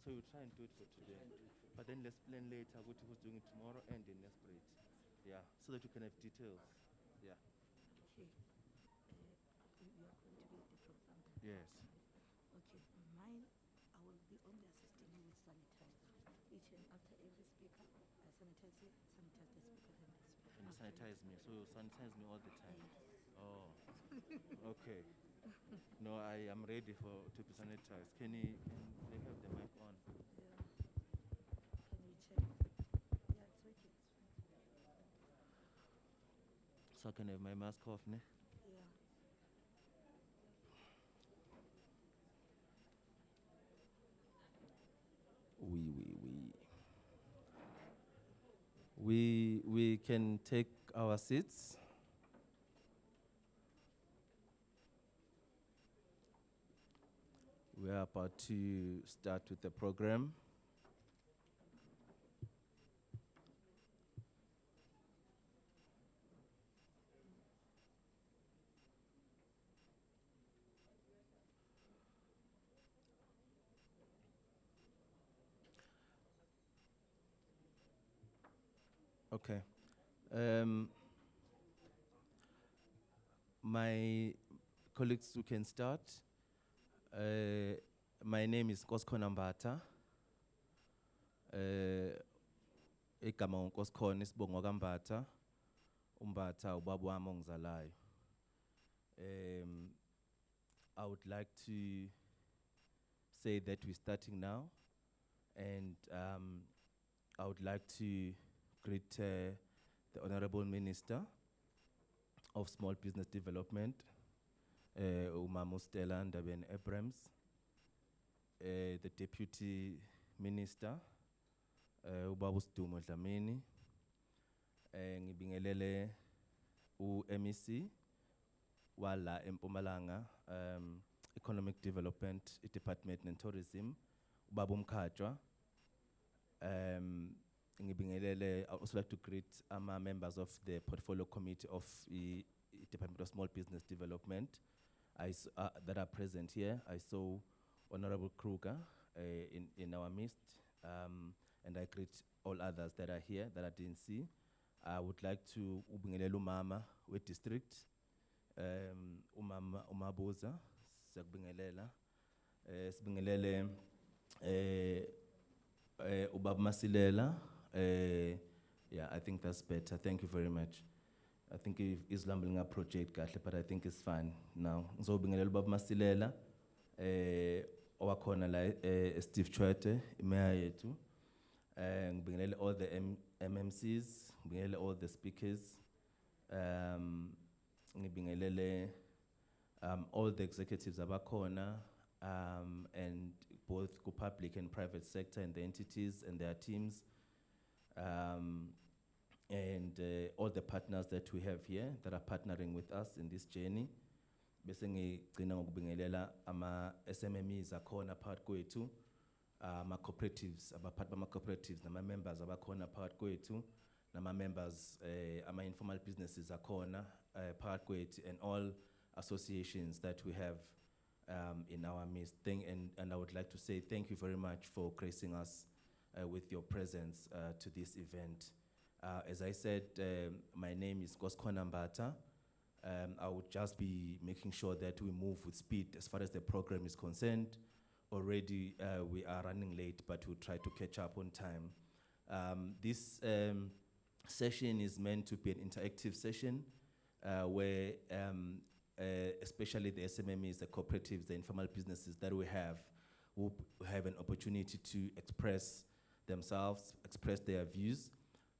So you try and do it for today. But then let's plan later who's doing it tomorrow and in Nespresso. Yeah, so that you can have details. Yeah. Okay. You are going to be the program. Yes. Okay. Mine, I will be only assisting you with sanitizer. Each and after every speaker, I sanitize the speaker, then the speaker. And you sanitize me, so you sanitize me all the time. Oh, okay. No, I am ready to be sanitized. Can they have the mic on? Yeah. Can you check? Yeah, it's working. So I can have my mask off, ne? Yeah. We can take our seats. We are about to start with the program. Okay. My colleagues, who can start. My name is Nkoskhona Mbata. Igama uNkoskhona isibongo kaMbatha. uMbatha ubaba wami ongizalayo. I would like to say that we're starting now, and I would like to greet the Honorable Minister of Small Business Development, Umama Stella Ndabeni-Abrahams, the Deputy Minister, Ubaba Sidumo Dlamini, ngibingelele MEC wala eMpumalanga Economic Development Department and Tourism, Ubaba Mkhatshwa. Ngibingelele, I also like to greet members of the Portfolio Committee of the Department of Small Business Development that are present here. I saw Honorable Kruger in our midst, and I greet all others that are here that I didn't see. I would like to ubingelele umama we district, umama umabuza, siyakubingelela. Sibingelele ubaba Masilela. Yeah, I think that's better. Thank you very much. I think it's lambling a project kahle, but I think it's fine now. So ubingelele ubaba Masilela, owakhona la Steve Chwete, mayor yetu. Ngibingelele all the MMCs, ngibingelele all the speakers, ngibingelele all the executives abakhona, and both public and private sector and the entities and their teams, and all the partners that we have here that are partnering with us in this journey. Bese ngigcina ngokubingelela ama SMMEs akhona phakathi kwethu, ama cooperatives, abaphathi bama cooperatives nama members abakhona phakathi kwethu, nama members ama informal businesses akhona phakathi kwethu, and all associations that we have in our midst. And I would like to say thank you very much for gracing us with your presence to this event. As I said, my name is Nkoskhona Mbata. I would just be making sure that we move with speed as far as the program is concerned. Already we are running late, but we'll try to catch up on time. This session is meant to be an interactive session where especially the SMMEs, the cooperatives, the informal businesses that we have will have an opportunity to express themselves, express their views,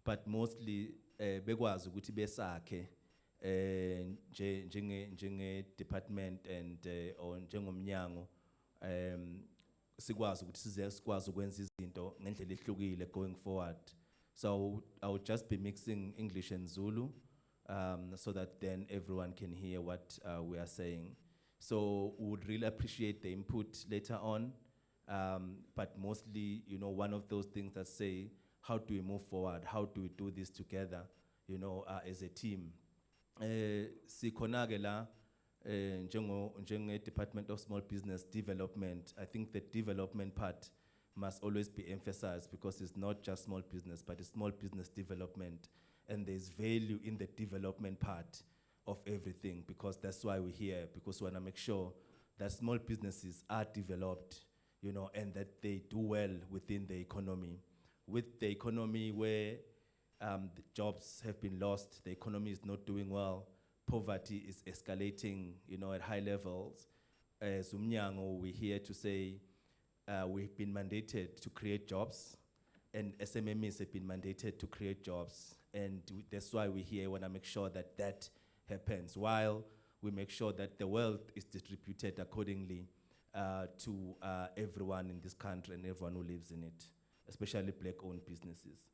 but mostly bekwazi ukuthi besakhe njenge department and or njengomnyango sikwazi ukuthi sikwazi ukwenza izinto ngendlela ehlukile going forward. So I would just be mixing English and Zulu so that then everyone can hear what we are saying. So we would really appreciate the input later on, but mostly, you know, one of those things that say, how do we move forward? How do we do this together, you know, as a team? Sikhona-ke la njenge Department of Small Business Development. I think the development part must always be emphasized, because it's not just small business, but it's small business development. And there's value in the development part of everything, because that's why we're here, because we want to make sure that small businesses are developed, and that they do well within the economy. With the economy where the jobs have been lost, the economy is not doing well, poverty is escalating, at high levels. As Umnyango, we're here to say we've been mandated to create jobs, and SMMEs have been mandated to create jobs. And that's why we're here. We want to make sure that that happens, while we make sure that the wealth is distributed accordingly to everyone in this country and everyone who lives in it, especially black-owned businesses.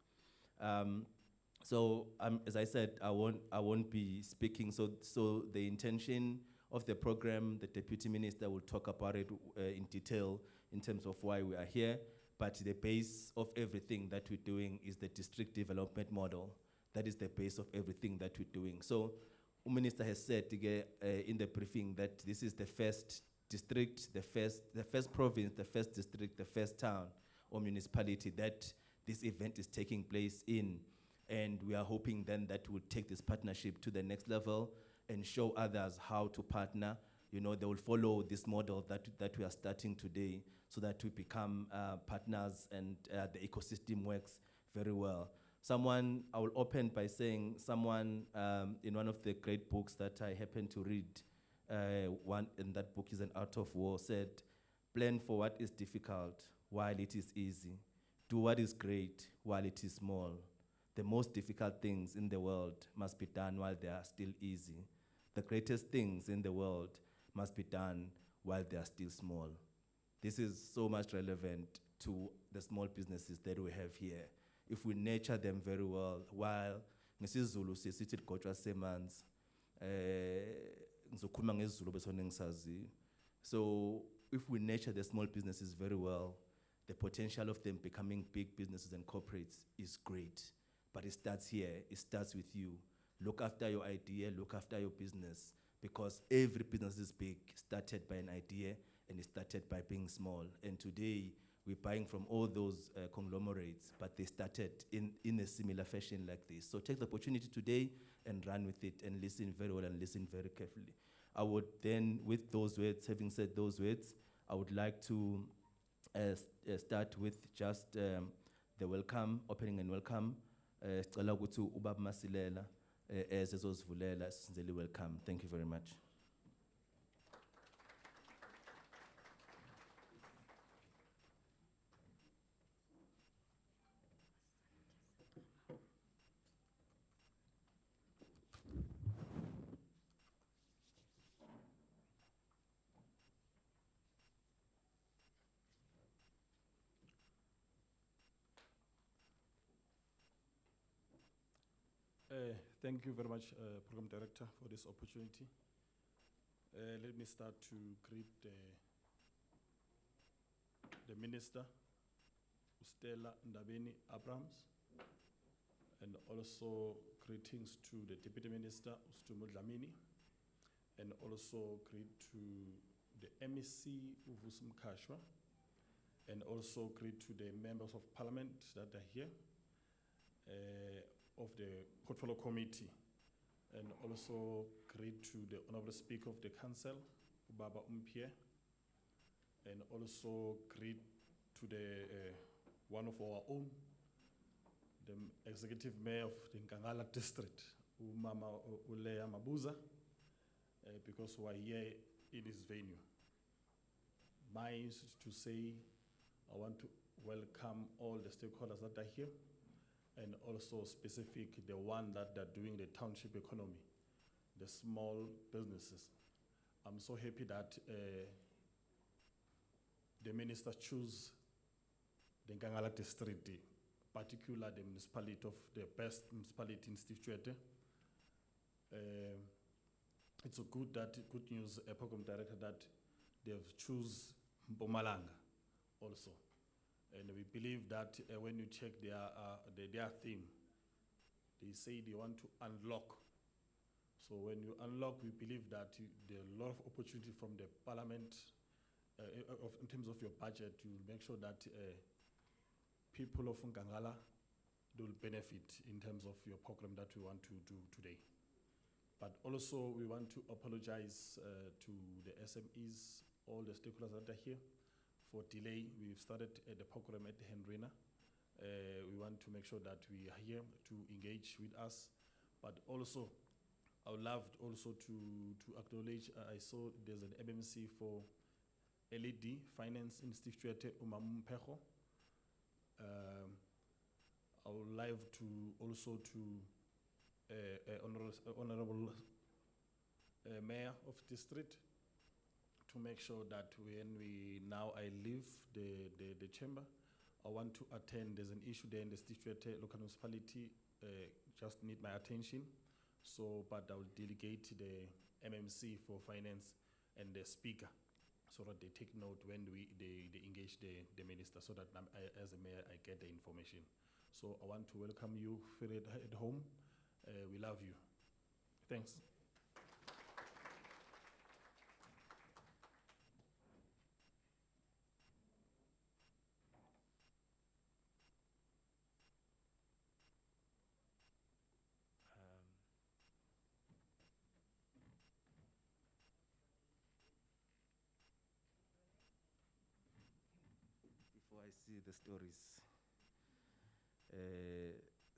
As I said, I won't be speaking. So the intention of the program, the Deputy Minister will talk about it in detail in terms of why we are here. But the base of everything that we're doing is the district development model. That is the base of everything that we're doing. So, the Minister has said in the briefing that this is the first district, the first province, the first district, the first town or municipality that this event is taking place in. And we are hoping then that we'll take this partnership to the next level and show others how to partner. They will follow this model that we are starting today, so that we become partners and the ecosystem works very well. I will open by saying someone in one of the great books that I happen to read, and that book is An Art of War, said, plan for what is difficult while it is easy. Do what is great while it is small. The most difficult things in the world must be done while they are still easy. The greatest things in the world must be done while they are still small. This is so much relevant to the small businesses that we have here. If we nurture them very well, while ngesiZulu sithi ligotshwa semanzi, ngizokhuluma ngesiZulu bese ngisazi. So if we nurture the small businesses very well, the potential of them becoming big businesses and corporates is great. But it starts here, it starts with you. Look after your idea, look after your business, because every business is big, started by an idea, and it started by being small. And today, we're buying from all those conglomerates, but they started in a similar fashion like this. So take the opportunity today and run with it and listen very well and listen very carefully. I would then, with those words, having said those words, I would like to start with just the welcome, opening and welcome. Sicela ukuthi ubaba Masilela ezosivulela sincerely welcome. Thank you very much. Thank you very much, Program Director, for this opportunity. Let me start to greet the Minister, Stella, Ndabeni-Abrahams, and also greetings to the Deputy Minister, Sidumo Dlamini, and also greet to the MEC, Uvusum Kashwa, and also greet to the members of Parliament that are here, of the Portfolio Committee, and also greet to the Honorable Speaker of the Council, Ubaba Umpie, and also greet to the one of our own, the Executive Mayor of the Nkangala District, Umama Uleya Mabuza, because we are here in this venue. Mine is to say I want to welcome all the stakeholders that are here, and also specific the one that are doing the township economy, the small businesses. I'm so happy that the minister chose the Nkangala District, particularly the municipality of the best municipality in Steve Tshwete. It's a good news, Program Director, that they've choose Mpumalanga also. And we believe that when you check their theme, they say they want to unlock. So when you unlock, we believe that there are a lot of opportunity from the Parliament in terms of your budget to make sure that people of Nkangala, they will benefit in terms of your program that we want to do today. But also we want to apologize to the SMEs, all the stakeholders that are here for delay. We've started the program at Henrina. We want to make sure that we are here to engage with us, but also I would love also to acknowledge, I saw there's an MMC for LED Finance Institute Umampeho. I would like to also to Honorable Mayor of District to make sure that when I leave the chamber, I want to attend. There's an issue there in the district local municipality, just need my attention. So, but I will delegate the MMC for finance and the speaker so that they take note when they engage the minister, so that as a mayor, I get the information. So I want to welcome you at home. We love you. Thanks. Before I see the stories,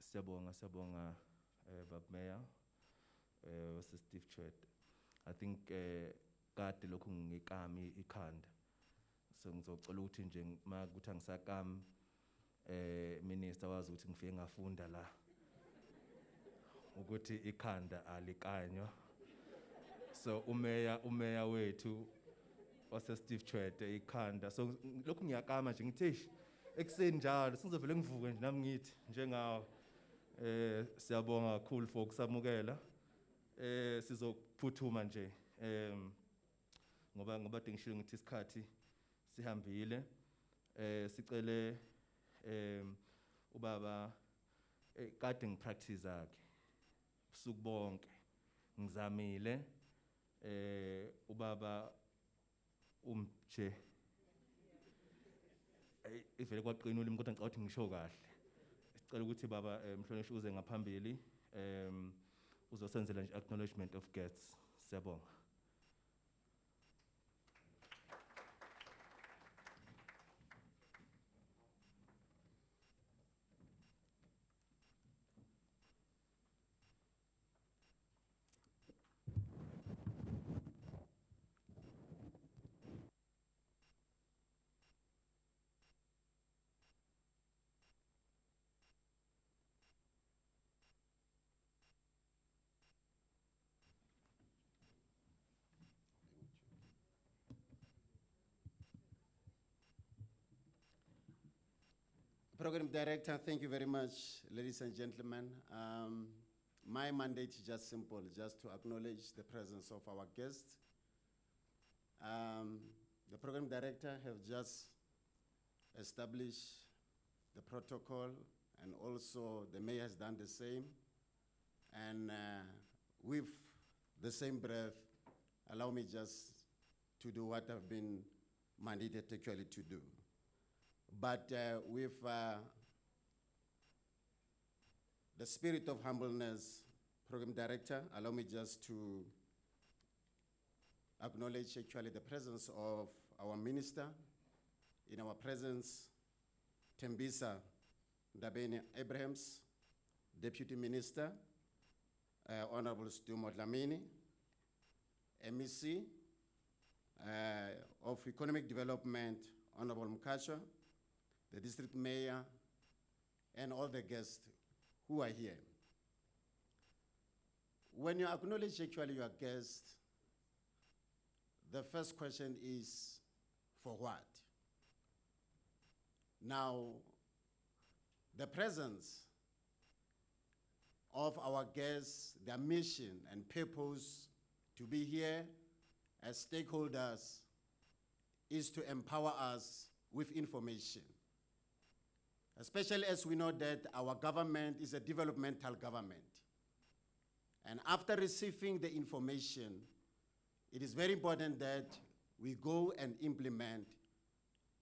siyabonga Bab Mayor, Steve Chwet. I think kade lokhu ngikami ikhanda. So ngizocela ukuthi nje makuthi angisakami minister wazi ukuthi ngifike ngafunda la ukuthi ikhanda alikanywa. So umeya wethu wase Steve Chwete ikhanda. So lokhu ngiyakama nje ngithi ekseni njalo sizovela ngivuke nje nami ngithi njengawe. Siyabonga kakhulu for ukusamukela. Sizophuthuma nje ngoba ngishilo ngithi isikhathi sihambile. Sicele ubaba kade ngipractice akhe usuku bonke ngizamile ubaba umje ivele kwaqina ulimi kodwa ngicela ukuthi ngisho kahle. Sicela ukuthi baba mhlonishwa uze ngaphambili uzosenzela nje acknowledgement of guests. Siyabonga. Program Director, thank you very much, ladies and gentlemen. My mandate is just simple, just to acknowledge the presence of our guests. The Program Director have just established the protocol, and also the Mayor has done the same. And with the same breath, allow me just to do what I've been mandated actually to do. But with the spirit of humbleness, Program Director, allow me just to acknowledge actually the presence of our minister. In our presence, Tembisa Ndabeni-Abrahams, Deputy Minister, Honorable Sidumo Dlamini, MEC of Economic Development, Honorable Mkacha, the District Mayor, and all the guests who are here. When you acknowledge actually your guests, the first question is, for what? Now, the presence of our guests, their mission and purpose to be here as stakeholders is to empower us with information. Especially as we know that our government is a developmental government. And after receiving the information, it is very important that we go and implement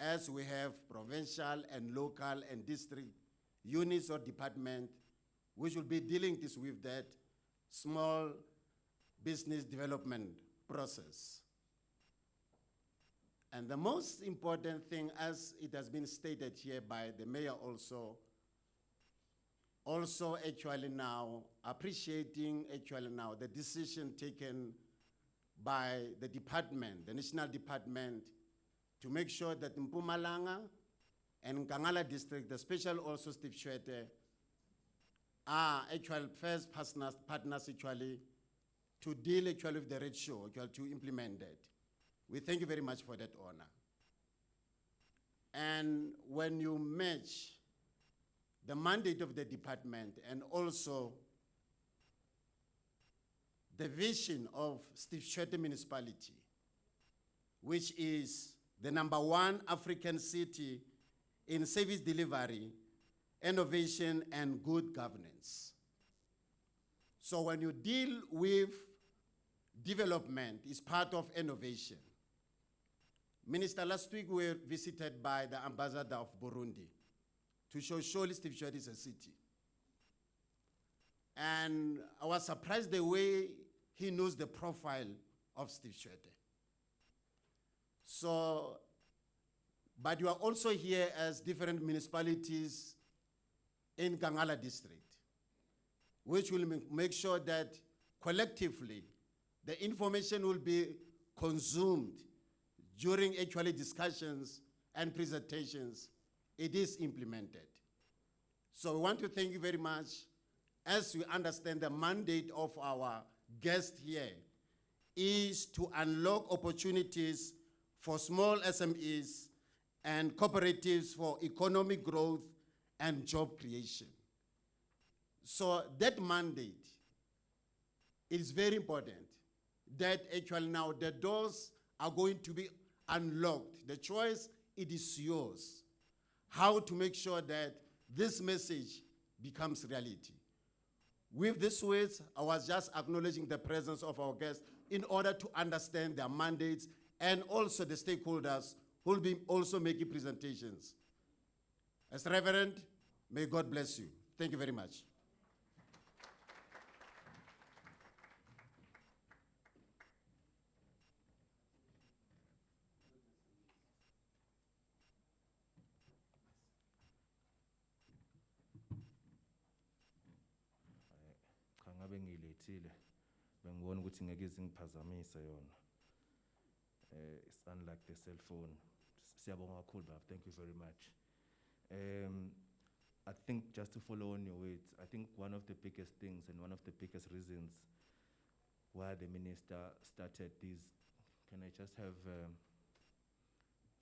as we have provincial and local and district units or department which will be dealing this with that small business development process. And the most important thing, as it has been stated here by the mayor also actually now appreciating actually now the decision taken by the department, the national department, to make sure that Mpumalanga and Nkangala District, the special also Steve Tshwete, are actual first partners actually to deal actually with the roadshow, actually to implement that. We thank you very much for that honor. And when you match the mandate of the department and also the vision of Steve Tshwete municipality, which is the #1 African city in service delivery, innovation, and good governance. So when you deal with development, it's part of innovation. Minister, last week we were visited by the ambassador of Burundi to show surely Steve Tshwete is a city. And I was surprised the way he knows the profile of Steve Tshwete. So, but you are also here as different municipalities in Nkangala District, which will make sure that collectively the information will be consumed during actually discussions and presentations. It is implemented. So we want to thank you very much. As we understand the mandate of our guest here is to unlock opportunities for small SMEs and cooperatives for economic growth and job creation. So that mandate is very important, that actually now the doors are going to be unlocked. The choice, it is yours. How to make sure that this message becomes reality. With these words, I was just acknowledging the presence of our guests in order to understand their mandates and also the stakeholders who will be also making presentations. As Reverend, may God bless you. Thank you very much. Ngabe ngilethile bengibona ukuthi ngeke izingiphazamise yona. It's unlike the cell phone. Siyabonga kakhulu baba, thank you very much. I think just to follow on your words, I think one of the biggest things and one of the biggest reasons why the minister started these, can I just have,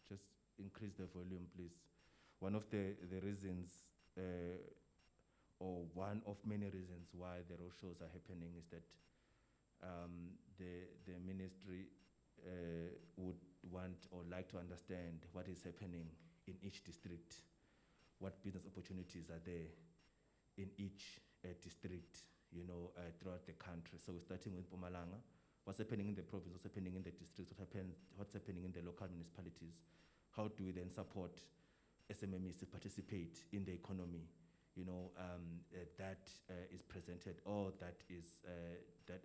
just increase the volume please. One of the reasons, or one of many reasons why the roadshows are happening is that the ministry would want or like to understand what is happening in each district, what business opportunities are there in each district, you know, throughout the country. So we're starting with Mpumalanga, what's happening in the province, what's happening in the districts, what's happening in the local municipalities. How do we then support SMMEs to participate in the economy, you know, that is presented, or that is,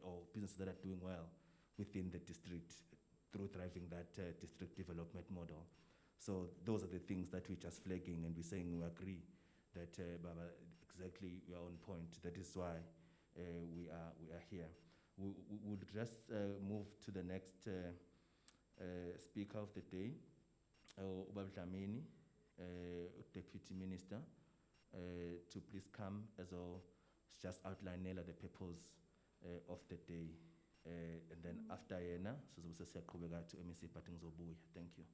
or businesses that are doing well within the district through driving that district development model. So those are the things that we're just flagging, and we're saying we agree that, Baba, exactly, we are on point. That is why we are here. We'll just move to the next speaker of the day, Dlamini, Deputy Minister, to please come as well, just outline the purpose of the day. And then after yena, sizobe siyaqhubeka to MEC parting zobuya. Thank you.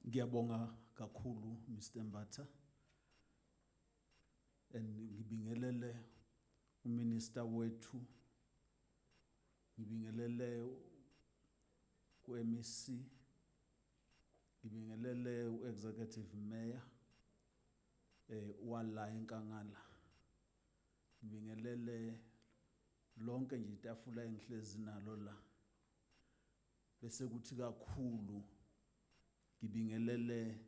Ngiyabonga kakhulu Mr. Mbatha, and ngibingelele uMinister wethu, ngibingelele ku-MEC Ngibingelele u-Executive Mayor wala eNkangala. Ngibingelele lonke nje itafula engihlezi nalo la. Bese kuthi kakhulu ngibingelele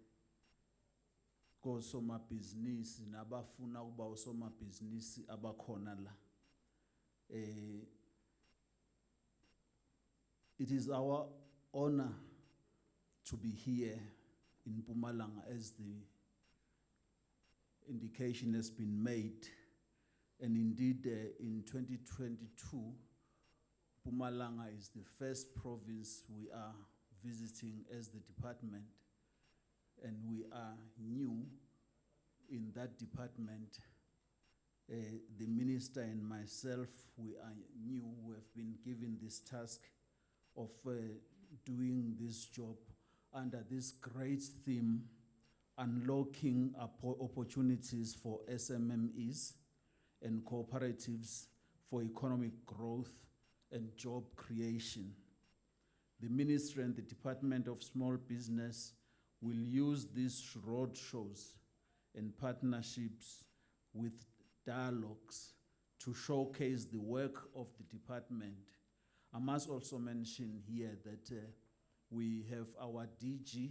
kosomabhizinisi nabafuna ukuba osomabhizinisi abakhona la. It is our honor to be here in Mpumalanga, as the indication has been made. And indeed, in 2022, Mpumalanga is the first province we are visiting as the department. And we are new in that department. The minister and myself, we are new. We have been given this task of doing this job under this great theme, unlocking opportunities for SMMEs and cooperatives for economic growth and job creation. The Ministry and the Department of Small Business will use these roadshows and partnerships with dialogues to showcase the work of the department. I must also mention here that we have our DG,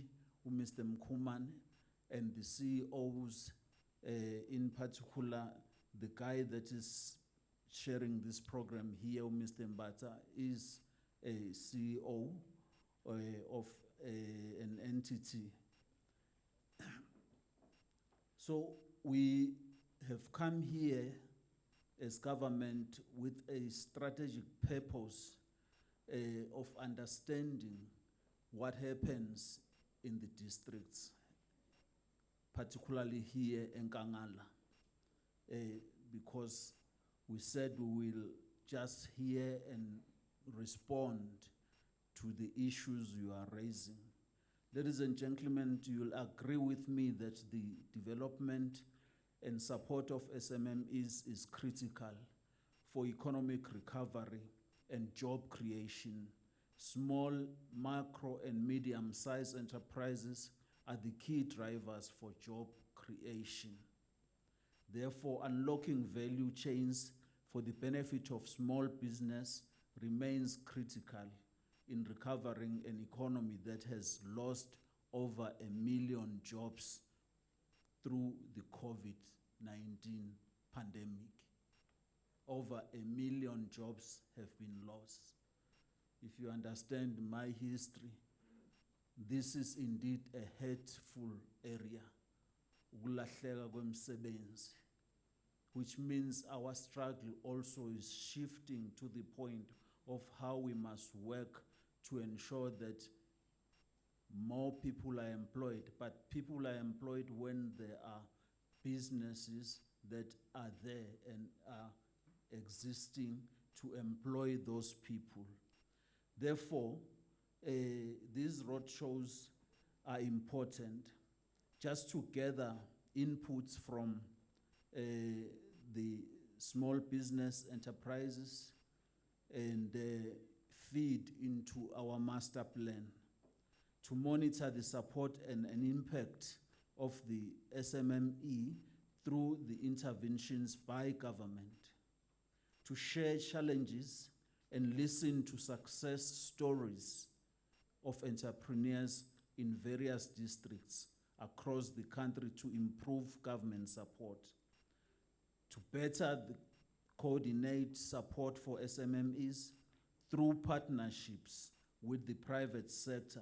Mr. Mkuman, and the CEOs, in particular, the guy that is sharing this program here, Mr. Mbata, is a CEO of an entity. So we have come here as government with a strategic purpose of understanding what happens in the districts, particularly here in Nkangala, because we said we will just hear and respond to the issues you are raising. Ladies and gentlemen, you'll agree with me that the development and support of SMMEs is critical for economic recovery and job creation. Small, micro, and medium-sized enterprises are the key drivers for job creation. Therefore, unlocking value chains for the benefit of small business remains critical in recovering an economy that has lost over 1 million jobs through the COVID-19 pandemic. Over 1 million jobs have been lost. If you understand my history, this is indeed a hateful area, ukulahleka kwemisebenzi, which means our struggle also is shifting to the point of how we must work to ensure that more people are employed, but people are employed when there are businesses that are there and are existing to employ those people. Therefore, these roadshows are important just to gather inputs from the small business enterprises and feed into our master plan to monitor the support and impact of the SMME through the interventions by government, to share challenges and listen to success stories of entrepreneurs in various districts across the country to improve government support, to better coordinate support for SMMEs through partnerships with the private sector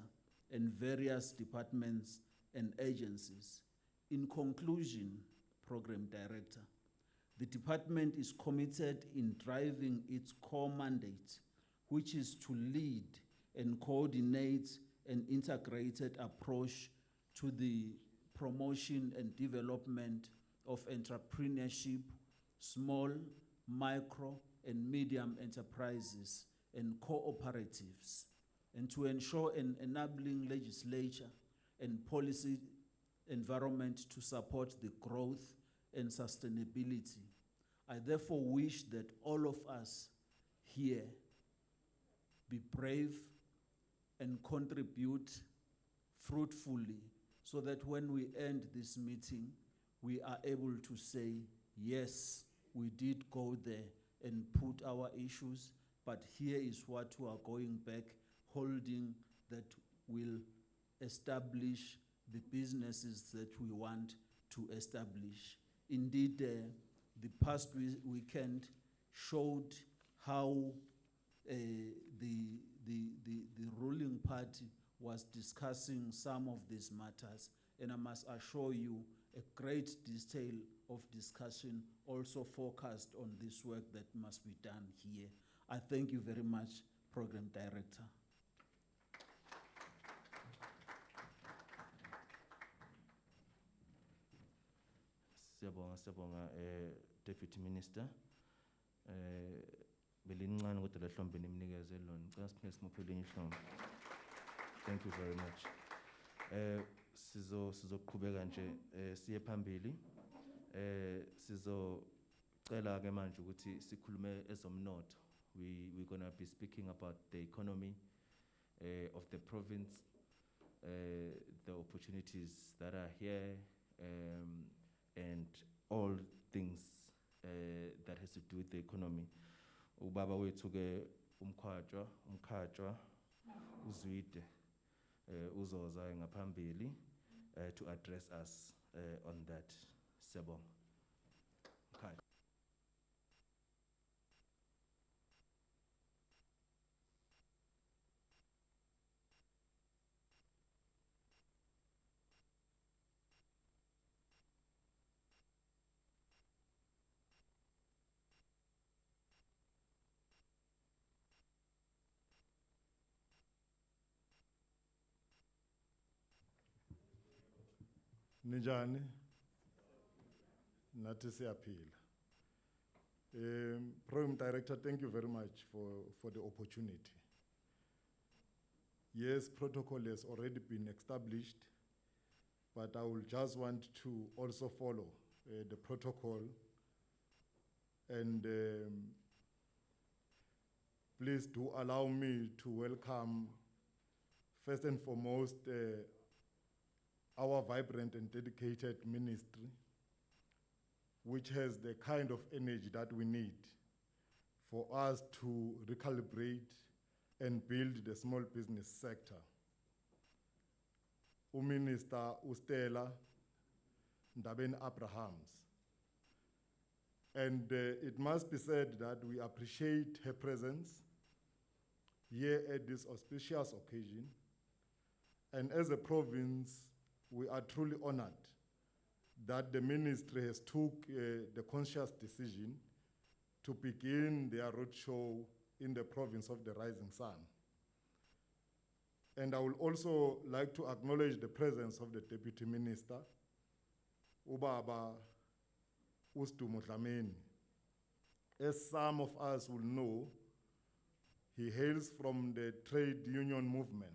and various departments and agencies. In conclusion, Program Director, the department is committed in driving its core mandate, which is to lead and coordinate an integrated approach to the promotion and development of entrepreneurship, small, micro, and medium enterprises and cooperatives, and to ensure an enabling legislature and policy environment to support the growth and sustainability. I therefore wish that all of us here be brave and contribute fruitfully, so that when we end this meeting, we are able to say, yes, we did go there and put our issues, but here is what we are going back holding that will establish the businesses that we want to establish. Indeed, the past weekend showed how the ruling party was discussing some of these matters, and I must assure you a great detail of discussion also focused on this work that must be done here. I thank you very much, Program Director. Siyabonga Deputy Minister. Belincane kodwa la hlombe nimnikeze lona. Ngicela siphinde simuphe elinye ihlombe. Thank you very much. Sizoqhubeka nje siye phambili. Sizocela ke manje ukuthi sikhulume ezomnotho. We're going to be speaking about the economy of the province, the opportunities that are here, and all things that has to do with the economy. Ubaba wethu ke umkhatshwa uZwide uzoza ngaphambili to address us on that. Siyabonga. Mkhatshwa. Ninjani? Nathi siyaphila. Program Director, thank you very much for the opportunity. Yes, protocol has already been established, but I will just want to also follow the protocol. And please do allow me to welcome, first and foremost, our vibrant and dedicated ministry, which has the kind of energy that we need for us to recalibrate and build the small business sector. Minister Stella, Ndabeni-Abrahams. And it must be said that we appreciate her presence here at this auspicious occasion. And as a province, we are truly honored that the ministry has took the conscious decision to begin their roadshow in the province of the Rising Sun. And I would also like to acknowledge the presence of the Deputy Minister, Ubaba Sidumo Dlamini. As some of us will know, he hails from the trade union movement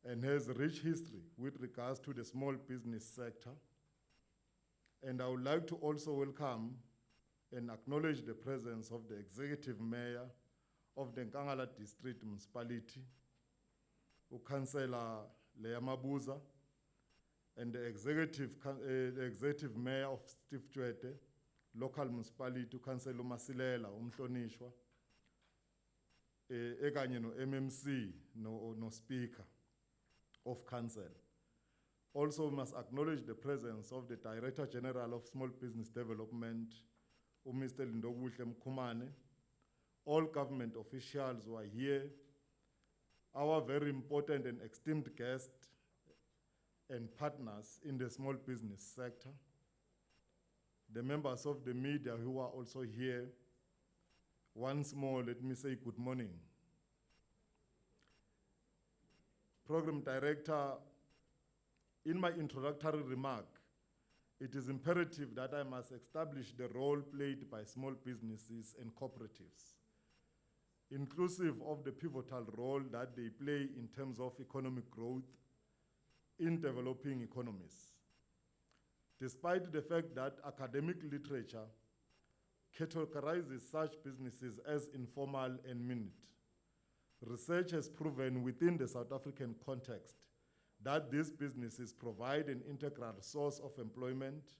and has a rich history with regards to the small business sector. And I would like to also welcome and acknowledge the presence of the Executive Mayor of the Nkangala District Municipality, Councillor Leamabuza, and the Executive Mayor of Steve Chwete, Local Municipality, Councillor Masilela, Umhlonishwa, ekanye no MMC, no Speaker of Council. Also, we must acknowledge the presence of the Director General of Small Business Development, Mr. Lindokuhle Mkhumane. All government officials who are here, our very important and esteemed guests and partners in the small business sector, the members of the media who are also here. Once more, let me say good morning. Program Director, in my introductory remark, it is imperative that I must establish the role played by small businesses and cooperatives, inclusive of the pivotal role that they play in terms of economic growth in developing economies. Despite the fact that academic literature categorizes such businesses as informal and minute, research has proven within the South African context that these businesses provide an integral source of employment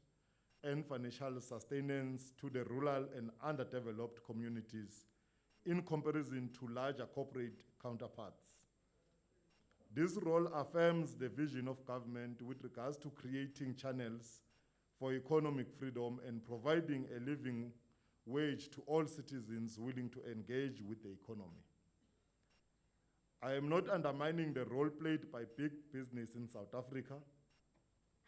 and financial sustenance to the rural and underdeveloped communities in comparison to larger corporate counterparts. This role affirms the vision of government with regards to creating channels for economic freedom and providing a living wage to all citizens willing to engage with the economy. I am not undermining the role played by big business in South Africa.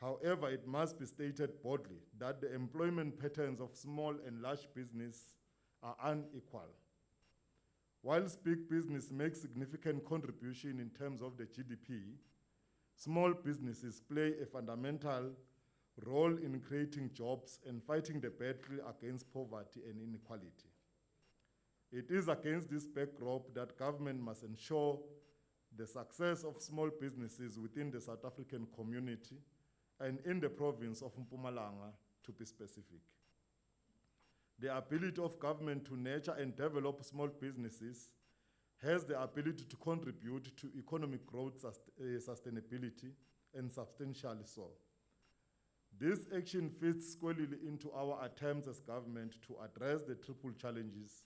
However, it must be stated boldly that the employment patterns of small and large business are unequal. Whilst big business makes significant contribution in terms of the GDP, small businesses play a fundamental role in creating jobs and fighting the battle against poverty and inequality. It is against this backdrop that government must ensure the success of small businesses within the South African community and in the province of Mpumalanga, to be specific. The ability of government to nurture and develop small businesses has the ability to contribute to economic growth, sustainability, and substantially so. This action fits squarely into our attempts as government to address the triple challenges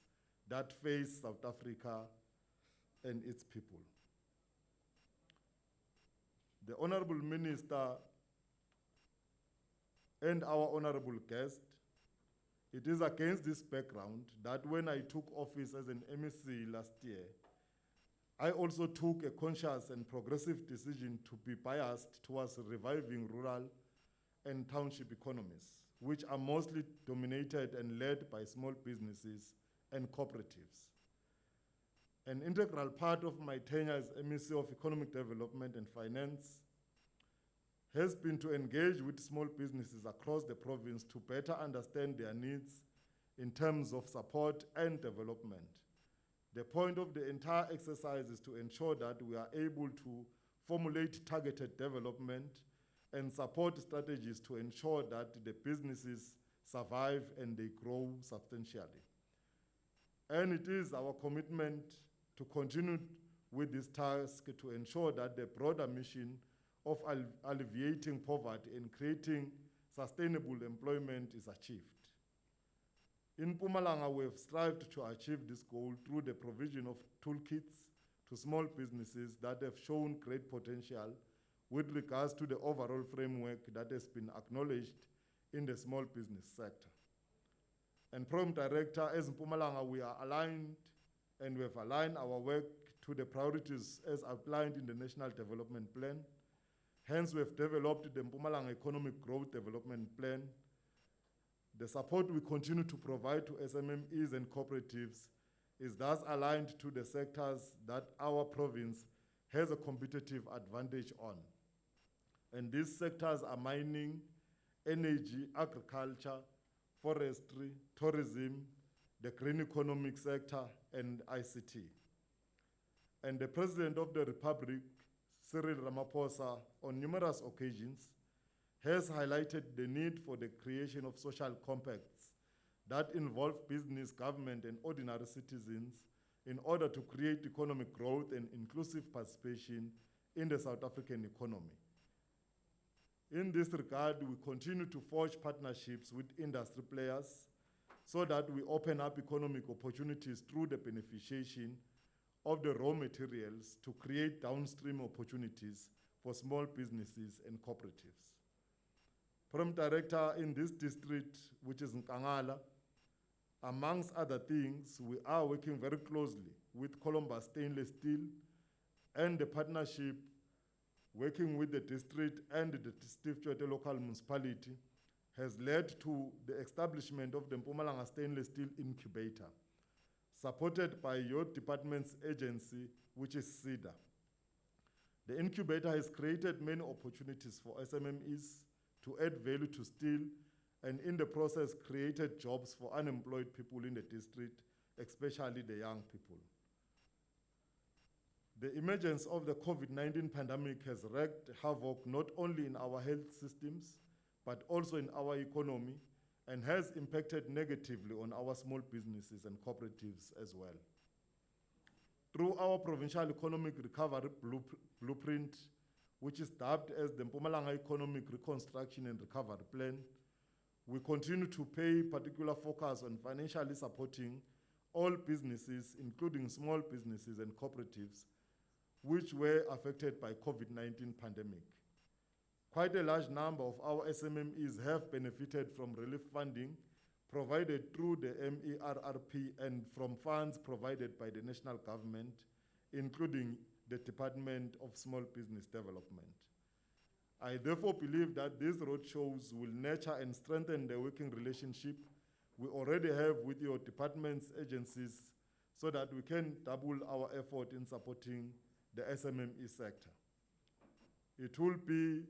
that face South Africa and its people. The Honorable Minister and our honorable guest, it is against this background that when I took office as an MEC last year, I also took a conscious and progressive decision to be biased towards reviving rural and township economies, which are mostly dominated and led by small businesses and cooperatives. An integral part of my tenure as MEC of Economic Development and Finance has been to engage with small businesses across the province to better understand their needs in terms of support and development. The point of the entire exercise is to ensure that we are able to formulate targeted development and support strategies to ensure that the businesses survive and they grow substantially. And it is our commitment to continue with this task to ensure that the broader mission of alleviating poverty and creating sustainable employment is achieved. In Mpumalanga, we have strived to achieve this goal through the provision of toolkits to small businesses that have shown great potential with regards to the overall framework that has been acknowledged in the small business sector. And Program Director, as Mpumalanga, we are aligned and we have aligned our work to the priorities as outlined in the National Development Plan. Hence, we have developed the Mpumalanga Economic Growth Development Plan. The support we continue to provide to SMMEs and cooperatives is thus aligned to the sectors that our province has a competitive advantage on. And these sectors are mining, energy, agriculture, forestry, tourism, the green economic sector, and ICT. And the President of the Republic, Cyril Ramaphosa, on numerous occasions, has highlighted the need for the creation of social compacts that involve business, government, and ordinary citizens in order to create economic growth and inclusive participation in the South African economy. In this regard, we continue to forge partnerships with industry players so that we open up economic opportunities through the beneficiation of the raw materials to create downstream opportunities for small businesses and cooperatives. Program Director in this district, which is Nkangala, amongst other things, we are working very closely with Columbus Stainless Steel and the partnership working with the district and the Stiftswete local municipality has led to the establishment of the Mpumalanga Stainless Steel Incubator, supported by your department's agency, which is Seda. The incubator has created many opportunities for SMMEs to add value to steel, and in the process created jobs for unemployed people in the district, especially the young people. The emergence of the COVID-19 pandemic has wreaked havoc not only in our health systems, but also in our economy, and has impacted negatively on our small businesses and cooperatives as well. through our provincial economic recovery blueprint, which is dubbed as the Mpumalanga Economic Reconstruction and Recovery Plan, we continue to pay particular focus on financially supporting all businesses, including small businesses and cooperatives, which were affected by COVID-19 pandemic. Quite a large number of our SMMEs have benefited from relief funding provided through the MERRP and from funds provided by the national government, including the Department of Small Business Development. I therefore believe that these roadshows will nurture and strengthen the working relationship we already have with your departments, agencies, so that we can double our effort in supporting the SMME sector. It will be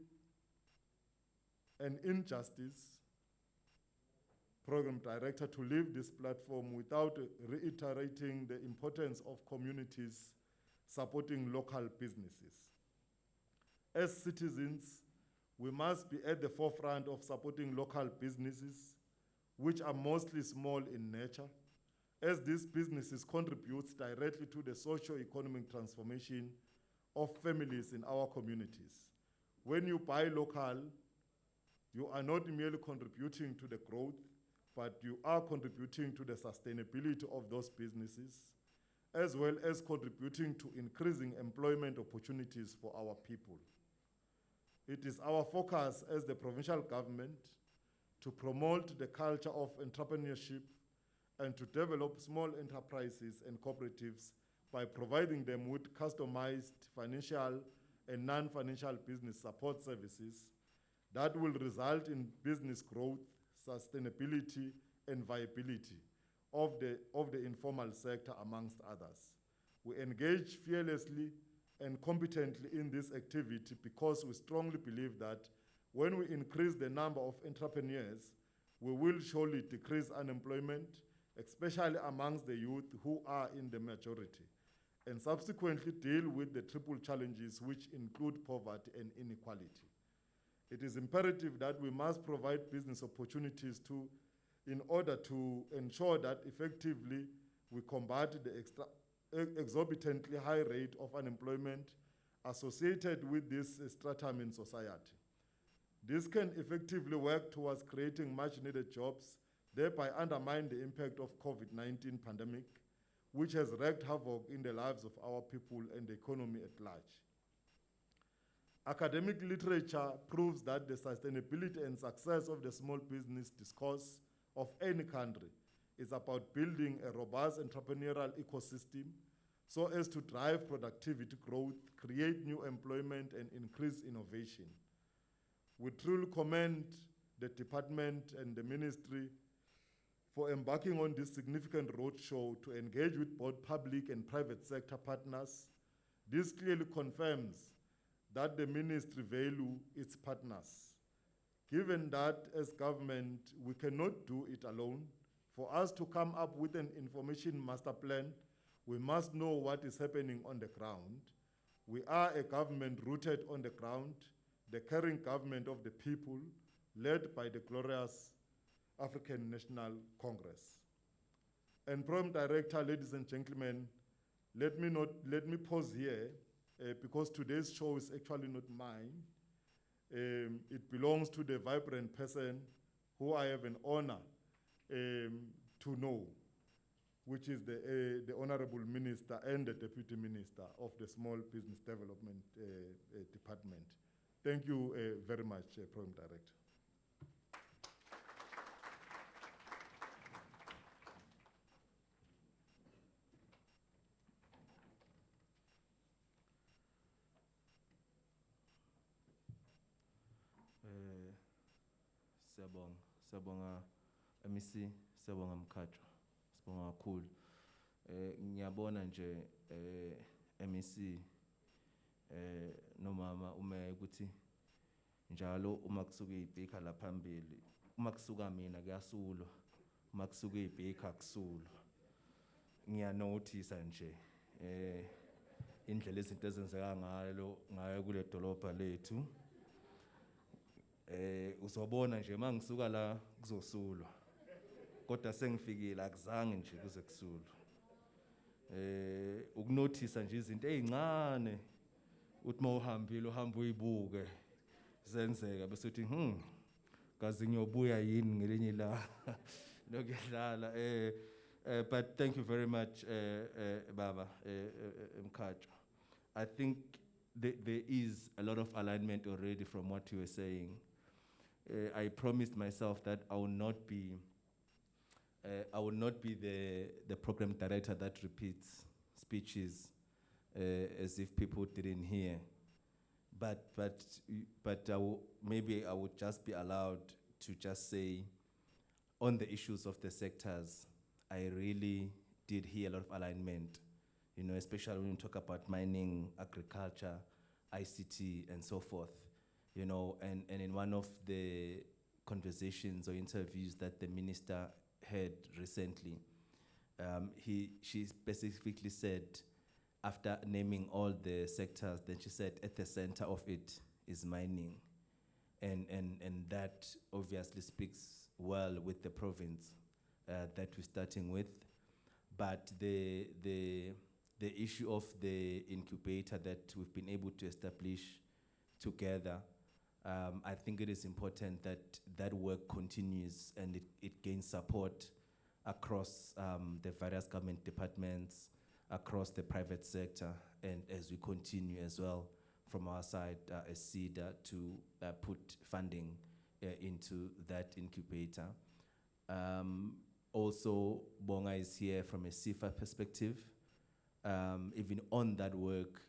an injustice, Program Director, to leave this platform without reiterating the importance of communities supporting local businesses. As citizens, we must be at the forefront of supporting local businesses, which are mostly small in nature, as these businesses contribute directly to the socio-economic transformation of families in our communities. When you buy local, you are not merely contributing to the growth, but you are contributing to the sustainability of those businesses, as well as contributing to increasing employment opportunities for our people. It is our focus as the provincial government to promote the culture of entrepreneurship and to develop small enterprises and cooperatives by providing them with customized financial and non-financial business support services that will result in business growth, sustainability, and viability of the informal sector, amongst others. We engage fearlessly and competently in this activity because we strongly believe that when we increase the number of entrepreneurs, we will surely decrease unemployment, especially amongst the youth who are in the majority, and subsequently deal with the triple challenges which include poverty and inequality. It is imperative that we must provide business opportunities in order to ensure that effectively we combat the exorbitantly high rate of unemployment associated with this stratum in society. This can effectively work towards creating much needed jobs, thereby undermine the impact of COVID-19 pandemic, which has wreaked havoc in the lives of our people and the economy at large. Academic literature proves that the sustainability and success of the small business discourse of any country is about building a robust entrepreneurial ecosystem so as to drive productivity growth, create new employment, and increase innovation. We truly commend the department and the ministry for embarking on this significant roadshow to engage with both public and private sector partners. This clearly confirms that the ministry value its partners. Given that as government, we cannot do it alone, for us to come up with an information master plan, we must know what is happening on the ground. We are a government rooted on the ground, the caring government of the people, led by the glorious African National Congress. And Program Director, ladies and gentlemen, let me pause here because today's show is actually not mine. It belongs to the vibrant person who I have an honor to know, which is the Honorable Minister and the Deputy Minister of the Small Business Development Department. Thank you very much, Program Director. Siyabonga MEC, siyabonga Mkhatshwa, siyabonga kakhulu. Ngiyabona nje MEC nomama ume ukuthi njalo uma kusuka ibhika la phambili, uma kusuka mina kuyasulwa, uma kusuka ibhika kusulwa. Ngiyanothisa nje indlela izinto ezenzeka ngayo kule dolobha lethu. Uzobona nje mangisuka la kuzosulwa, kodwa sengifikile akuzange nje kuze kusulwa. Ukunothisa nje izinto ezincane uthi mawuhambile uhamba uyibuke zenzeka bese uthi kazi ngiyobuya yini ngelinye la lokudlala but thank you very much baba Mkhatshwa. I think there is a lot of alignment already from what you were saying. I promised myself that I will not be the program director that repeats speeches as if people didn't hear. But maybe I would just be allowed to just say, on the issues of the sectors, I really did hear a lot of alignment, you know, especially when you talk about mining, agriculture, ICT, and so forth, you know, and in one of the conversations or interviews that the minister had recently, she specifically said, after naming all the sectors, then she said at the center of it is mining. And that obviously speaks well with the province that we're starting with. But the issue of the incubator that we've been able to establish together, I think it is important that that work continues and it gains support across the various government departments, across the private sector, and as we continue as well from our side as Seda to put funding into that incubator. Also, Bonga is here from a SEFA perspective, even on that work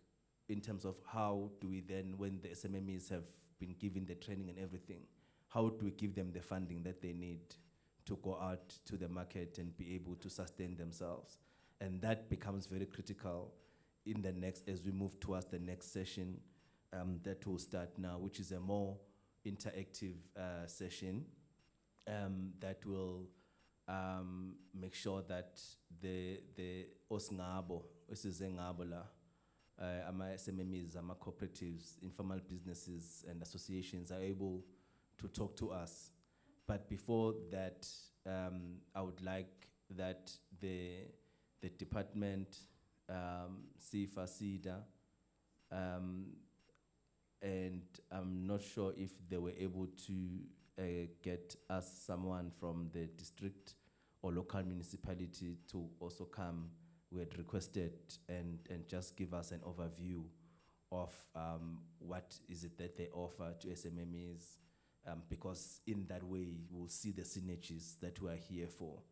in terms of how do we then, when the SMMEs have been given the training and everything, how do we give them the funding that they need to go out to the market and be able to sustain themselves? And that becomes very critical in the next, as we move towards the next session that will start now, which is a more interactive session that will make sure that the osngabo, SMMEs, cooperatives, informal businesses and associations are able to talk to us. But before that, I would like that the department, SEFA, Cedar, and I'm not sure if they were able to get us someone from the district or local municipality to also come. We had requested and just give us an overview of what is it that they offer to SMMEs, because in that way we'll see the synergies that we are here for.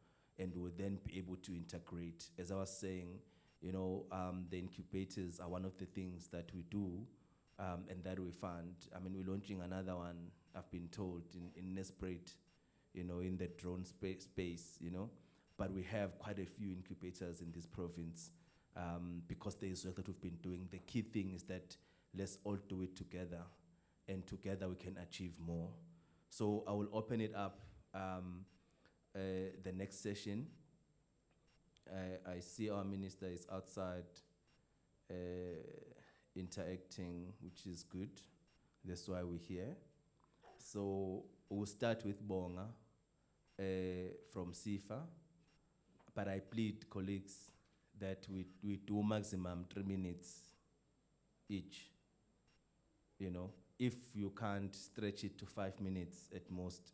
And we'll then be able to integrate. As I was saying, you know, the incubators are one of the things that we do and that we fund. I mean, we're launching another one, I've been told, in Nespresso, you know, in the drone space, you know. But we have quite a few incubators in this province because there is work that we've been doing. The key thing is that let's all do it together, and together we can achieve more. So I will open it up. The next session, I see our minister is outside interacting, which is good. That's why we're here. So we'll start with Bonga from SEFA, but I plead, colleagues, that we do maximum 3 minutes each. You know, if you can't stretch it to 5 minutes at most,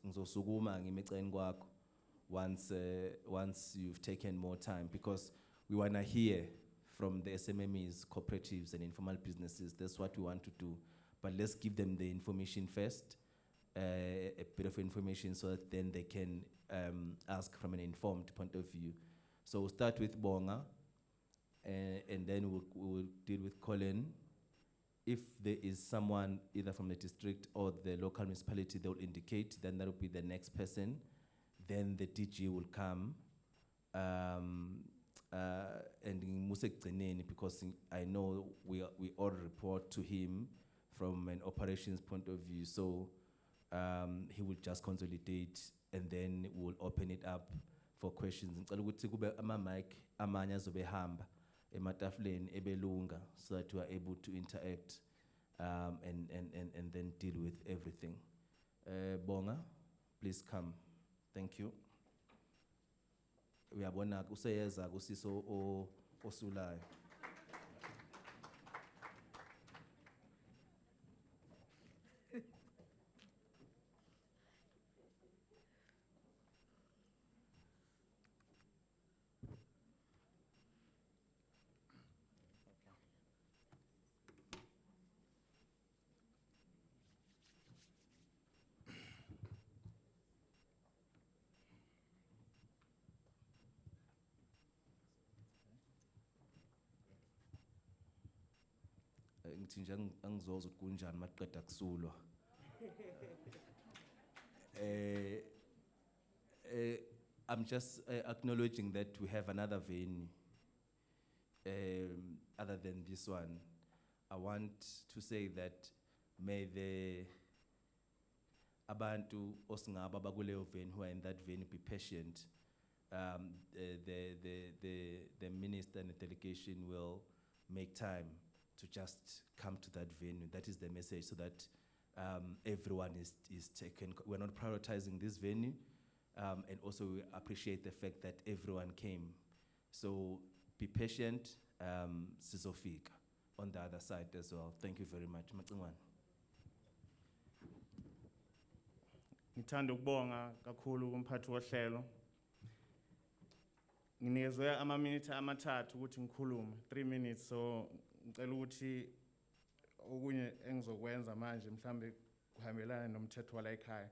once you've taken more time, because we want to hear from the SMMEs, cooperatives, and informal businesses. That's what we want to do. But let's give them the information first, a bit of information, so that then they can ask from an informed point of view. So we'll start with Bonga, and then we'll deal with Colin. If there is someone either from the district or the local municipality, they will indicate, then that will be the next person. Then the DG will come, and because I know we all report to him from an operations point of view. So he will just consolidate, and then we'll open it up for questions. Mic amanye azobehamba ematafuleni ebelunga, so that we are able to interact and then deal with everything. Bonga, please come. Thank you. We are going to osulayo. Ngithi nje angizozwa ukuthi kunjani maqeda kusulwa. I'm just acknowledging that we have another venue other than this one. I want to say that may the abantu osingaba bakuleyo venue who are in that venue be patient. The minister and the delegation will make time to just come to that venue. That is the message, so that everyone is taken. We're not prioritizing this venue, and also we appreciate the fact that everyone came. So be patient, sizofika on the other side as well. Thank you very much. Macingwane. Ngithanda ukubonga kakhulu kumphathi wohlelo. Nginikezwe ama-minute amathathu ukuthi ngikhulume, 3 minutes, so ngicela ukuthi okunye engizokwenza manje mhlambe kuhambelana nomthetho wala ekhaya.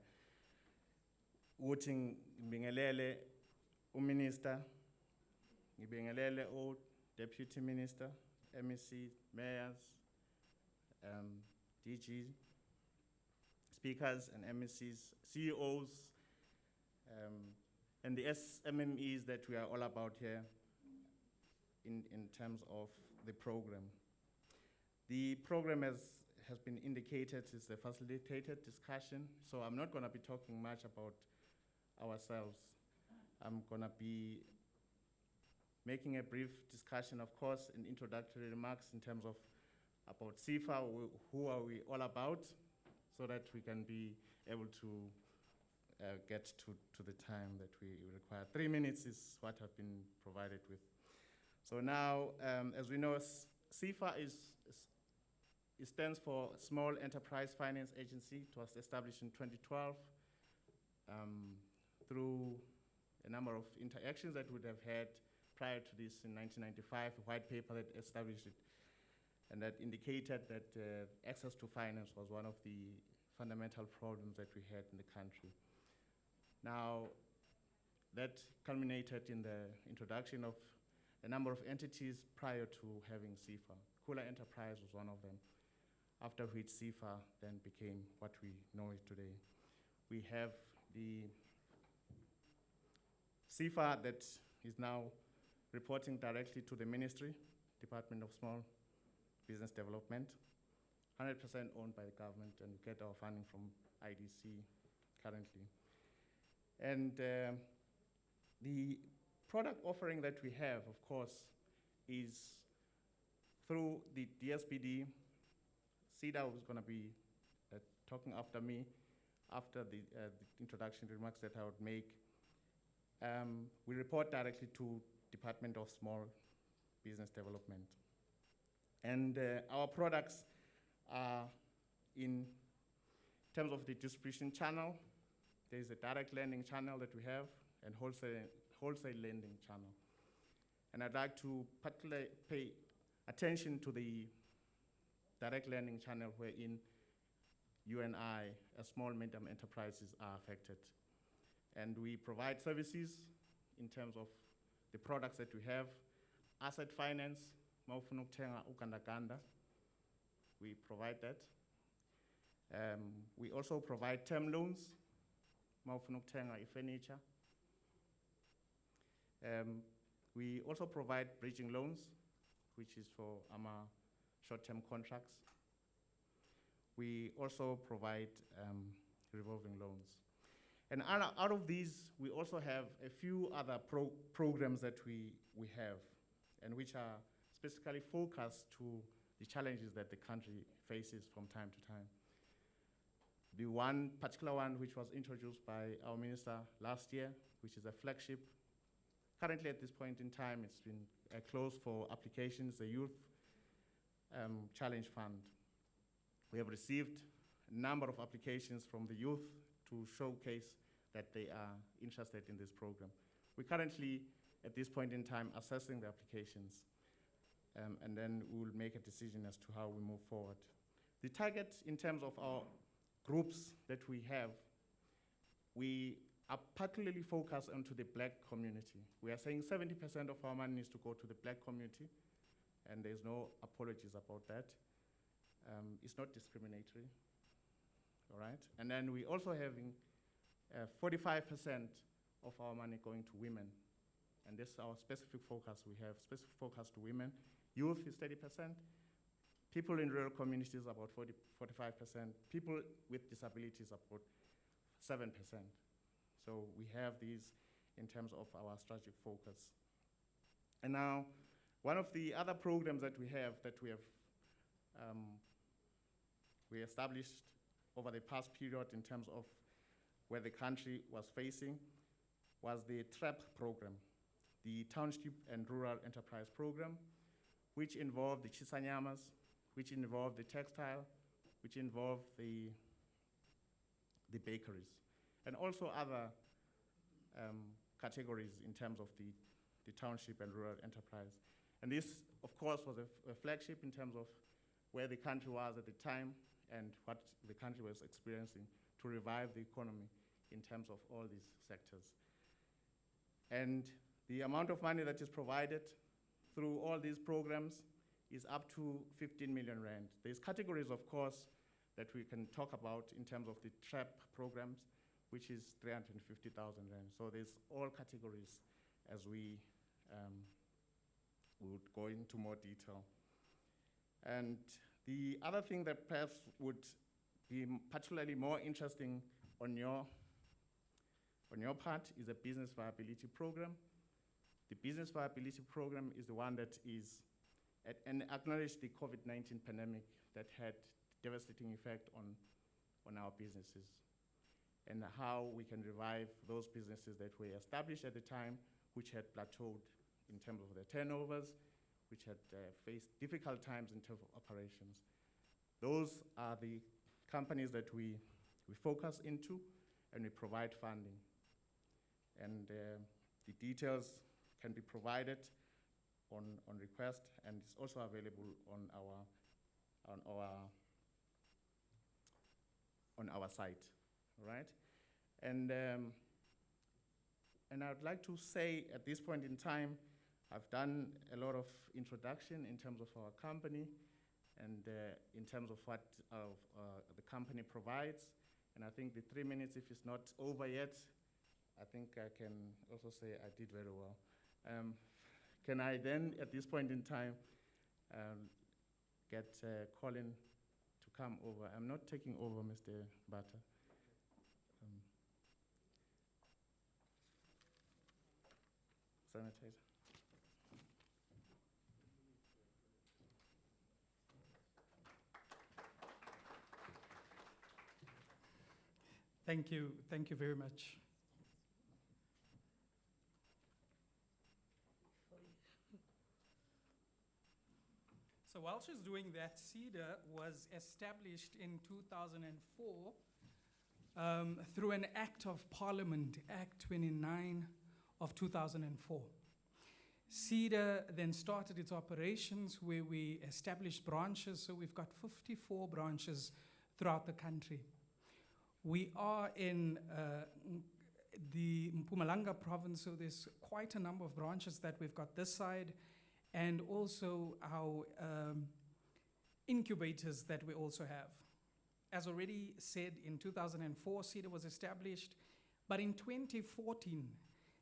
Ukuthi ngibingelele uminister, ngibingelele o-deputy minister, MEC, mayors, DG, speakers and MECs, CEOs, and the SMMEs that we are all about here in terms of the program. The program has been indicated is a facilitated discussion, so I'm not going to be talking much about ourselves. I'm going to be making a brief discussion, of course, and introductory remarks in terms of about SEFA, who are we all about, so that we can be able to get to the time that we require. 3 minutes is what I've been provided with. So now, as we know, SEFA it stands for Small Enterprise Finance Agency. It was established in 2012 through a number of interactions that we would have had prior to this in 1995, a white paper that established it, and that indicated that access to finance was one of the fundamental problems that we had in the country. Now, that culminated in the introduction of a number of entities prior to having SEFA. Kula Enterprise was one of them, after which SEFA then became what we know it today. We have the SEFA that is now reporting directly to the Ministry, Department of Small Business Development, 100% owned by the government, and we get our funding from IDC currently. And the product offering that we have, of course, is through the DSBD. Seda was going to be talking after me, after the introduction remarks that I would make. We report directly to Department of Small Business Development. And our products are in terms of the distribution channel. There is a direct lending channel that we have and wholesale lending channel. And I'd like to particularly pay attention to the direct lending channel wherein you and I, as small medium enterprises, are affected. And we provide services in terms of the products that we have. Asset finance, mawufuna ukuthenga ugandaganda, we provide that. We also provide term loans, mawufuna ukuthenga furniture. We also provide bridging loans, which is for our short-term contracts. We also provide revolving loans. And out of these, we also have a few other programs that we have, and which are specifically focused to the challenges that the country faces from time to time. The one particular one which was introduced by our minister last year, which is a flagship. Currently at this point in time, it's been closed for applications, the Youth Challenge Fund. We have received a number of applications from the youth to showcase that they are interested in this program. We're currently, at this point in time, assessing the applications, and then we will make a decision as to how we move forward. The target in terms of our groups that we have, we are particularly focused onto the Black community. We are saying 70% of our money needs to go to the Black community, and there's no apologies about that. It's not discriminatory, all right? And then we also having 45% of our money going to women, and this is our specific focus. We have specific focus to women. Youth is 30%. People in rural communities about 45%. People with disabilities about 7%. So we have these in terms of our strategic focus. And now, one of the other programs that we have we established over the past period in terms of where the country was facing was the TRAP program, the Township and Rural Enterprise Program, which involved the Chisanyamas, which involved the textile, which involved the bakeries, and also other categories in terms of the township and rural enterprise. And this, of course, was a flagship in terms of where the country was at the time and what the country was experiencing to revive the economy in terms of all these sectors. And the amount of money that is provided through all these programs is up to 15 million rand. There's categories, of course, that we can talk about in terms of the TRAP programs, which is 350,000 rand. So there's all categories as we would go into more detail. And the other thing that perhaps would be particularly more interesting on your part is a business viability program. The business viability program is the one that is and acknowledge the COVID-19 pandemic that had devastating effect on our businesses, and how we can revive those businesses that were established at the time, which had plateaued in terms of their turnovers, which had faced difficult times in terms of operations. Those are the companies that we focus into, and we provide funding. And the details can be provided on request, and it's also available on our site, all right? And I'd like to say at this point in time, I've done a lot of introduction in terms of our company and in terms of what the company provides. And I think the 3 minutes, if it's not over yet, I think I can also say I did very well. Can I then, at this point in time, get Colin to come over? I'm not taking over, Mr. Bata. Sanitizer. Thank you very much. So while she's doing that, Cedar was established in 2004 through an Act of Parliament, Act 29 of 2004. Cedar then started its operations where we established branches, so we've got 54 branches throughout the country. We are in the Mpumalanga province, so there's quite a number of branches that we've got this side, and also our incubators that we also have. As already said, in 2004, Cedar was established, but in 2014,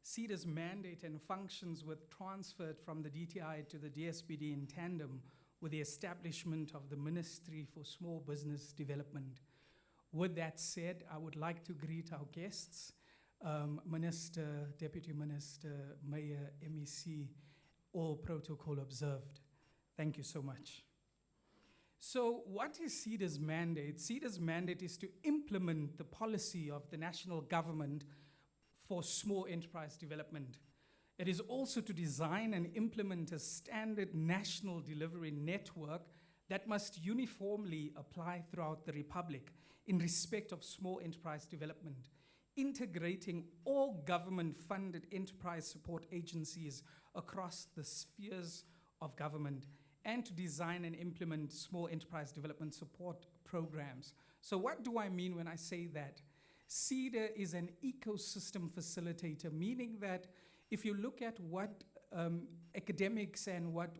Cedar's mandate and functions were transferred from the DTI to the DSBD in tandem with the establishment of the Ministry for Small Business Development. With that said, I would like to greet our guests, Minister, Deputy Minister, Mayor, MEC, all protocol observed. Thank you so much. So what is Cedar's mandate? Cedar's mandate is to implement the policy of the national government for small enterprise development. It is also to design and implement a standard national delivery network that must uniformly apply throughout the Republic in respect of small enterprise development, integrating all government-funded enterprise support agencies across the spheres of government, and to design and implement small enterprise development support programs. So what do I mean when I say that? Cedar is an ecosystem facilitator, meaning that if you look at what academics and what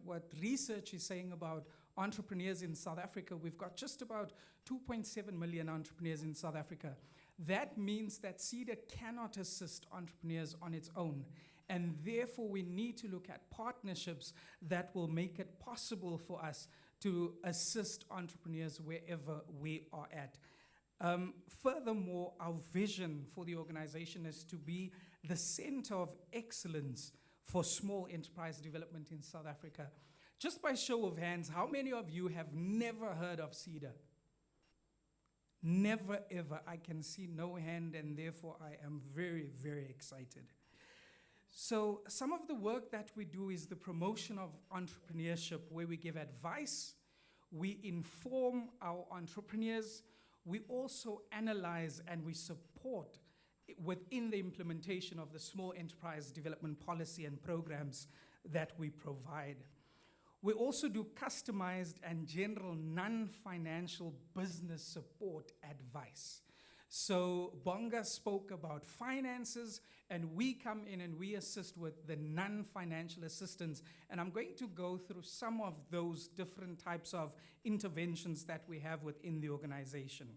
research is saying about entrepreneurs in South Africa, we've got just about 2.7 million entrepreneurs in South Africa. That means that Cedar cannot assist entrepreneurs on its own. And therefore, we need to look at partnerships that will make it possible for us to assist entrepreneurs wherever we are at. Furthermore, our vision for the organization is to be the center of excellence for small enterprise development in South Africa. Just by show of hands, how many of you have never heard of Cedar? Never, ever. I can see no hand, and therefore I am very, very excited. So some of the work that we do is the promotion of entrepreneurship, where we give advice, we inform our entrepreneurs, we also analyze and we support within the implementation of the small enterprise development policy and programs that we provide. We also do customized and general non-financial business support advice. So Bonga spoke about finances, and we come in and we assist with the non-financial assistance. And I'm going to go through some of those different types of interventions that we have within the organization.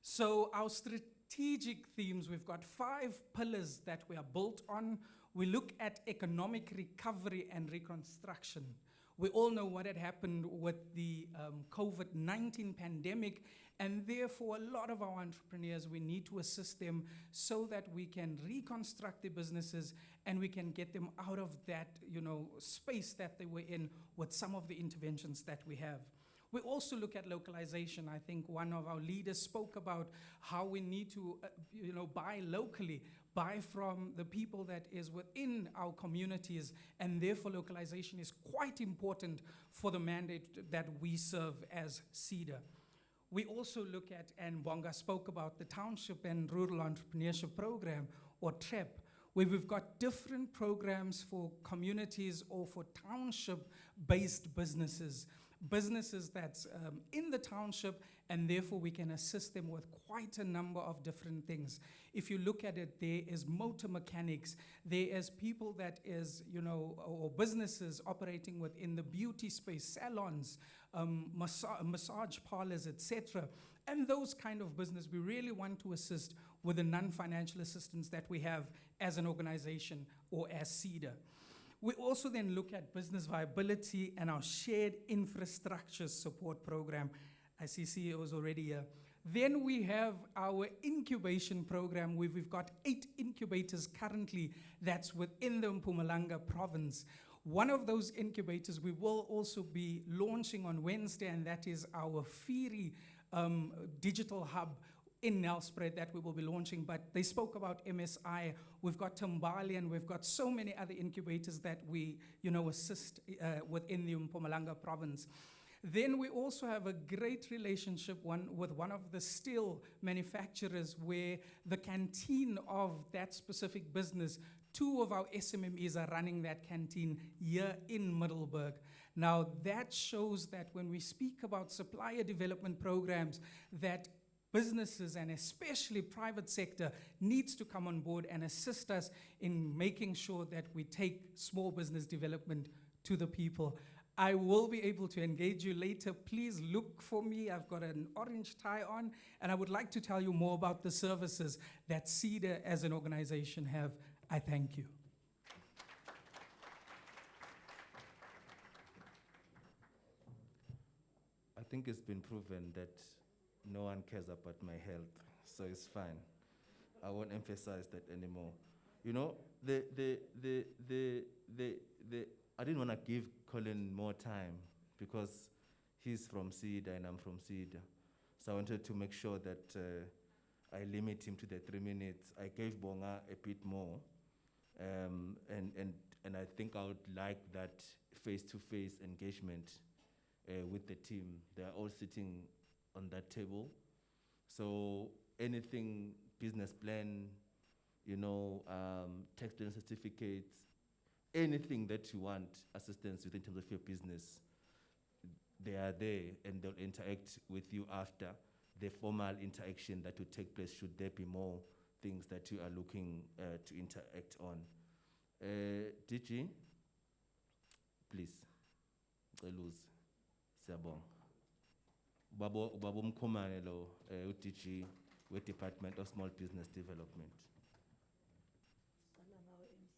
So our strategic themes, we've got 5 pillars that we are built on. We look at economic recovery and reconstruction. We all know what had happened with the COVID-19 pandemic, and therefore a lot of our entrepreneurs, we need to assist them so that we can reconstruct their businesses and we can get them out of that, space that they were in with some of the interventions that we have. We also look at localization. I think one of our leaders spoke about how we need to, buy locally, buy from the people that is within our communities, and therefore localization is quite important for the mandate that we serve as Cedar. We also look at, and Bonga spoke about, the Township and Rural Entrepreneurship Program, or TREP, where we've got different programs for communities or for township-based businesses that's in the township, and therefore we can assist them with quite a number of different things. If you look at it, there is motor mechanics, there is people that is, or businesses operating within the beauty space, salons, massage parlors, etc. And those kind of business, we really want to assist with the non-financial assistance that we have as an organization or as Cedar. We also then look at business viability and our shared infrastructure support program. I see CEOs already here. Then we have our incubation program, where we've got 8 incubators currently that's within the Mpumalanga province. One of those incubators we will also be launching on Wednesday, and that is our Firi digital hub in Nelspruit that we will be launching. But they spoke about MSI. We've got Tambali, and we've got so many other incubators that we, assist within the Mpumalanga province. Then we also have a great relationship with one of the steel manufacturers, where the canteen of that specific business, 2 of our SMMEs are running that canteen here in Middelburg. Now that shows that when we speak about supplier development programs, that businesses and especially private sector needs to come on board and assist us in making sure that we take small business development to the people. I will be able to engage you later. Please look for me. I've got an orange tie on, and I would like to tell you more about the services that Cedar as an organization have. I thank you. I think it's been proven that no one cares about my health, so it's fine. I won't emphasize that anymore. I didn't want to give Colin more time because he's from Cedar and I'm from Cedar. So I wanted to make sure that I limit him to the 3 minutes. I gave Bonga a bit more And I think I would like that face-to-face engagement with the team. They are all sitting on that table. So anything, business plan, tax plan certificates, anything that you want assistance with in terms of your business, they are there and they'll interact with you after the formal interaction that will take place should there be more things that you are looking to interact on. DG, please. Luz, siyabonga. Ubaba Mkhumane lo uDG we-Department of Small Business Development. Siqala ngawe, MC.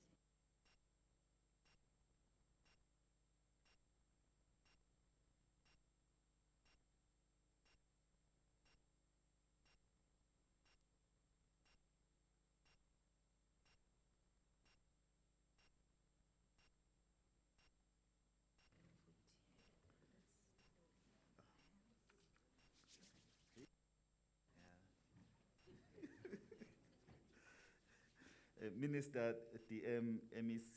Minister, DM, MEC,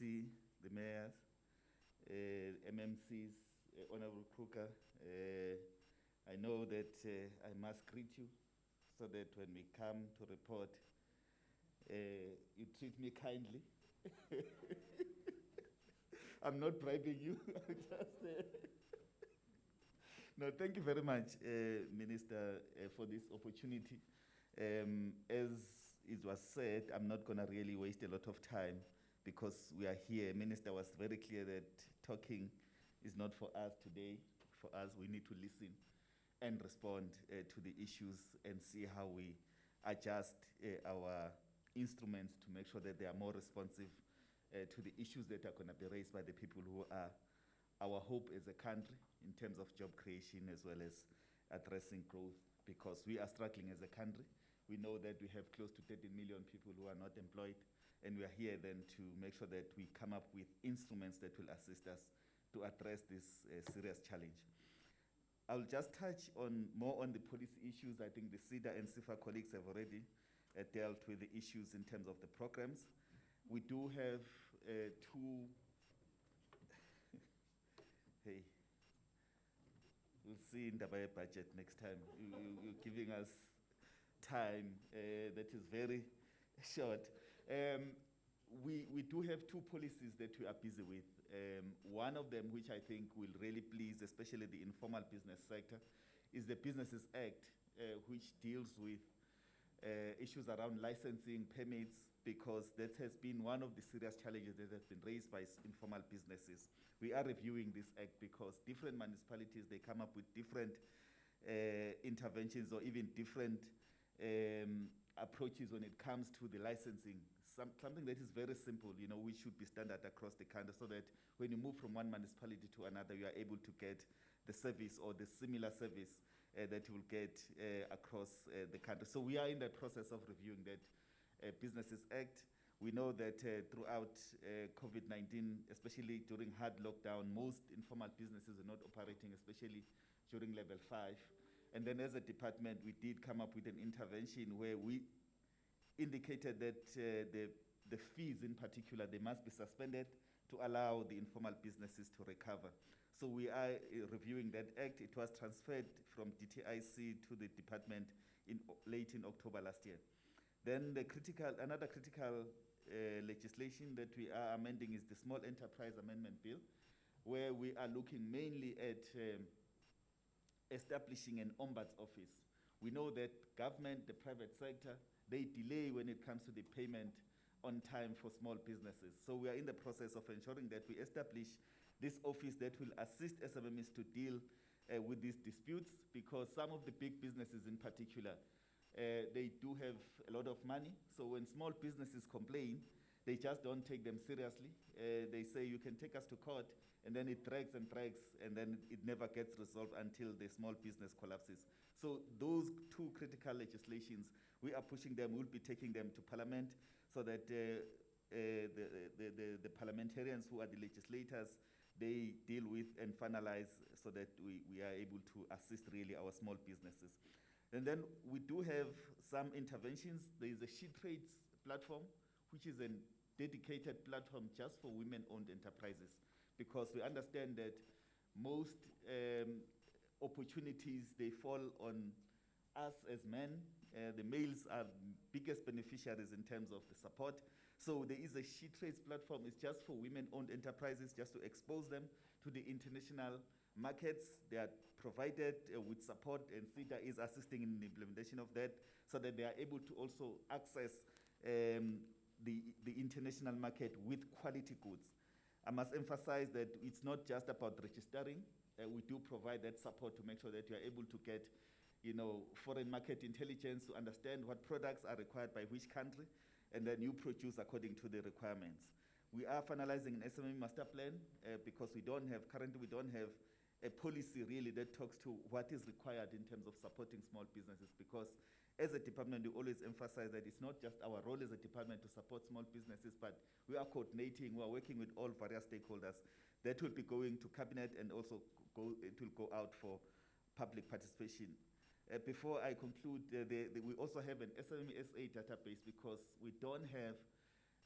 the mayors, MMCs, Honorable Kruger, I know that I must greet you so that when we come to report, you treat me kindly. I'm not bribing you. No, thank you very much, Minister, for this opportunity. As it was said, I'm not going to really waste a lot of time because we are here. Minister was very clear that talking is not for us today. For us, we need to listen and respond to the issues and see how we adjust our instruments to make sure that they are more responsive to the issues that are going to be raised by the people who are our hope as a country in terms of job creation as well as addressing growth, because we are struggling as a country. We know that we have close to 13 million people who are not employed, and we are here then to make sure that we come up with instruments that will assist us to address this serious challenge. I'll just touch on more on the policy issues. I think the Seda and SEFA colleagues have already dealt with the issues in terms of the programs. We do have two, hey, we'll see in the budget next time. You're giving us time that is very short. We do have two policies that we are busy with. One of them, which I think will really please, especially the informal business sector, is the Businesses Act, which deals with issues around licensing, permits, because that has been one of the serious challenges that have been raised by informal businesses. We are reviewing this act because different municipalities, they come up with different interventions or even different approaches when it comes to the licensing. Something that is very simple, which should be standard across the country, so that when you move from one municipality to another, you are able to get the service or the similar service that you will get across the country. So we are in the process of reviewing that Businesses Act. We know that throughout COVID-19, especially during hard lockdown, most informal businesses are not operating, especially during level 5. And then as a department, we did come up with an intervention where we indicated that the fees in particular, they must be suspended to allow the informal businesses to recover. So we are reviewing that act. It was transferred from DTIC to the department late in October last year. Then another critical legislation that we are amending is the Small Enterprise Amendment Bill, where we are looking mainly at establishing an ombuds office. We know that government, the private sector, they delay when it comes to the payment on time for small businesses. So we are in the process of ensuring that we establish this office that will assist SMMEs to deal with these disputes, because some of the big businesses in particular, they do have a lot of money. So when small businesses complain, they just don't take them seriously. They say, you can take us to court, and then it drags and drags, and then it never gets resolved until the small business collapses. So those two critical legislations, we are pushing them. We'll be taking them to Parliament so that the parliamentarians who are the legislators, they deal with and finalize so that we are able to assist really our small businesses. And then we do have some interventions. There is a She Trades platform, which is an dedicated platform just for women-owned enterprises, because we understand that most opportunities, they fall on us as men. The males are biggest beneficiaries in terms of the support. So there is a She Trades platform. It's just for women-owned enterprises, just to expose them to the international markets. They are provided with support, and Seda is assisting in the implementation of that, so that they are able to also access the international market with quality goods. I must emphasize that it's not just about registering. We do provide that support to make sure that you are able to get, foreign market intelligence to understand what products are required by which country, and then you produce according to the requirements. We are finalizing an SMME master plan because currently we don't have a policy really that talks to what is required in terms of supporting small businesses, because as a department, we always emphasize that it's not just our role as a department to support small businesses, but we are coordinating, we are working with all various stakeholders. That will be going to cabinet, and also it will go out for public participation. Before I conclude, we also have an SMME database, because we don't have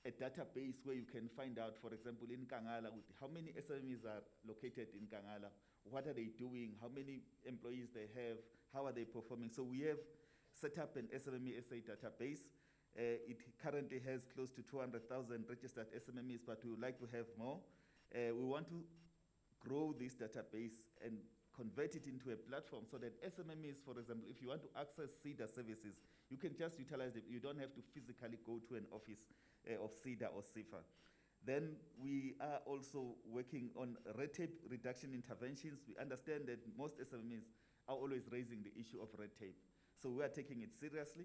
a database where you can find out, for example, in Nkangala, how many SMMEs are located in Nkangala, what are they doing, how many employees they have, how are they performing. So we have set up an SMME database. It currently has close to 200,000 registered SMMEs, but we would like to have more. We want to grow this database and convert it into a platform, so that SMMEs, for example, if you want to access Seda services, you can just utilize it. You don't have to physically go to an office of Seda or sefa. Then we are also working on red tape reduction interventions. We understand that most SMMEs are always raising the issue of red tape. So we are taking it seriously.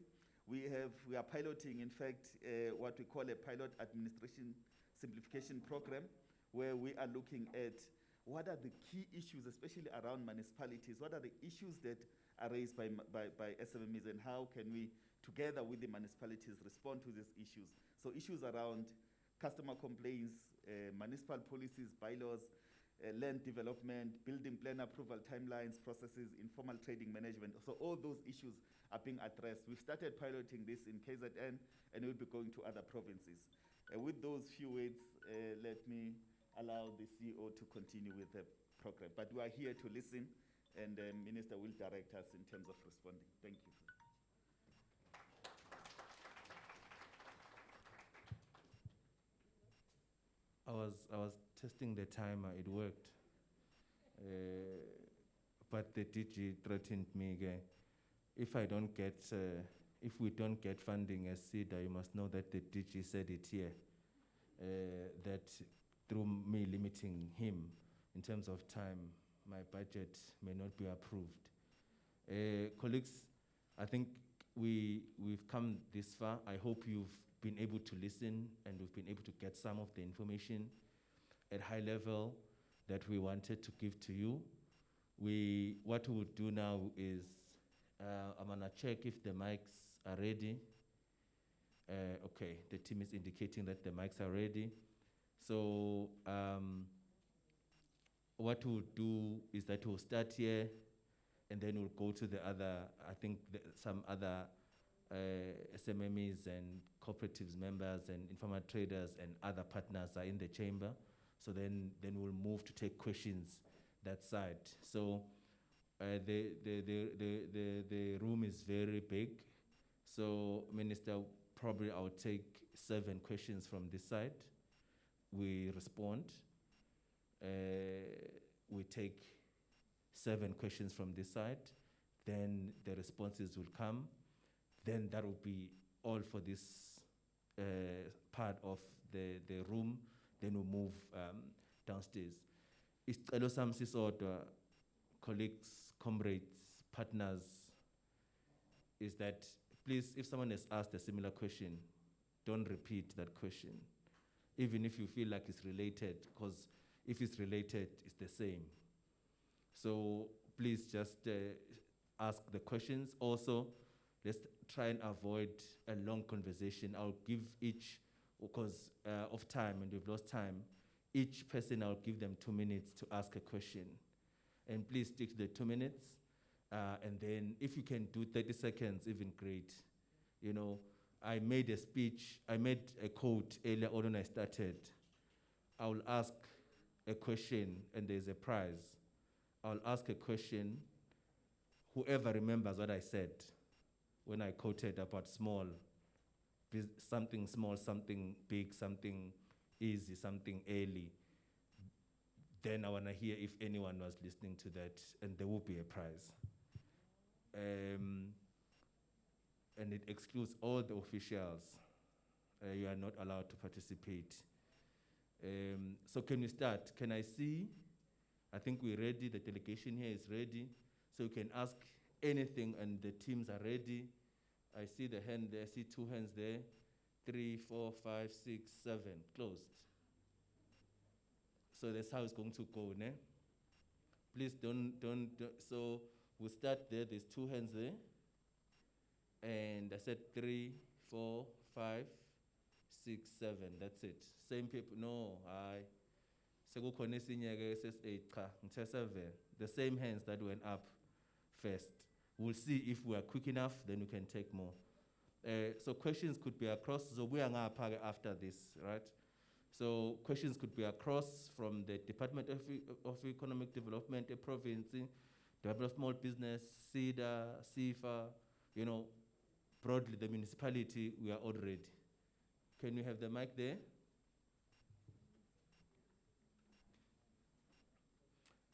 We are piloting, in fact, what we call a pilot administration simplification program, where we are looking at what are the key issues, especially around municipalities, what are the issues that are raised by SMMEs, and how can we, together with the municipalities, respond to these issues. So issues around customer complaints, municipal policies, bylaws, land development, building plan approval timelines, processes, informal trading management. So all those issues are being addressed. We've started piloting this in KZN, and we'll be going to other provinces. With those few words, let me allow the CEO to continue with the program. But we are here to listen, and the Minister will direct us in terms of responding. Thank you. I was testing the timer, it worked. But the DG threatened me, if we don't get funding as Cedar, you must know that the DG said it here, that through me limiting him in terms of time, my budget may not be approved. Colleagues, I think we've come this far. I hope you've been able to listen, and we've been able to get some of the information at high level that we wanted to give to you. What we would do now is, I'm gonna check if the mics are ready. Okay, the team is indicating that the mics are ready. So what we'll do is that we'll start here, and then we'll go to the other, I think some other SMMEs and cooperatives members and informal traders and other partners are in the chamber. So then we'll move to take questions that side. So the room is very big. So Minister, probably I'll take 7 questions from this side. We respond. We take 7 questions from this side. Then the responses will come. Then that will be all for this part of the room. Then we'll move downstairs. Isicelo sami sisodwa, colleagues, comrades, partners, is that please, if someone has asked a similar question, don't repeat that question, even if you feel like it's related, because if it's related, it's the same. So please just ask the questions. Also, let's try and avoid a long conversation. I'll give each, because of time, and we've lost time, each person I'll give them 2 minutes to ask a question. And please stick to the 2 minutes. And then if you can do 30 seconds, even great. You know, I made a speech, I made a quote earlier on when I started. I will ask a question and there's a prize. I'll ask a question, whoever remembers what I said when I quoted about something small, something big, something easy, something early. Then I want to hear if anyone was listening to that, and there will be a prize. And it excludes all the officials. You are not allowed to participate. So can we start? Can I see? I think we're ready. The delegation here is ready. So you can ask anything, and the teams are ready. I see the hand there. I see 2 hands there. 3, 4, 5, 6, 7. Closed. So that's how it's going to go, ne? Please don't. So we'll start there. There's 2 hands there. And I said 3, 4, 5, 6, 7. That's it. Same people. No, the same hands that went up first. We'll see if we are quick enough, then we can take more. So questions could be across. So we are after this, right? So questions could be across from the Department of Economic Development, a province, Department of Small Business, Cedar, sefa, broadly the municipality, we are all ready. Can we have the mic there?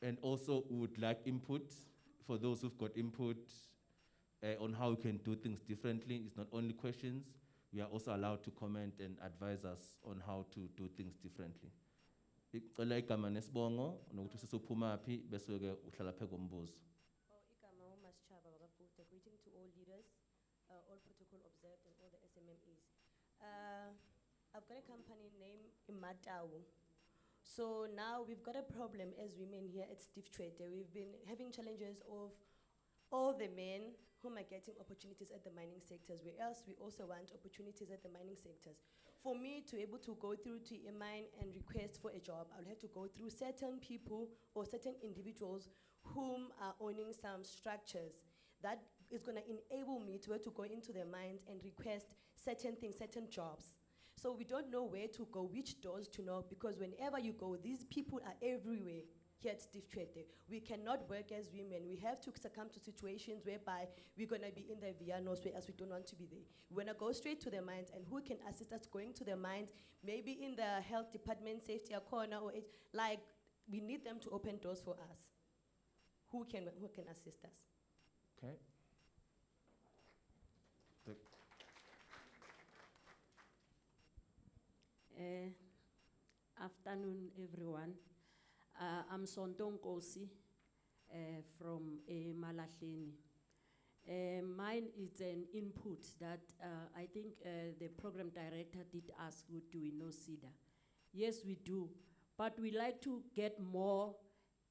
And also, we would like input for those who've got input on how we can do things differently. It's not only questions, we are also allowed to comment and advise us on how to do things differently. Icela igama nesibongo nokuthi sisophuma phi bese ke uhlala phe kombuzo. Igama uMasitshaba Bakaputa, greeting to all leaders, all protocol observed and all the SMMEs. I've got a company name Imatawu. So now we've got a problem as women here at Steve Trade. We've been having challenges of all the men whom are getting opportunities at the mining sectors, whereas we also want opportunities at the mining sectors. For me to be able to go through to a mine and request for a job, I'll have to go through certain people or certain individuals whom are owning some structures. That is gonna enable me to be able to go into the mines and request certain things, certain jobs. So we don't know where to go, which doors to knock, because whenever you go, these people are everywhere here at Steve Trade. We cannot work as women. We have to succumb to situations whereby we're gonna be in the Vianos, whereas we don't want to be there. We wanna go straight to the mines, and who can assist us going to the mines? Maybe in the health department, safety corner, or we need them to open doors for us. Who can assist us? Okay. Afternoon, everyone. I'm Sonto Nkosi from Malahleni. Mine is an input that I think the program director did ask, do we know Seda? Yes, we do, but we like to get more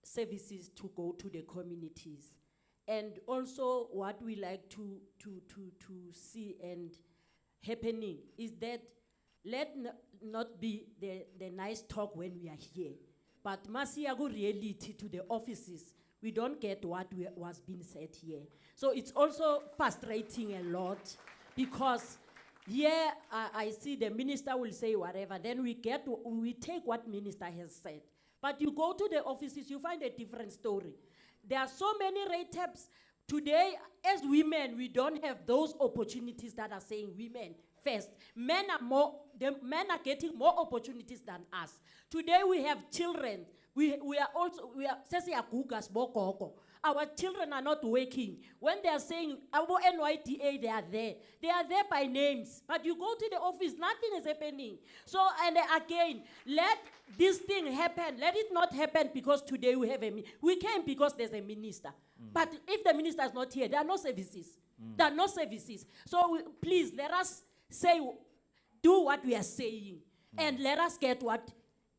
services to go to the communities. And also what we like to see and happening is that let not be the nice talk when we are here, but masiago reality to the offices. We don't get what was being said here. So it's also frustrating a lot because here I see the minister will say whatever, then we take what minister has said. But you go to the offices, you find a different story. There are so many rate taps. Today, as women, we don't have those opportunities that are saying women first. Men are getting more opportunities than us. Today we have children. We are our children are not working. When they are saying our NYDA, they are there. They are there by names. But you go to the office, nothing is happening. So, and again, let this thing happen. Let it not happen because today we have we came because there's a minister. But if the minister is not here, there are no services. There are no services. So please, let us do what we are saying, and let us get what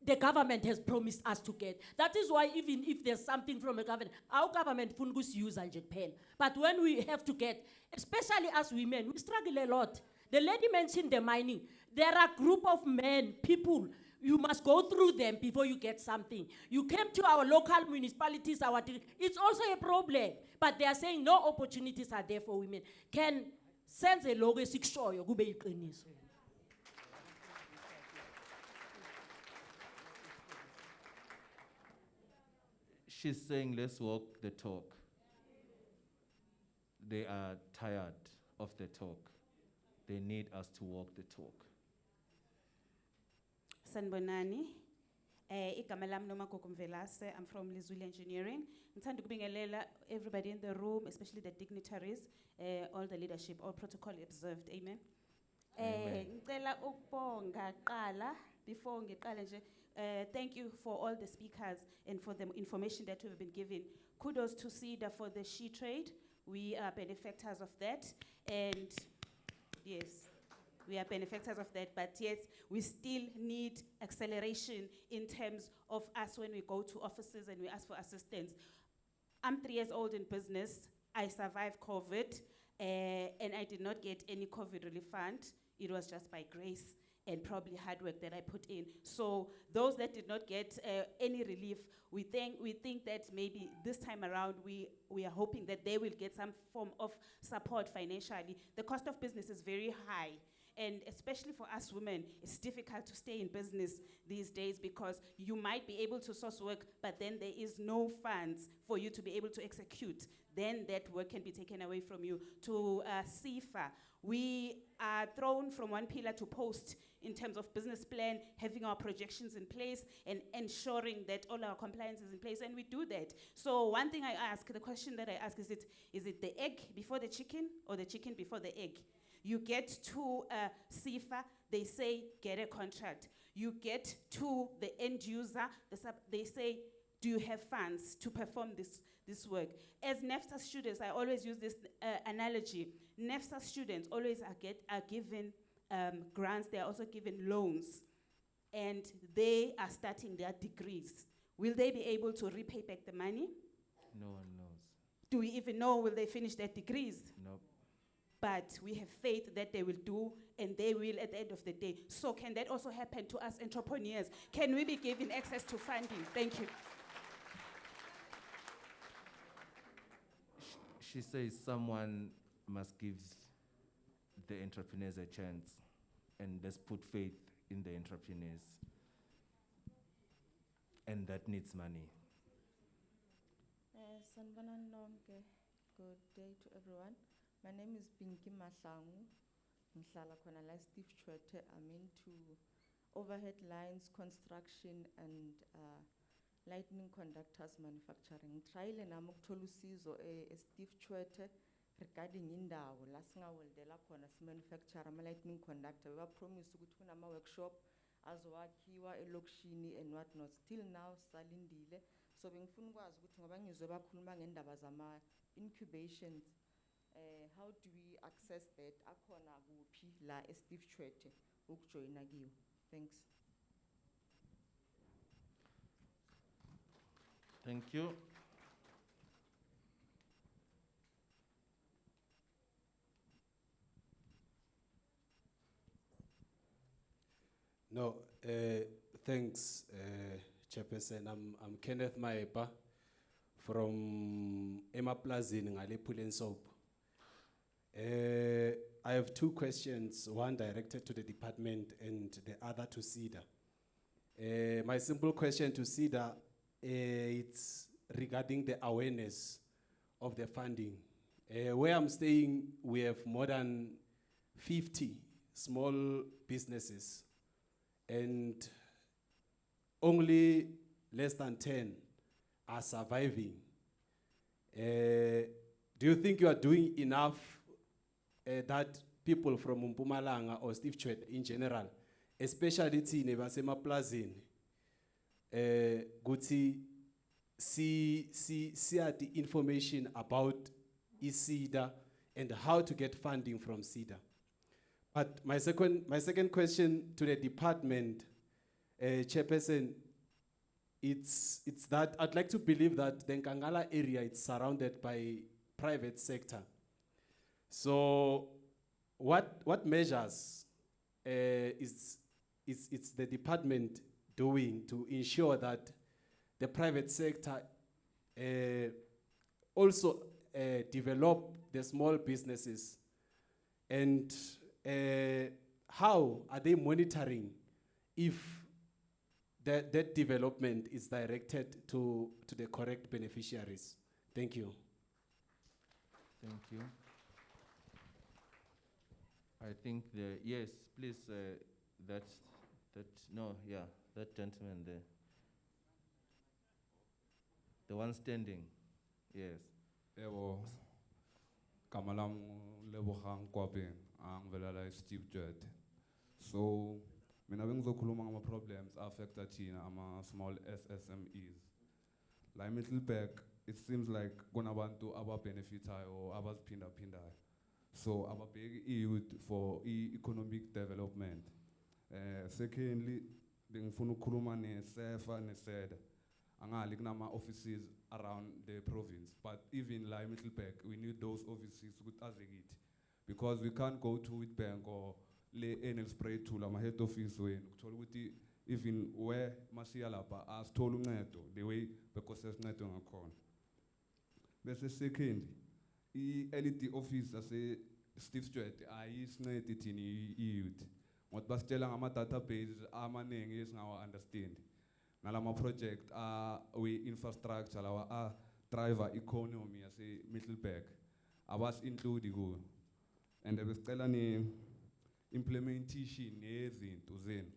the government has promised us to get. That is why even if there's something from the government, our government fungus use and Japan. But when we have to get, especially as women, we struggle a lot. The lady mentioned the mining. There are a group of men, people, you must go through them before you get something. You came to our local municipalities, it's also a problem. But they are saying no opportunities are there for women. Can senze lokho esikushoyo kube iqiniso. She's saying, let's walk the talk. They are tired of the talk. They need us to walk the talk. Sanbonani, igama lami noma Gokumvelase, I'm from Lizuli Engineering. Ngithanda ukubingelela everybody in the room, especially the dignitaries, all the leadership, all protocol observed. Amen. Amen. Ngicela ukubonga qala before ngiqale nje. Thank you for all the speakers and for the information that we've been given. Kudos to Seda for the she trade. We are benefactors of that, and yes, we are benefactors of that, but yes, we still need acceleration in terms of us when we go to offices and we ask for assistance. I'm 3 years old in business. I survived COVID, and I did not get any COVID relief fund. It was just by grace and probably hard work that I put in. So those that did not get any relief, we think that maybe this time around we are hoping that they will get some form of support financially. The cost of business is very high. And especially for us women, it's difficult to stay in business these days because you might be able to source work, but then there is no funds for you to be able to execute. Then that work can be taken away from you. To sefa, we are thrown from one pillar to post in terms of business plan, having our projections in place, and ensuring that all our compliance is in place, and we do that. So one thing I ask, the question that I ask, is it the egg before the chicken or the chicken before the egg? You get to sefa, they say, get a contract. You get to the end user, they say, do you have funds to perform this work? As NEFSA students, I always use this analogy. NEFSA students always are given grants, they are also given loans, and they are starting their degrees. Will they be able to repay back the money? No one knows. Do we even know will they finish their degrees? Nope. But we have faith that they will do, and they will at the end of the day. So can that also happen to us entrepreneurs? Can we be given access to funding? Thank you. She says someone must give the entrepreneurs a chance, and let's put faith in the entrepreneurs. And that needs money. Sanibonani nonke. Good day to everyone. My name is Pinky Mahlangu. Ngihlala khona la Steve Chwete. I'm into overhead lines, construction, and lightning conductors manufacturing. Ngitryile nami ukuthola usizo Steve Chwete regarding indawo la singaweldela khona simanufacture ama-lightning conductor. Bebapromise ukuthi kunama-workshop azowakhiwa elokishini and what not. Still now salindile. So bengifuna ukwazi ukuthi ngoba ngizwe bakhuluma ngendaba zama-incubations, how do we access that? Akhona kuphi la Steve Chwete ukujoyina kiwo? Thanks. Thank you. No, thanks, Chairperson. I'm Kenneth Maepa from Emaplazini ngale Pulen Soap. I have two questions, one directed to the department and the other to Seda. My simple question to Seda, it's regarding the awareness of the funding. Where I'm staying, we have more than 50 small businesses, and only less than 10 are surviving. Do you think you are doing enough that people from Mpumalanga or Steve Chwete in general, especially thine basemaplazini, guthi see the information about Seda and how to get funding from Seda? But my second question to the department, Chairperson, it's that I'd like to believe that the Nkangala area is surrounded by private sector. So what measures is the department doing to ensure that the private sector also develop the small businesses And how are they monitoring if that development is directed to the correct beneficiaries? Thank you. Thank you. I think yes, please, that gentleman there. The one standing, yes. Ebo, kamalam lebogang kwapen ang velala Steve Judd. So, mina bengizokhuluma ngama problems affecta thina ama small SMEs. La Middleburg, it seems like kunabantu ababenefitayo or abaziphinda-phindayo. So ababheki i-youth for economic development. Secondly, bengifuna ukukhuluma ne-sefa ne-Seda. Angali kunama offices around the province, but even la Middleburg, we need those offices ukuthi azekiti, because we can't go to Witbank or le Nelspruit to la head office wenu ukuthola ukuthi even where masiya lapha asithola uncedo the way because sesincedo ngakhona. Bese second, i-LED office ase Steve Stewart ayisincedi thina i-youth. Ngoba basitshela ngama-database amaningi esingawa understand. Nalama project we-infrastructure lawa driver economy yase Middleburg abas-include kuyo. And besicela implementation yezinto zenu,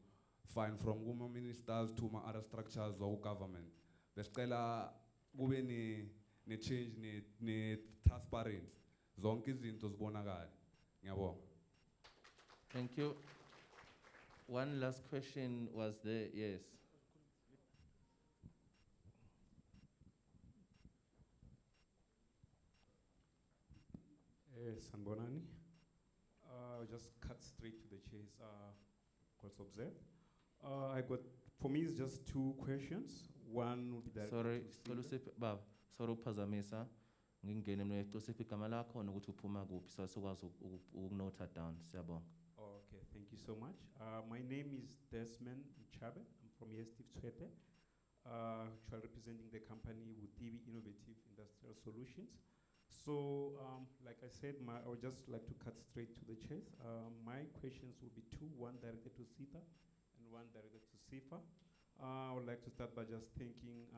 fine from kuma ministers to ma other structures of government. Besicela kube ne change ne transparency. Zonke izinto zibonakala. Ngiyabonga. Thank you. One last question was there, yes. Sanbonani. I'll just cut straight to the chase. Course observe. For me, it's just two questions. One would be that. Sorry, uphazamisa. Ngingene mna ecosiphi igama lakho nokuthi uphuma kuphi so sikwazi ukunota down. Siyabonga. Okay, thank you so much. My name is Desmond Mchabe. I'm from Steve Twete, actually representing the company Wutibi Innovative Industrial Solutions. So, like I said, I would just like to cut straight to the chase. My questions will be two, one directed to Seda and one directed to SEFA. I would like to start by just thanking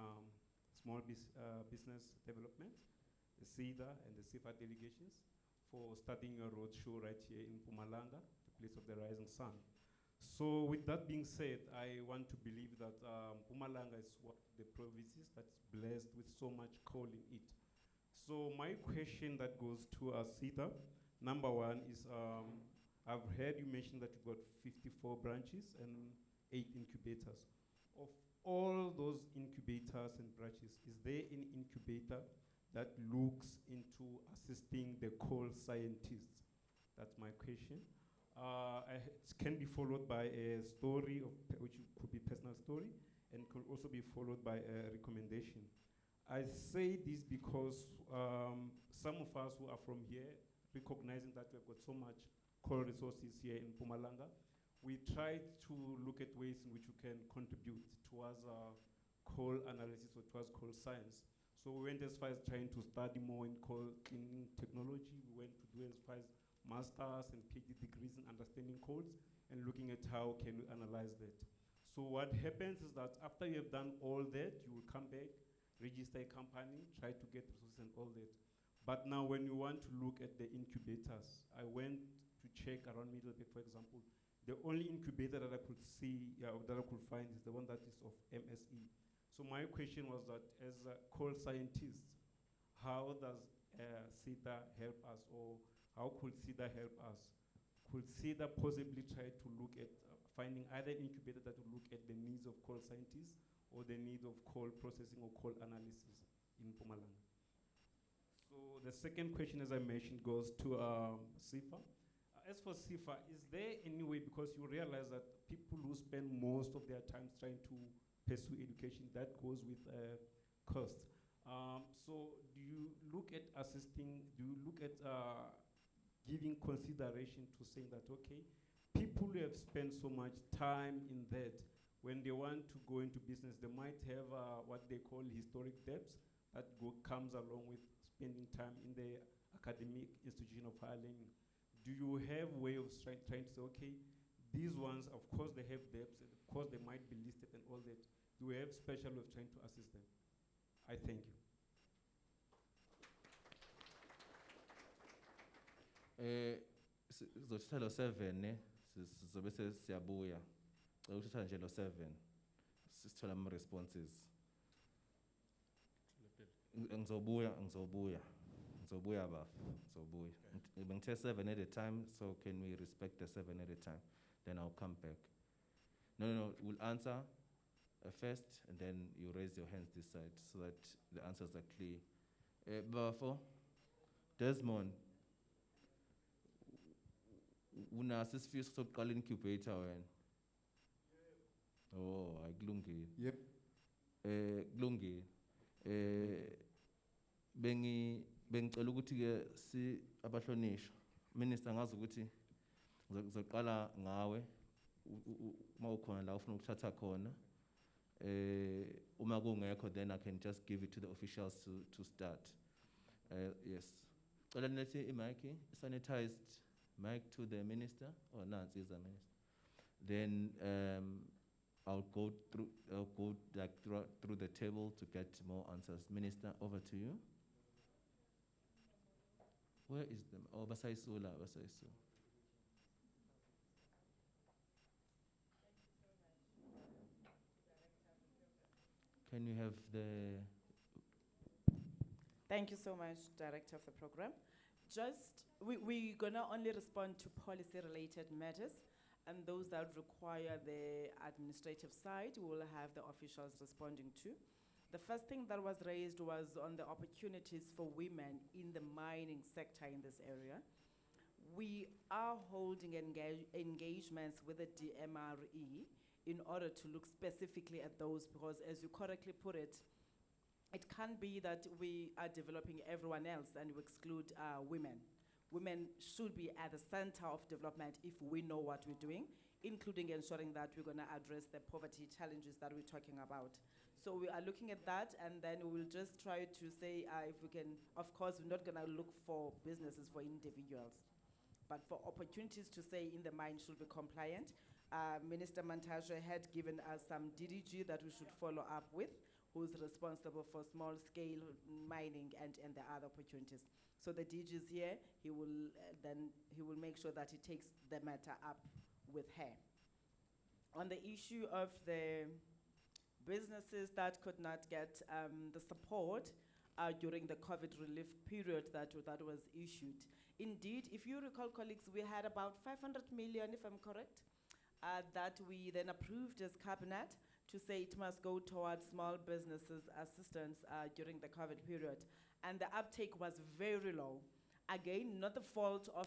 small business development, the Seda and the SEFA delegations for starting your roadshow right here in Mpumalanga, the place of the rising sun. So with that being said, I want to believe that Mpumalanga is one of the provinces that's blessed with so much coal in it. So my question that goes to Seda, number one is, I've heard you mention that you've got 54 branches and 8 incubators. Of all those incubators and branches, is there any incubator that looks into assisting the coal scientists? That's my question. It can be followed by a story, which could be personal story, and could also be followed by a recommendation. I say this because some of us who are from here, recognizing that we've got so much coal resources here in Mpumalanga, we try to look at ways in which we can contribute towards coal analysis or towards coal science. So we went as far as trying to study more in coal cleaning technology. We went to do as far as masters and PhD degrees in understanding coals and looking at how can we analyze that. So what happens is that after you have done all that, you will come back, register a company, try to get resources and all that. But now when you want to look at the incubators, I went to check around Middleburg, for example. The only incubator that I could see, that I could find is the one that is of MSE. So my question was that as coal scientists, how does Seda help us, or how could Seda help us? Could Seda possibly try to look at finding either incubator that would look at the needs of coal scientists or the needs of coal processing or coal analysis in Mpumalanga? So the second question, as I mentioned, goes to SEFA. As for SEFA, is there any way, because you realize that people who spend most of their time trying to pursue education, that goes with cost. So do you look at assisting, do you look at giving consideration to saying that, okay, people who have spent so much time in that, when they want to go into business, they might have what they call historic debts that comes along with spending time in the academic institution of higher learning. do you have way of trying to say, okay, these ones, of course they have debts, and of course they might be listed and all that. Do we have special way of trying to assist them? I thank you. Sizothatha lo 7 ne sizobe siyabuya. Ukuthatha nje lo 7 sisithola ama responses. Ngizobuya bafo, ngizobuya. Bengithe 7 at a time, so can we respect the 7 at a time? Then I'll come back. No, we'll answer first, and then you raise your hands this side so that the answers are clear. Bafo, Desmond, unaso isifiso sokuqala incubator wena? Oh, akulungile. Yep. Kulungile. Bengicela ukuthi ke si abahlonishwa. Minister ngazi ukuthi ngizoqala ngawe uma ukhona la ufuna ukuthatha khona. Uma kungekho, then I can just give it to the officials to start. Yes. Cela nilethe i-mic, sanitized mic to the minister or nansi is the minister. Then I'll go like through the table to get more answers. Minister, over to you. Where is them? Oh, Basaisula. Can you have the... Thank you so much, Director of the program. We're gonna only respond to policy-related matters, and those that require the administrative side, we will have the officials responding to. The first thing that was raised was on the opportunities for women in the mining sector in this area. We are holding engagements with the DMRE in order to look specifically at those, because as you correctly put it, it can't be that we are developing everyone else and we exclude women. Women should be at the center of development if we know what we're doing, including ensuring that we're gonna address the poverty challenges that we're talking about. So we are looking at that, and then we will just try to say if we can, of course, we're not gonna look for businesses for individuals, but for opportunities to say in the mine should be compliant. Minister Mantashe had given us some DDG that we should follow up with, who's responsible for small scale mining and the other opportunities. So the DG is here, he will make sure that he takes the matter up with her. On the issue of the businesses that could not get the support during the COVID relief period that was issued. Indeed, if you recall, colleagues, we had about 500 million, if I'm correct, that we then approved as cabinet to say it must go towards small businesses assistance during the COVID period. And the uptake was very low. Again, not the fault of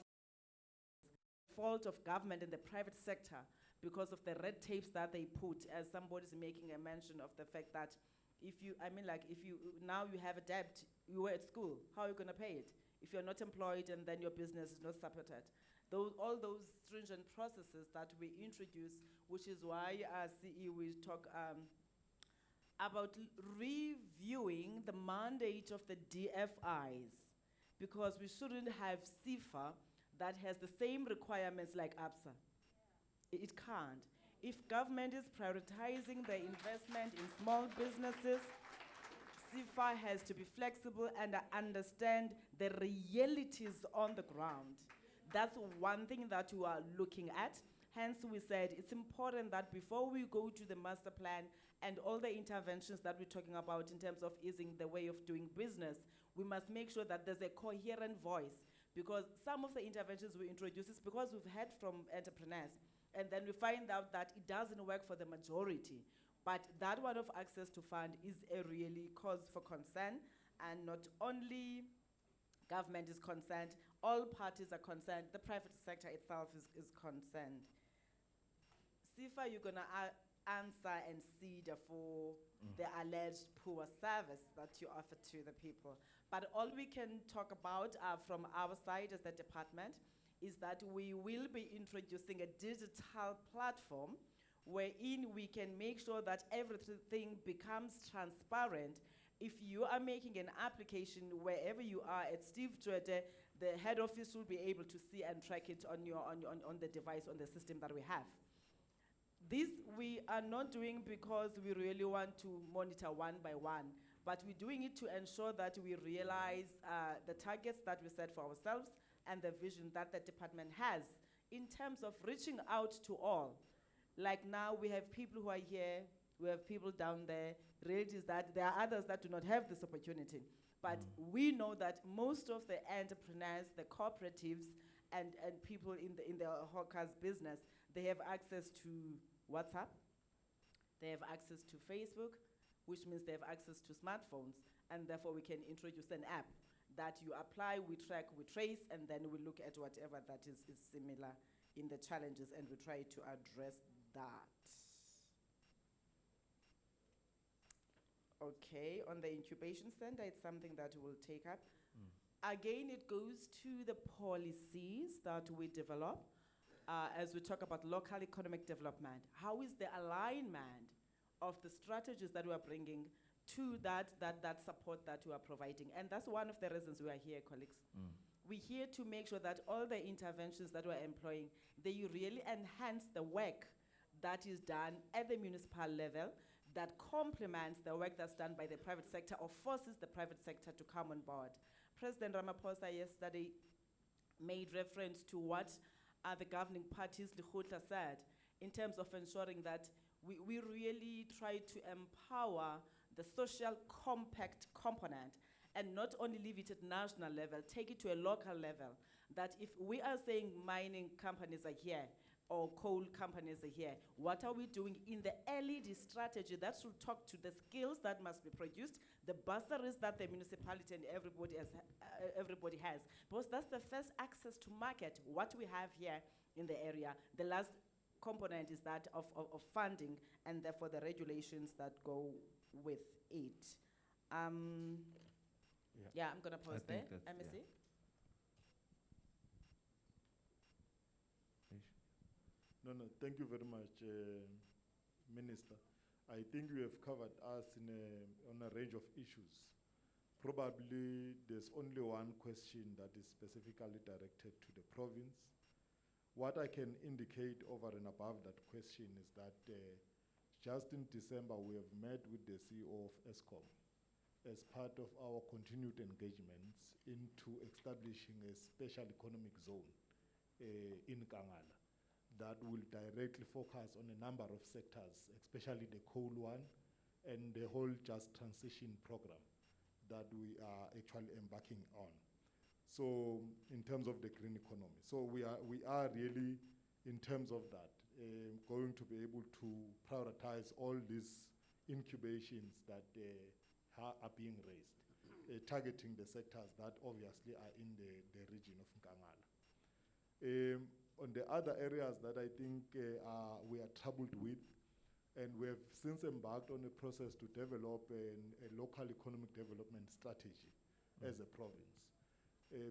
government and the private sector, because of the red tapes that they put, as somebody's making a mention of the fact that now you have a debt, you were at school, how are you gonna pay it? If you're not employed and then your business is not supported. All those stringent processes that we introduce, which is why CE will talk about reviewing the mandate of the DFIs, because we shouldn't have SEFA that has the same requirements like ABSA. It can't. If government is prioritizing the investment in small businesses, SEFA has to be flexible and understand the realities on the ground. That's one thing that we are looking at. Hence, we said it's important that before we go to the master plan and all the interventions that we're talking about in terms of easing the way of doing business, we must make sure that there's a coherent voice, because some of the interventions we introduce is because we've heard from entrepreneurs, and then we find out that it doesn't work for the majority. But that one of access to fund is a really cause for concern, and not only government is concerned, all parties are concerned, the private sector itself is concerned. SEFA, you're gonna answer and Cedar for the alleged poor service that you offer to the people. But all we can talk about from our side as the department is that we will be introducing a digital platform wherein we can make sure that everything becomes transparent. If you are making an application wherever you are at Steve Tshwete, the head office will be able to see and track it on the device, on the system that we have. This we are not doing because we really want to monitor one by one, but we're doing it to ensure that we realize the targets that we set for ourselves and the vision that the department has in terms of reaching out to all. Like now we have people who are here, we have people down there, realities that there are others that do not have this opportunity. But we know that most of the entrepreneurs, the cooperatives, and people in the hawkers business, they have access to WhatsApp, they have access to Facebook, which means they have access to smartphones, and therefore we can introduce an app that you apply, we track, we trace, and then we look at whatever that is similar in the challenges, and we try to address that. Okay, on the incubation center, it's something that we'll take up. Again, it goes to the policies that we develop as we talk about local economic development. How is the alignment of the strategies that we are bringing to that support that we are providing? And that's one of the reasons we are here, colleagues. We're here to make sure that all the interventions that we're employing, they really enhance the work that is done at the municipal level, that complements the work that's done by the private sector or forces the private sector to come on board. President Ramaphosa yesterday made reference to what the governing parties, Lekgotla, said in terms of ensuring that we really try to empower the social compact component and not only leave it at national level, take it to a local level. That if we are saying mining companies are here, or coal companies are here, what are we doing in the LED strategy that should talk to the skills that must be produced, the bursaries that the municipality and everybody has, because that's the first access to market, what we have here in the area. The last component is that of funding, and therefore the regulations that go with it. Yeah, I'm gonna pause there. MSC? No, thank you very much, Minister. I think you have covered us on a range of issues. Probably there's only one question that is specifically directed to the province. What I can indicate over and above that question is that just in December, we have met with the CEO of ESCOM as part of our continued engagements into establishing a special economic zone in Nkangala that will directly focus on a number of sectors, especially the coal one and the whole just transition program that we are actually embarking on. So in terms of the green economy. So we are really, in terms of that, going to be able to prioritize all these incubations that are being raised, targeting the sectors that obviously are in the region of Nkangala. On the other areas that I think we are troubled with, and we have since embarked on a process to develop a local economic development strategy as a province.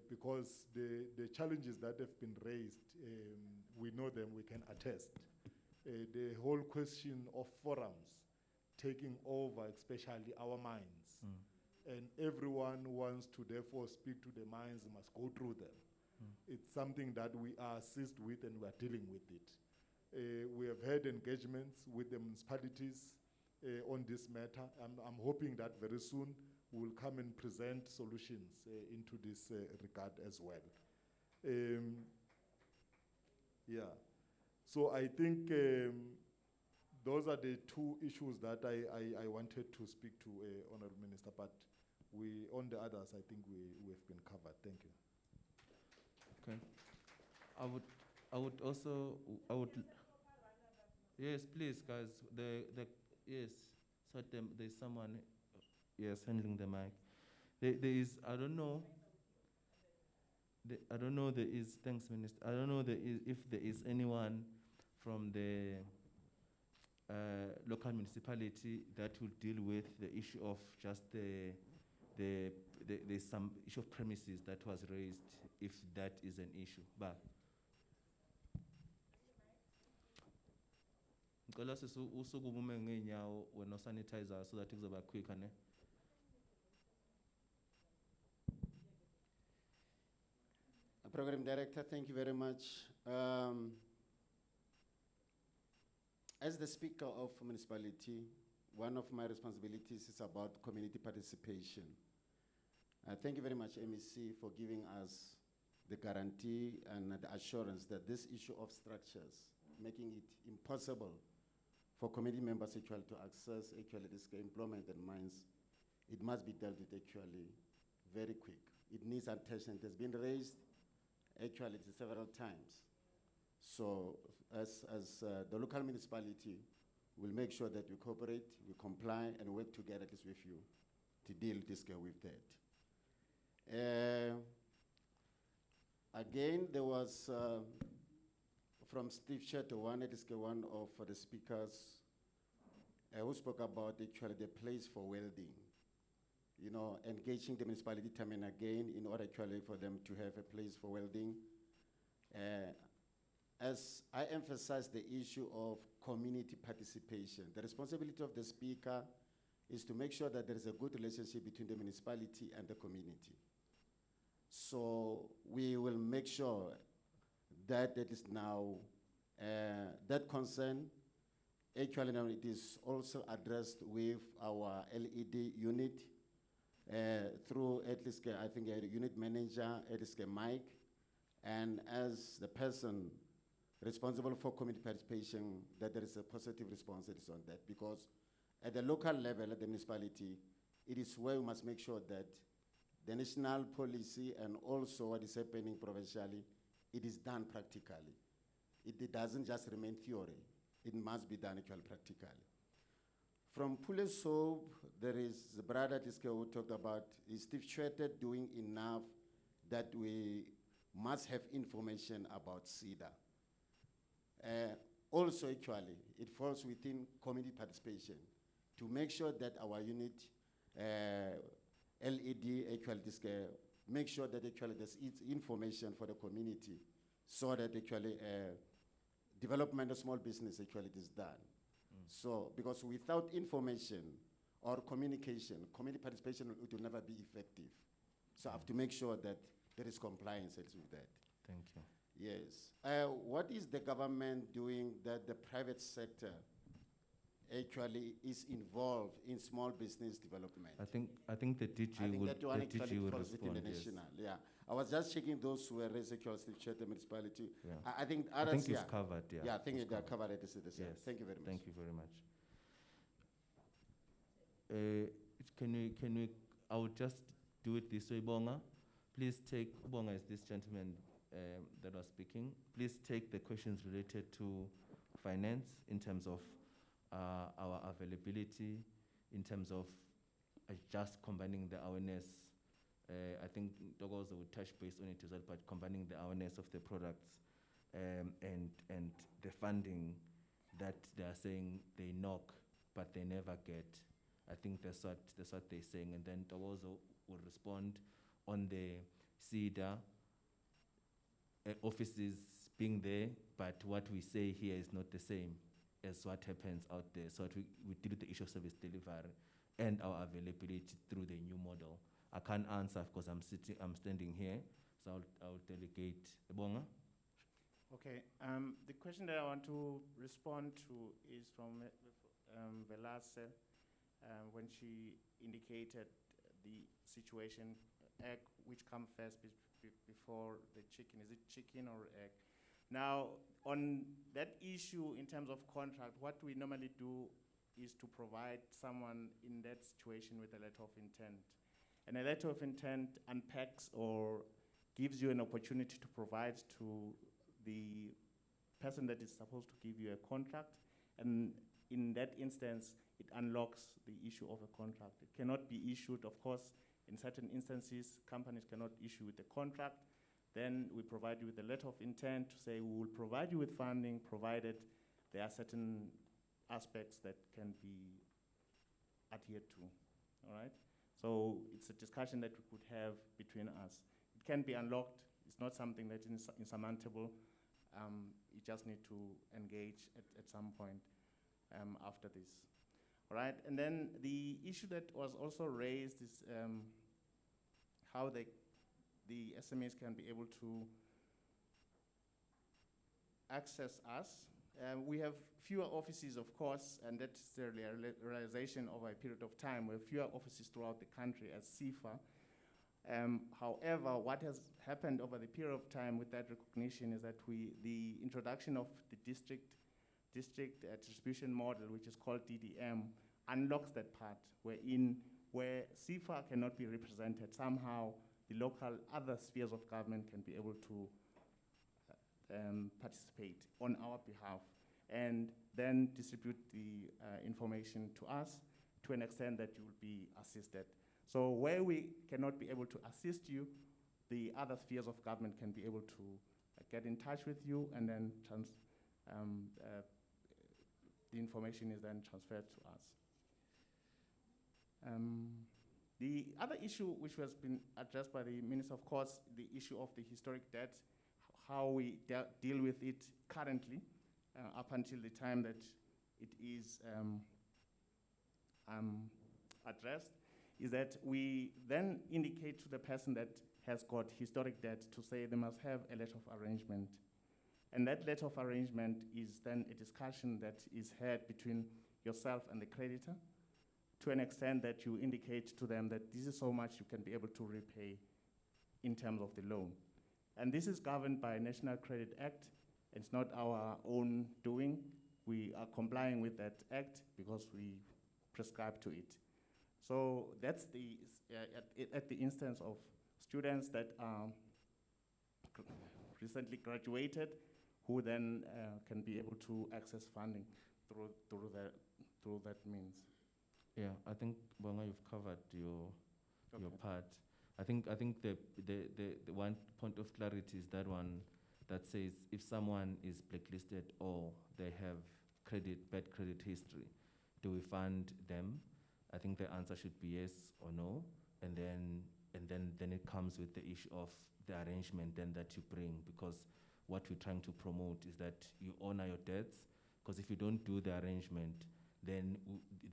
Because the challenges that have been raised, we know them, we can attest. The whole question of forums taking over, especially our mines, and everyone wants to therefore speak to the mines, must go through them. It's something that we are seized with and we are dealing with it. We have had engagements with the municipalities on this matter. I'm hoping that very soon we will come and present solutions into this regard as well. Yeah, so I think those are the two issues that I wanted to speak to Honorable Minister, but on the others, I think we've been covered. Thank you. Okay. I would yes, please, guys. Yes, so there's someone, yes, handling the mic. There is, I don't know. There is, thanks, Minister. I don't know if there is anyone from the local municipality that will deal with the issue of just there's some issue of premises that was raised, if that is an issue. But ngicela usukume ngeenyawo wena sanitizer so that kuzoba quicker ne. Program Director, thank you very much. As the Speaker of Municipality, one of my responsibilities is about community participation. Thank you very much, MEC, for giving us the guarantee and the assurance that this issue of structures, making it impossible for community members actually to access actually this employment and mines, it must be dealt with actually very quick. It needs attention. It has been raised actually several times. So as the local municipality, we'll make sure that we cooperate, we comply, and work together at least with you to deal with that. Again, there was from Steve Chetto, one of the speakers who spoke about actually the place for welding. You know, engaging the municipality time and again in order actually for them to have a place for welding. As I emphasize the issue of community participation, the responsibility of the speaker is to make sure that there is a good relationship between the municipality and the community. So we will make sure that it is now, that concern, actually now it is also addressed with our LED unit through at least, I think, a unit manager, at least Mike, and as the person responsible for community participation, that there is a positive response that is on that, because at the local level, at the municipality, it is where we must make sure that the national policy and also what is happening provincially, it is done practically. It doesn't just remain theory. It must be done actually practically. From Pulesob, there is the brother who talked about, is Steve Chwete doing enough that we must have information about Seda? Also, actually, it falls within community participation to make sure that our unit, LED, actually, make sure that actually there's information for the community so that actually development of small business actually is done. So, because without information or communication, community participation will never be effective. So I have to make sure that there is compliance with that. Thank you. Yes. What is the government doing that the private sector actually is involved in small business development? I think the DG I think will, that one the actually DG will falls within respond, the yes. national. Yeah. I was just checking those who were raised actually to the municipality. Yeah. I think I others, think it's yeah. covered, yeah. Yeah, I think It's they are covered at the same. Yes. Thank you very much. Thank you very much. Can we, I will just do it this way, Bonga. Please take, Bonga is this gentleman that was speaking. Please take the questions related to finance in terms of our availability, in terms of just combining the awareness. I think Dogozo will touch base on it as well, but combining the awareness of the products and the funding that they are saying they knock, but they never get. I think that's what they're saying. And then Dogozo will respond on the Cedar offices being there, but what we say here is not the same as what happens out there. So we deal with the issue of service delivery and our availability through the new model. I can't answer because I'm standing here, so I'll delegate. Bonga? Okay, the question that I want to respond to is from Velase, when she indicated the situation, egg, which come first before the chicken. Is it chicken or egg? Now, on that issue in terms of contract, what we normally do is to provide someone in that situation with a letter of intent. And a letter of intent unpacks or gives you an opportunity to provide to the person that is supposed to give you a contract. And in that instance, it unlocks the issue of a contract. It cannot be issued, of course, in certain instances, companies cannot issue with a contract. Then we provide you with a letter of intent to say we will provide you with funding provided there are certain aspects that can be adhered to, all right? So it's a discussion that we could have between us. It can be unlocked. It's not something that is insurmountable. You just need to engage at some point after this. All right, and then the issue that was also raised is how the SMEs can be able to access us. We have fewer offices, of course, and that's the realization over a period of time. We have fewer offices throughout the country as SEFA. However, what has happened over the period of time with that recognition is that the introduction of the district distribution model, which is called DDM, unlocks that part where SEFA cannot be represented. Somehow, the local other spheres of government can be able to participate on our behalf and then distribute the information to us to an extent that you will be assisted. So where we cannot be able to assist you, the other spheres of government can be able to get in touch with you, and then the information is then transferred to us. The other issue which has been addressed by the Minister, of course, the issue of the historic debt, how we deal with it currently, up until the time that it is addressed, is that we then indicate to the person that has got historic debt to say they must have a letter of arrangement. And that letter of arrangement is then a discussion that is had between yourself and the creditor, to an extent that you indicate to them that this is so much you can be able to repay in terms of the loan. And this is governed by National Credit Act. It's not our own doing. We are complying with that act because we prescribe to it. So that's at the instance of students that are recently graduated, who then can be able to access funding through that means. Yeah, I think, Bonga, you've covered your part. I think the one point of clarity is that one that says if someone is blacklisted or they have bad credit history, do we fund them? I think the answer should be yes or no, and then it comes with the issue of the arrangement then that you bring, because what we're trying to promote is that you honor your debts, because if you don't do the arrangement, then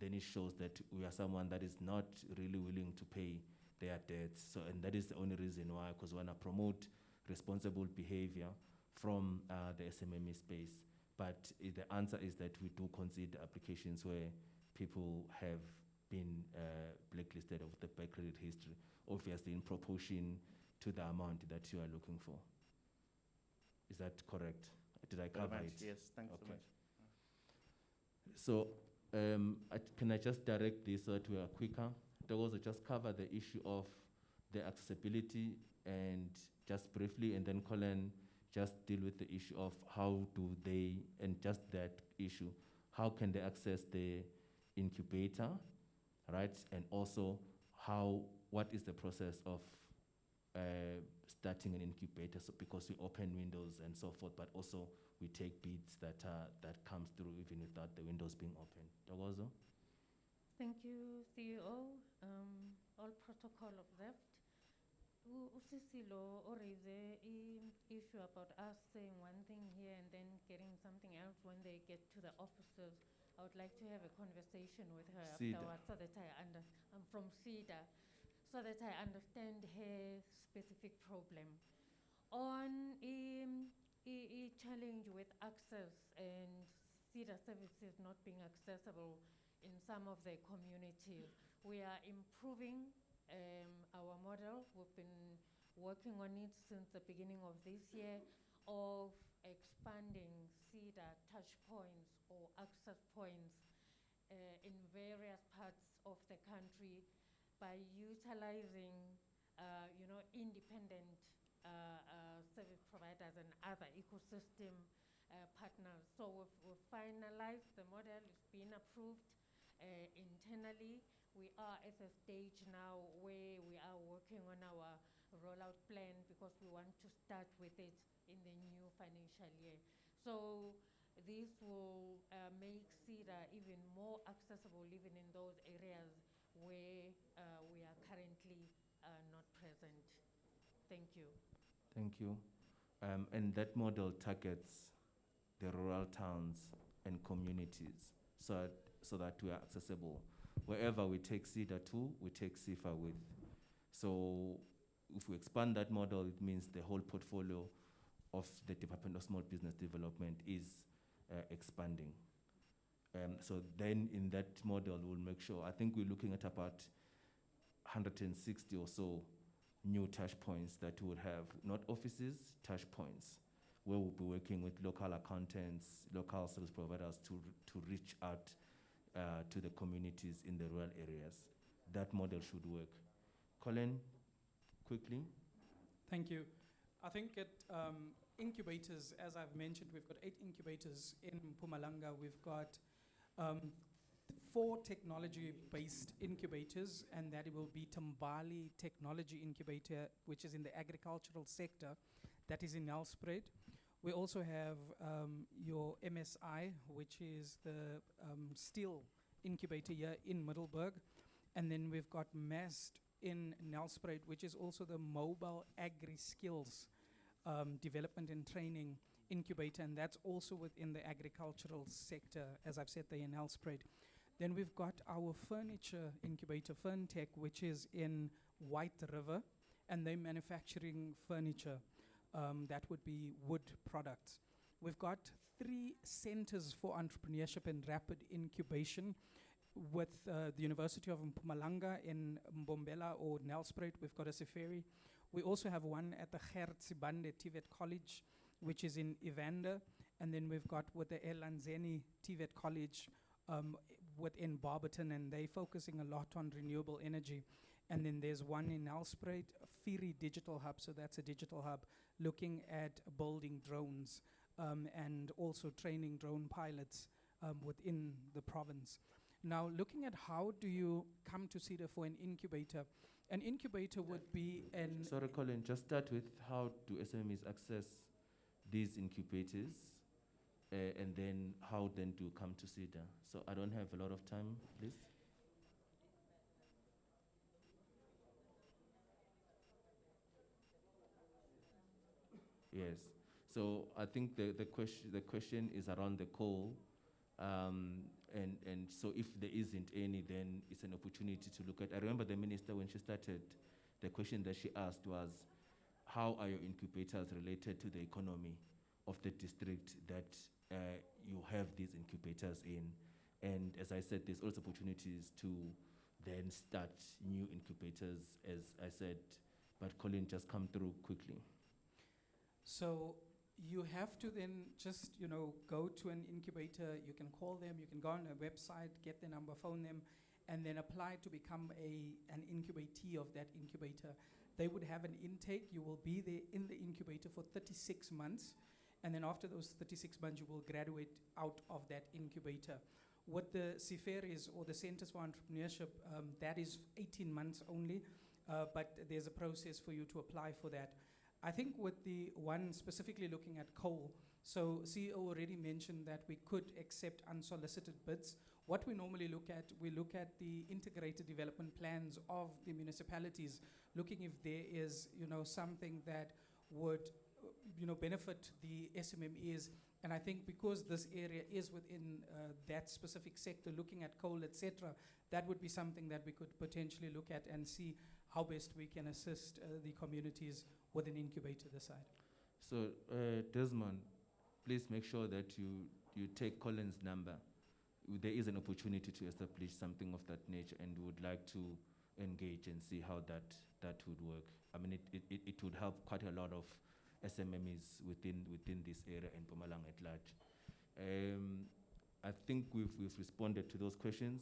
it shows that we are someone that is not really willing to pay their debts. So, and that is the only reason why, because we want to promote responsible behavior from the SMME space. But the answer is that we do consider applications where people have been blacklisted of the bad credit history, obviously in proportion to the amount that you are looking for. Is that correct? Did I cover it? Yes, thanks so much. So can I just direct this so that we are quicker? To also just cover the issue of the accessibility, and just briefly, and then Colin just deal with the issue of how do they, and just that issue, how can they access the incubator, right? And also what is the process of starting an incubator? So because we open windows and so forth, but also we take bids that comes through even without the windows being open. Dogozo? Thank you, CEO. All protocol observed. Usisilo raise issue about us saying one thing here and then getting something else when they get to the offices. I would like to have a conversation with her afterwards so that I'm from Cedar, so that I understand her specific problem. On a challenge with access and Cedar services not being accessible in some of the communities, we are improving our model. We've been working on it since the beginning of this year of expanding Cedar touch points or access points in various parts of the country by utilizing independent service providers and other ecosystem partners. So we've finalized the model. It's been approved internally. We are at a stage now where we are working on our rollout plan, because we want to start with it in the new financial year. So this will make Cedar even more accessible, even in those areas where we are currently not present. Thank you. Thank you. And that model targets the rural towns and communities so that we are accessible. Wherever we take Cedar to, we take SEFA with. So if we expand that model, it means the whole portfolio of the Department of Small Business Development is expanding. So then in that model, we'll make sure, I think we're looking at about 160 or so new touch points that we would have, not offices, touch points, where we'll be working with local accountants, local service providers to reach out to the communities in the rural areas. That model should work. Colin, quickly. Thank you. I think at incubators, as I've mentioned, we've got 8 incubators in Mpumalanga. We've got 4 technology-based incubators, and that it will be Tambali Technology Incubator, which is in the agricultural sector, that is in Nelspruit. We also have your MSI, which is the steel incubator here in Middelburg. And then we've got MAST in Nelspruit, which is also the mobile agri-skills development and training incubator, and that's also within the agricultural sector, as I've said, there in Nelspruit. Then we've got our furniture incubator, Ferntech, which is in White River, and they're manufacturing furniture. That would be wood products. We've got 3 centers for entrepreneurship and rapid incubation with the University of Mpumalanga in Mbombela or Nelspruit. We've got a Seferi. We also have one at the Gertsibande TVET College, which is in Evander. And then we've got with the Elanzeni TVET College within Barberton, and they're focusing a lot on renewable energy. And then there's one in Nelspruit, Firi Digital Hub, so that's a digital hub looking at building drones and also training drone pilots within the province. Now, looking at how do you come to Cedar for an incubator would be an... Sorry, Colin, just start with how do SMEs access these incubators and then how then to come to Cedar. So I don't have a lot of time, please. Yes. So I think the question is around the coal. And so if there isn't any, then it's an opportunity to look at. I remember the minister when she started, the question that she asked was, how are your incubators related to the economy of the district that you have these incubators in? And as I said, there's also opportunities to then start new incubators, as I said. But Colin, just come through quickly. So you have to then just, go to an incubator. You can call them, you can go on a website, get their number, phone them, and then apply to become an incubatee of that incubator. They would have an intake. You will be there in the incubator for 36 months. And then after those 36 months, you will graduate out of that incubator. What the CIFERIs or the Centers for Entrepreneurship, that is 18 months only, but there's a process for you to apply for that. I think with the one specifically looking at coal, so CEO already mentioned that we could accept unsolicited bids. What we normally look at, we look at the integrated development plans of the municipalities, looking if there is, something that would, benefit the SMMEs. And I think because this area is within that specific sector, looking at coal, etc., that would be something that we could potentially look at and see how best we can assist the communities with an incubator this side. So Desmond, please make sure that you take Colin's number. There is an opportunity to establish something of that nature, and we would like to engage and see how that would work. I mean, it would help quite a lot of SMMEs within this area and Mpumalanga at large. I think we've responded to those questions.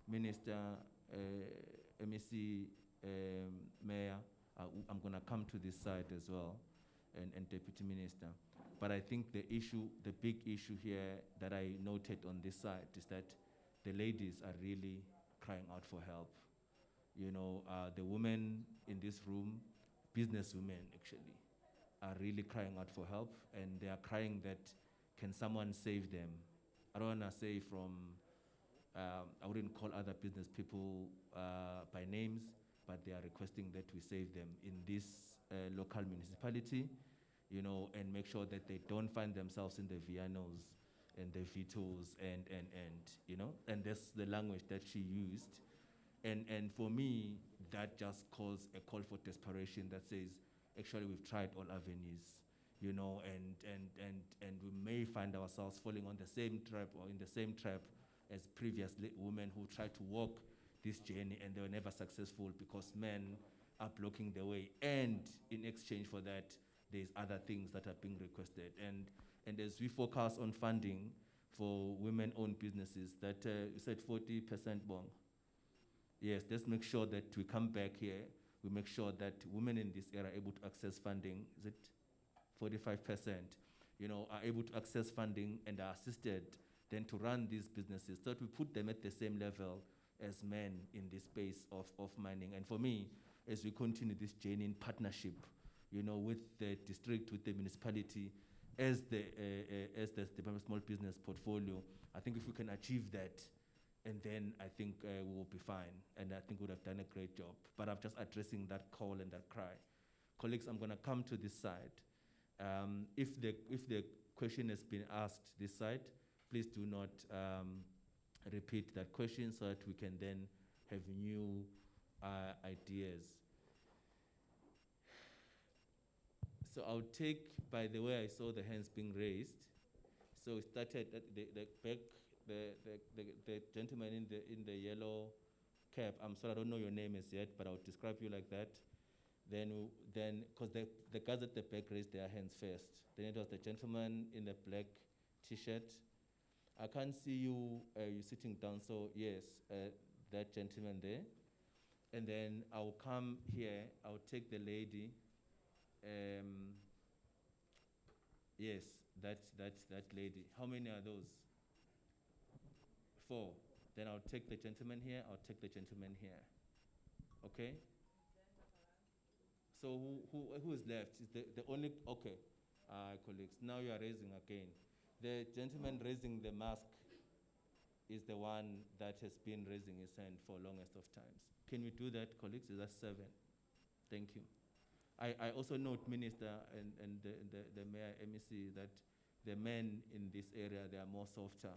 Minister, MEC, Mayor, I'm going to come to this side as well, and Deputy Minister. But I think the big issue here that I noted on this side is that the ladies are really crying out for help. The women in this room, business women actually, are really crying out for help, and they are crying that, can someone save them? I don't want to say I wouldn't call other business people by names, but they are requesting that we save them in this local municipality, and make sure that they don't find themselves in the Vianos and the Vitos and that's the language that she used. And for me, that just calls a call for desperation that says, actually, we've tried all avenues, you know, and we may find ourselves falling on the same trap or in the same trap as previous women who tried to walk this journey and they were never successful because men are blocking the way. And in exchange for that, there's other things that are being requested. And as we focus on funding for women-owned businesses, that you said 40% bong. Yes, let's make sure that we come back here. We make sure that women in this area are able to access funding. Is it 45%? You know, are able to access funding and are assisted then to run these businesses, so that we put them at the same level as men in this space of mining. And for me, as we continue this journey in partnership, you know, with the district, with the municipality, as the Department of Small Business portfolio, I think if we can achieve that, and then I think we will be fine, and I think we would have done a great job. But I'm just addressing that call and that cry. Colleagues, I'm gonna come to this side. If the question has been asked this side, please do not repeat that question so that we can then have new ideas. So I'll take, by the way, I saw the hands being raised. So we started at the back, the gentleman in the yellow cap. I'm sorry, I don't know your name as yet, but I'll describe you like that. Then, because the guys at the back raised their hands first. Then it was the gentleman in the black T-shirt. I can't see you, you're sitting down, so yes, that gentleman there. And then I'll come here, I'll take the lady. Yes, that's that lady. How many are those? 4. Then I'll take the gentleman here, I'll take the gentleman here. Okay? So who is left? Is the only, okay, colleagues, now you are raising again. The gentleman raising the mask is the one that has been raising his hand for longest of times. Can we do that, colleagues? Is that 7? Thank you. I also note, Minister and the Mayor MEC, that the men in this area, they are more softer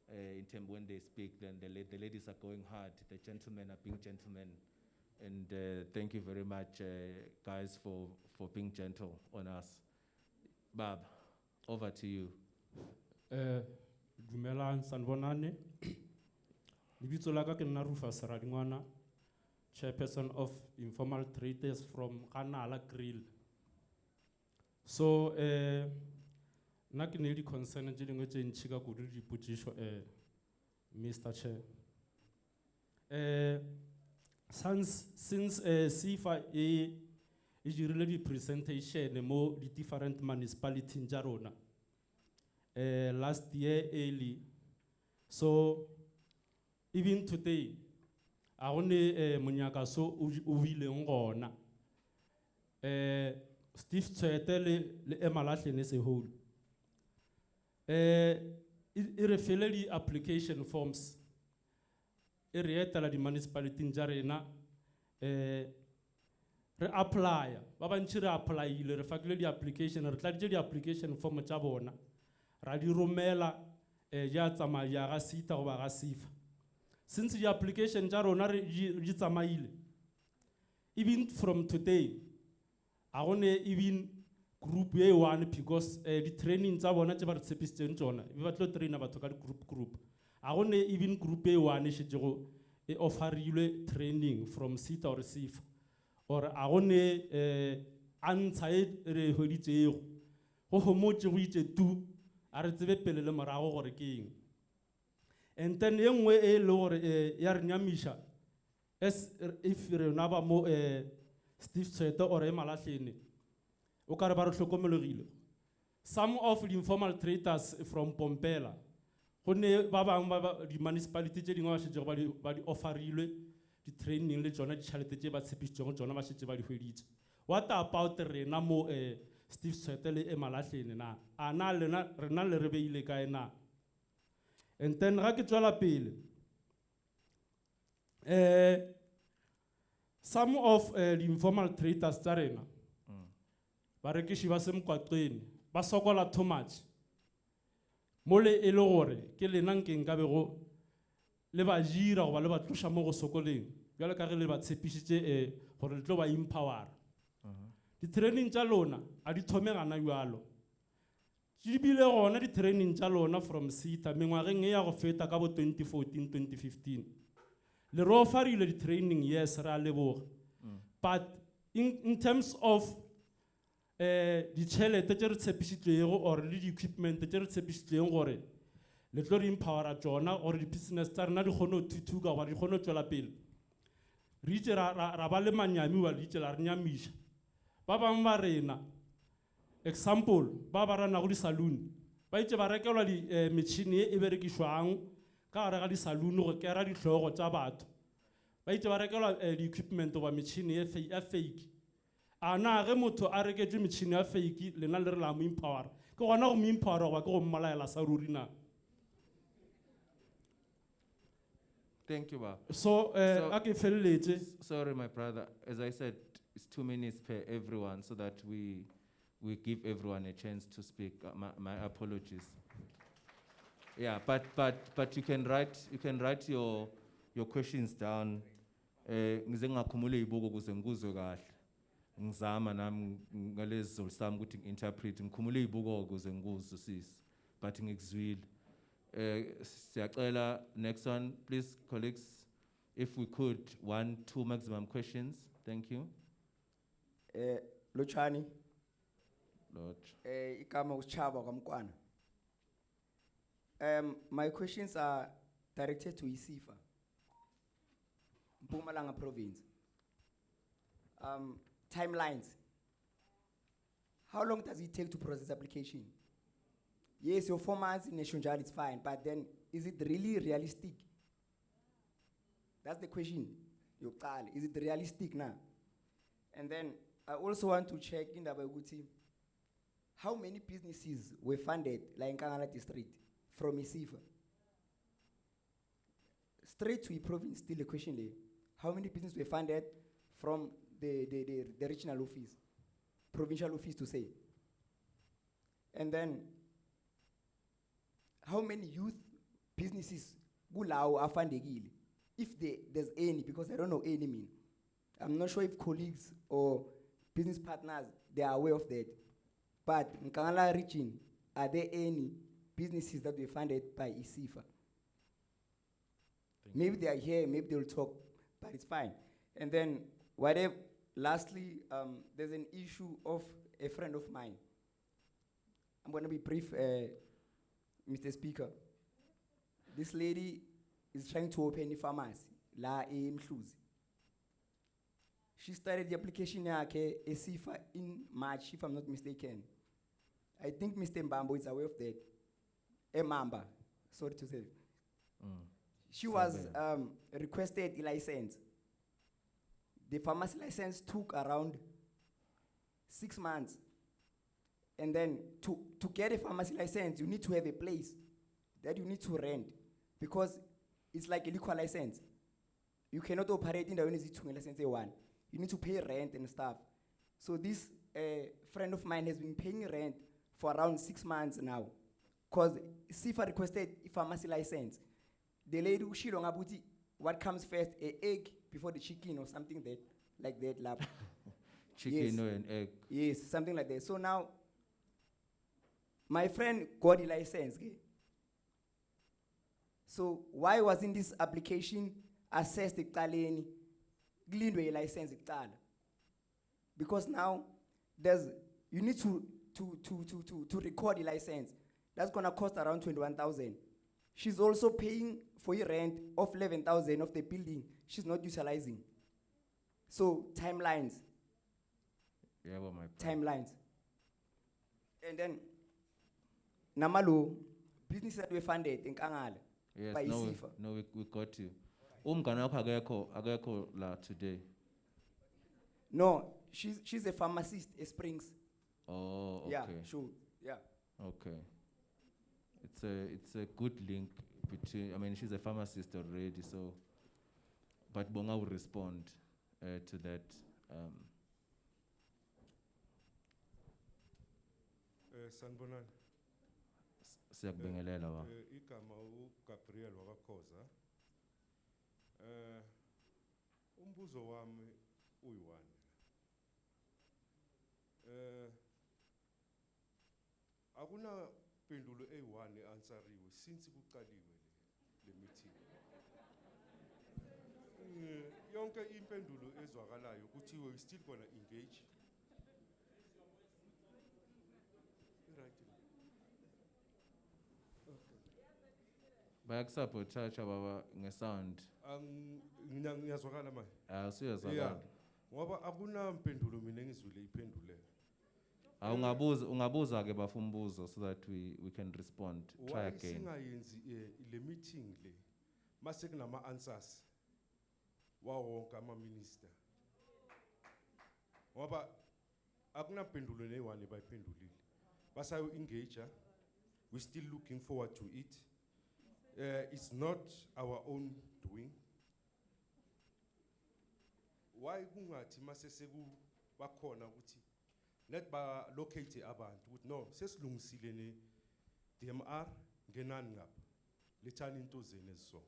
in terms when they speak than the ladies are going hard. The gentlemen are being gentlemen. And thank you very much, guys, for being gentle on us. Bab, over to you. Dumelang sanbonane. Lebitso la ka ke nna Rufus Radingwana, chairperson of informal traders from Nkangala Grill. So nna ke ne di concern tse dingwe tse ntšhi ka kudu di potšišo Mr. Chair. Since SEFA e dirile di presentation mo di different municipalities tša rona last year early, so even today a go ne monyakaso o bileng gona Steve Tshwete le Emalahleni Seholo e re fele di application forms e re etela di municipalities tša rena re apply ba bantši re applyile re fakile di application re tladitše di application form tša bona ra di romela ja tsamaya ga Seda goba ga SEFA. Since the application tša rona di tsamaile, even from today a gone even group ye one, because the training tša bona tše ba re tshepišitšeng tšona e ba tlo traina batho ka di group a gone even group ye one e šetšego e offerilwe training from Seda or SEFA, or a gone a ntsha e re hweditšego go homotše go itše tu a re tsebe pele le morago gore ke eng. And then ye nngwe e le gore ya re nyamiša if re na ba mo Steve Tshwete or Emalahleni o ka re ba re hlokomelegile. Some of the informal traders from Pompela go ne ba bang ba di municipality tše dingwe ba šetšego ba di offerilwe di training le tšona ditšhelete tše ba tshepišitšego tšona ba šetše ba di hweditše. What about rena mo Steve Tshwete le Emalahleni na? A na rena le re beile kae na? And then ga ke tswela pele, some of the informal traders tša rena ba rekiši ba semkwaqweni ba sokola too much. Mole e le gore ke lena nkeng ka bego le ba jira goba le ba tloša mo go sokoleng bjale ka ge le ba tshepišitše gore le tlo ba empowera. Di-training tša lona, a di thome gana bjalo. Di bile gona di-training tša lona from SETA, mengwageng e ya go feta ka bo 2014-2015. Le re ofarile di-training, yes, re a leboga. But in terms of ditšhelete tše re tshepišitšego or le di-equipment tše re tshepišitšego gore le tlo re empowera tšona gore di-business tša rena di kgone go thuthuka gore di kgone go tšwela pele. Re itše ra ba le manyami wa le itše la re nyamiša. Ba bang ba rena, example, ba ba ranago di-saloon, ba itše ba rekelwa metšhini e berekišwang ka gare ga di-saloon go kera dihlogo tša batho. Ba itše ba rekelwa di-equipment goba metšhini ya fake. A na ge motho a reketšwe metšhini ya fake lena le re la mo empowera. Ke gona go mo empowera goba ke go mmolaela sa ruri na. Thank you, Ba. So, sorry, my brother. As I said, it's 2 minutes per everyone so that we give everyone a chance to speak. My apologies. Yeah, but you can write your questions down. Ngize ngakhumule ibuko kuze ngikuzwe kahle. Ngizama nami ngalezi zolisami ukuthi ngi-interpret ngikhumule ibuko kuze ngikuzwe sis. But ngikuzwile. Siyacela next one, please, colleagues, if we could, 1, 2 maximum questions. Thank you. Lochani. Lord. Ikama uSchaba kaMkwana. My questions are directed to Isifa, Mpumalanga province. Timelines. How long does it take to process application? Yes, your 4 months in Nation is fine, but then is it really realistic? That's the question. Is it realistic now? And then I also want to check in Ndabeni, how many businesses were funded, like Nkangala District, from Isifa? Straight to the province, still a question there. How many businesses were funded from the regional office, provincial office to say? And then, how many youth businesses are funded? If there's any, because I don't know any mean. I'm not sure if colleagues or business partners, they are aware of that. But in Nkangala region, are there any businesses that were funded by Isifa? Maybe they are here, maybe they'll talk, but it's fine. And then, lastly, there's an issue of a friend of mine. I'm going to be brief, Mr. Speaker. This lady is trying to open a pharmacy, La Mhluzi. She started the application yake Isifa in March, if I'm not mistaken. I think Mr. Mbambo is aware of that. Mamba, sorry to say. She was requested a license. The pharmacy license took around 6 months. And then to get a pharmacy license, you need to have a place that you need to rent because it's like a liquor license. You cannot operate in the license A1. You need to pay rent and stuff. So this friend of mine has been paying rent for around 6 months now because SIFA requested a pharmacy license. The lady who what comes first, an egg before the chicken or something like that. Lab. Chicken or an egg. Yes, something like that. So now, my friend got a license. Okay? So why wasn't this application assessed a license? Because now you need to record the license. That's gonna cost around 21,000. She's also paying for a rent of 11,000 of the building she's not utilizing. So timelines. Yeah, well, my timelines. And then Namalu, business that we funded in Nkangala. Yes, by no, Isifa. we got you. Ageko la today. No, she's a pharmacist at Springs. Oh, okay. Yeah, sure. Yeah. Okay. It's a good link between. I mean, she's a pharmacist already, so. But Bonga will respond to that. Sanibonani. Siyakubingelela wa. Igama uGabriel wakakhoza. Umbuzo wami uyi1. Akuna pendulo eyi-1 answeriwe since kuqaliwe le meeting. Yonke impendulo ezwakalayo kuthiwe we still gonna engage. Right. Bayakusapota baba ngesound. Ngiyazwakala manje. Usuyazwakala. Yeah. Ngoba akuna mpendulo mina engizwile iphendule. Ungabuza ke bafumbuzo so that we can respond. Try again. Singayenzi le meeting le mase kunama answers wawonke ama minister. Ngoba akuna mpendulo ne-1 bayiphendulile. Basayo engage. We still looking forward to it. It's not our own doing. Why kungathi mase seku bakhona ukuthi let ba locate abantu ukuthi no sesilungisile ne DMR ngenani ngapha lethani into zeni eziso.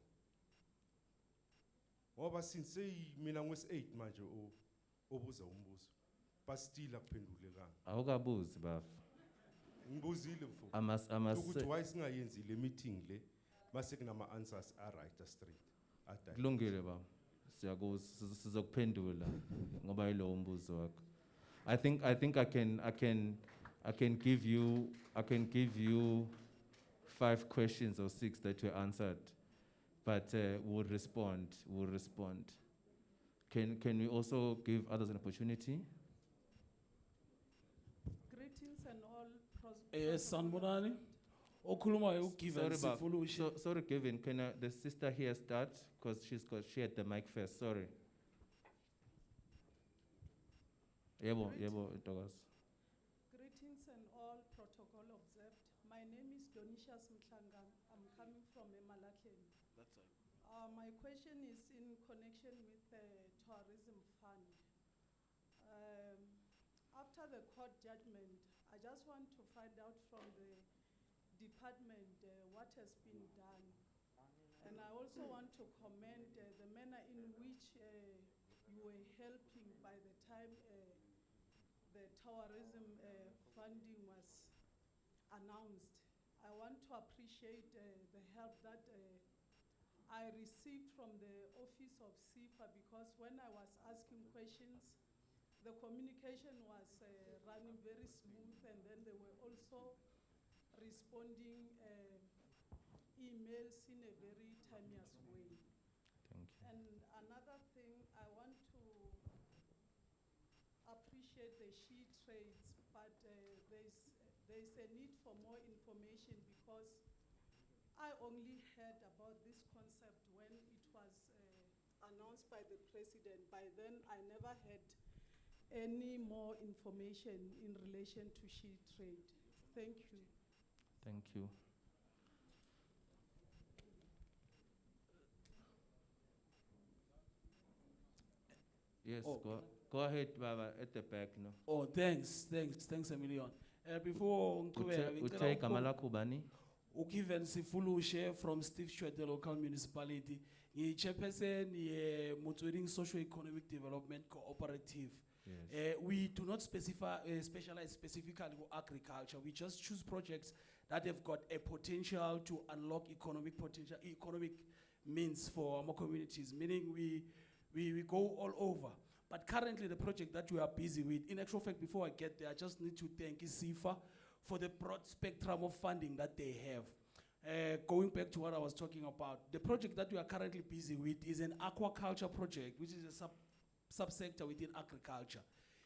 Ngoba since mina ngwesi-8 manje obuza umbuzo bastila kuphendulekanga. Awukabuzi bafa. Ngibuzile mfo. Ukuthi why singayenzi le meeting le mase kunama answers are right straight. Kulungile baba. Sizokuphendula ngoba yilo umbuzo wakho. I think I can give you 5 questions or 6 that were answered, but we'll respond. Can we also give others an opportunity? Greetings and all. Sanbonani. Okhulumayo uGiven Sifulushi. Sorry, Given. Can the sister here start? Because she had the mic first. Sorry. Yebo, Douglas. Greetings and all protocol observed. My name is Donishas Nkangala. I'm coming from Malahleni. That's right. My question is in connection with the tourism fund. After the court judgment, I just want to find out from the department what has been done. And I also want to commend the manner in which you were helping by the time the tourism funding was announced. I want to appreciate the help that I received from the office of SEFA, because when I was asking questions, the communication was running very smooth, and then they were also responding emails in a very timeous way. Thank you. And another thing, I want to appreciate the she trades, but there's a need for more information, because I only heard about this concept when it was announced by the president. By then, I never had any more information in relation to she trade. Thank you. Thank you. Yes, go ahead, Baba, at the back, no. Oh, thanks a million. Before Uthe Kamala Kubani. Ukiven Sifulushe from Steve Chwete, the local municipality. Ye chairperson, ye Motoring Socio-Economic Development Cooperative. Yes. We do not specialize specifically for agriculture. We just choose projects that have got a potential to unlock economic potential, economic means for our communities, meaning we go all over. But currently the project that we are busy with, in actual fact, before I get there, I just need to thank SEFA for the broad spectrum of funding that they have. Going back to what I was talking about, the project that we are currently busy with is an aquaculture project, which is a subsector within agriculture.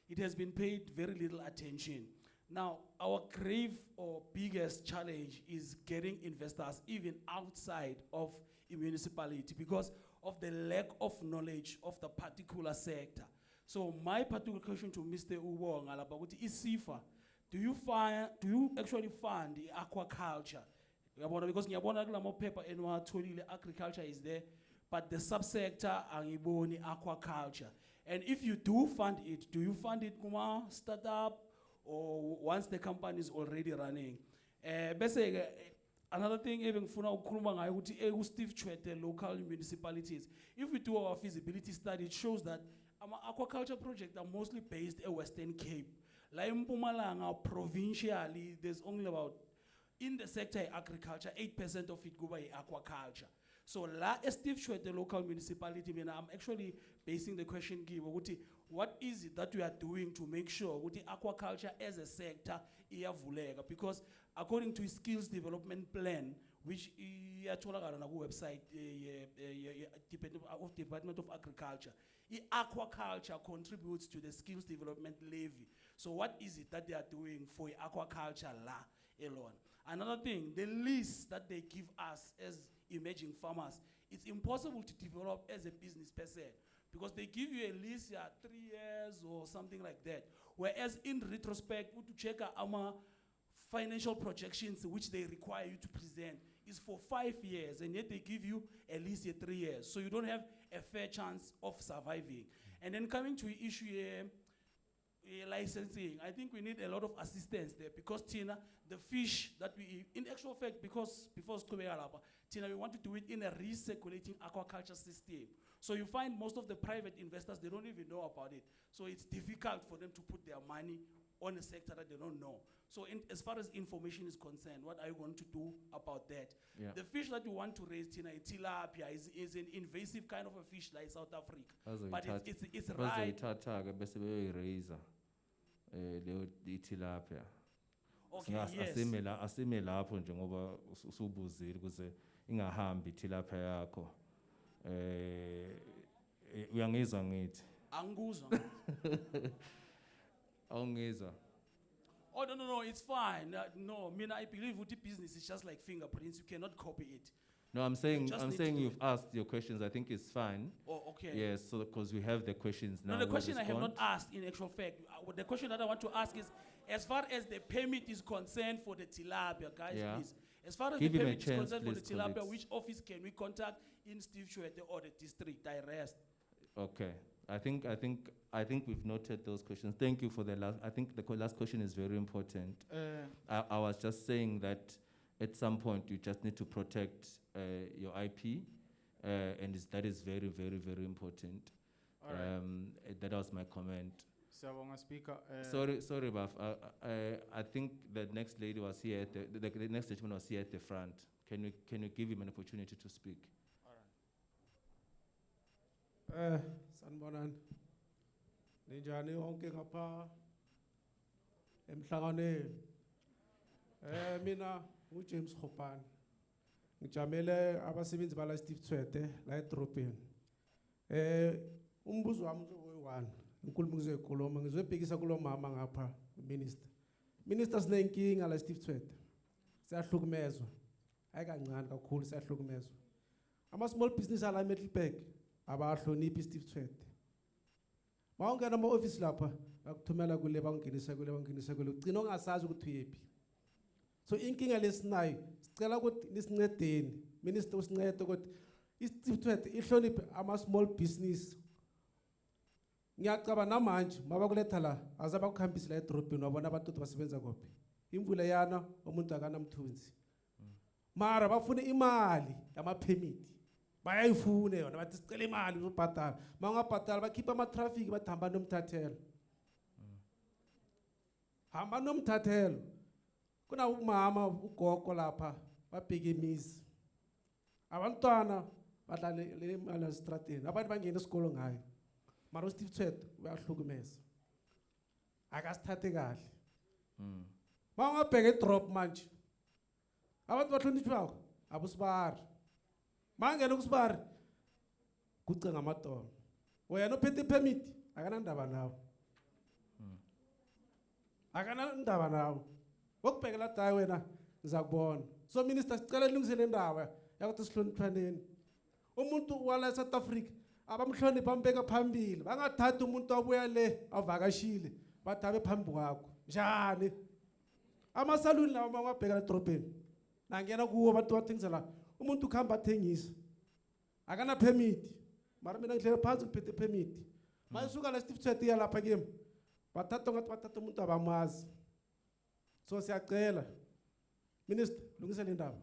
It has been paid very little attention. Now, our grave or biggest challenge is getting investors even outside of a municipality because of the lack of knowledge of the particular sector. So my particular question to Mr. Ubo Ngalabaguti is SEFA, do you actually fund the aquaculture? Because paper and agriculture is there, but the subsector angiboni aquaculture. And if you do fund it, do you fund it kuma startup or once the company is already running? Another thing, even Steve Chwete, local municipalities, if we do our feasibility study, it shows that our aquaculture projects are mostly based in Western Cape. La in Mpumalanga, provincially, there's only about, in the sector agriculture, 8% of it go by aquaculture. So la Steve the local municipality, I'm actually basing the question give, what is it that we are doing to make sure with the aquaculture as a sector iyavulega? Because according to skills development plan, which iyatholakala on our website of Department of Agriculture, aquaculture contributes to the skills development levy. So what is it that they are doing for aquaculture la alone? Another thing, the lease that they give us as emerging farmers, it's impossible to develop as a business per se, because they give you a lease 3 years or something like that. Whereas in retrospect, to check our financial projections which they require you to present is for 5 years, and yet they give you at least 3 years. So you don't have a fair chance of surviving. And then coming to the issue licensing, I think we need a lot of assistance there, because Tina, the fish that we, in actual fact, because before Tina, we want to do it in a recirculating aquaculture system. So you find most of the private investors, they don't even know about it. So it's difficult for them to put their money on a sector that they don't know. So as far as information is concerned, what are you going to do about that? Yeah. The fish that you want to raise, Tina, tilapia, is an invasive kind of a fish like South Africa. But it's right. Okay, yes. Asime lapho njengoba usubuzile ukuze ingahambi tilapia yakho. Uyangizwa ngithi? Anguzwa. Awungizwa. Oh, no, it's fine. No, I believe with the business is just like fingerprints. You cannot copy it. No, I'm saying you've asked your questions. I think it's fine. Oh, okay. Yes, so because we have the questions now. No, the question I have not asked in actual fact. The question that I want to ask is, as far as the permit is concerned for the tilapia, guys, Yeah. please. As far as Give the him a permit is chance, concerned for the please, tilapia, colleagues. which office can we contact in Steve Chwete or the district? I rest. Okay. I think we've noted those questions. Thank you for the last. I think the last question is very important. I was just saying that at some point you just need to protect your IP, and that is very, very, very important. All right. That was my comment. Siyabonga, Speaker. Sorry, Baf. I think the next lady was here. The next gentleman was here at the front. Can you give him an opportunity to speak? Sanibonani. Ninjani onke ngapha emhlanganweni. Mina uJames Khopane. Ngijamele abasebenzi bala Steve Tshwete la edrobheni. Umbuzo wami uzoyi-1. Inkulumo ngizoyikhuluma, ngizobhekisa kulo mama ngapha, Minister. Minister, sinenkinga la Steve Tshwete. Siyahlukumezwa. Hayi kancane kakhulu siyahlukumezwa. Ama small business ala eMiddelburg abahloniphi Steve Tshwete. Mawungena ama-office lapha bakuthumela kule bangingenisa kule ugcina ungasazi ukuthi uyephi. So inkinga lesinayo sicela ukuthi nisincedeni, Minister usincede ukuthi iSteve Tshwete ihloniphe ama-small business. Ngiyacaba namanje mabakuletha la azabakuhambisa la edrobheni wabona abantu basebenza kophi. Imvula yana umuntu akanamthunzi. Mara bafuna imali yama-permit. Bayayifuna yona bathi sicela imali uzobhatala. Mangabhatala bakhipha ama-traffic bathi hamba nomthathelo. Hamba nomthathelo. Kuna umama ugogo lapha babheke imizi. Abantwana badlala imali estradeni. Abantu bangena esikolo ngayo. Mara uSteve Tshwete uyahlukumeza. Akasithathe kahle. Mangabheka edrop manje. Abantu bahlonitshwako abusibari. Mangena kusibari kucenga amadolo. Wena uphethe permit akanandaba nawe. Akanandaba nawe. Wokubhekela dayi wena ngizakubona. So Minister sicela nilungisele indaba yakuthi sihloniphane. Umuntu wala eSouth Africa abamhlonipha bambeka phambili. Bangathatha umuntu abuya le avakashile bathabe phambi kwakho. Njani? Amasaluni lawa mangabheka edrobheni. Nangena kuwo abantu bathengisa la. Umuntu ukhamba athengisa. Akana permit. Mara mina ngihlela phansi ngiphethe permit. Mayisuka la Steve Tshwete yalapha kimi. Bathatha ngathi bathatha umuntu abamazi. So siyacela. Minister, lungisa le ndaba.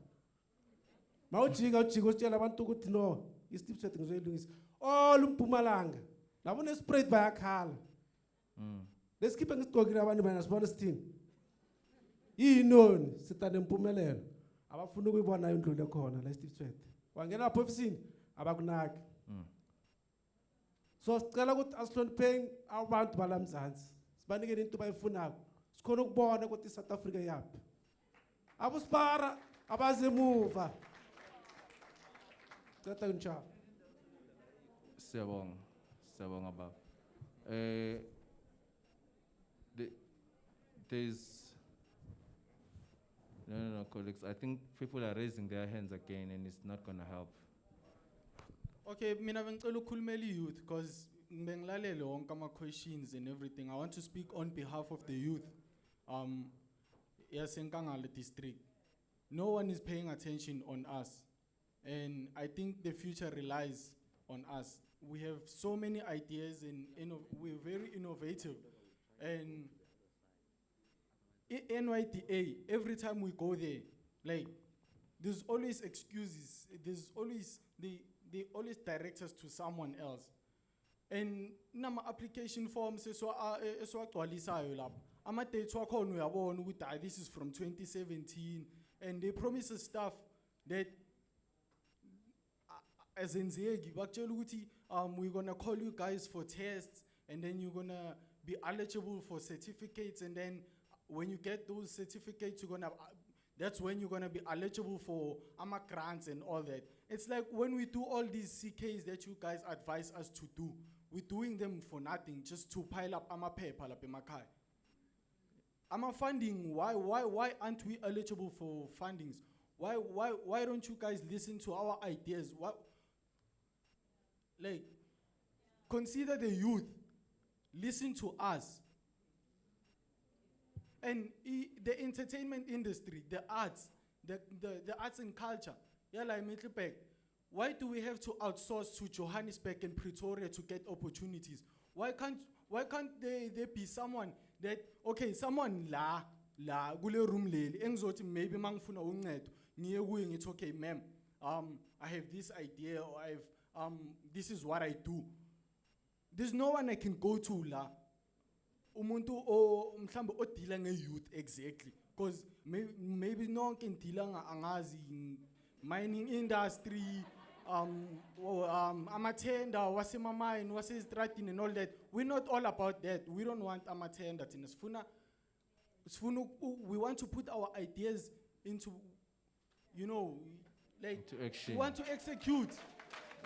Mawujika usitshela abantu ukuthi no, iSteve Tshwete ngizoyilungisa. All uMpumalanga. Labo nespread bayakhala. Lesikhiphe ngisigqokile abantu bana sibona sithini. Yinoni sita nempumelelo. Abafuna ukuyibona indlu lekhona la Steve Tshwete. Wangena lapha ofisini abakunaki. So sicela ukuthi asihlonipheni abantu balamzansi. Sibanikele into bayifunako. Sikhona ukubona ukuthi South Africa yaphi. Abusipara abazemuva. Cela kunjalo. Siyabonga baba. There's no, colleagues. I think people are raising their hands again, and it's not going to help. Okay, mina bengicela ukukhulumela youth because bengilalele wonke ama questions and everything. I want to speak on behalf of the youth. Yes, Nkangala District. No one is paying attention on us, and I think the future relies on us. We have so many ideas and we're very innovative. And NYDA, every time we go there, like, there's always excuses. There's always, they always direct us to someone else. And nama application forms, this is from 2017, and they promise us stuff that as in we're gonna call you guys for tests, and then you're gonna be eligible for certificates, and then when you get those certificates, that's when you're gonna be eligible for AMA grants and all that. It's like when we do all these CKs that you guys advise us to do, we're doing them for nothing, just to pile up AMA paper, AMA funding, why aren't we eligible for fundings? Why don't you guys listen to our ideas? Like, consider the youth, listen to us. And the entertainment industry, the arts and culture, why do we have to outsource to Johannesburg and Pretoria to get opportunities? Why can't there be someone that, okay, someone gule room leli, engizoti maybe mangifuna uncedo, ngiye kuye ngithi okay ma'am, I have this idea, or this is what I do. There's no one I can go to la. Umuntu mhlambe odila nge-youth exactly, because maybe nonke ndila angazi mining industry, amathenda wasemamine wasezitratini and all that. We're not all about that. We don't want amathenda thina sifuna we want to put our ideas into, like, into action. We want to execute.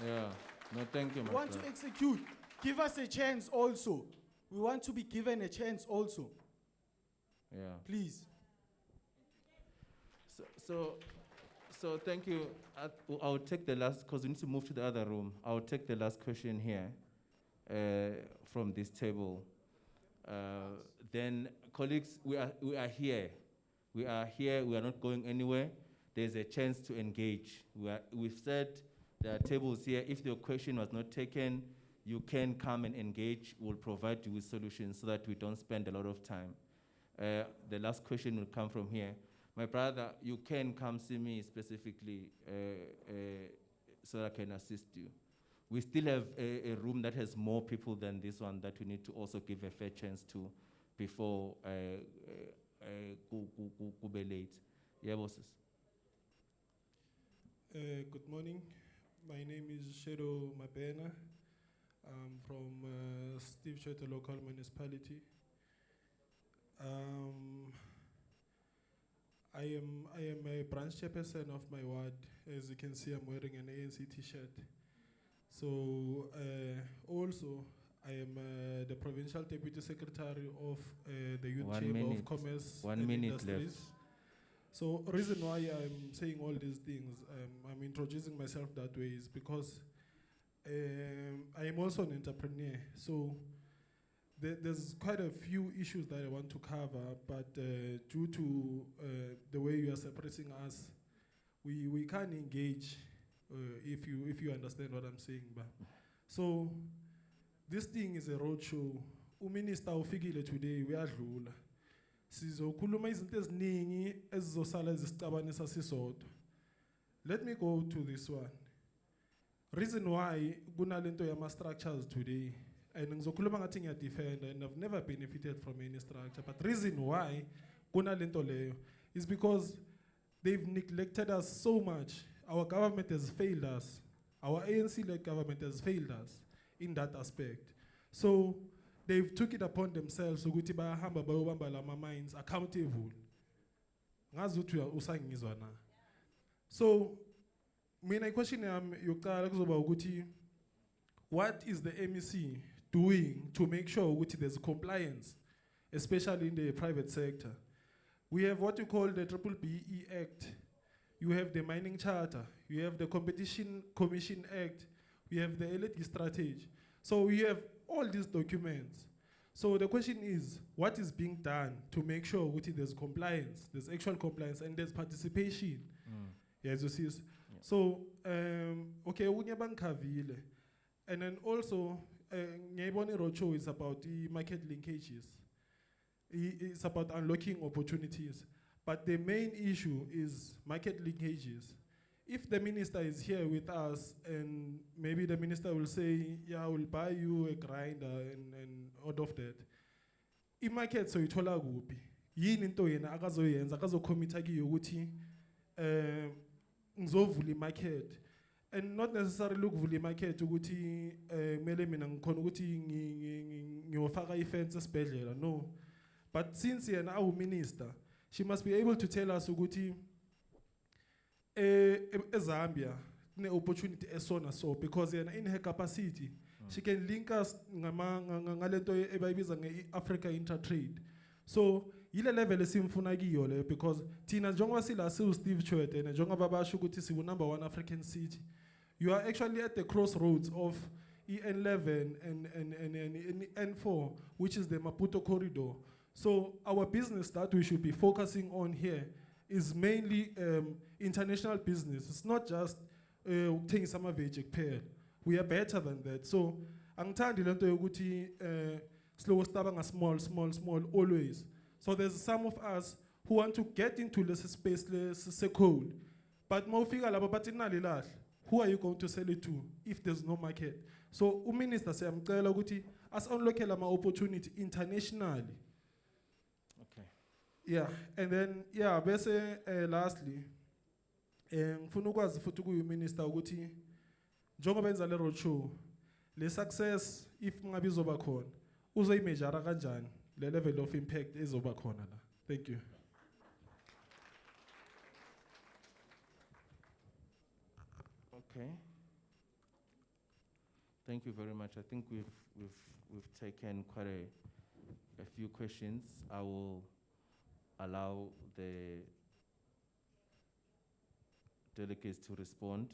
Yeah, no, thank you, We want to execute. Give us a chance also. We want to be given a chance also. Yeah. Please. So thank you. I'll take the last, because we need to move to the other room. I'll take the last question here from this table. Then, colleagues, we are here. We are here. We are not going anywhere. There's a chance to engage. We've said there are tables here. If your question was not taken, you can come and engage. We'll provide you with solutions so that we don't spend a lot of time. The last question will come from here. My brother, you can come see me specifically so that I can assist you. We still have a room that has more people than this one that we need to also give a fair chance to before go late. Yeah, bosses. Good morning. My name is Shedo Mabena. I'm from Steve Tshwete local municipality. I am a branch chairperson of my ward. As you can see, I'm wearing an ANC t-shirt. So also, I am the provincial deputy secretary of the Youth Chamber of Commerce and Industries. Left. So reason why I'm saying all these things, I'm introducing myself that way is because I am also an entrepreneur. So there's quite a few issues that I want to cover, but due to the way you are separating us, we can't engage if you understand what I'm saying. So this thing is a roadshow. Uminister ufikile today, uyadlula. Sizokhuluma izinto eziningi ezizosala zisicabanisa sisodwa. Let me go to this one. Reason why kunalento yama structures today, And ngizokhuluma ngathi ngiyadefend and I've never benefited from any structure. But reason why kuna lento leyo is because they've neglected us so much. Our government has failed us. Our ANC-led government has failed us in that aspect. So they've took it upon themselves ukuthi bayahamba bayobamba lama mines accountable. Ngazi ukuthi usangizwa na. So mina question yami yokuqala kuzoba ukuthi what is the MEC doing to make sure ukuthi there's compliance, especially in the private sector? We have what you call the BBE Act. You have the Mining Charter. You have the Competition Commission Act. We have the LED strategy. So we have all these documents. So the question is, what is being done to make sure ukuthi there's compliance, there's actual compliance, and there's participation? Yes, you see. Yeah. So, okay, unyabangkavile. And then also, Ndabeni Roadshow is about the market linkages. It's about unlocking opportunities. But the main issue is market linkages. If the minister is here with us and maybe the minister will say, yeah, I will buy you a grinder and all of that. I-market so ithola kuphi? Yini into yena akazoyenza akazocommit kiyo ukuthi ngizovula i-market. And not necessarily ukuvula i-market ukuthi mele mina ngikhona ukuthi ngiyofaka i-fence esibhedlela, no. But since yena awu minister, she must be able to tell us ukuthi eZambia ne opportunity esona so because yena in her capacity she can link us ngalento ebayibiza nge-Africa Intertrade. So yile level esimfuna kiyo le because thina njengoba sila Steve Tshwete njengoba basho ukuthi sibu number 1 African city. You are actually at the crossroads of N11 and N4, which is the Maputo corridor. So our business that we should be focusing on here is mainly international business. It's not just things sama vejik pair. We are better than that. So angithandi lento yokuthi slow staba small always. So there's some of us who want to get into this space se cold. But mawufika laba bathi nali lahle. Who are you going to sell it to if there's no market? So uminister siyamcela ukuthi as-unlockele ama opportunity internationally. Yeah, and then yeah, bese lastly, ngifuna ukwazi futhi kuyi minister ukuthi njengoba benza le roadshow, le success if ngabe izoba khona, uzoyimeasure kanjani le level of impact ezoba khona la. Thank you. Okay. Thank you very much. I think we've taken quite a few questions. I will allow the delegates to respond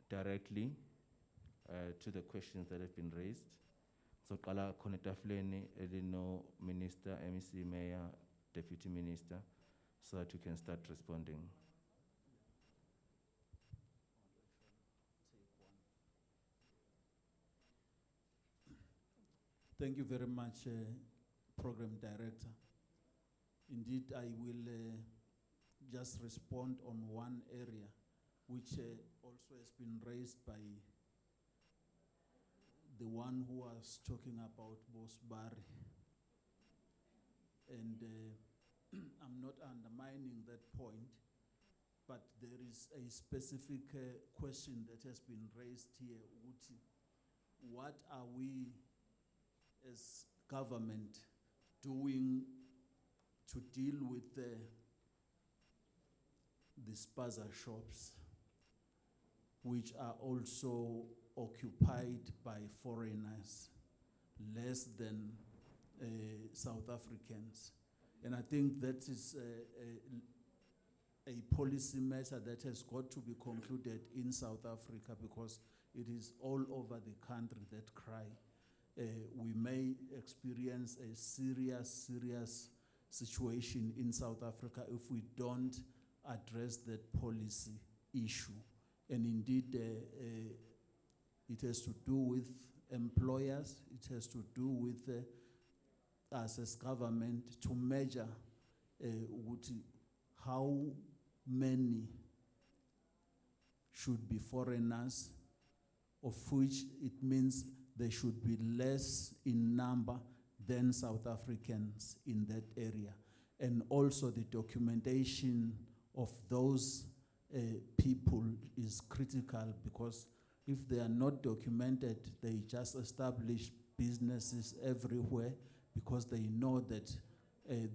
directly to the questions that have been raised. So qala khona etafuleni elino minister, MEC, mayor, deputy minister, so that you can start responding. Thank you very much, Program Director. Indeed, I will just respond on one area, which also has been raised by the one who was talking about Boss Barry. And I'm not undermining that point, but there is a specific question that has been raised here. What are we as government doing to deal with the spaza shops, which are also occupied by foreigners, less than South Africans? And I think that is a policy matter that has got to be concluded in South Africa, because it is all over the country that cry. We may experience a serious situation in South Africa if we don't address that policy issue. And indeed, it has to do with employers, it has to do with us as government to measure how many should be foreigners of which it means there should be less in number than South Africans in that area. And also the documentation of those people is critical, because if they are not documented, they just establish businesses everywhere because they know that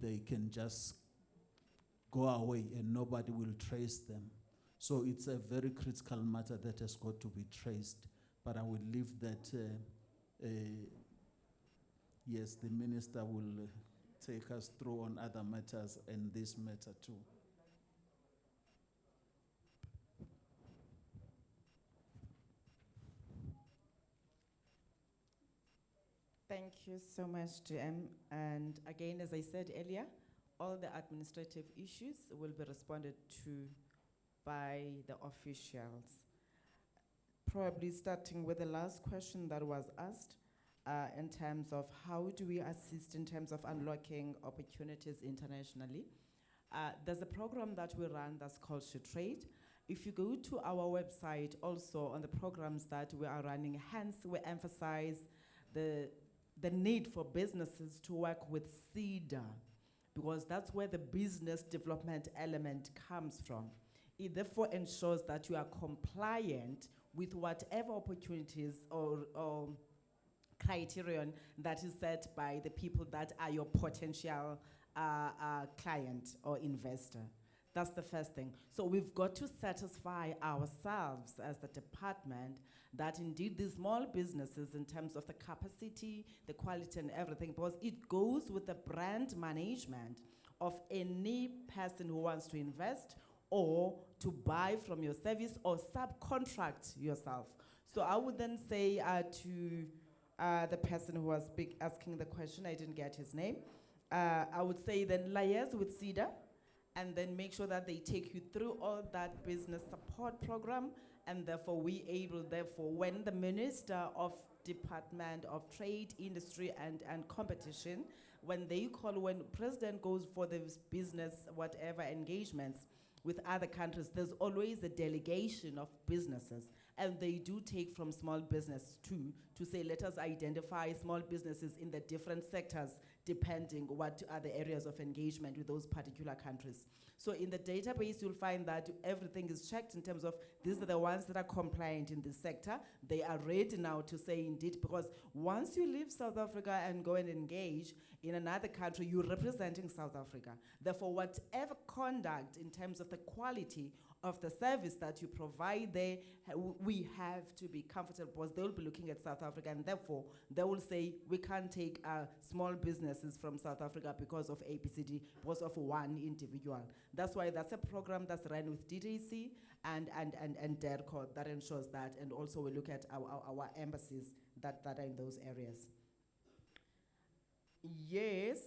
they can just go away and nobody will trace them. So it's a very critical matter that has got to be traced. But I will leave that, yes, the minister will take us through on other matters and this matter too. Thank you so much, GM. And again, as I said earlier, all the administrative issues will be responded to by the officials. Probably starting with the last question that was asked in terms of how do we assist in terms of unlocking opportunities internationally. There's a program that we run that's called Trade. If you go to our website also on the programs that we are running, hence we emphasize the need for businesses to work with Seda, because that's where the business development element comes from. It therefore ensures that you are compliant with whatever opportunities or criterion that is set by the people that are your potential client or investor. That's the first thing. So we've got to satisfy ourselves as the department that indeed these small businesses, in terms of the capacity, the quality and everything, because it goes with the brand management of any person who wants to invest or to buy from your service or subcontract yourself. So I would then say to the person who was asking the question, I didn't get his name, I would say then liaise with Cedar, and then make sure that they take you through all that business support program, and therefore when the Minister of Department of Trade, Industry and Competition, when President goes for those business, whatever engagements with other countries, there's always a delegation of businesses, and they do take from small business too, to say, let us identify small businesses in the different sectors, depending what are the areas of engagement with those particular countries. So in the database, you'll find that everything is checked in terms of these are the ones that are compliant in this sector. They are ready now to say indeed, because once you leave South Africa and go and engage in another country, you're representing South Africa. Therefore, whatever conduct in terms of the quality of the service that you provide there, we have to be comfortable, because they'll be looking at South Africa, and therefore they will say, we can't take small businesses from South Africa because of ABCD, because of one individual. That's why that's a program that's run with DDC and DERCO that ensures that, and also we look at our embassies that are in those areas. Yes,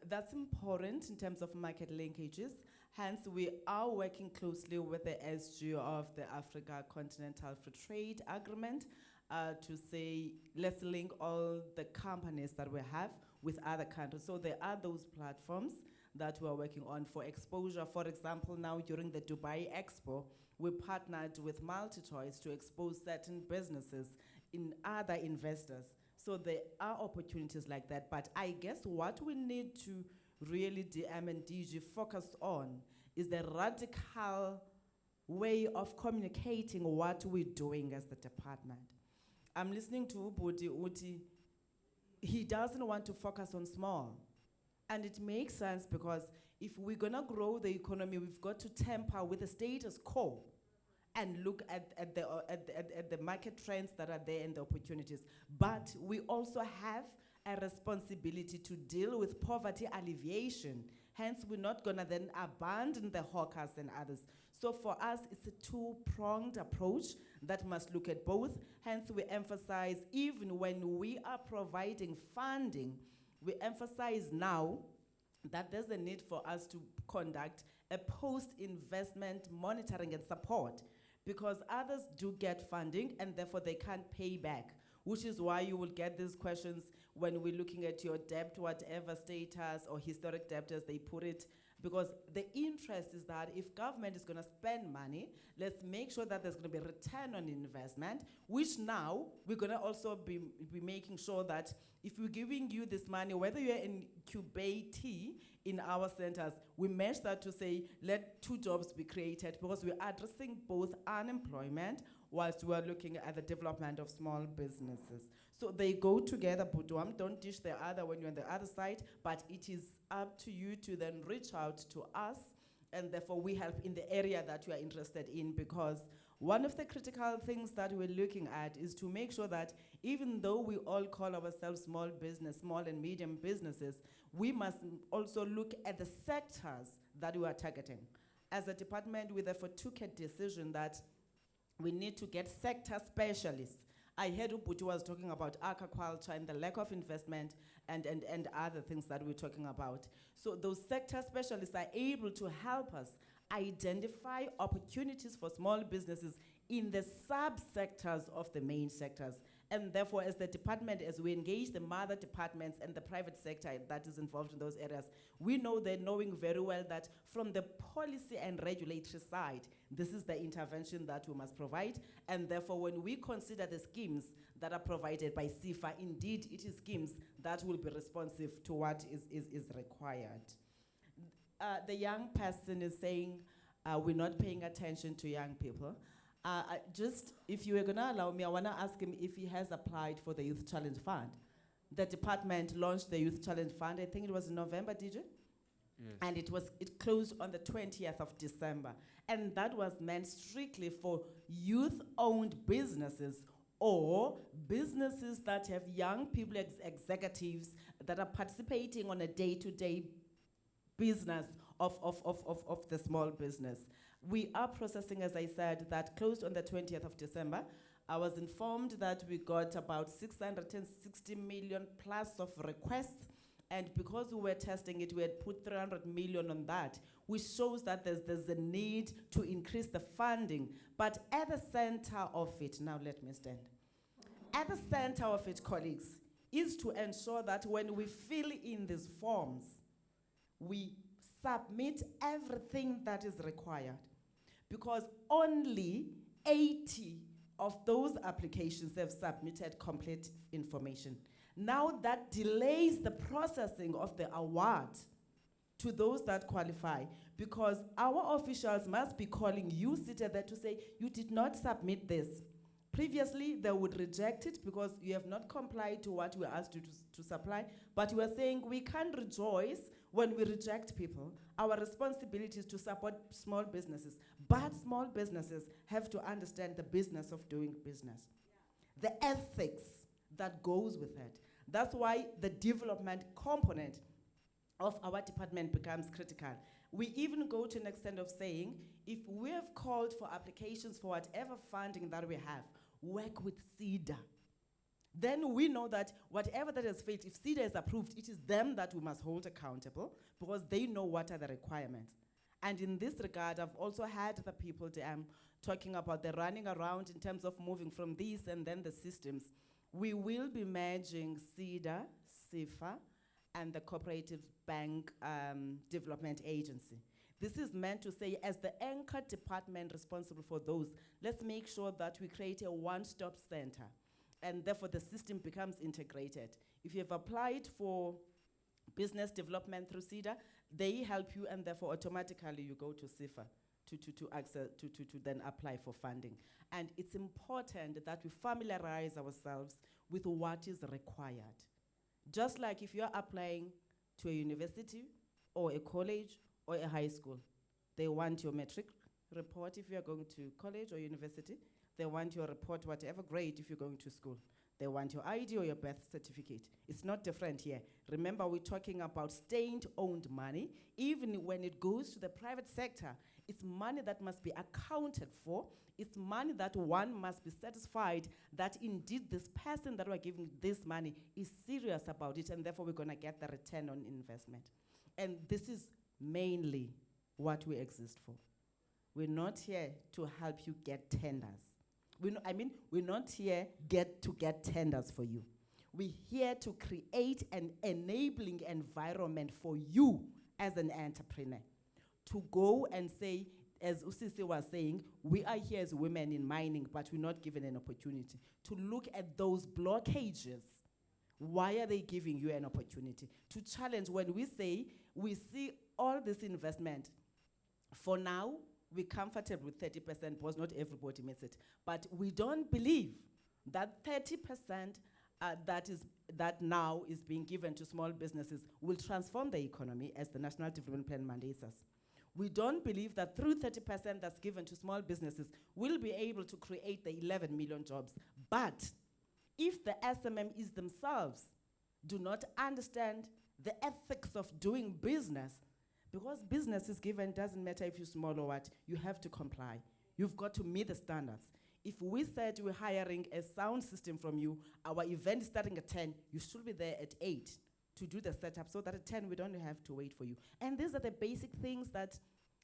that's important in terms of market linkages. Hence, we are working closely with the SG of the Africa Continental Free Trade Agreement to say, let's link all the companies that we have with other countries. So there are those platforms that we're working on for exposure. For example, now during the Dubai Expo, we partnered with MultiChoice to expose certain businesses in other investors. So there are opportunities like that. But I guess what we need to really DM and DG focus on is the radical way of communicating what we're doing as the department. I'm listening to Ubudi Uti. He doesn't want to focus on small. And it makes sense, because if we're gonna grow the economy, we've got to temper with the status quo and look at the market trends that are there and the opportunities. But we also have a responsibility to deal with poverty alleviation. Hence, we're not gonna then abandon the hawkers and others. So for us, it's a two-pronged approach that must look at both. Hence, we emphasize, even when we are providing funding, we emphasize now that there's a need for us to conduct a post-investment monitoring and support, because others do get funding and therefore they can't pay back, which is why you will get these questions when we're looking at your debt, whatever status or historic debtors, they put it Because the interest is that if government is gonna spend money, let's make sure that there's gonna be return on investment, which now we're gonna also be making sure that if we're giving you this money, whether you're incubating in our centers, we measure that to say, let 2 jobs be created, because we're addressing both unemployment whilst we are looking at the development of small businesses. So they go together, Budwam, don't dish the other when you're on the other side, but it is up to you to then reach out to us, and therefore we help in the area that you are interested in, because one of the critical things that we're looking at is to make sure that even though we all call ourselves small business, small and medium businesses, we must also look at the sectors that we are targeting. As a department, we therefore took a decision that we need to get sector specialists. I heard Uputi was talking about aquaculture and the lack of investment and other things that we're talking about. So those sector specialists are able to help us identify opportunities for small businesses in the sub-sectors of the main sectors. And therefore, as the department, as we engage the mother departments and the private sector that is involved in those areas, we know they're knowing very well that from the policy and regulatory side, this is the intervention that we must provide. And therefore, when we consider the schemes that are provided by SEFA, indeed, it is schemes that will be responsive to what is required. The young person is saying, we're not paying attention to young people. Just, if you were gonna allow me, I wanna ask him if he has applied for the Youth Challenge Fund. The department launched the Youth Challenge Fund, I think it was in November, did you? Yes. And it closed on the 20th of December. And that was meant strictly for youth-owned businesses or businesses that have young people, executives that are participating on a day-to-day business of the small business. We are processing, as I said, that closed on the 20th of December. I was informed that we got about 660 million plus of requests, and because we were testing it, we had put 300 million on that, which shows that there's a need to increase the funding. But at the center of it, now let me stand. At the center of it, colleagues, is to ensure that when we fill in these forms, we submit everything that is required, because only 80 of those applications have submitted complete information. Now that delays the processing of the award to those that qualify, because our officials must be calling you, Seda, there to say, you did not submit this. Previously, they would reject it because you have not complied to what we asked you to supply, but we are saying we can't rejoice when we reject people. Our responsibility is to support small businesses, but small businesses have to understand the business of doing business, the ethics that goes with it. That's why the development component of our department becomes critical. We even go to an extent of saying, if we have called for applications for whatever funding that we have, work with Cedar. Then we know that whatever that has failed, if Cedar is approved, it is them that we must hold accountable, because they know what are the requirements. And in this regard, I've also had the people talking about the running around in terms of moving from these and then the systems. We will be merging Cedar, SEFA, and the Cooperative Bank Development Agency. This is meant to say, as the anchor department responsible for those, let's make sure that we create a one-stop center, and therefore the system becomes integrated. If you have applied for business development through Cedar, they help you, and therefore automatically you go to SEFA to then apply for funding. And it's important that we familiarize ourselves with what is required. Just like if you're applying to a university or a college or a high school, they want your metric report if you're going to college or university. They want your report, whatever grade, if you're going to school. They want your ID or your birth certificate. It's not different here. Remember, we're talking about state-owned money. Even when it goes to the private sector, it's money that must be accounted for. It's money that one must be satisfied that indeed this person that we're giving this money is serious about it, and therefore we're gonna get the return on investment. And this is mainly what we exist for. We're not here to help you get tenders. We're not here to get tenders for you. We're here to create an enabling environment for you as an entrepreneur. to go and say, as Usisi was saying, we are here as women in mining, but we're not given an opportunity to look at those blockages. Why are they giving you an opportunity? To challenge when we say we see all this investment. For now, we're comfortable with 30% because not everybody meets it. But we don't believe that 30% that now is being given to small businesses will transform the economy as the National Development Plan mandates us. We don't believe that through 30% that's given to small businesses, we'll be able to create the 11 million jobs. But if the SMMEs themselves do not understand the ethics of doing business, because business is given, doesn't matter if you're small or what, you have to comply. You've got to meet the standards. If we said we're hiring a sound system from you, our event is starting at 10, you should be there at 8 to do the setup so that at 10 we don't have to wait for you. And these are the basic things that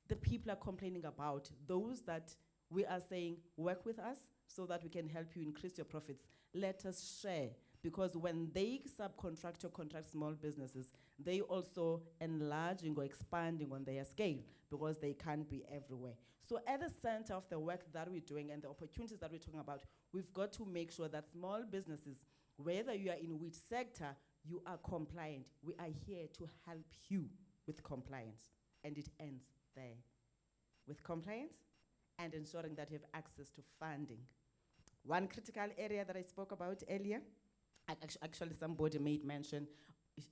the people are complaining about. Those that we are saying, work with us so that we can help you increase your profits. Let us share. Because when they subcontract or contract small businesses, they also enlarging or expanding on their scale because they can't be everywhere. So at the center of the work that we're doing and the opportunities that we're talking about, we've got to make sure that small businesses, whether you are in which sector, you are compliant. We are here to help you with compliance. And it ends there. With compliance and ensuring that you have access to funding. One critical area that I spoke about earlier, actually somebody made mention,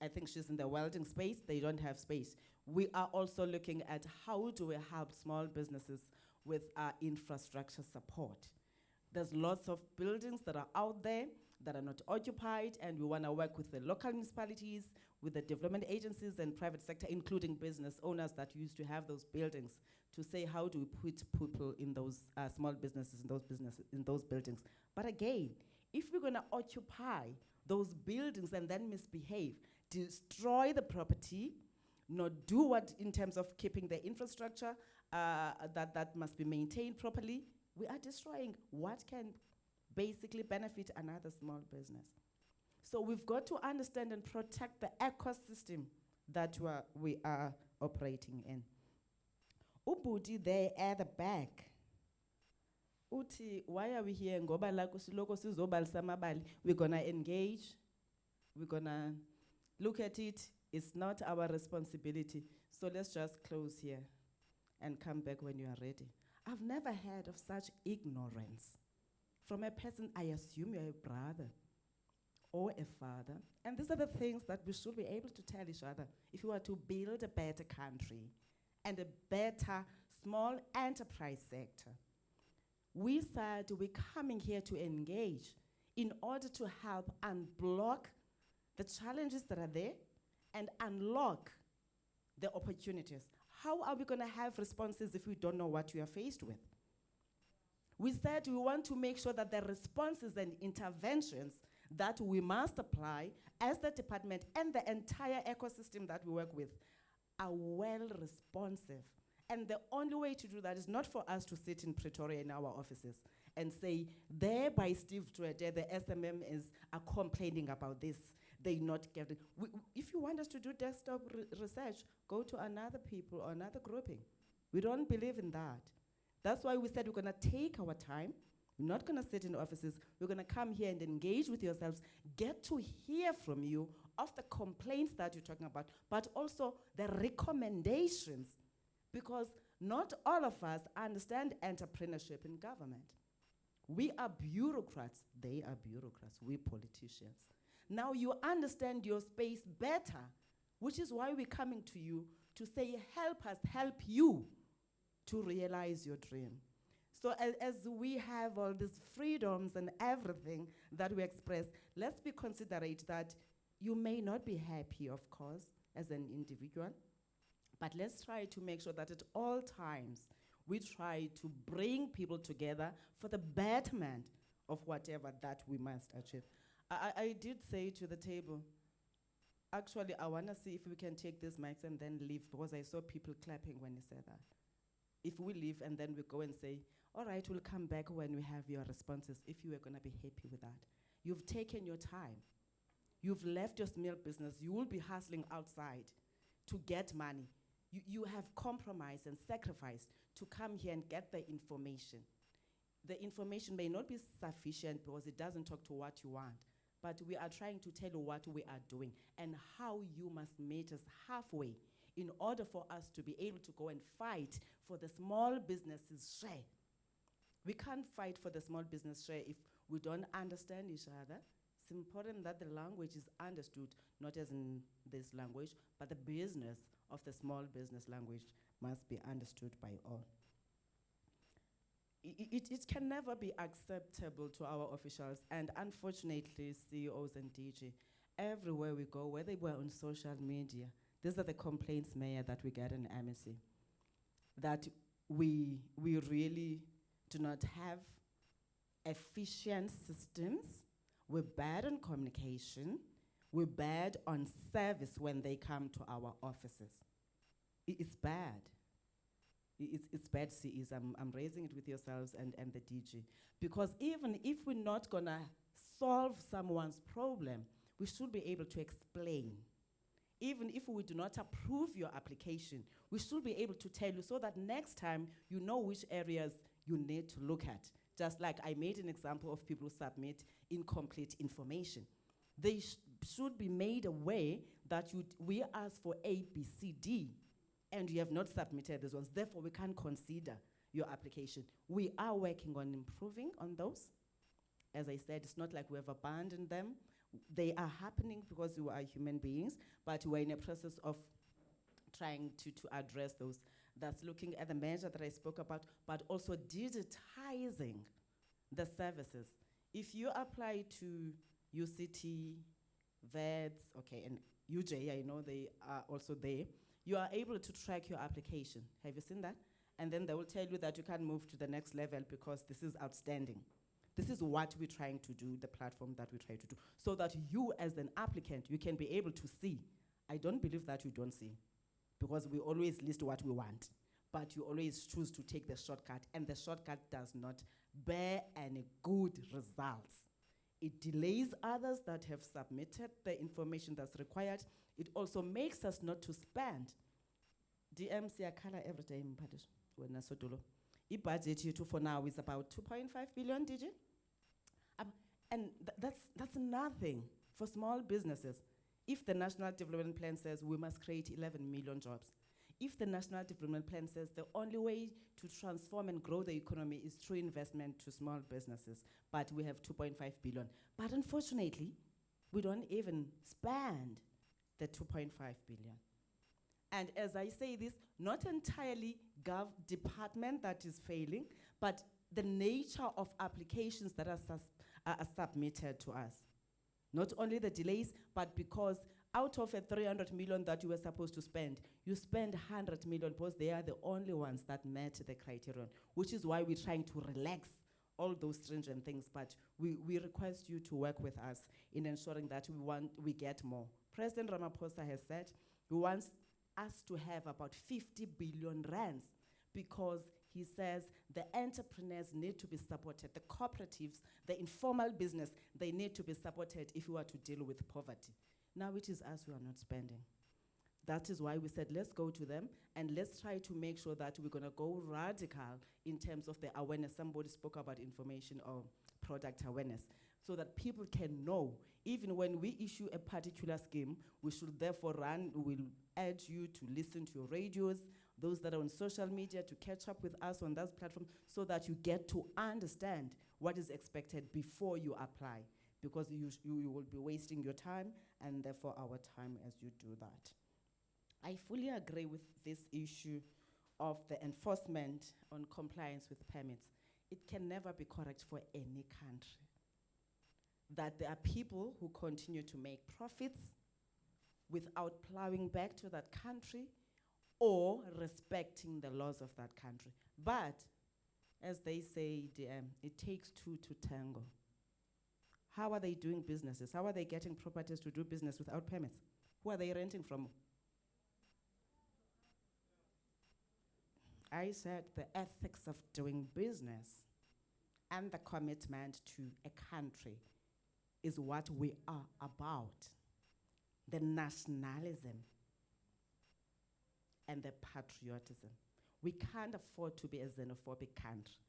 I think she's in the welding space, they don't have space. We are also looking at how do we help small businesses with infrastructure support. There's lots of buildings that are out there that are not occupied, and we want to work with the local municipalities, with the development agencies and private sector, including business owners that used to have those buildings, to say how do we put people in those small businesses, in those buildings. But again, if we're going to occupy those buildings and then misbehave, destroy the property, not do what in terms of keeping the infrastructure that must be maintained properly, we are destroying what can basically benefit another small business. So we've got to understand and protect the ecosystem that we are operating in. Ubudi there at the back. Uti, why are we here? Ngoba la kusiloko sizobalisa amabali. We're gonna engage. We're gonna look at it. It's not our responsibility. So let's just close here and come back when you are ready. I've never heard of such ignorance from a person I assume you're a brother or a father. And these are the things that we should be able to tell each other if we were to build a better country and a better small enterprise sector. We said we're coming here to engage in order to help unblock the challenges that are there and unlock the opportunities. How are we going to have responses if we don't know what we are faced with? We said we want to make sure that the responses and interventions that we must apply as the department and the entire ecosystem that we work with are well responsive. And the only way to do that is not for us to sit in Pretoria in our offices and say, there by Steve Twede, the SMMs are complaining about this. They're not getting. If you want us to do desktop research, go to another people or another grouping. We don't believe in that. That's why we said we're going to take our time. We're not going to sit in offices. We're going to come here and engage with yourselves, get to hear from you of the complaints that you're talking about, but also the recommendations, because not all of us understand entrepreneurship in government. We are bureaucrats. They are bureaucrats. We're politicians. Now you understand your space better, which is why we're coming to you to say, help us help you to realize your dream. So as we have all these freedoms and everything that we express, let's be considerate that you may not be happy, of course, as an individual, but let's try to make sure that at all times we try to bring people together for the betterment of whatever that we must achieve. I did say to the table, actually, I want to see if we can take these mics and then leave, because I saw people clapping when you said that. If we leave and then we go and say, all right, we'll come back when we have your responses, if you are going to be happy with that. You've taken your time. You've left your small business. You will be hustling outside to get money. you have compromised and sacrificed to come here and get the information. The information may not be sufficient because it doesn't talk to what you want, but we are trying to tell you what we are doing and how you must meet us halfway in order for us to be able to go and fight for the small businesses' share. We can't fight for the small business share if we don't understand each other. It's important that the language is understood, not as in this language, but the business of the small business language must be understood by all. It can never be acceptable to our officials, and unfortunately, CEOs and DG, everywhere we go, whether we're on social media, these are the complaints, Mayor, that we get in MEC, that we really do not have efficient systems, we're bad on communication, we're bad on service when they come to our offices. It's bad. It's bad, CEs. I'm raising it with yourselves and the DG. Because even if we're not gonna solve someone's problem, we should be able to explain. Even if we do not approve your application, we should be able to tell you so that next time you know which areas you need to look at. Just like I made an example of people who submit incomplete information. They should be made aware that we ask for A, B, C, D, and you have not submitted those ones. Therefore, we can't consider your application. We are working on improving on those. As I said, it's not like we have abandoned them. They are happening because we are human beings, but we're in a process of trying to address those. That's looking at the measure that I spoke about, but also digitizing the services. If you apply to UCT, VEDS, okay, and UJ, I know they are also there, you are able to track your application. Have you seen that? And then they will tell you that you can't move to the next level because this is outstanding. This is what we're trying to do, the platform that we try to do, so that you as an applicant, you can be able to see. I don't believe that you don't see, because we always list what we want, but you always choose to take the shortcut, and the shortcut does not bear any good results. It delays others that have submitted the information that's required. It also makes us not to spend. DMC akhala every day, mphathiswa, wena Sodulo. I-budget yethu for now is about 2.5 billion, DG. And that's nothing for small businesses. If the National Development Plan says we must create 11 million jobs, if the National Development Plan says the only way to transform and grow the economy is through investment to small businesses, but we have 2.5 billion. But unfortunately, we don't even spend the 2.5 billion. And as I say this, not entirely gov department that is failing, but the nature of applications that are submitted to us. Not only the delays, but because out of a 300 million that you were supposed to spend, you spend 100 million because they are the only ones that met the criterion, which is why we're trying to relax all those stringent things, but we request you to work with us in ensuring that we get more. President Ramaphosa has said he wants us to have about 50 billion rands because he says the entrepreneurs need to be supported, the cooperatives, the informal business, they need to be supported if we are to deal with poverty. Now it is us who are not spending. That is why we said, let's go to them and let's try to make sure that we're gonna go radical in terms of the awareness. Somebody spoke about information or product awareness, so that people can know, even when we issue a particular scheme, we should therefore we'll urge you to listen to your radios, those that are on social media, to catch up with us on that platform, so that you get to understand what is expected before you apply, because you will be wasting your time and therefore our time as you do that. I fully agree with this issue of the enforcement on compliance with permits. It can never be correct for any country that there are people who continue to make profits without plowing back to that country or respecting the laws of that country. But, as they say, it takes two to tango. How are they doing businesses? How are they getting properties to do business without permits? Who are they renting from? I said the ethics of doing business and the commitment to a country is what we are about. The nationalism and the patriotism. We can't afford to be a xenophobic country.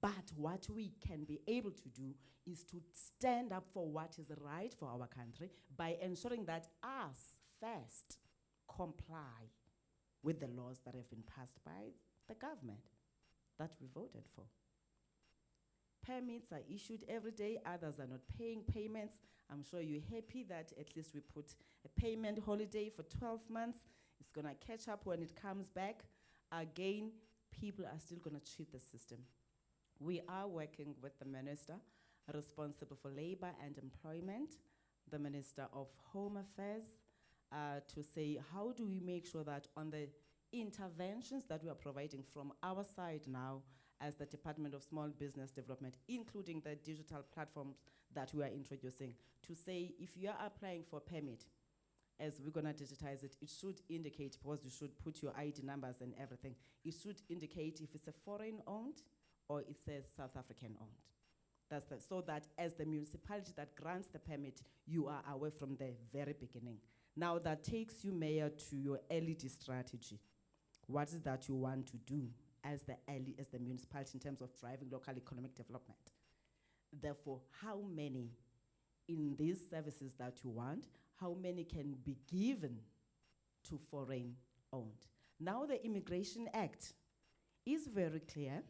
But what we can be able to do is to stand up for what is right for our country by ensuring that us first comply with the laws that have been passed by the government that we voted for. Permits are issued every day, others are not paying payments. I'm sure you're happy that at least we put a payment holiday for 12 months. It's gonna catch up when it comes back. Again, people are still gonna cheat the system. We are working with the Minister responsible for labor and employment, the Minister of Home Affairs, to say how do we make sure that on the interventions that we are providing from our side now as the Department of Small Business Development, including the digital platforms that we are introducing, to say if you are applying for a permit, as we're gonna digitize it, it should indicate, because you should put your ID numbers and everything, it should indicate if it's a foreign owned or it's a South African owned. So that as the municipality that grants the permit, you are aware from the very beginning. Now that takes you, Mayor, to your LED strategy. What is that you want to do as the municipality in terms of driving local economic development? Therefore, how many in these services that you want, how many can be given to foreign owned? Now the Immigration Act is very clear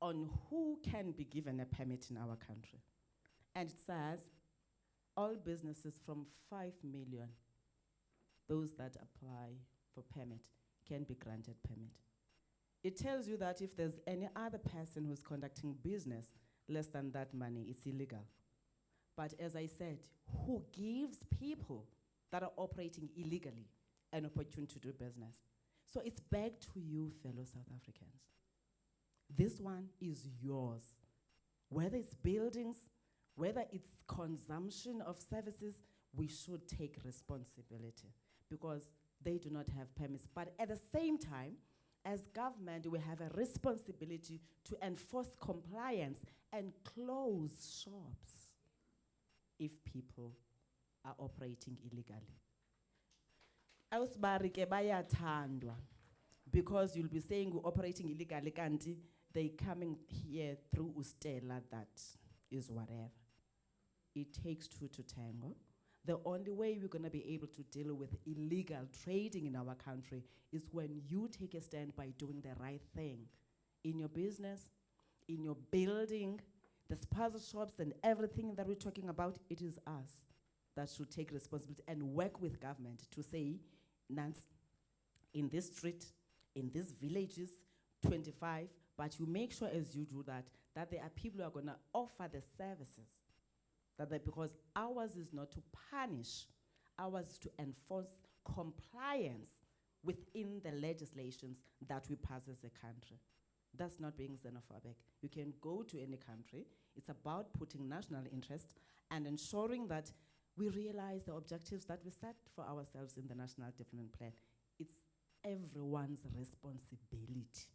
on who can be given a permit in our country. And it says all businesses from 5 million, those that apply for permit, can be granted permit. It tells you that if there's any other person who's conducting business less than that money, it's illegal. But as I said, who gives people that are operating illegally an opportunity to do business? So it's back to you, fellow South Africans. This one is yours. Whether it's buildings, whether it's consumption of services, we should take responsibility because they do not have permits. But at the same time, as government, we have a responsibility to enforce compliance and close shops if people are operating illegally. Ausbarike bayathandwa because you'll be saying we're operating illegally, kanti they coming here through Stella, that is whatever. It takes two to tango. The only way we're gonna be able to deal with illegal trading in our country is when you take a stand by doing the right thing. In your business, in your building, the spaza shops and everything that we're talking about, it is us that should take responsibility and work with government to say, Nance, in this street, in these villages, 25, but you make sure as you do that, that there are people who are gonna offer the services. Because ours is not to punish, ours is to enforce compliance within the legislations that we pass as a country. That's not being xenophobic. You can go to any country. It's about putting national interest and ensuring that we realize the objectives that we set for ourselves in the National Development Plan. It's everyone's responsibility.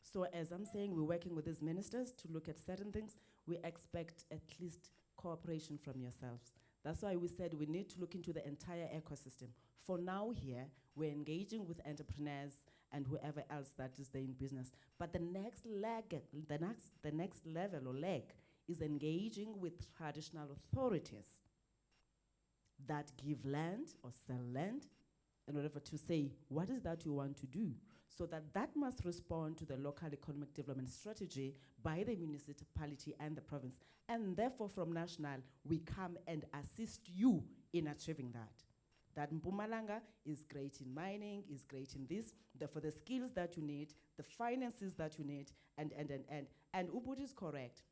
So as I'm saying, we're working with these ministers to look at certain things. We expect at least cooperation from yourselves. That's why we said we need to look into the entire ecosystem. For now here, we're engaging with entrepreneurs and whoever else that is there in business. But the next leg, the next level or leg is engaging with traditional authorities that give land or sell land in order to say, what is that you want to do? So that must respond to the local economic development strategy by the municipality and the province. And therefore from national, we come and assist you in achieving that. That Mpumalanga is great in mining, is great in this, for the skills that you need, the finances that you need, and Ubud is correct.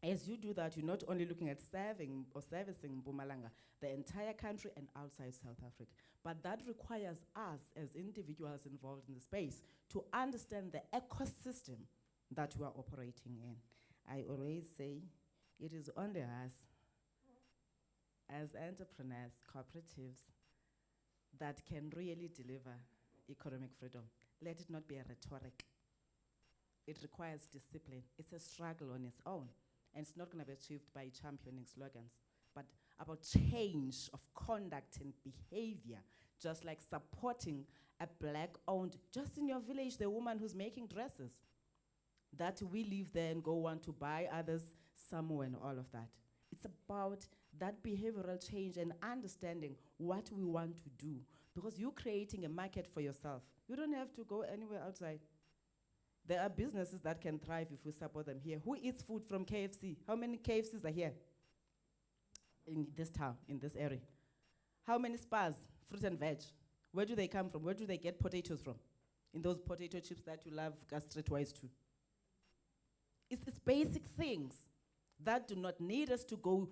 As you do that, you're not only looking at serving or servicing Mpumalanga, the entire country and outside South Africa. But that requires us as individuals involved in the space to understand the ecosystem that we are operating in. I always say it is only us as entrepreneurs, cooperatives, that can really deliver economic freedom. Let it not be a rhetoric. It requires discipline. It's a struggle on its own. And it's not going to be achieved by championing slogans, but about change of conduct and behavior, just like supporting a black-owned, just in your village, the woman who's making dresses, that we live there and go on to buy others somewhere and all of that. It's about that behavioral change and understanding what we want to do, because you're creating a market for yourself. You don't have to go anywhere outside. There are businesses that can thrive if we support them here. Who eats food from KFC? How many KFCs are here in this town, in this area? How many spas, fruit and veg? Where do they come from? Where do they get potatoes from? In those potato chips that you love gastric-wise too. It's basic things that do not need us to go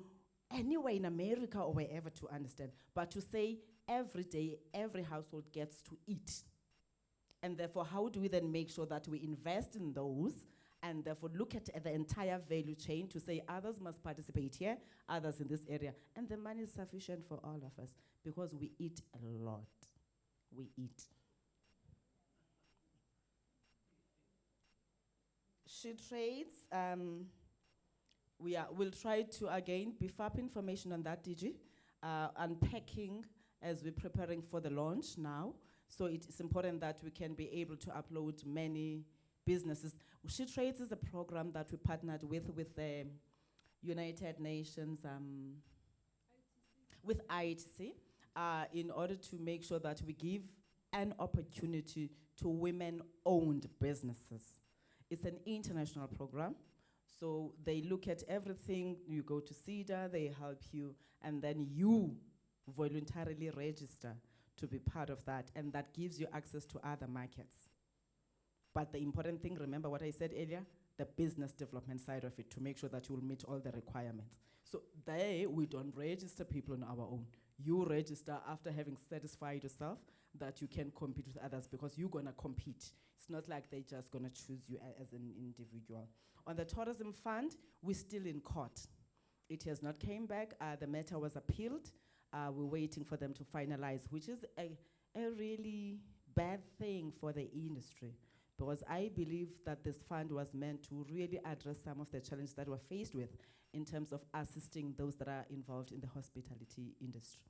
anywhere in America or wherever to understand, but to say every day, every household gets to eat. And therefore, how do we then make sure that we invest in those and therefore look at the entire value chain to say others must participate here, others in this area, and the money is sufficient for all of us because we eat a lot. We eat. She trades, we'll try to again beef up information on that, DG, unpacking as we're preparing for the launch now. So it's important that we can be able to upload many businesses. She Trades is a program that we partnered with the United Nations, with ITC, in order to make sure that we give an opportunity to women-owned businesses. It's an international program. So they look at everything. You go to Cedar, they help you, and then you voluntarily register to be part of that, and that gives you access to other markets. But the important thing, remember what I said earlier, the business development side of it, to make sure that you will meet all the requirements. So there, we don't register people on our own. You register after having satisfied yourself that you can compete with others, because you're gonna compete. It's not like they're just gonna choose you as an individual. On the tourism fund, we're still in court. It has not came back. The matter was appealed. We're waiting for them to finalize, which is a really bad thing for the industry, because I believe that this fund was meant to really address some of the challenges that we're faced with in terms of assisting those that are involved in the hospitality industry.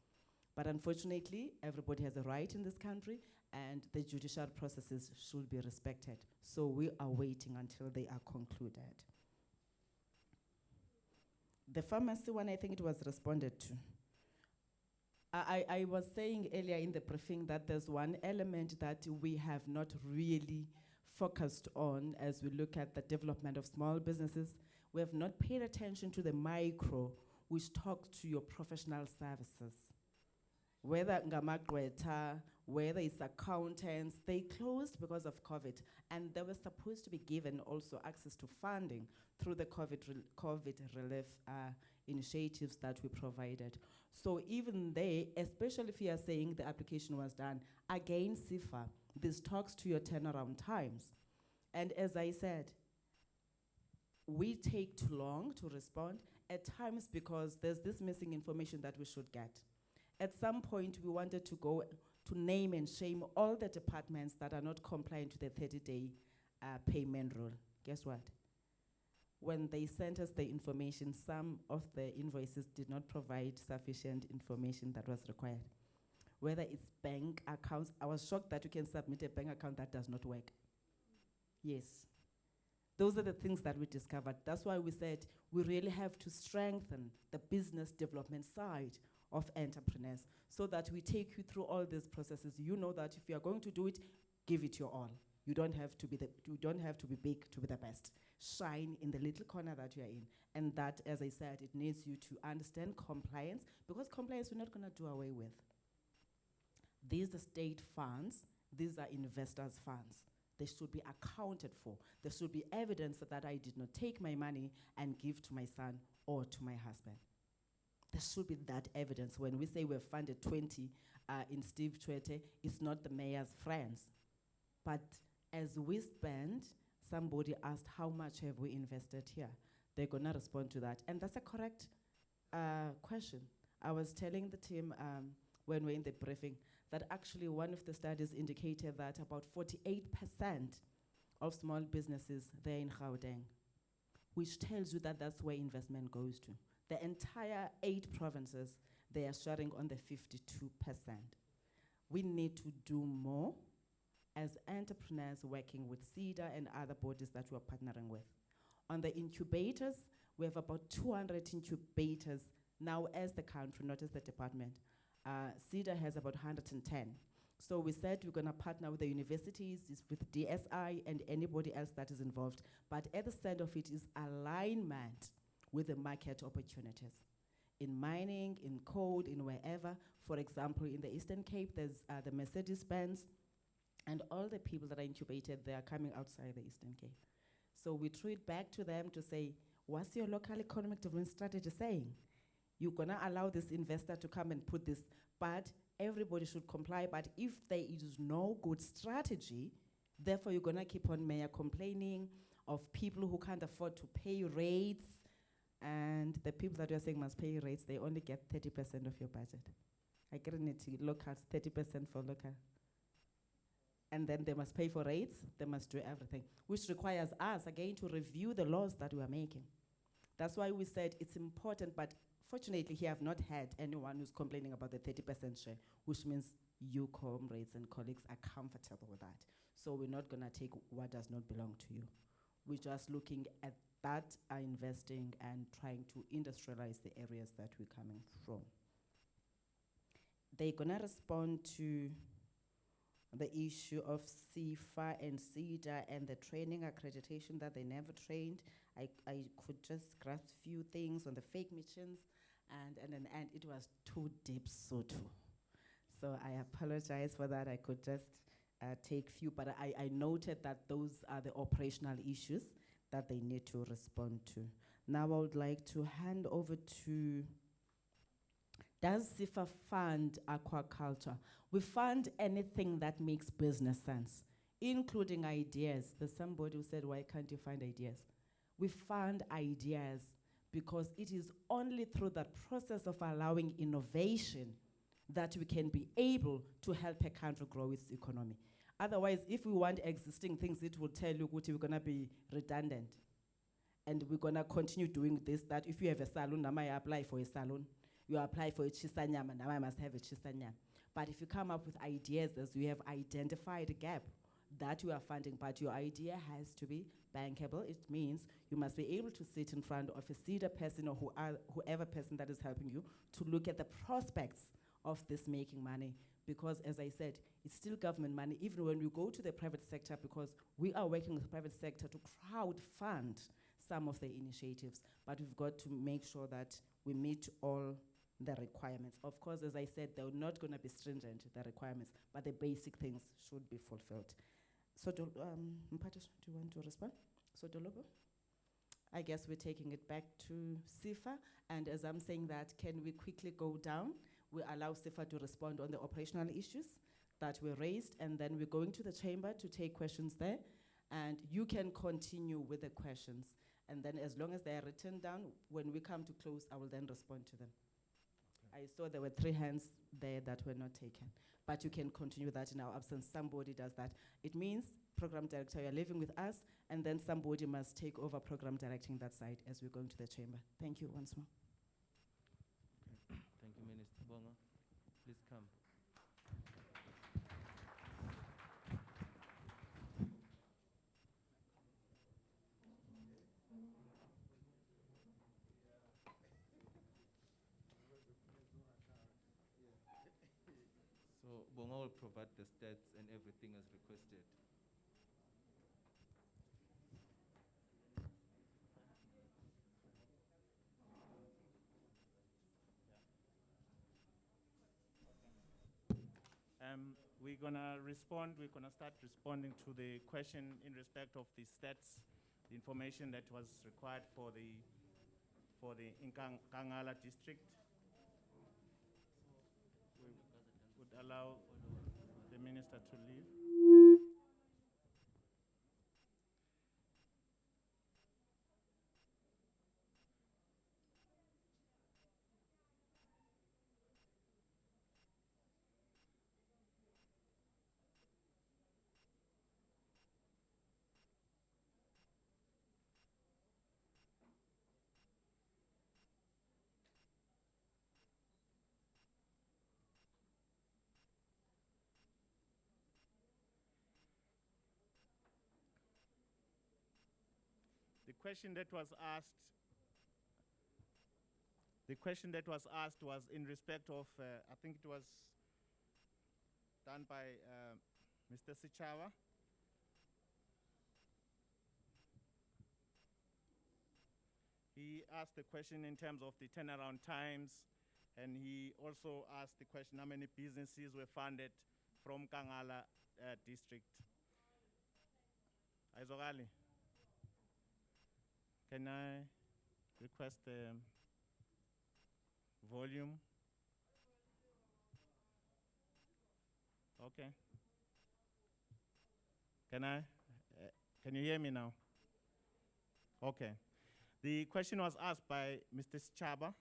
But unfortunately, everybody has a right in this country, and the judicial processes should be respected. So we are waiting until they are concluded. The pharmacy one, I think it was responded to. I was saying earlier in the briefing that there's one element that we have not really focused on as we look at the development of small businesses. We have not paid attention to the micro, which talks to your professional services. Whether ngamagqwetha, whether it's accountants, they closed because of COVID, and they were supposed to be given also access to funding through the COVID relief initiatives that we provided. So even they, especially if you are saying the application was done, again, SEFA, this talks to your turnaround times. And as I said, we take too long to respond at times because there's this missing information that we should get. At some point, we wanted to go to name and shame all the departments that are not compliant to the 30-day payment rule. Guess what? When they sent us the information, some of the invoices did not provide sufficient information that was required. Whether it's bank accounts, I was shocked that you can submit a bank account that does not work. Yes. Those are the things that we discovered. That's why we said we really have to strengthen the business development side of entrepreneurs so that we take you through all these processes. You know that if you are going to do it, give it your all. You don't have to be big to be the best. Shine in the little corner that you are in. And that, as I said, it needs you to understand compliance, because compliance we're not going to do away with. These are state funds. These are investors' funds. They should be accounted for. There should be evidence that I did not take my money and give to my son or to my husband. There should be that evidence. When we say we've funded 20 in Steve Tshwete, it's not the mayor's friends. But as we spend, somebody asked, how much have we invested here? They're going to respond to that. And that's a correct question. I was telling the team when we're in the briefing that actually one of the studies indicated that about 48% of small businesses, they're in Gauteng, which tells you that that's where investment goes to. The entire 8 provinces, they are sharing on the 52%. we need to do more as entrepreneurs working with Cedar and other bodies that we are partnering with. On the incubators, we have about 200 incubators now as the country, not as the department. Cedar has about 110. So we said we're gonna partner with the universities, with DSI and anybody else that is involved. But at the center of it is alignment with the market opportunities. In mining, in code, in wherever. For example, in the Eastern Cape, there's the Mercedes-Benz, and all the people that are incubated, they are coming outside the Eastern Cape. So we threw it back to them to say, what's your local economic development strategy saying? You're gonna allow this investor to come and put this, but everybody should comply. But if there is no good strategy, therefore you're gonna keep on mayor complaining of people who can't afford to pay rates, and the people that you're saying must pay rates, they only get 30% of your budget. I guarantee locals, 30% for local. And then they must pay for rates, they must do everything, which requires us, again, to review the laws that we are making. That's why we said it's important, but fortunately, here I've not had anyone who's complaining about the 30% share, which means you comrades and colleagues are comfortable with that. So we're not gonna take what does not belong to you. We're just looking at that, investing and trying to industrialize the areas that we're coming from. They're gonna respond to the issue of SEFA and Seda and the training accreditation that they never trained. I could just grasp few things on the fake missions, and it was too deep, so I apologize for that. I could just take few, but I noted that those are the operational issues that they need to respond to. Now I would like to hand over to, does SEFA fund aquaculture? We fund anything that makes business sense, including ideas. There's somebody who said, why can't you find ideas? We fund ideas because it is only through that process of allowing innovation that we can be able to help a country grow its economy. Otherwise, if we want existing things, it will tell you we're gonna be redundant. And we're gonna continue doing this, that if you have a salon, now I apply for a salon. You apply for a chisanyama, now I must have a chisanyama. But if you come up with ideas, as we have identified a gap that you are funding, but your idea has to be bankable. It means you must be able to sit in front of a Cedar person or whoever person that is helping you to look at the prospects of this making money. Because as I said, it's still government money, even when we go to the private sector, because we are working with the private sector to crowd fund some of the initiatives. But we've got to make sure that we meet all the requirements. Of course, as I said, they're not gonna be stringent, the requirements, but the basic things should be fulfilled. So, Mpatos, do you want to respond? So, Dolobo? I guess we're taking it back to SEFA, and as I'm saying that, can we quickly go down? We allow SEFA to respond on the operational issues that were raised, and then we're going to the chamber to take questions there, and you can continue with the questions. And then as long as they are written down, when we come to close, I will then respond to them. I saw there were 3 hands there that were not taken. But you can continue that in our absence. Somebody does that. It means, program director, you're living with us, and then somebody must take over program directing that side as we're going to the chamber. Thank you once more. Okay. Thank you, Minister Bonga. Please come. So Bonga will provide the stats and everything as requested. We're gonna start responding to the question in respect of the stats, the information that was required for the Nkangala District. We would allow the minister to leave. question that was asked was in respect of, I think it was done by Mr. Sichava. He asked the question in terms of the turnaround times, and he also asked the question how many businesses were funded from Nkangala District. Aizokali, can I request the volume? Okay. Can you hear me now? Okay. The question was asked by Mr. Chaba.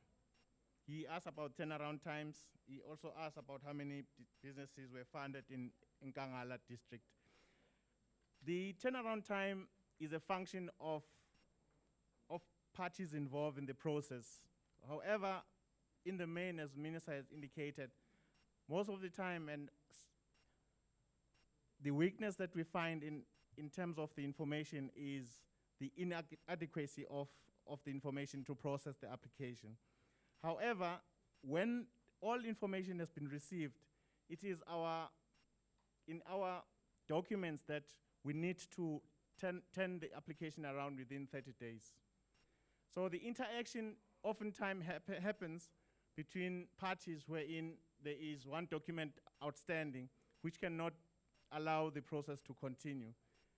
He asked about turnaround times. He also asked about how many businesses were funded in Nkangala District. The turnaround time is a function of parties involved in the process. However, in the main, as Minister has indicated, most of the time, and the weakness that we find in terms of the information is the inadequacy of the information to process the application. However, when all information has been received, it is in our documents that we need to turn the application around within 30 days. So the interaction oftentimes happens between parties wherein there is one document outstanding which cannot allow the process to continue.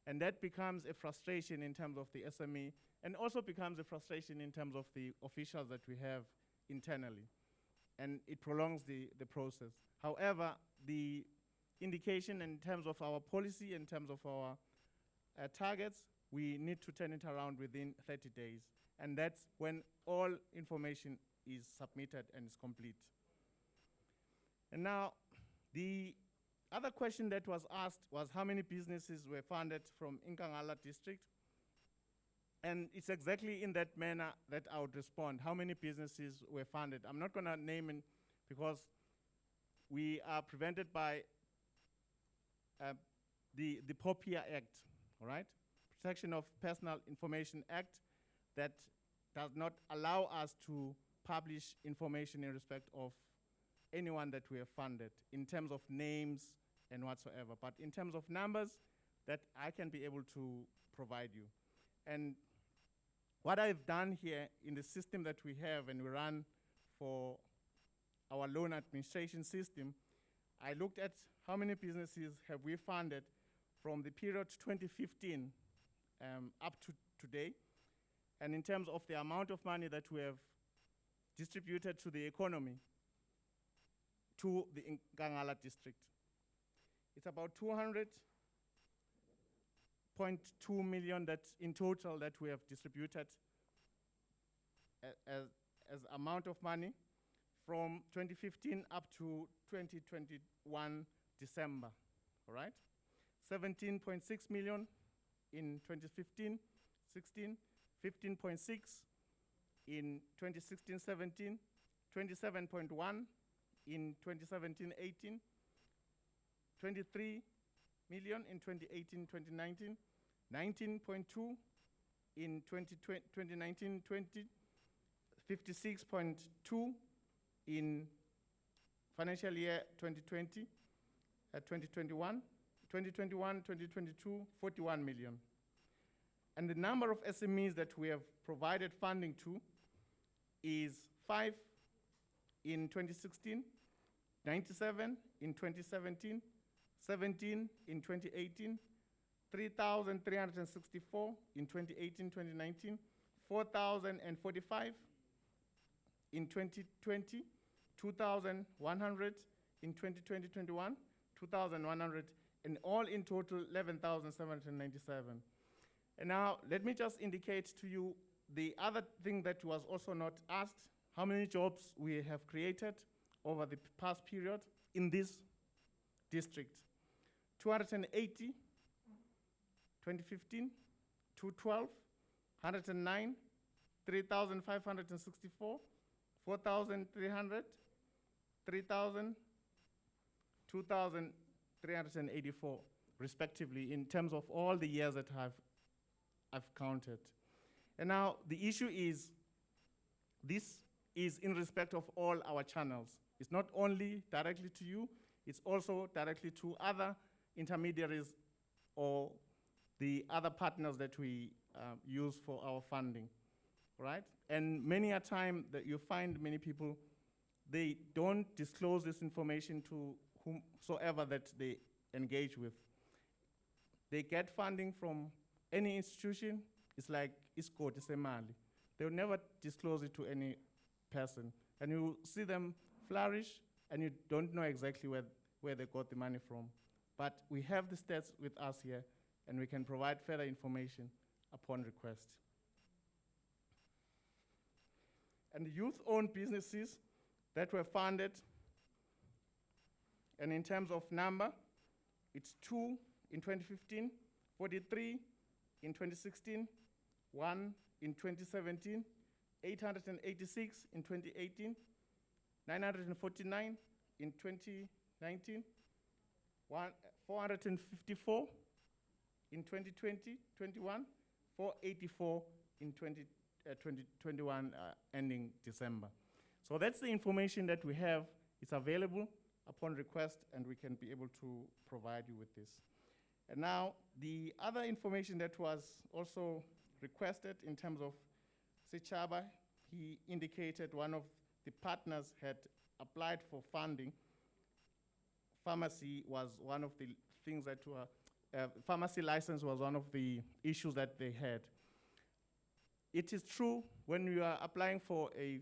And that becomes a frustration in terms of the SME, and also becomes a frustration in terms of the officials that we have internally. And it prolongs the process. However, the indication in terms of our policy, in terms of our targets, we need to turn it around within 30 days. And that's when all information is submitted and is complete. And now, the other question that was asked was how many businesses were funded from Nkangala District. And it's exactly in that manner that I would respond. How many businesses were funded? I'm not gonna name it because we are prevented by the POPIA Act, all right? Protection of Personal Information Act, that does not allow us to publish information in respect of anyone that we have funded in terms of names and whatsoever. But in terms of numbers, that I can be able to provide you. And what I've done here in the system that we have and we run for our loan administration system, I looked at how many businesses have we funded from the period 2015 up to today. And in terms of the amount of money that we have distributed to the economy, to the Nkangala District, it's about 200.2 million that in total that we have distributed as amount of money from 2015 up to 2021 December, all right? 17.6 million in 2015, 16, 15.6 in 2016-17, 27.1 in 2017-18, 23 million in 2018-2019, 19.2 in 2019-20, 56.2 in financial year 2020, 2021, 2021-2022, 41 million. And the number of SMEs that we have provided funding to is 5 in 2016, 97 in 2017, 17 in 2018, 3,364 in 2018-2019, 4,045 in 2020, 2,100 in 2020-21, 2,100, and all in total 11,797. And now let me just indicate to you the other thing that was also not asked, how many jobs we have created over the past period in this district. 280, 2015, 212, 109, 3,564, 4,300, 3,000, 2,384, respectively, in terms of all the years that I've counted. And now the issue is, this is in respect of all our channels. It's not only directly to you, it's also directly to other intermediaries or the other partners that we use for our funding, right? And many a time that you find many people, they don't disclose this information to whomsoever that they engage with. They get funding from any institution. It's like isikoti semali. They will never disclose it to any person. And you see them flourish, and you don't know exactly where they got the money from. But we have the stats with us here, and we can provide further information upon request. And the youth-owned businesses that were funded, and in terms of number, it's 2 in 2015, 43 in 2016, 1 in 2017, 886 in 2018, 949 in 2019, 454 in 2020, 21, 484 in 2021 ending December. So that's the information that we have. It's available upon request, and we can be able to provide you with this. And now, the other information that was also requested in terms of Sechaba, he indicated one of the partners had applied for funding. Pharmacy was one of the things that were, pharmacy license was one of the issues that they had. It is true, when you are applying for a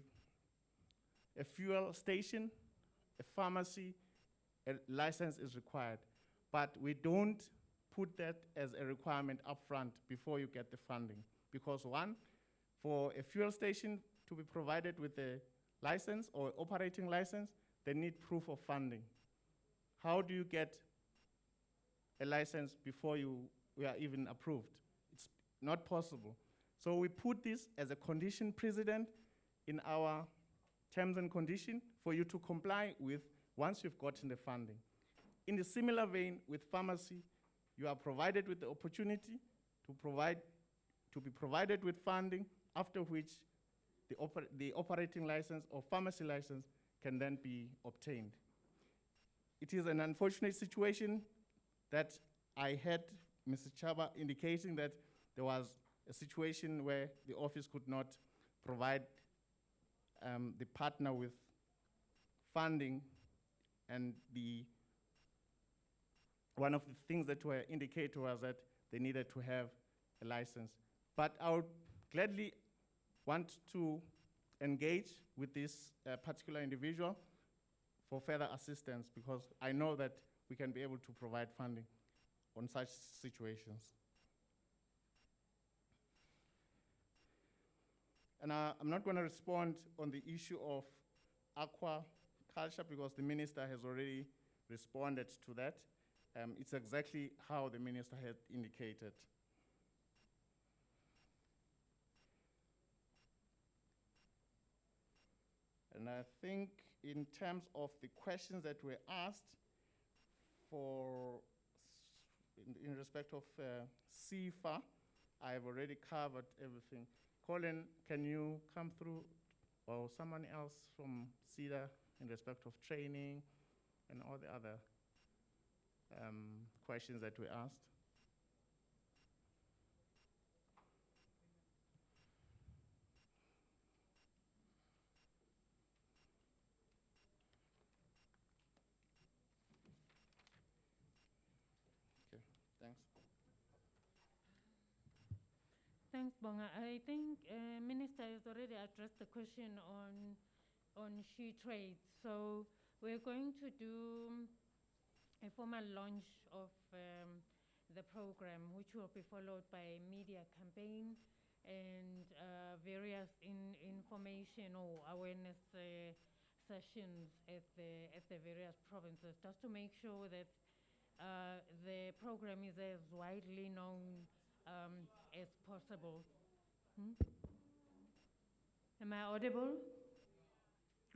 fuel station, a pharmacy, a license is required. But we don't put that as a requirement upfront before you get the funding. Because one, for a fuel station to be provided with a license or operating license, they need proof of funding. How do you get a license before you are even approved? It's not possible. So we put this as a condition precedent in our terms and conditions for you to comply with once you've gotten the funding. In the similar vein with pharmacy, you are provided with the opportunity to be provided with funding, after which the operating license or pharmacy license can then be obtained. It is an unfortunate situation that I had Mr. Chaba indicating that there was a situation where the office could not provide the partner with funding, and one of the things that were indicated was that they needed to have a license. But I would gladly want to engage with this particular individual for further assistance, because I know that we can be able to provide funding on such situations. And I'm not going to respond on the issue of aquaculture, because the minister has already responded to that. It's exactly how the minister had indicated. And I think in terms of the questions that were asked in respect of SEFA, I've already covered everything. Colin, can you come through, or someone else from Cedar, in respect of training and all the other questions that were asked? Okay, thanks. Thanks, Bonga. I think Minister has already addressed the question on she trades. So we're going to do a formal launch of the program, which will be followed by a media campaign and various information or awareness sessions at the various provinces, just to make sure that the program is as widely known as possible. Am I audible?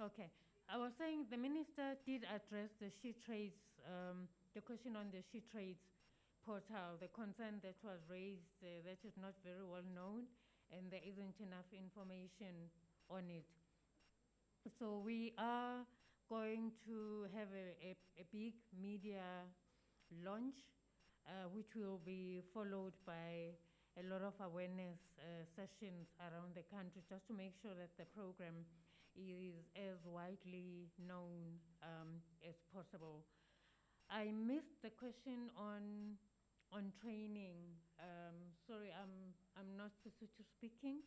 Okay. I was saying the minister did address the she trades, the question on the she trades portal, the concern that was raised that is not very well known, and there isn't enough information on it. So we are going to have a big media launch, which will be followed by a lot of awareness sessions around the country, just to make sure that the program is as widely known as possible. I missed the question on training. Sorry, I'm not Sesotho speaking,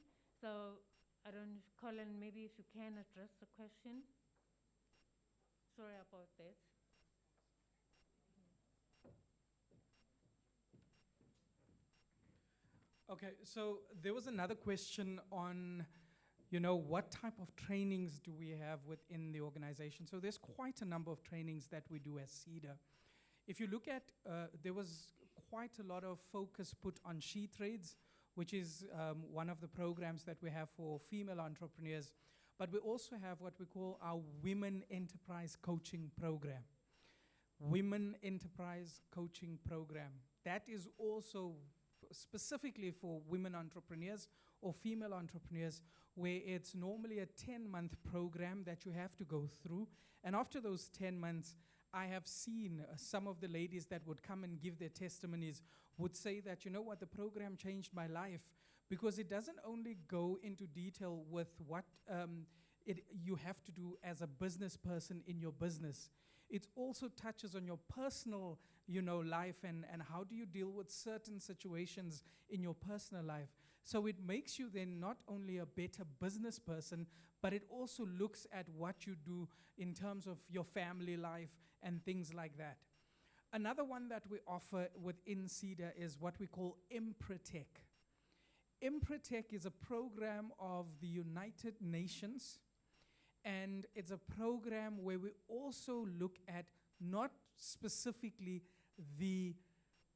so I don't, Colin, maybe if you can address the question. Sorry about that. Okay, so there was another question on, you know, what type of trainings do we have within the organization? So there's quite a number of trainings that we do as Cedar. If you look at, there was quite a lot of focus put on she trades, which is one of the programs that we have for female entrepreneurs. But we also have what we call our Women Enterprise Coaching Program. Women Enterprise Coaching Program. That is also specifically for women entrepreneurs or female entrepreneurs, where it's normally a 10-month program that you have to go through. And after those 10 months, I have seen some of the ladies that would come and give their testimonies would say that, you know what, the program changed my life, because it doesn't only go into detail with what you have to do as a business person in your business. It also touches on your personal, you know, life and how do you deal with certain situations in your personal life. So it makes you then not only a better business person, but it also looks at what you do in terms of your family life and things like that. Another one that we offer within Cedar is what we call Empretech. Empretech is a program of the United Nations, and it's a program where we also look at not specifically the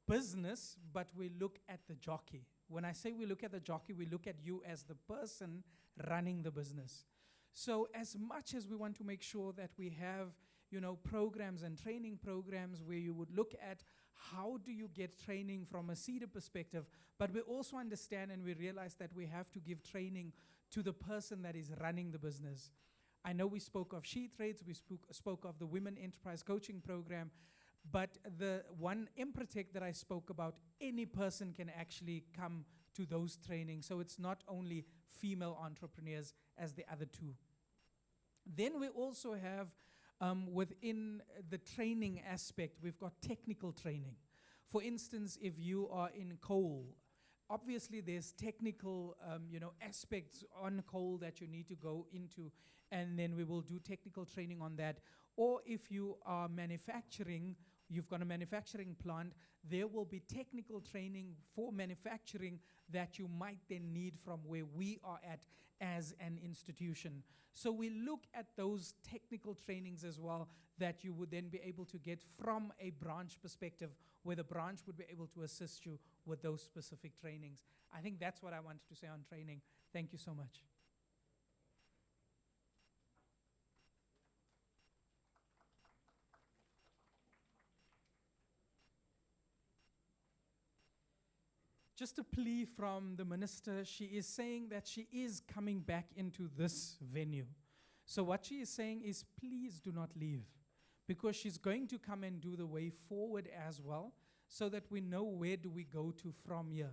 business, but we look at the jockey. When I say we look at the jockey, we look at you as the person running the business. So as much as we want to make sure that we have, you know, programs and training programs where you would look at how do you get training from a Cedar perspective, but we also understand and we realize that we have to give training to the person that is running the business. I know we spoke of she trades, we spoke of the Women Enterprise Coaching Program, but the one Empretech that I spoke about, any person can actually come to those trainings. So it's not only female entrepreneurs as the other two. Then we also have, within the training aspect, we've got technical training. For instance, if you are in coal, obviously there's technical you know, aspects on coal that you need to go into, and then we will do technical training on that. Or if you are manufacturing, you've got a manufacturing plant, there will be technical training for manufacturing that you might then need from where we are at as an institution. So we look at those technical trainings as well that you would then be able to get from a branch perspective, where the branch would be able to assist you with those specific trainings. I think that's what I wanted to say on training. Thank you so much. Just a plea from the minister. She is saying that she is coming back into this venue. So what she is saying is, please do not leave, because she's going to come and do the way forward as well, so that we know where do we go to from here.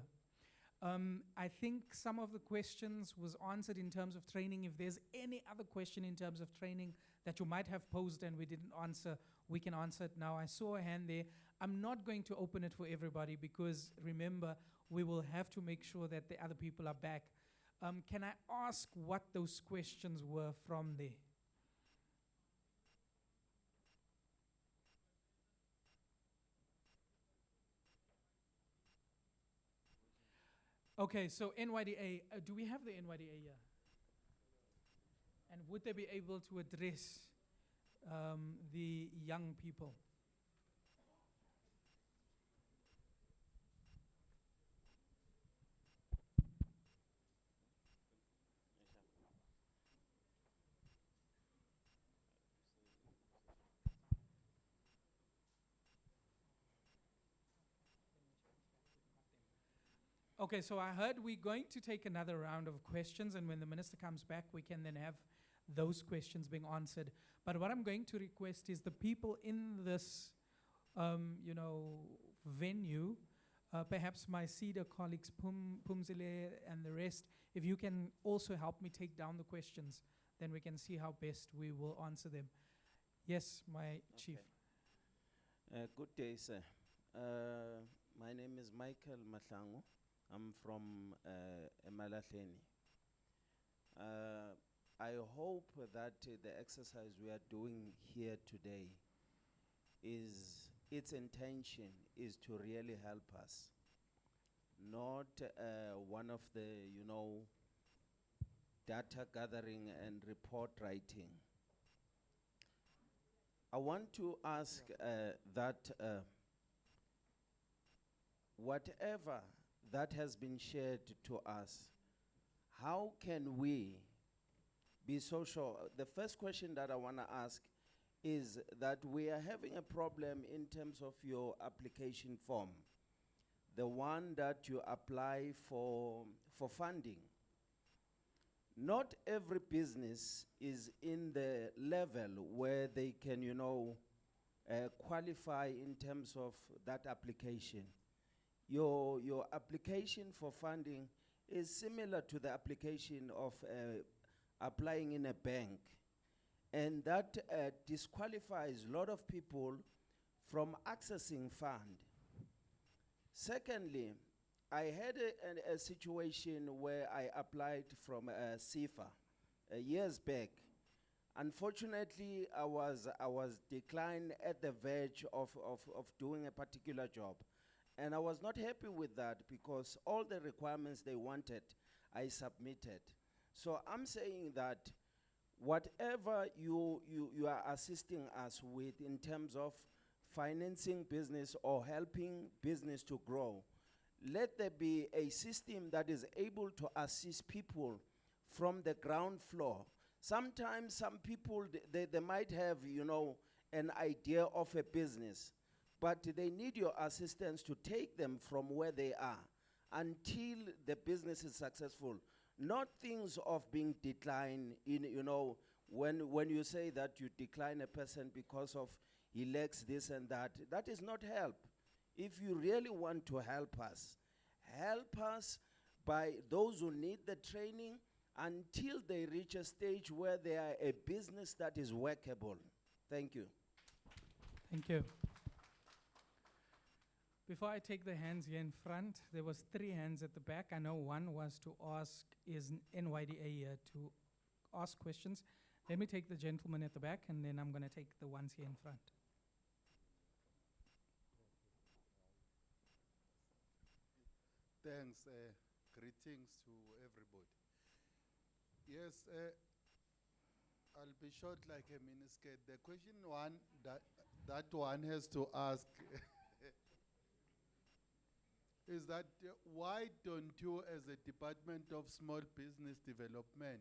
I think some of the questions was answered in terms of training. If there's any other question in terms of training that you might have posed and we didn't answer, we can answer it now. I saw a hand there. I'm not going to open it for everybody, because remember, we will have to make sure that the other people are back. Can I ask what those questions were from there? Okay, so NYDA, do we have the NYDA here? And would they be able to address the young people? Okay, so I heard we're going to take another round of questions, and when the minister comes back, we can then have those questions being answered. But what I'm going to request is the people in this, venue, perhaps my Cedar colleagues, Pumzile and the rest, if you can also help me take down the questions, then we can see how best we will answer them. Yes, my chief. Good day, sir. My name is Michael Mahlangu. I'm from Emalahleni. I hope that the exercise we are doing here today its intention is to really help us, not one of the, data gathering and report writing. I want to ask that whatever that has been shared to us, how can we be social? The first question that I want to ask is that we are having a problem in terms of your application form, the one that you apply for funding. Not every business is in the level where they can, qualify in terms of that application. Your application for funding is similar to the application of applying in a bank. And that disqualifies a lot of people from accessing fund. Secondly, I had a situation where I applied from sefa years back. Unfortunately, I was declined at the verge of doing a particular job. And I was not happy with that because all the requirements they wanted, I submitted. So I'm saying that whatever you are assisting us with in terms of financing business or helping business to grow, let there be a system that is able to assist people from the ground floor. Sometimes some people, they might have, an idea of a business, but they need your assistance to take them from where they are until the business is successful. Not things of being declined in, when you say that you decline a person because of he lacks this and that is not help. If you really want to help us by those who need the training until they reach a stage where they are a business that is workable. Thank you. Thank you. Before I take the hands here in front, there was 3 hands at the back. I know one was to ask, is NYDA here to ask questions? Let me take the gentleman at the back, and then I'm going to take the ones here in front. Thanks. Greetings to everybody. Yes, I'll be short like a miniskirt. The question one that one has to ask is that why don't you, as a Department of Small Business Development,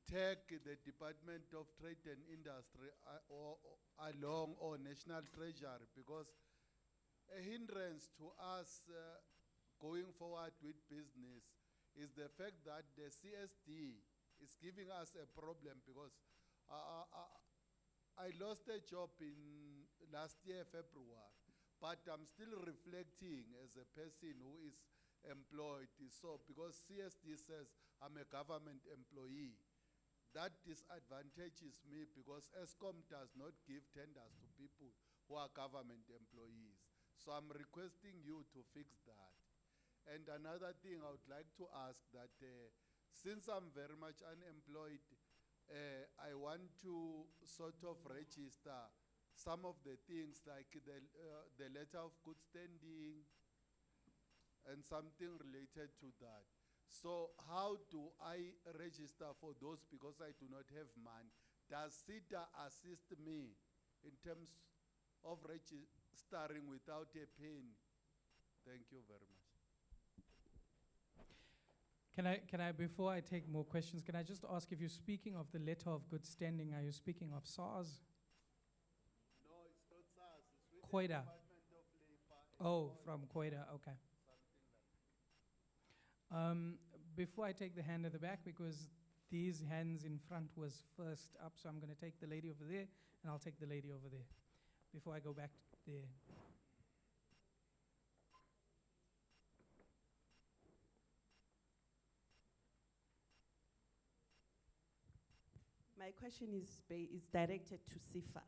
take the Department of Trade and Industry along or National Treasury, because a hindrance to us going forward with business is the fact that the CSD is giving us a problem, because I lost a job in last year, February, but I'm still reflecting as a person who is employed. So because CSD says I'm a government employee, that disadvantages me because ESCOM does not give tenders to people who are government employees. So I'm requesting you to fix that. And another thing I would like to ask that since I'm very much unemployed, I want to sort of register some of the things like the letter of good standing and something related to that. So how do I register for those, because I do not have money? Does Seda assist me in terms of registering without a pen? Thank you very much. Can I, before I take more questions, can I just ask, if you're speaking of the letter of good standing, are you speaking of SARS? No, it's not SARS. It's with COIDA. the Department of Labor Oh, from Koida, okay. Before I take the hand at the back, because these hands in front was first up, so I'm going to take the lady over there, and I'll take the lady over there before I go back there. My question is directed to SIFA.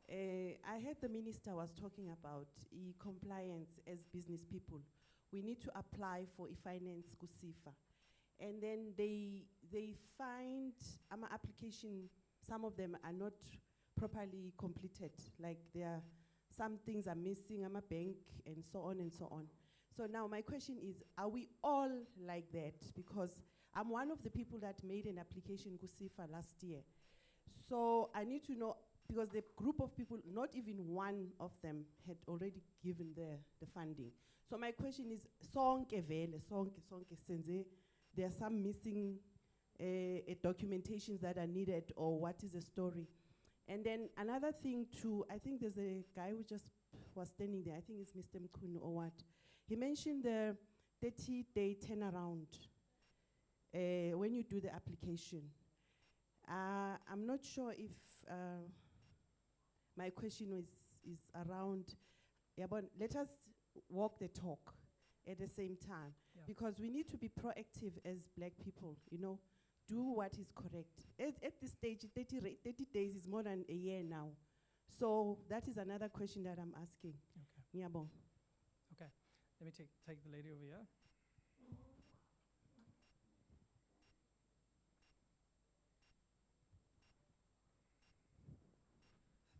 I heard the minister was talking about compliance as business people. We need to apply for finance to SIFA. And then they find application, some of them are not properly completed. Like some things are missing, I'm a bank, and so on and so on. So now my question is, are we all like that? Because I'm one of the people that made an application to SIFA last year. So I need to know, because the group of people, not even one of them had already given the funding. So my question is, sonke vele, sonke senze, there are some missing documentations that are needed, or what is the story? And then another thing too, I think there's a guy who just was standing there, I think it's Mr. Mkunu or what. He mentioned the 30-day turnaround when you do the application. I'm not sure if my question is around, but let us walk the talk at the same time. Yeah. Because we need to be proactive as black people, do what is correct. At this stage, 30 days is more than a year now. So that is another question that I'm asking. Okay. Ngiyabonga. Okay, let me take the lady over here.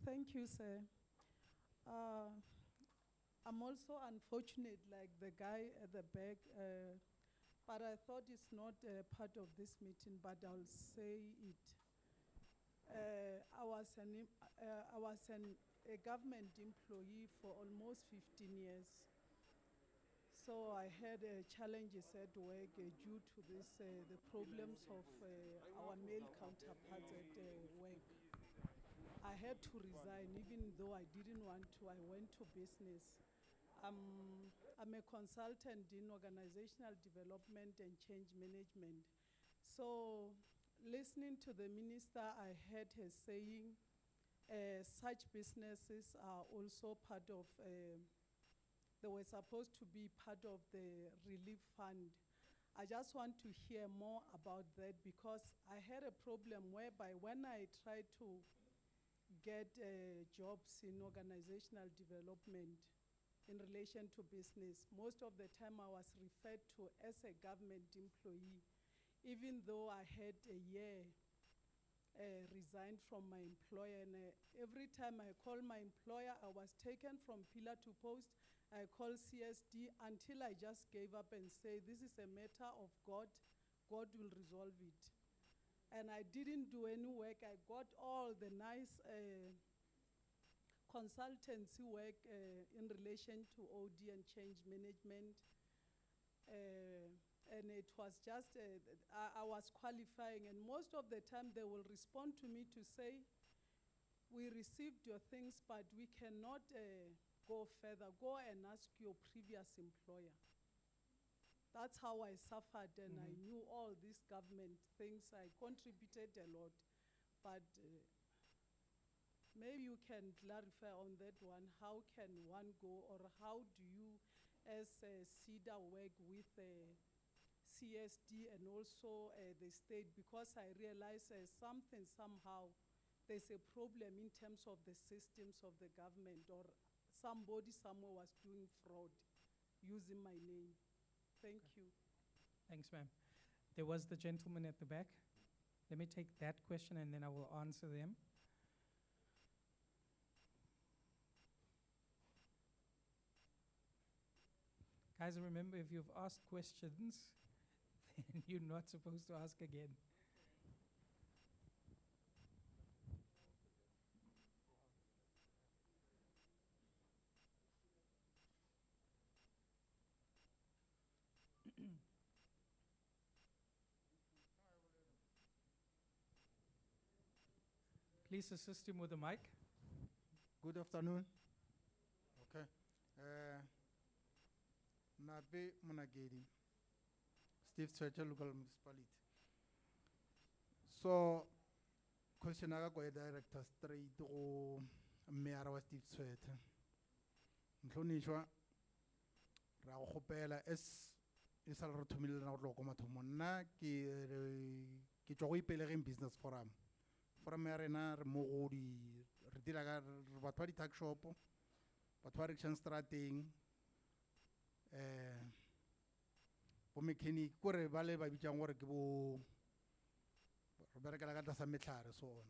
Thank you, sir. I'm also unfortunate, like the guy at the back, but I thought it's not part of this meeting, but I'll say it. I was a government employee for almost 15 years. So I had challenges at work due to this, the problems of our male counterparts at work. I had to resign, even though I didn't want to. I went to business. I'm a consultant in organizational development and change management. So listening to the minister, I heard her saying such businesses are also part of, they were supposed to be part of the relief fund. I just want to hear more about that, because I had a problem whereby when I tried to get jobs in organizational development in relation to business, most of the time I was referred to as a government employee, even though I had a year resigned from my employer. And every time I call my employer, I was taken from pillar to post. I call CSD until I just gave up and say, this is a matter of God. God will resolve it. And I didn't do any work. I got all the nice consultancy work in relation to OD and change management. And it was just, I was qualifying, and most of the time they will respond to me to say, we received your things, but we cannot go further. Go and ask your previous employer. That's how I suffered, and I knew all these government things. I contributed a lot, but maybe you can clarify on that one. How can one go, or how do you, as Cedar, work with CSD and also the state? Because I realize somehow, there's a problem in terms of the systems of the government, or somebody somewhere was doing fraud using my name. Thank you. Thanks, ma'am. There was the gentleman at the back. Let me take that question and then I will answer them. Guys, remember, if you've asked questions, then you're not supposed to ask again. Please assist him with the mic. Good afternoon. Okay. gape monakedi Steve Tshwete, local municipality. So question aga go director straight go mayor wa Steve Tshwete. Nhlonishwa ra go gopela es isal re thomile na go tlo koma thomo nna ke tswa go ipelegeng business forum ya rena re mo go di re dira ka batho ba di tuck shop batho ba rekisang strateng bo mechanic kore ba le ba bitsang gore ke bo re berekela ka tlasa metlhare so on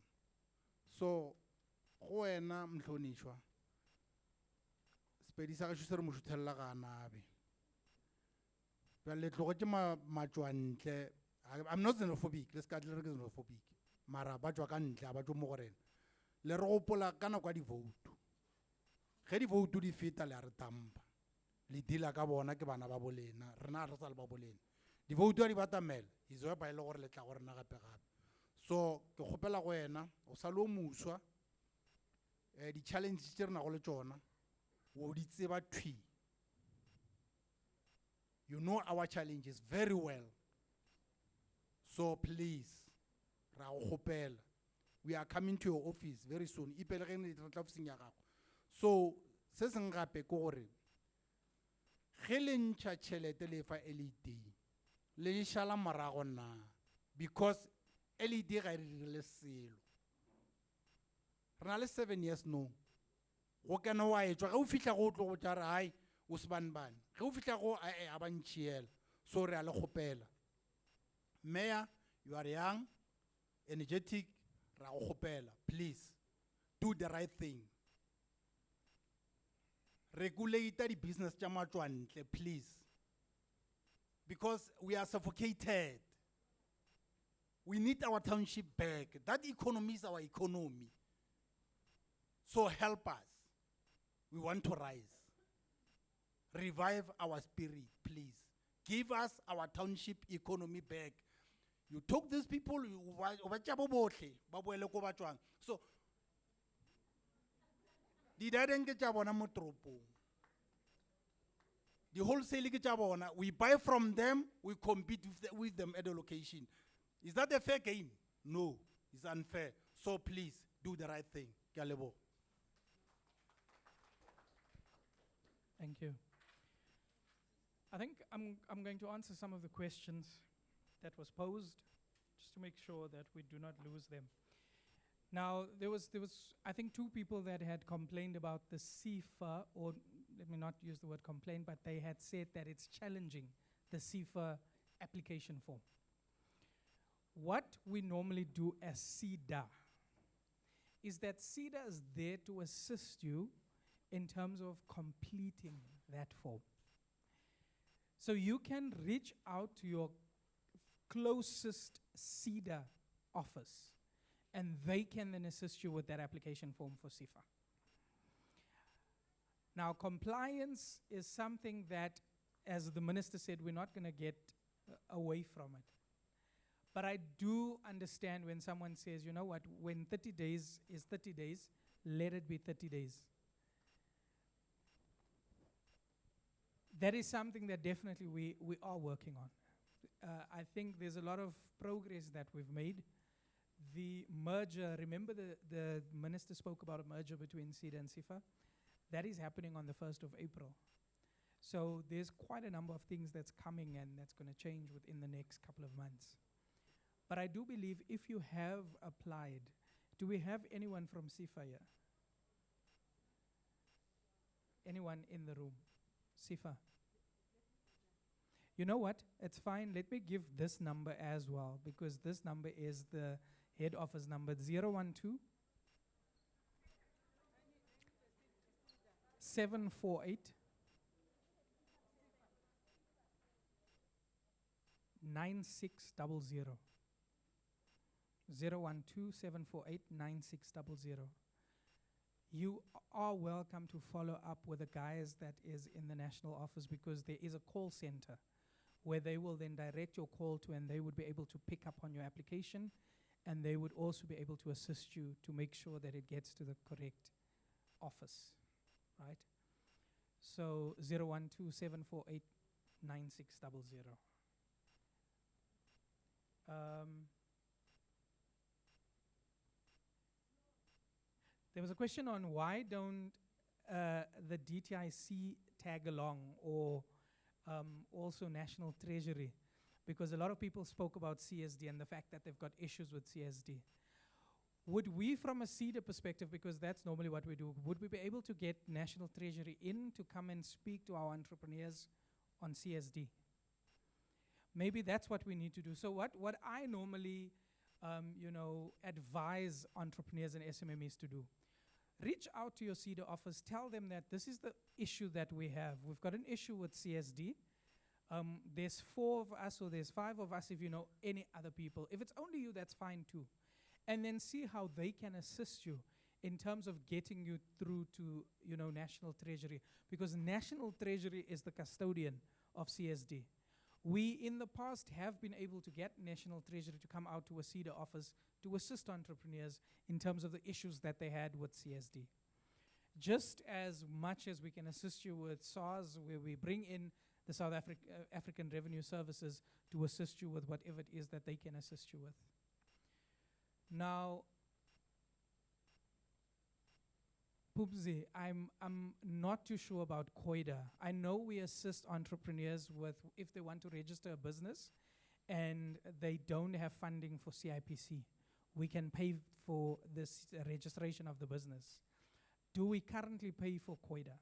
so go wena mhlonishwa sepedi sa gašo se re mo šuthelela ga nabe bjale tlogo ke matswantle I'm not xenophobic le ska tle re ke xenophobic mara ba tswa ka ntle ba tswa mo gorena le re gopola ka nako ya di-vote ge di-vote di feta le a re tampa le dila ka bona ke bana ba bolena rena re sa le ba bolena di-vote ya di batamela izo ba ile gore le tla go rena gape-gape so ke kgopela go wena o sa le o muswa di-challenges tse re na go le tsona o di tseba thwi you know our challenges very well so please ra go kgopela we are coming to your office very soon ipele ge ne tla ofising ya gago so se seng gape ke gore ge le ntšha tšhelete le fa LED le šala morago na because LED ga e dirile selo re na le 7 years no go kena wa etswa ge o fitlha go tlo go tša re hai o se banebane ge o fitlha go a ba ntšhiela so re a le kgopela mayor you are young energetic ra go kgopela please do the right thing regulate the business tša matswantle please because we are suffocated we need our township back that economy is our economy so help us we want to rise revive our spirit please give us our township economy back you took these people ba tša bo bohle ba boele ko ba tswang so di-dadeng ke tša bona mo toropong di-wholesale ke tša bona we buy from them we compete with them at the location is that a fair game no it's unfair so please do the right thing ke a leboga. Thank you. I think I'm going to answer some of the questions that was posed, just to make sure that we do not lose them. Now, there was I think 2 people that had complained about the SEFA, or let me not use the word complain, but they had said that it's challenging, the SEFA application form. What we normally do as Seda is that Seda is there to assist you in terms of completing that form. So you can reach out to your closest Seda office and they can then assist you with that application form for SEFA. Now, compliance is something that, as the minister said, we're not going to get away from it. But I do understand when someone says, you know what, when 30 days is 30 days, let it be 30 days. That is something that definitely we are working on. I think there's a lot of progress that we've made. The merger, remember the minister spoke about a merger between Seda and SEFA? That is happening on the 1st of April. So there's quite a number of things that's coming and that's going to change within the next couple of months. But I do believe if you have applied, do we have anyone from SEFA here? Anyone in the room? SEFA? You know what? It's fine. Let me give this number as well, because this number is the head office number, 012 748 9600. 012 748 9600. You are welcome to follow up with the guys that is in the national office, because there is a call center where they will then direct your call to, and they would be able to pick up on your application, and they would also be able to assist you to make sure that it gets to the correct office, right? So 012 748 9600. There was a question on why don't the DTIC tag along, or also National Treasury, because a lot of people spoke about CSD and the fact that they've got issues with CSD. Would we, from a Cedar perspective, because that's normally what we do, would we be able to get National Treasury in to come and speak to our entrepreneurs on CSD? Maybe that's what we need to do. So what I normally advise entrepreneurs and SMMEs to do, reach out to your Cedar office, tell them that this is the issue that we have. We've got an issue with CSD. There's 4 of us, or there's 5 of us if you know any other people. If it's only you, that's fine too. And then see how they can assist you in terms of getting you through to, National Treasury, because National Treasury is the custodian of CSD. We, in the past, have been able to get National Treasury to come out to a Cedar office to assist entrepreneurs in terms of the issues that they had with CSD. Just as much as we can assist you with SARS, where we bring in the South African Revenue Services to assist you with whatever it is that they can assist you with. Now, Pubzi, I'm not too sure about COIDA. I know we assist entrepreneurs with if they want to register a business and they don't have funding for CIPC. We can pay for this registration of the business. Do we currently pay for COIDA?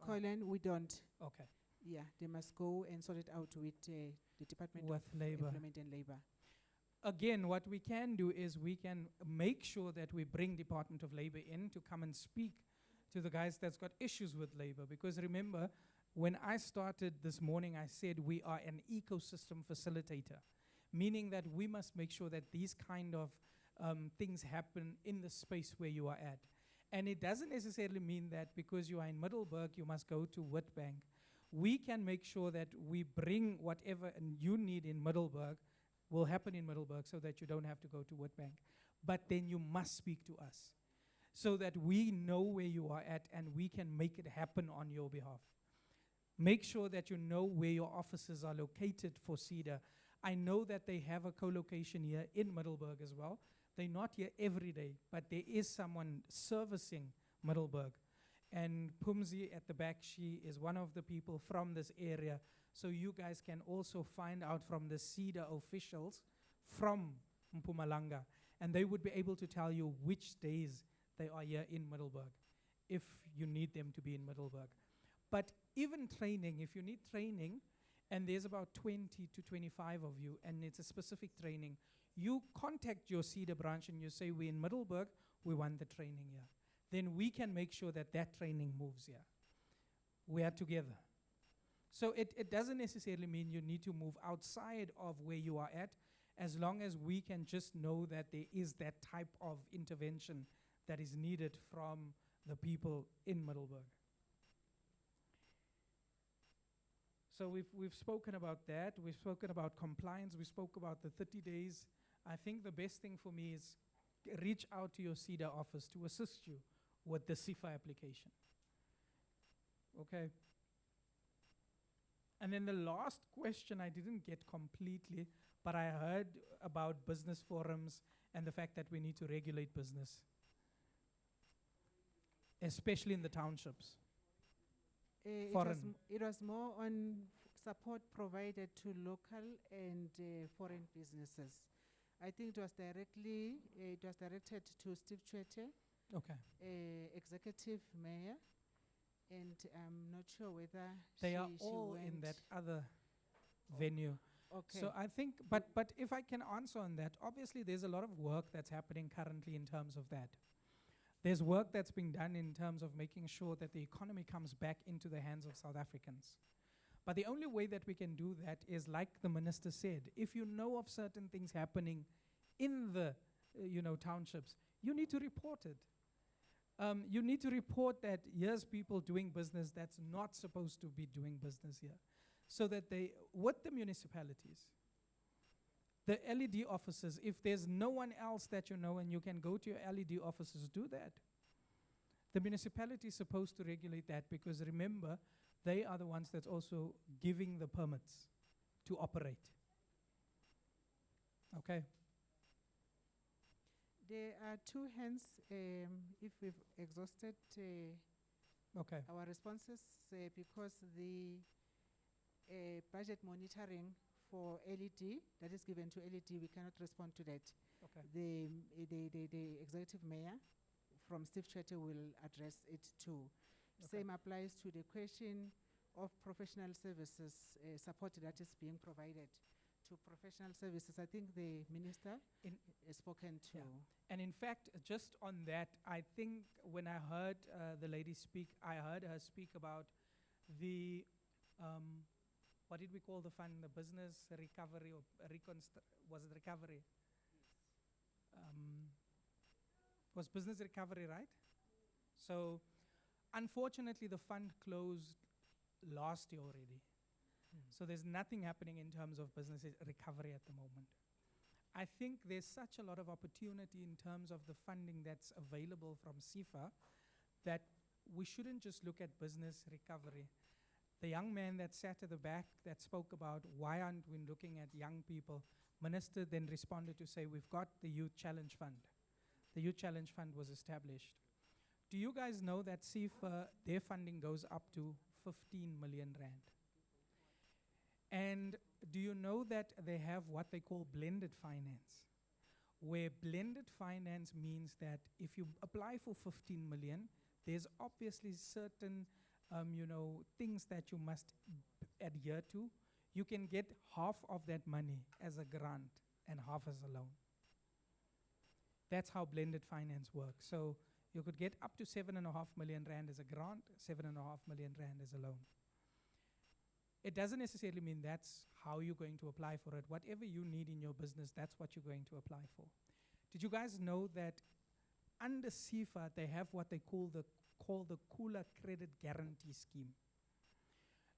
Colin, we don't. Okay. Yeah, they must go and sort it out with the Department With of Labor. Employment and Labor. Again, what we can do is we can make sure that we bring Department of Labor in to come and speak to the guys that's got issues with labor. Because remember, when I started this morning, I said we are an ecosystem facilitator, meaning that we must make sure that these kind of things happen in the space where you are at. And it doesn't necessarily mean that because you are in Middelburg, you must go to Witbank. We can make sure that we bring whatever you need in Middelburg will happen in Middelburg so that you don't have to go to Witbank. But then you must speak to us so that we know where you are at and we can make it happen on your behalf. Make sure that you know where your offices are located for Cedar. I know that they have a co-location here in Middelburg as well. They're not here every day, but there is someone servicing Middelburg. And Pumzi at the back, she is one of the people from this area. So you guys can also find out from the Cedar officials from Mpumalanga. And they would be able to tell you which days they are here in Middelburg, if you need them to be in Middelburg. But even training, if you need training, and there's about 20 to 25 of you, and it's a specific training, you contact your Cedar branch and you say, we're in Middelburg, we want the training here. Then we can make sure that that training moves here. We are together. So it doesn't necessarily mean you need to move outside of where you are at, as long as we can just know that there is that type of intervention that is needed from the people in Middelburg. So we've spoken about that. We've spoken about compliance. We spoke about the 30 days. I think the best thing for me is reach out to your Cedar office to assist you with the SEFA application. Okay. And then the last question I didn't get completely, but I heard about business forums and the fact that we need to regulate business, especially in the townships. Foreign. It was more on support provided to local and foreign businesses. I think it was directed to Steve Chwete, Okay. Executive Mayor, and I'm not sure whether They are she all in went. that other venue. Okay. So I think, but if I can answer on that, obviously there's a lot of work that's happening currently in terms of that. There's work that's being done in terms of making sure that the economy comes back into the hands of South Africans. But the only way that we can do that is, like the minister said, if you know of certain things happening in the townships, you need to report it. You need to report that here's people doing business that's not supposed to be doing business here, so that they, with the municipalities, The LED offices, if there's no one else that you know and you can go to your LED offices, do that. The municipality is supposed to regulate that because remember, they are the ones that's also giving the permits to operate. Okay. There are two hands, if we've exhausted Okay. our responses, because the budget monitoring for LED, that is given to LED, we cannot respond to that. Okay. The executive mayor from Steve Chete will address it too. Okay. Same applies to the question of professional services support that is being provided to professional services. I think the minister has spoken to. Yeah. And in fact, just on that, I think when I heard the lady speak, I heard her speak about the, what did we call the fund? The business recovery or was it recovery? Was business recovery, right? So unfortunately, the fund closed last year already. So there's nothing happening in terms of business recovery at the moment. I think there's such a lot of opportunity in terms of the funding that's available from SEFA that we shouldn't just look at business recovery. The young man that sat at the back that spoke about why aren't we looking at young people, Minister then responded to say, we've got the Youth Challenge Fund. The Youth Challenge Fund was established. Do you guys know that SEFA, their funding goes up to 15 million rand? And do you know that they have what they call blended finance? Where blended finance means that if you apply for 15 million, there's obviously certain things that you must adhere to. You can get half of that money as a grant and half as a loan. That's how blended finance works. So you could get up to 7.5 million rand as a grant, 7.5 million rand as a loan. It doesn't necessarily mean that's how you're going to apply for it. Whatever you need in your business, that's what you're going to apply for. Did you guys know that under SEFA, they have what they call the Kula Credit Guarantee Scheme?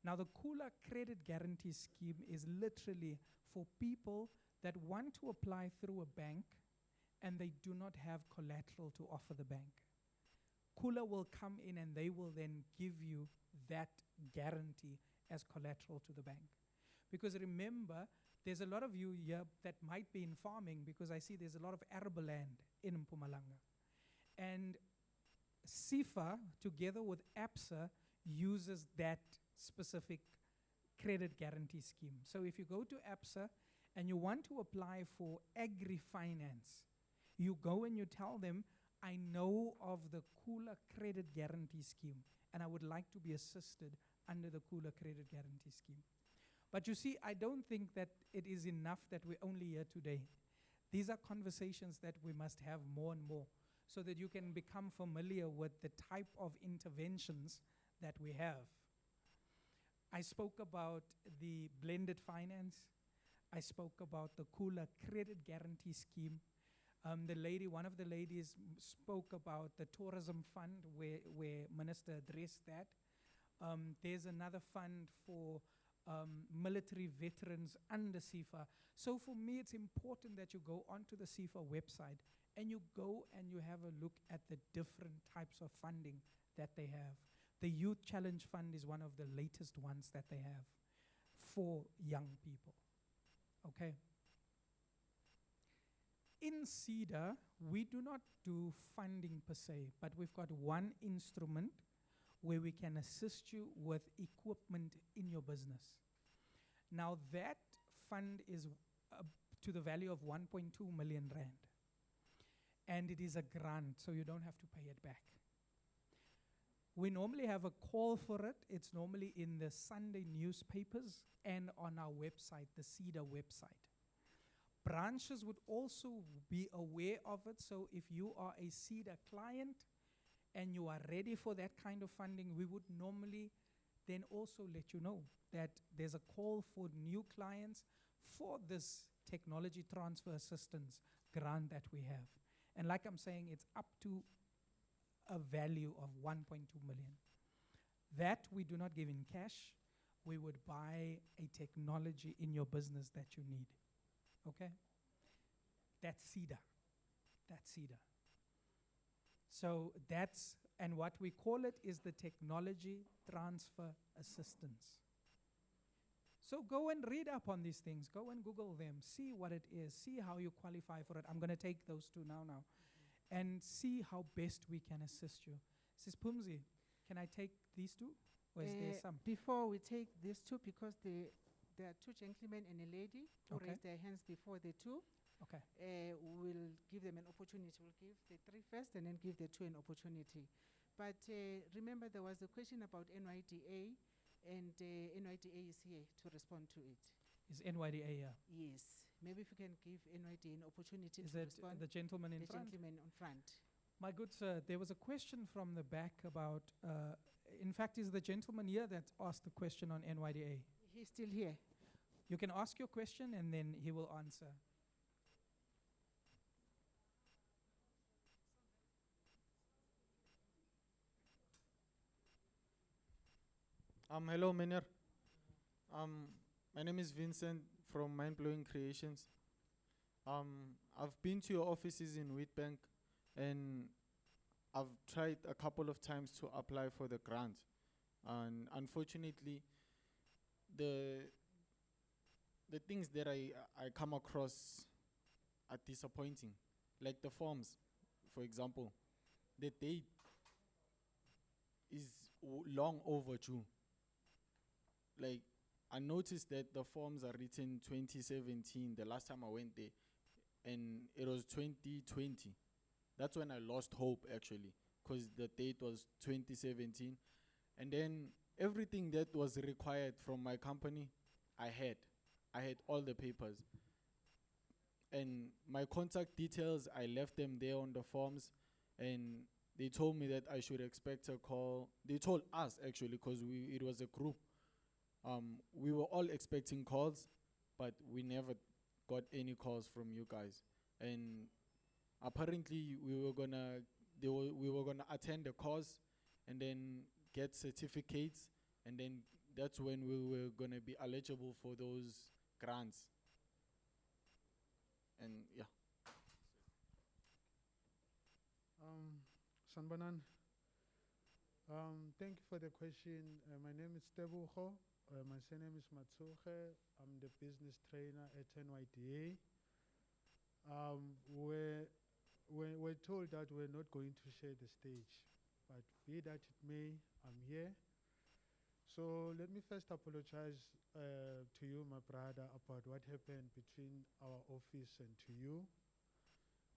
Now, the Kula Credit Guarantee Scheme is literally for people that want to apply through a bank and they do not have collateral to offer the bank. Kula will come in and they will then give you that guarantee as collateral to the bank. Because remember, there's a lot of you here that might be in farming because I see there's a lot of arable land in Mpumalanga. And SEFA, together with APSA, uses that specific credit guarantee scheme. So if you go to APSA and you want to apply for agri-finance, you go and you tell them, I know of the Kula Credit Guarantee Scheme and I would like to be assisted under the Kula Credit Guarantee Scheme. But you see, I don't think that it is enough that we're only here today. These are conversations that we must have more and more so that you can become familiar with the type of interventions that we have. I spoke about the blended finance. I spoke about the Kula Credit Guarantee Scheme. One of the ladies spoke about the tourism fund where Minister addressed that. There's another fund for military veterans under SEFA. So for me, it's important that you go onto the SEFA website and you go and you have a look at the different types of funding that they have. The Youth Challenge Fund is one of the latest ones that they have for young people. Okay. In Cedar, we do not do funding per se, but we've got one instrument where we can assist you with equipment in your business. Now that fund is to the value of 1.2 million rand. And it is a grant, so you don't have to pay it back. We normally have a call for it. It's normally in the Sunday newspapers and on our website, the Cedar website. Branches would also be aware of it, so if you are a Cedar client and you are ready for that kind of funding, we would normally then also let you know that there's a call for new clients for this technology transfer assistance grant that we have. And like I'm saying, it's up to a value of 1.2 million. That we do not give in cash. We would buy a technology in your business that you need. okay? That's Cedar. That's Cedar. So that's, and what we call it is the Technology Transfer Assistance. So go and read up on these things. Go and Google them. See what it is. See how you qualify for it. I'm going to take those two now. And see how best we can assist you. Sis Pumzi, can I take these two? Or is there some? Before we take these two, because there are two gentlemen and a lady who Okay. raised their hands before the two. Okay. We'll give them an opportunity. We'll give the three first and then give the two an opportunity. But remember, there was a question about NYDA, and NYDA is here to respond to it. Is NYDA here? Yes. Maybe if you can give NYDA an opportunity Is to that respond. the gentleman in The front? gentleman on front. My good sir, there was a question from the back about, in fact, is the gentleman here that asked the question on NYDA? He's still here. You can ask your question and then he will answer. Hello, Meneer. My name is Vincent from Mind Blowing Creations. I've been to your offices in Wheatbank, and I've tried a couple of times to apply for the grant. And unfortunately, the things that I come across are disappointing. Like the forms, for example, the date is long overdue. Like, I noticed that the forms are written 2017, the last time I went there, and it was 2020. That's when I lost hope, actually, because the date was 2017. And then everything that was required from my company, I had all the papers. And my contact details, I left them there on the forms, and they told me that I should expect a call. They told us, actually, because it was a group. We were all expecting calls, but we never got any calls from you guys. And apparently we were gonna attend the course and then get certificates, and then that's when we were gonna be eligible for those grants. And yeah. Sanbanan, thank you for the question. My name is Tebuho. My surname is Matsuhe. I'm the business trainer at NYDA. We're told that we're not going to share the stage, but be that it may, I'm here. So let me first apologize to you, my brother, about what happened between our office and to you.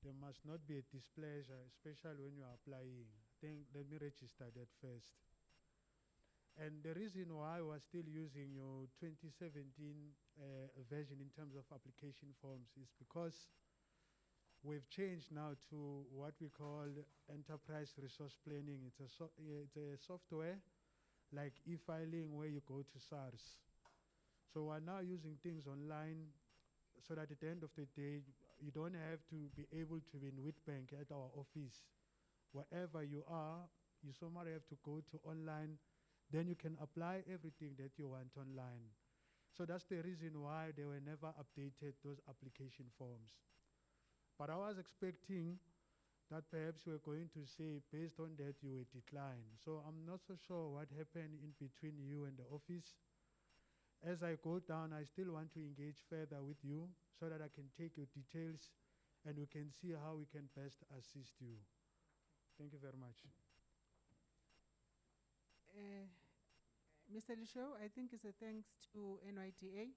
There must not be a displeasure, especially when you are applying. Let me register that first. And the reason why we're still using your 2017 version in terms of application forms is because we've changed now to what we call enterprise resource planning. It's a software like e-filing where you go to SARS. So we're now using things online so that at the end of the day, you don't have to be able to be in Wheatbank at our office. Wherever you are, you somehow have to go to online. Then you can apply everything that you want online. So that's the reason why they were never updated, those application forms. But I was expecting that perhaps you were going to say, based on that, you would decline. So I'm not so sure what happened in between you and the office. As I go down, I still want to engage further with you so that I can take your details and we can see how we can best assist you. Thank you very much. Mr. Lisho, I think it's a thanks to NYDA.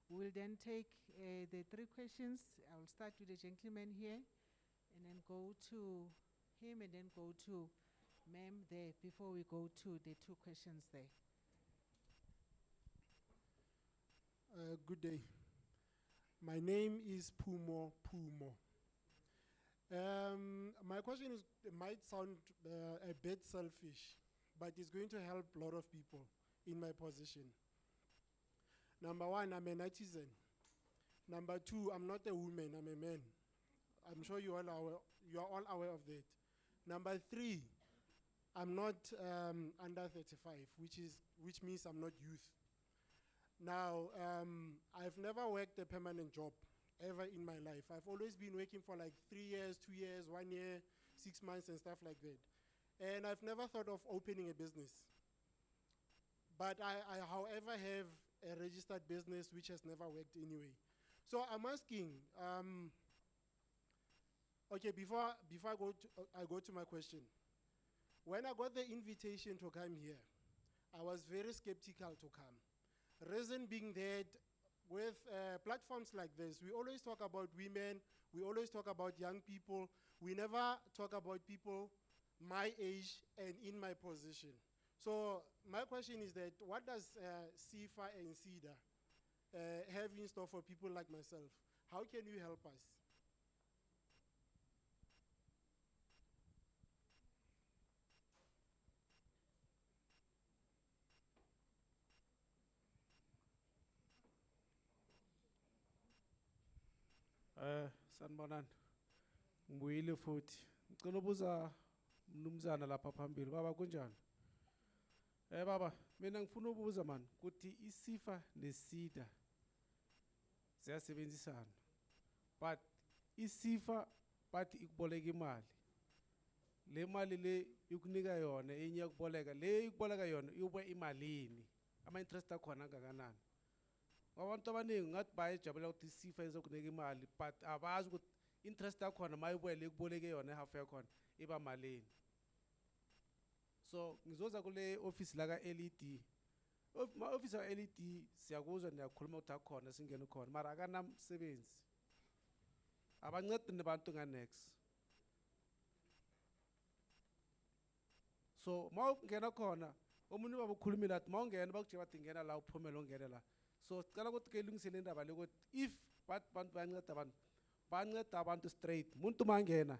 We'll then take the three questions. I will start with the gentleman here and then go to him and then go to ma'am there before we go to the two questions there. Good day. My name is Pumo. My question is, it might sound a bit selfish, but it's going to help a lot of people in my position. Number one, I'm an artisan. Number two, I'm not a woman, I'm a man. I'm sure you are all aware of that. Number three, I'm not under 35, which means I'm not youth. Now, I've never worked a permanent job ever in my life. I've always been working for like 3 years, 2 years, 1 year, 6 months and stuff like that. And I've never thought of opening a business. But I however, have a registered business which has never worked anyway. So I'm asking, okay, before I go to my question. When I got the invitation to come here, I was very skeptical to come. Reason being that with platforms like this, we always talk about women, we always talk about young people, we never talk about people my age and in my position. So my question is that what does SEFA and Cedar have in store for people like myself? How can you help us? Sanibonani. Ngibuyile futhi. Ngicela ubuza mnumzana lapha phambili. Baba kunjani? Baba, mina ngifuna ubuza man ukuthi iSEFA neSEDA ziyasebenzisana. But iSEFA bathi ikuboleka imali. Le mali le ikunika yona enye ukuboleka. Le ikuboleka yona iyoba imalini? Ama interest akhona kangakanani? Abantu abaningi ngathi bayajabulela ukuthi iSEFA izokunika imali, but abazi ukuthi interest yakhona mayibuye ekuboleke yona half yakhona iba malini. So ngizoza kule office la ka LED. Ma office ya LED siyakuzwa niyakhuluma ukuthi akhona singene khona mara akanamsebenzi. Abancedi nabantu nganext. So mawungena khona omunye babukhulumile athi mawungena bakuje bathi ngena la uphumela ongena la. So sicela ukuthi ke ilungisele indaba le ukuthi if bantu banceda abantu straight umuntu mangena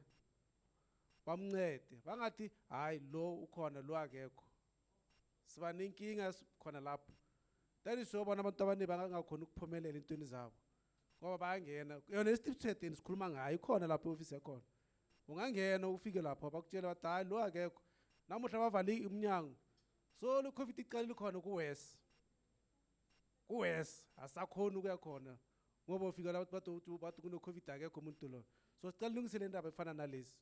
bamncede bangathi hayi lo ukhona lo akekho siba nenkinga khona lapho. That is so bona abantu abaningi bangakhona ukuphumelela intweni zabo ngoba bayangena yona isithethe sikhuluma ngayo ikhona lapho office yakhona. Ungangena ufike lapho bakutshela bathi hayi lo akekho namuhla bavali iminyango. So lo COVID iqalile khona kuwes asakhona ukuya khona ngoba ufika la bathi kuno COVID akekho umuntu lo. So sicela ulungisele indaba efana nalezi.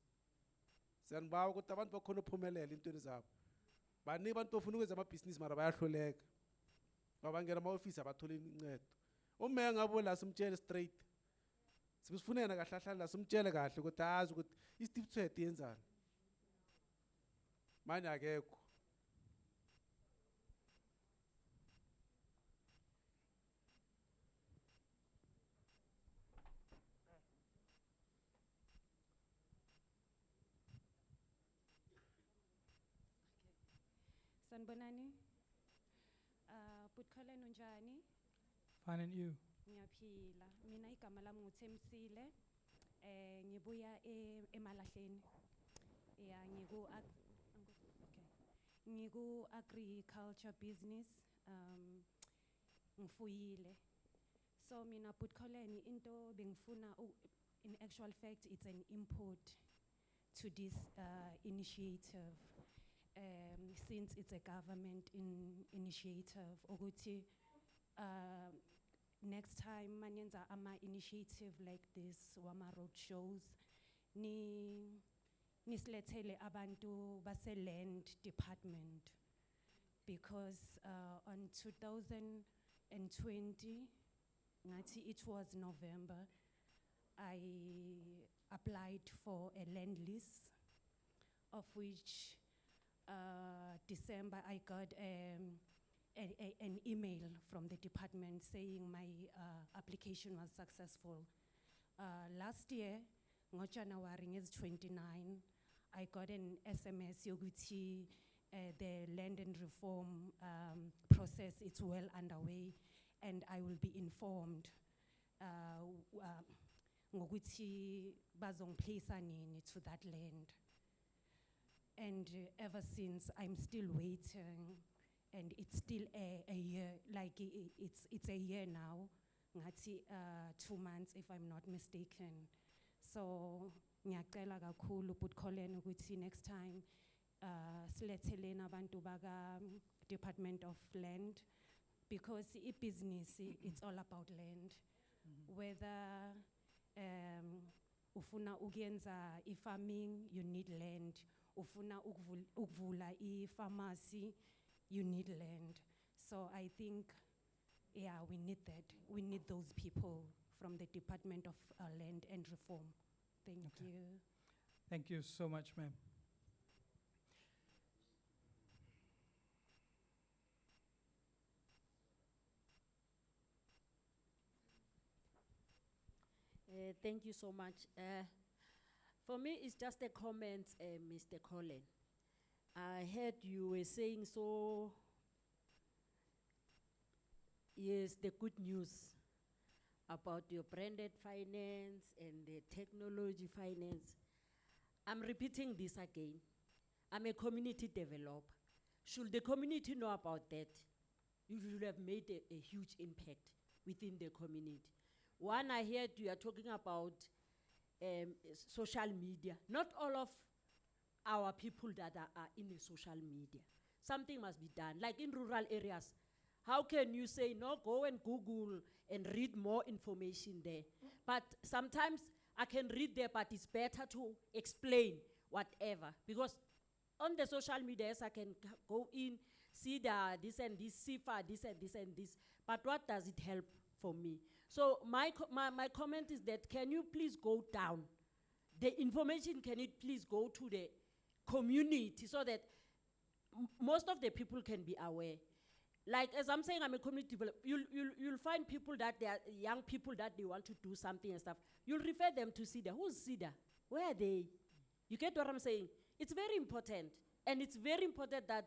Siyanibawa ukuthi abantu bakhona uphumelela intweni zabo. Bani abantu bafuna ukwenza amabhizinisi mara bayahluleka. Babangena ama-office abatholi incedo. Uma ngabo la simtshele straight. Sibusifunena kahle kahle la simtshele kahle ukuthi azi ukuthi isitiphethe yenzani. Manje akekho. Sanibonani. Butkholen unjani? Fine, and you? Ngiyaphila. Mina igama lami nguThemsile. Ngibuya eMalahleni. Yeah, ngiku agriculture business. Ngifuyile. So mina Butkholen into bengifuna in actual fact it's an import to this initiative. Since it's a government initiative, ukuthi next time manyenza ama initiative like this, wama roadshows, nislethele abantu base land department, because on 2020, ngathi it was November, I applied for a land lease, of which December I got an email from the department saying my application was successful. Last year, January is 29, I got an SMS yoguti the land and reform process is well underway and I will be informed ngokuthi bazongiplayisa nini to that land. And ever since, I'm still waiting, and it's still a year, like it's a year now, ngathi 2 months if I'm not mistaken. So, ngiyacela kakhulu Butkholen ukuthi next time, siletheleni abantu baka Department of Land, because business, it's all about land. whether ufuna ukuyenza farming, you need land. Ufuna ukuvula pharmacy, you need land. So I think, yeah, we need that. We need those people from the Department of Land and Reform. Thank you. Thank you so much, ma'am. Thank you so much. For me, it's just a comment, Mr. Colin. I heard you were saying so, yes, the good news about your branded finance and the technology finance. I'm repeating this again. I'm a community developer. Should the community know about that, you should have made a huge impact within the community. One, I heard you are talking about social media. Not all of our people that are in the social media. Something must be done. Like in rural areas, how can you say, no, go and Google and read more information there? But sometimes I can read there, but it's better to explain whatever. Because on the social media, yes, I can go in, see this and this, sefa, this and this and this. But what does it help for me? So my comment is that, can you please go down? The information, can it please go to the community so that most of the people can be aware? Like, as I'm saying, I'm a community developer. You'll find people that they are young people that they want to do something and stuff. You'll refer them to Cedar. Who's Cedar? Where are they? You get what I'm saying? It's very important. And it's very important that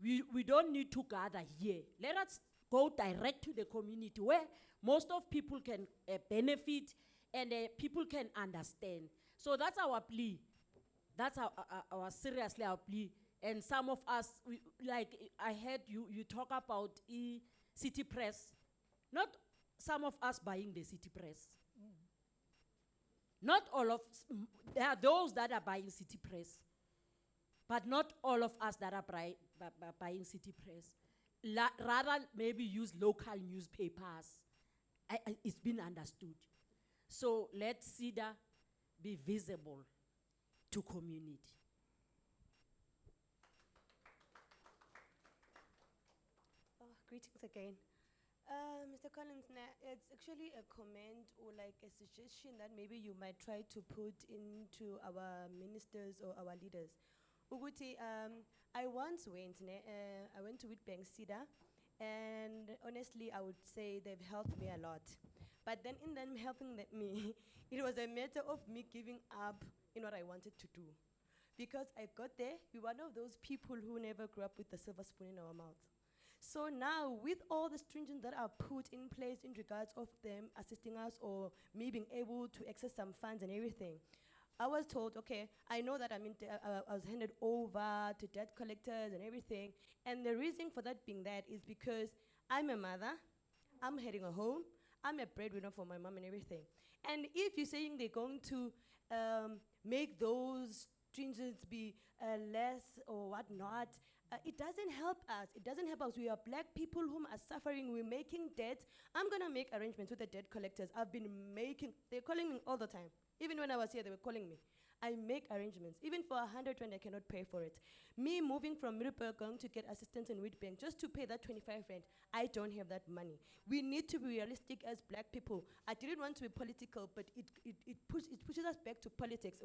we don't need to gather here. Let us go direct to the community where most of people can benefit and people can understand. So that's our plea. That's our seriously our plea. And some of us, like I heard you talk about City Press. Not some of us buying the City Press. Not all of, there are those that are buying City Press, but not all of us that are buying City Press. Rather, maybe use local newspapers. It's been understood. So let Cedar be visible to community. Greetings again. Mr. Collins, it's actually a comment or like a suggestion that maybe you might try to put into our ministers or our leaders. Uguti, I once went, I went to Witbank Seda, and honestly, I would say they've helped me a lot. But then in them helping me, it was a matter of me giving up in what I wanted to do. Because I got there, we were one of those people who never grew up with the silver spoon in our mouth. So now, with all the stringent that are put in place in regards of them assisting us or me being able to access some funds and everything, I was told, okay, I know that I was handed over to debt collectors and everything, and the reason for that being that is because I'm a mother, I'm heading a home, I'm a breadwinner for my mom and everything. And if you're saying they're going to make those stringents be less or whatnot, it doesn't help us. It doesn't help us. We are black people whom are suffering. We're making debt. I'm going to make arrangements with the debt collectors. I've been making, they're calling me all the time. Even when I was here, they were calling me. I make arrangements. Even for 100 Rand, I cannot pay for it. Me moving from Middelburg, going to get assistance in Witbank just to pay that 25 Rand, I don't have that money. We need to be realistic as black people. I didn't want to be political, but it pushes us back to politics.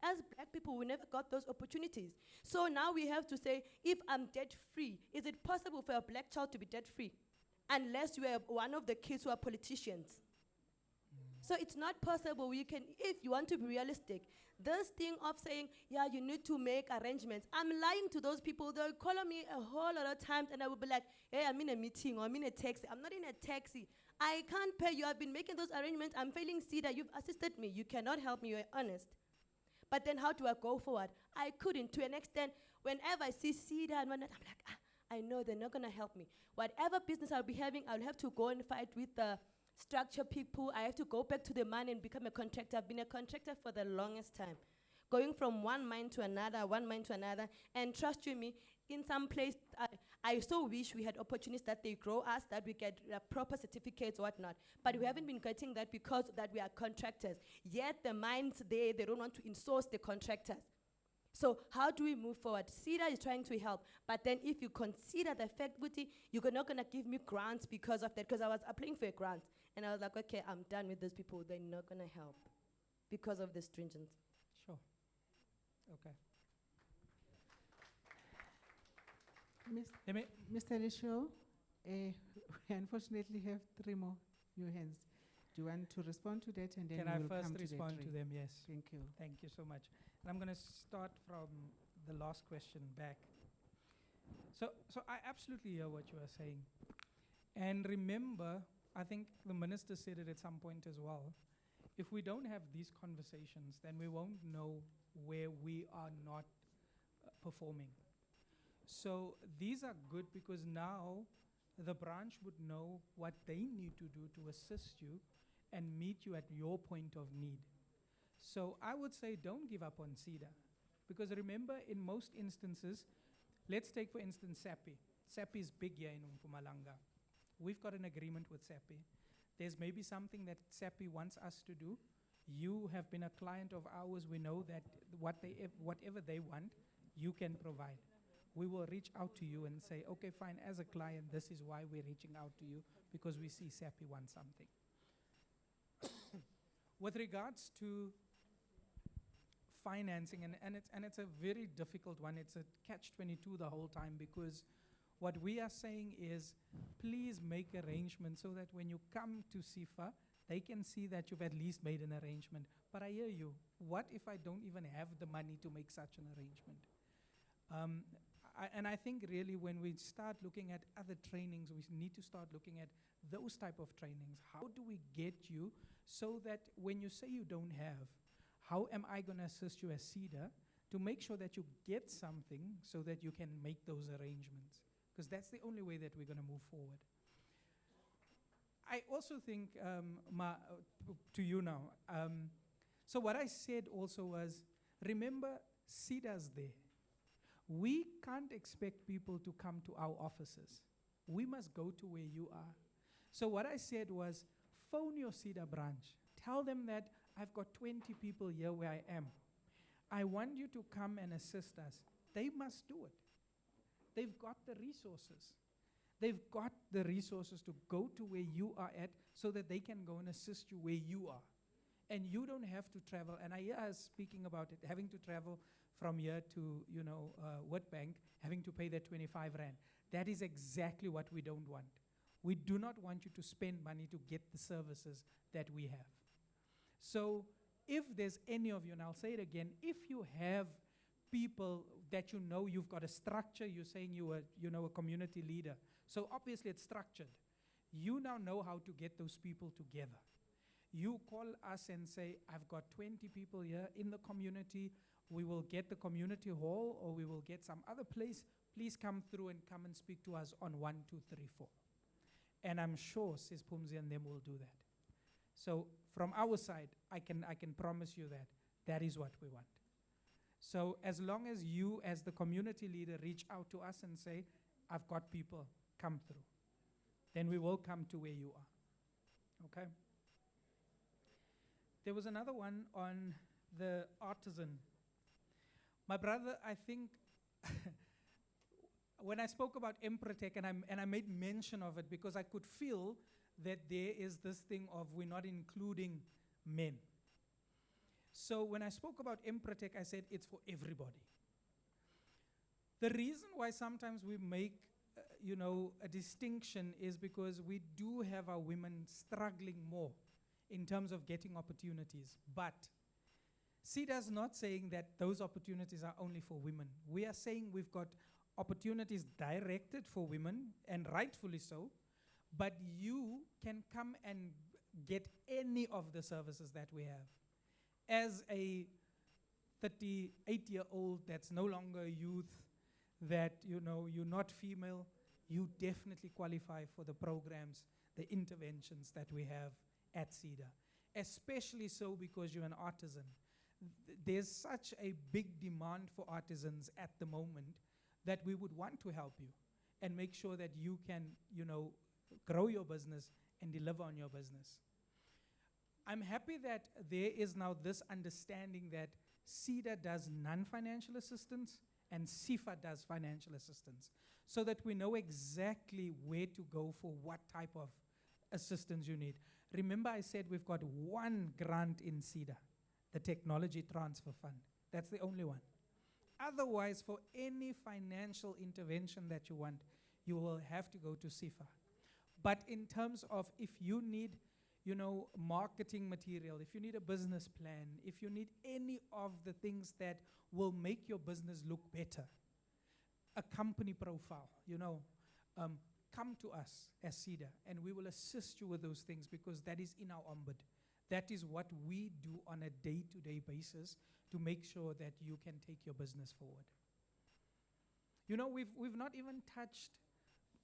As black people, we never got those opportunities. So now we have to say, if I'm debt-free, is it possible for a black child to be debt-free? Unless you are one of the kids who are politicians. So it's not possible. We can, if you want to be realistic, this thing of saying, yeah, you need to make arrangements. I'm lying to those people. They'll call on me a whole lot of times and I will be like, hey, I'm in a meeting or I'm in a taxi. I'm not in a taxi. I can't pay you. I've been making those arrangements. I'm failing Seda. You've assisted me. You cannot help me. You're honest. But then how do I go forward? I couldn't. To an extent, whenever I see Seda and whatnot, I'm like, I know they're not going to help me. Whatever business I'll be having, I'll have to go and fight with the structure people. I have to go back to the money and become a contractor. I've been a contractor for the longest time. going from one mine to another, and trust you me, in some place, I so wish we had opportunities that they grow us, that we get proper certificates, whatnot. But we haven't been getting that because that we are contractors. Yet the mines there, they don't want to insource the contractors. So how do we move forward? Cedar is trying to help, but then if you consider the fact, Guti, you're not gonna give me grants because of that, because I was applying for a grant, and I was like, okay, I'm done with those people, they're not gonna help because of the stringence. Sure. Okay. Mr. Lisho, we unfortunately have 3 more new hands. Do you want to respond to that, and then Can I we'll first come to the respond to 3? them? Yes. Thank you. Thank you so much. And I'm going to start from the last question back. So I absolutely hear what you are saying. And remember, I think the minister said it at some point as well, if we don't have these conversations, then we won't know where we are not performing. So these are good because now the branch would know what they need to do to assist you and meet you at your point of need. So I would say don't give up on Cedar, because remember, in most instances, let's take for instance SAPI. SAPI is big here in Mpumalanga. We've got an agreement with SAPI. There's maybe something that SAPI wants us to do. You have been a client of ours. We know that whatever they want, you can provide. We will reach out to you and say, okay, fine, as a client, this is why we're reaching out to you, because we see SAPI wants something. With regards to financing, and it's a very difficult one. It's a catch-22 the whole time, because what we are saying is, please make arrangements so that when you come to SIFA, they can see that you've at least made an arrangement. But I hear you. What if I don't even have the money to make such an arrangement? And I think really when we start looking at other trainings, we need to start looking at those type of trainings. How do we get you so that when you say you don't have, how am I going to assist you as Cedar to make sure that you get something so that you can make those arrangements? Because that's the only way that we're going to move forward. I also think, to you now, so what I said also was, remember, Cedar's there. We can't expect people to come to our offices. We must go to where you are. So what I said was, phone your Cedar branch. Tell them that I've got 20 people here where I am. I want you to come and assist us. They must do it. They've got the resources. They've got the resources to go to where you are at so that they can go and assist you where you are. And you don't have to travel. And I hear us speaking about it, having to travel from here to, Witbank, having to pay that 25 Rand. That is exactly what we don't want. We do not want you to spend money to get the services that we have. So if there's any of you, and I'll say it again, if you have people that you know you've got a structure, you're saying you are, a community leader. So obviously it's structured. You now know how to get those people together. You call us and say, I've got 20 people here in the community. We will get the community hall or we will get some other place. Please come through and come and speak to us on 1, 2, 3, 4. And I'm sure Sis Pumzi and them will do that. So from our side, I can promise you that is what we want. So as long as you as the community leader reach out to us and say, I've got people, come through, then we will come to where you are, okay? There was another one on the artisan. My brother, I think, when I spoke about Empretech, and I made mention of it because I could feel that there is this thing of we're not including men. So when I spoke about Empretech, I said it's for everybody. The reason why sometimes we make, a distinction is because we do have our women struggling more in terms of getting opportunities. But Cedar's not saying that those opportunities are only for women. We are saying we've got opportunities directed for women, and rightfully so, but you can come and get any of the services that we have. As a 38-year-old that's no longer a youth, that you're not female, you definitely qualify for the programs, the interventions that we have at Cedar. Especially so because you're an artisan. there's such a big demand for artisans at the moment that we would want to help you and make sure that you can, grow your business and deliver on your business. I'm happy that there is now this understanding that Cedar does non-financial assistance and SEFA does financial assistance, so that we know exactly where to go for what type of assistance you need. Remember I said we've got one grant in Cedar, the Technology Transfer Fund. That's the only one. Otherwise, for any financial intervention that you want, you will have to go to SEFA. But in terms of if you need, marketing material, if you need a business plan, if you need any of the things that will make your business look better, a company profile, come to us as Cedar and we will assist you with those things, because that is in our ombud. That is what we do on a day-to-day basis to make sure that you can take your business forward. We've not even touched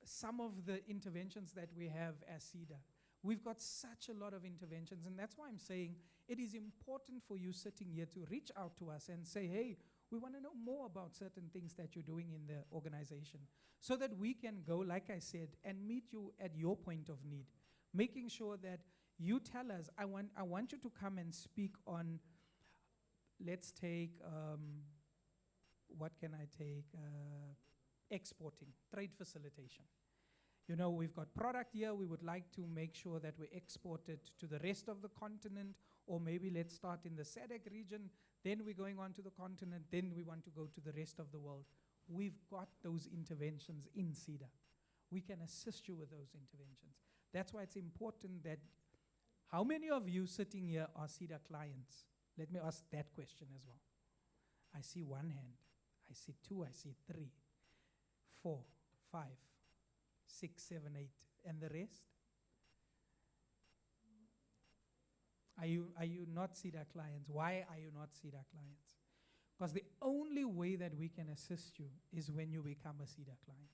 some of the interventions that we have as Cedar. We've got such a lot of interventions, and that's why I'm saying it is important for you sitting here to reach out to us and say, hey, we want to know more about certain things that you're doing in the organization, so that we can go, like I said, and meet you at your point of need, making sure that you tell us, I want you to come and speak on, let's take, what can I take? Exporting, trade facilitation. We've got product here, we would like to make sure that we export it to the rest of the continent, or maybe let's start in the SADC region, then we're going on to the continent, then we want to go to the rest of the world. We've got those interventions in Cedar. We can assist you with those interventions. That's why it's important that, how many of you sitting here are Cedar clients? Let me ask that question as well. I see one hand, I see two, I see 3, 4, 5, 6, 7, 8, and the rest? Are you not Cedar clients? Why are you not Cedar clients? Because the only way that we can assist you is when you become a Cedar client.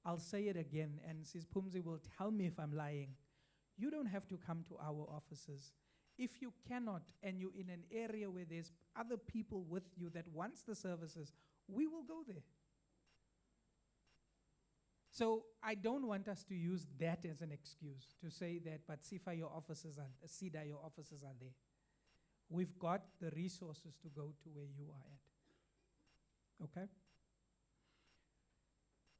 I'll say it again, and Sis Pumzi will tell me if I'm lying. You don't have to come to our offices. If you cannot, and you're in an area where there's other people with you that wants the services, we will go there. So I don't want us to use that as an excuse to say that, but SEFA, your offices are, Cedar, your offices are there. We've got the resources to go to where you are at. Okay?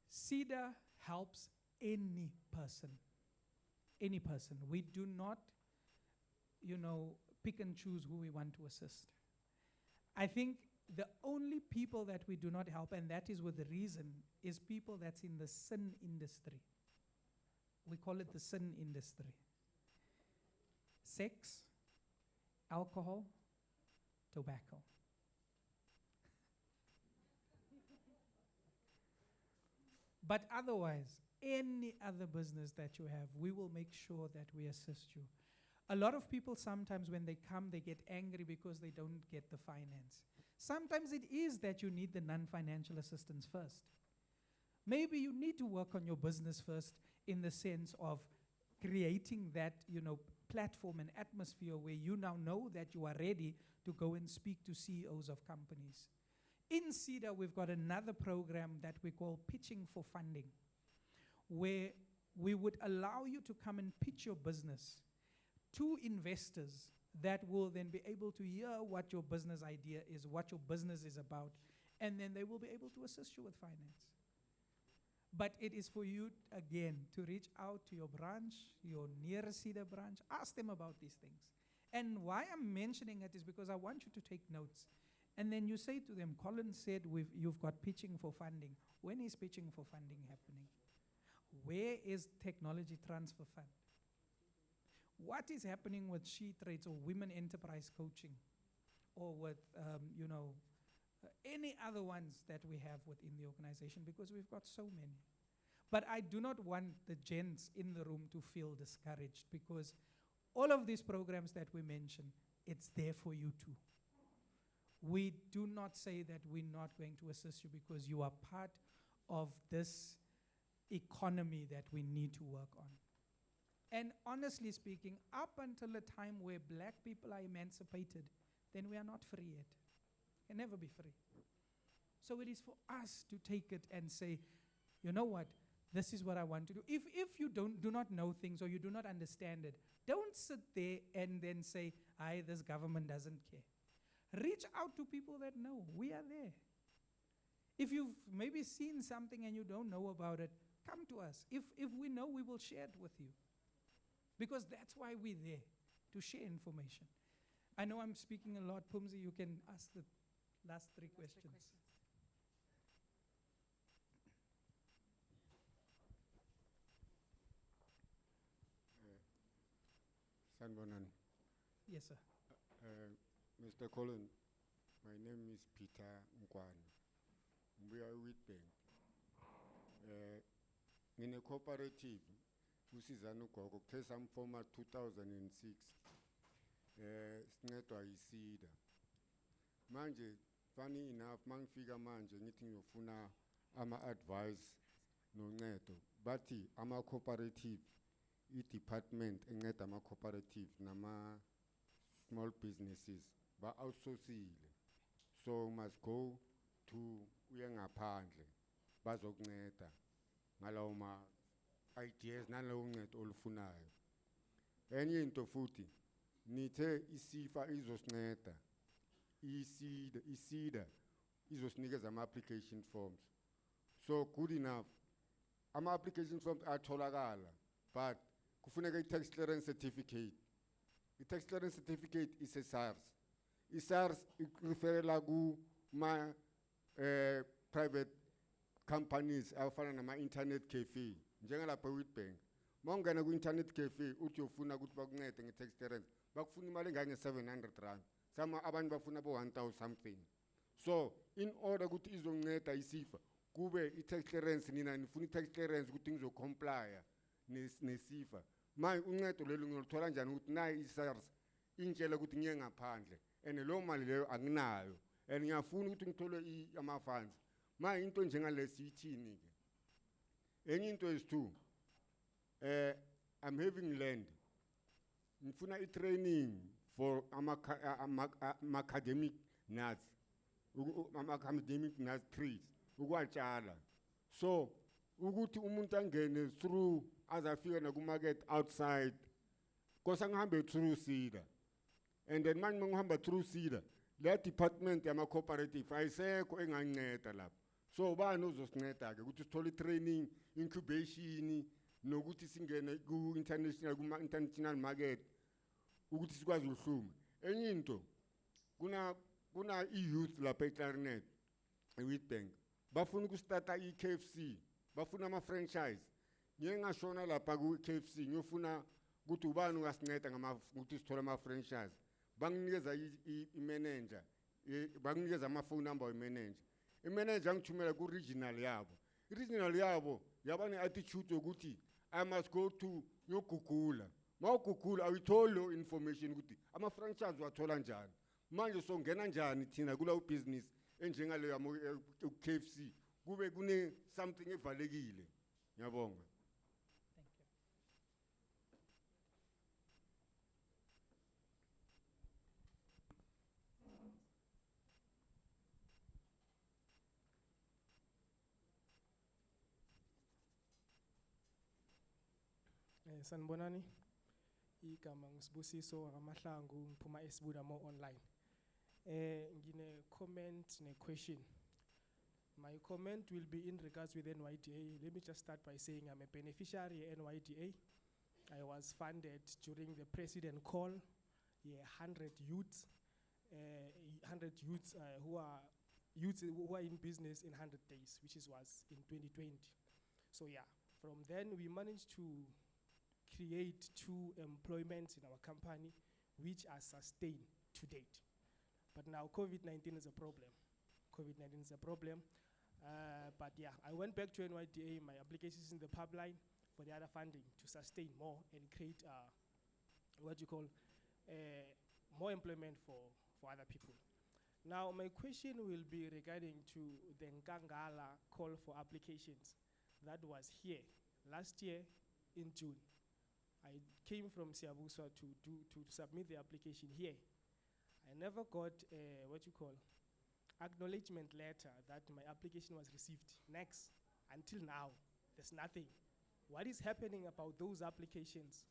Cedar helps any person. Any person. We do not, pick and choose who we want to assist. I think the only people that we do not help, and that is with the reason, is people that's in the sin industry. We call it the sin industry. Sex, alcohol, tobacco. But otherwise, any other business that you have, we will make sure that we assist you. A lot of people sometimes when they come, they get angry because they don't get the finance. Sometimes it is that you need the non-financial assistance first. Maybe you need to work on your business first in the sense of creating that, platform and atmosphere where you now know that you are ready to go and speak to CEOs of companies. In Cedar, we've got another program that we call Pitching for Funding, where we would allow you to come and pitch your business to investors that will then be able to hear what your business idea is, what your business is about, and then they will be able to assist you with finance. But it is for you, again, to reach out to your branch, your nearest Cedar branch, ask them about these things. And why I'm mentioning it is because I want you to take notes. And then you say to them, Colin said you've got pitching for funding. When is pitching for funding happening? Where is technology transfer fund? What is happening with she trades or women enterprise coaching, or with any other ones that we have within the organization, because we've got so many. But I do not want the gents in the room to feel discouraged, because all of these programs that we mention, it's there for you too. We do not say that we're not going to assist you because you are part of this economy that we need to work on. And honestly speaking, up until a time where black people are emancipated, then we are not free yet. Can never be free. So it is for us to take it and say, you know what, this is what I want to do. If you do not know things or you do not understand it, don't sit there and then say, this government doesn't care. Reach out to people that know. We are there. If you've maybe seen something and you don't know about it, come to us. If we know, we will share it with you. Because that's why we're there, to share information. I know I'm speaking a lot. Pumzi, you can ask the last three questions. Sanbonan. Yes, sir. Mr. Colin, my name is Peter Nkwana. We are with bank. In a cooperative, usizana ugogo kesam former 2006. Sincedwa Seda. Manje funny enough mangifika manje ngithi ngiyofuna ama-advice noncedo bathi ama-cooperative i-department enceda ama-cooperative nama-small businesses ba-outsourcile, so must go to uye ngaphandle bazokunceda ngalawo ma-ideas nalawo ncedo olufunayo. Enye into futhi nithe isifa izosinceda, Cedar izosinikeza ama-application forms. So good enough, ama-application forms atholakala, but kufuneka i-tax clearance certificate. I-tax clearance certificate is SARS. I-SARS ireferela kuma private companies afana nama-internet cafe njengalapha Witbank. Mawungena ku-internet cafe uthi ufuna ukuthi bakuncede nge-tax clearance, bakufuna imali engange-700 Some abantu bafuna bo 1,000 something. So in order ukuthi izonceda isifa kube i-tax clearance nina nifuna i-tax clearance ukuthi ngizocomply nesifa. Manje uncedo lelo ngilithola njani ukuthi nayi i-SARS intshela ukuthi ngiye ngaphandle and lo mali leyo anginayo and ngiyafuna ukuthi ngithole ama-funds. Manje into njengalesi ithini ke? Enye into is two, I'm having land. Ngifuna i-training for academic nuts, academic nuts trees, ukwatshala. So ukuthi umuntu angene through azafika naku-market outside, kosa ngihambe through Seda. And then manje ngihamba through Seda, le department yama-cooperative ayisekho enganceda lapho. So bani uzosinceda-ke ukuthi sithole training, incubation, nokuthi singene ku-international market ukuthi sikwazi ukuhluma. Enye into kuna i-youth lapha eClarinet eWitbank bafuna ukustarta i-KFC, bafuna ama-franchise. Ngiye ngashona lapha ku-KFC ngiyofuna ukuthi ubani ungasinceda ukuthi sithole ama-franchise. Banginikeza i-manager, banginikeza ama-phone number we-manager. I-manager ngithumela ku-regional yabo. I-regional yabo yaba ne-attitude yokuthi I must go to ngiyogugula. Mawugugula awuyitholi information ukuthi ama-franchise wathola njani. Manje so ngena njani thina kula business enjengaleyo yama-KFC kube kune something evalekile. Ngiyabonga. Sanibonani, igama ngisibusiso akamahlangu ngiphuma eSidumo online. Ngine comment ne question. My comment will be in regards with NYDA. Let me just start by saying I'm a beneficiary at NYDA. I was funded during the president call, 100 youths, 100 youths who are in business in 100 days, which was in 2020. So yeah, from then we managed to create 2 employments in our company, which are sustained to date. But now COVID-19 is a problem. COVID-19 is a problem. But yeah, I went back to NYDA, my application is in the pipeline for the other funding to sustain more and create more employment for other people. Now my question will be regarding to the Nkangala call for applications that was here last year in June. I came from Siabuswa to submit the application here. I never got what you call acknowledgement letter that my application was received. Next, until now, there's nothing. What is happening about those applications?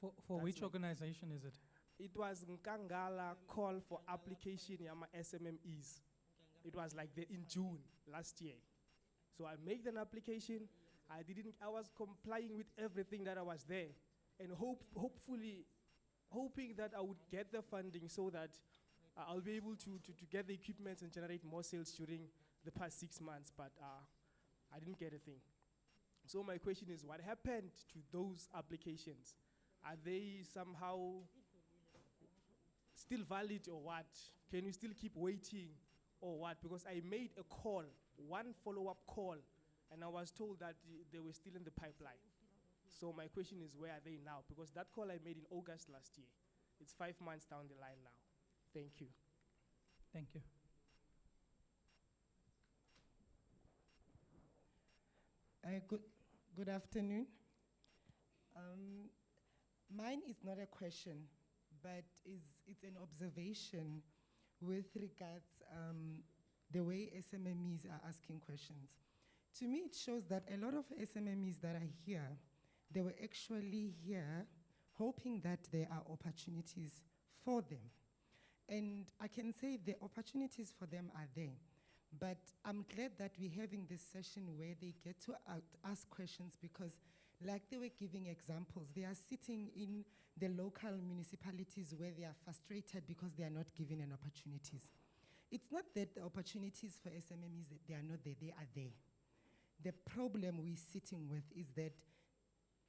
For That's which my- organization is it? It was Nkangala call for application yama SMMEs. It was like in June last year. So I made an application. I was complying with everything that I was there, and hopefully, hoping that I would get the funding so that I'll be able to get the equipment and generate more sales during the past 6 months, but I didn't get a thing. So my question is, what happened to those applications? Are they somehow still valid or what? Can we still keep waiting or what? Because I made a call, one follow-up call, and I was told that they were still in the pipeline. So my question is, where are they now? Because that call I made in August last year. It's 5 months down the line now. Thank you. Thank you. Good afternoon. Mine is not a question, but it's an observation with regards the way SMMEs are asking questions. To me, it shows that a lot of SMMEs that are here, they were actually here hoping that there are opportunities for them. And I can say the opportunities for them are there. But I'm glad that we're having this session where they get to ask questions, because like they were giving examples, they are sitting in the local municipalities where they are frustrated because they are not given an opportunities. It's not that the opportunities for SMMEs, that they are not there, they are there. The problem we're sitting with is that,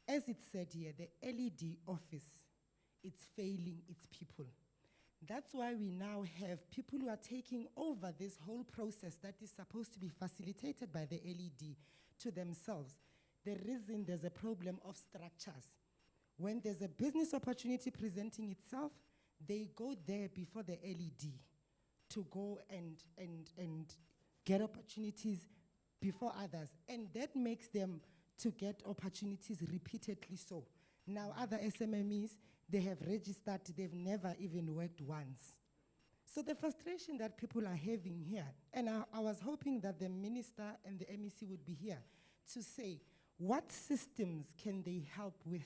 as it said here, the LED office, it's failing its people. That's why we now have people who are taking over this whole process that is supposed to be facilitated by the LED to themselves. The reason there's a problem of structures. When there's a business opportunity presenting itself, they go there before the LED to go and get opportunities before others. And that makes them to get opportunities repeatedly so. Now other SMMEs, they have registered, they've never even worked once. So the frustration that people are having here, and I was hoping that the minister and the MEC would be here to say, what systems can they help with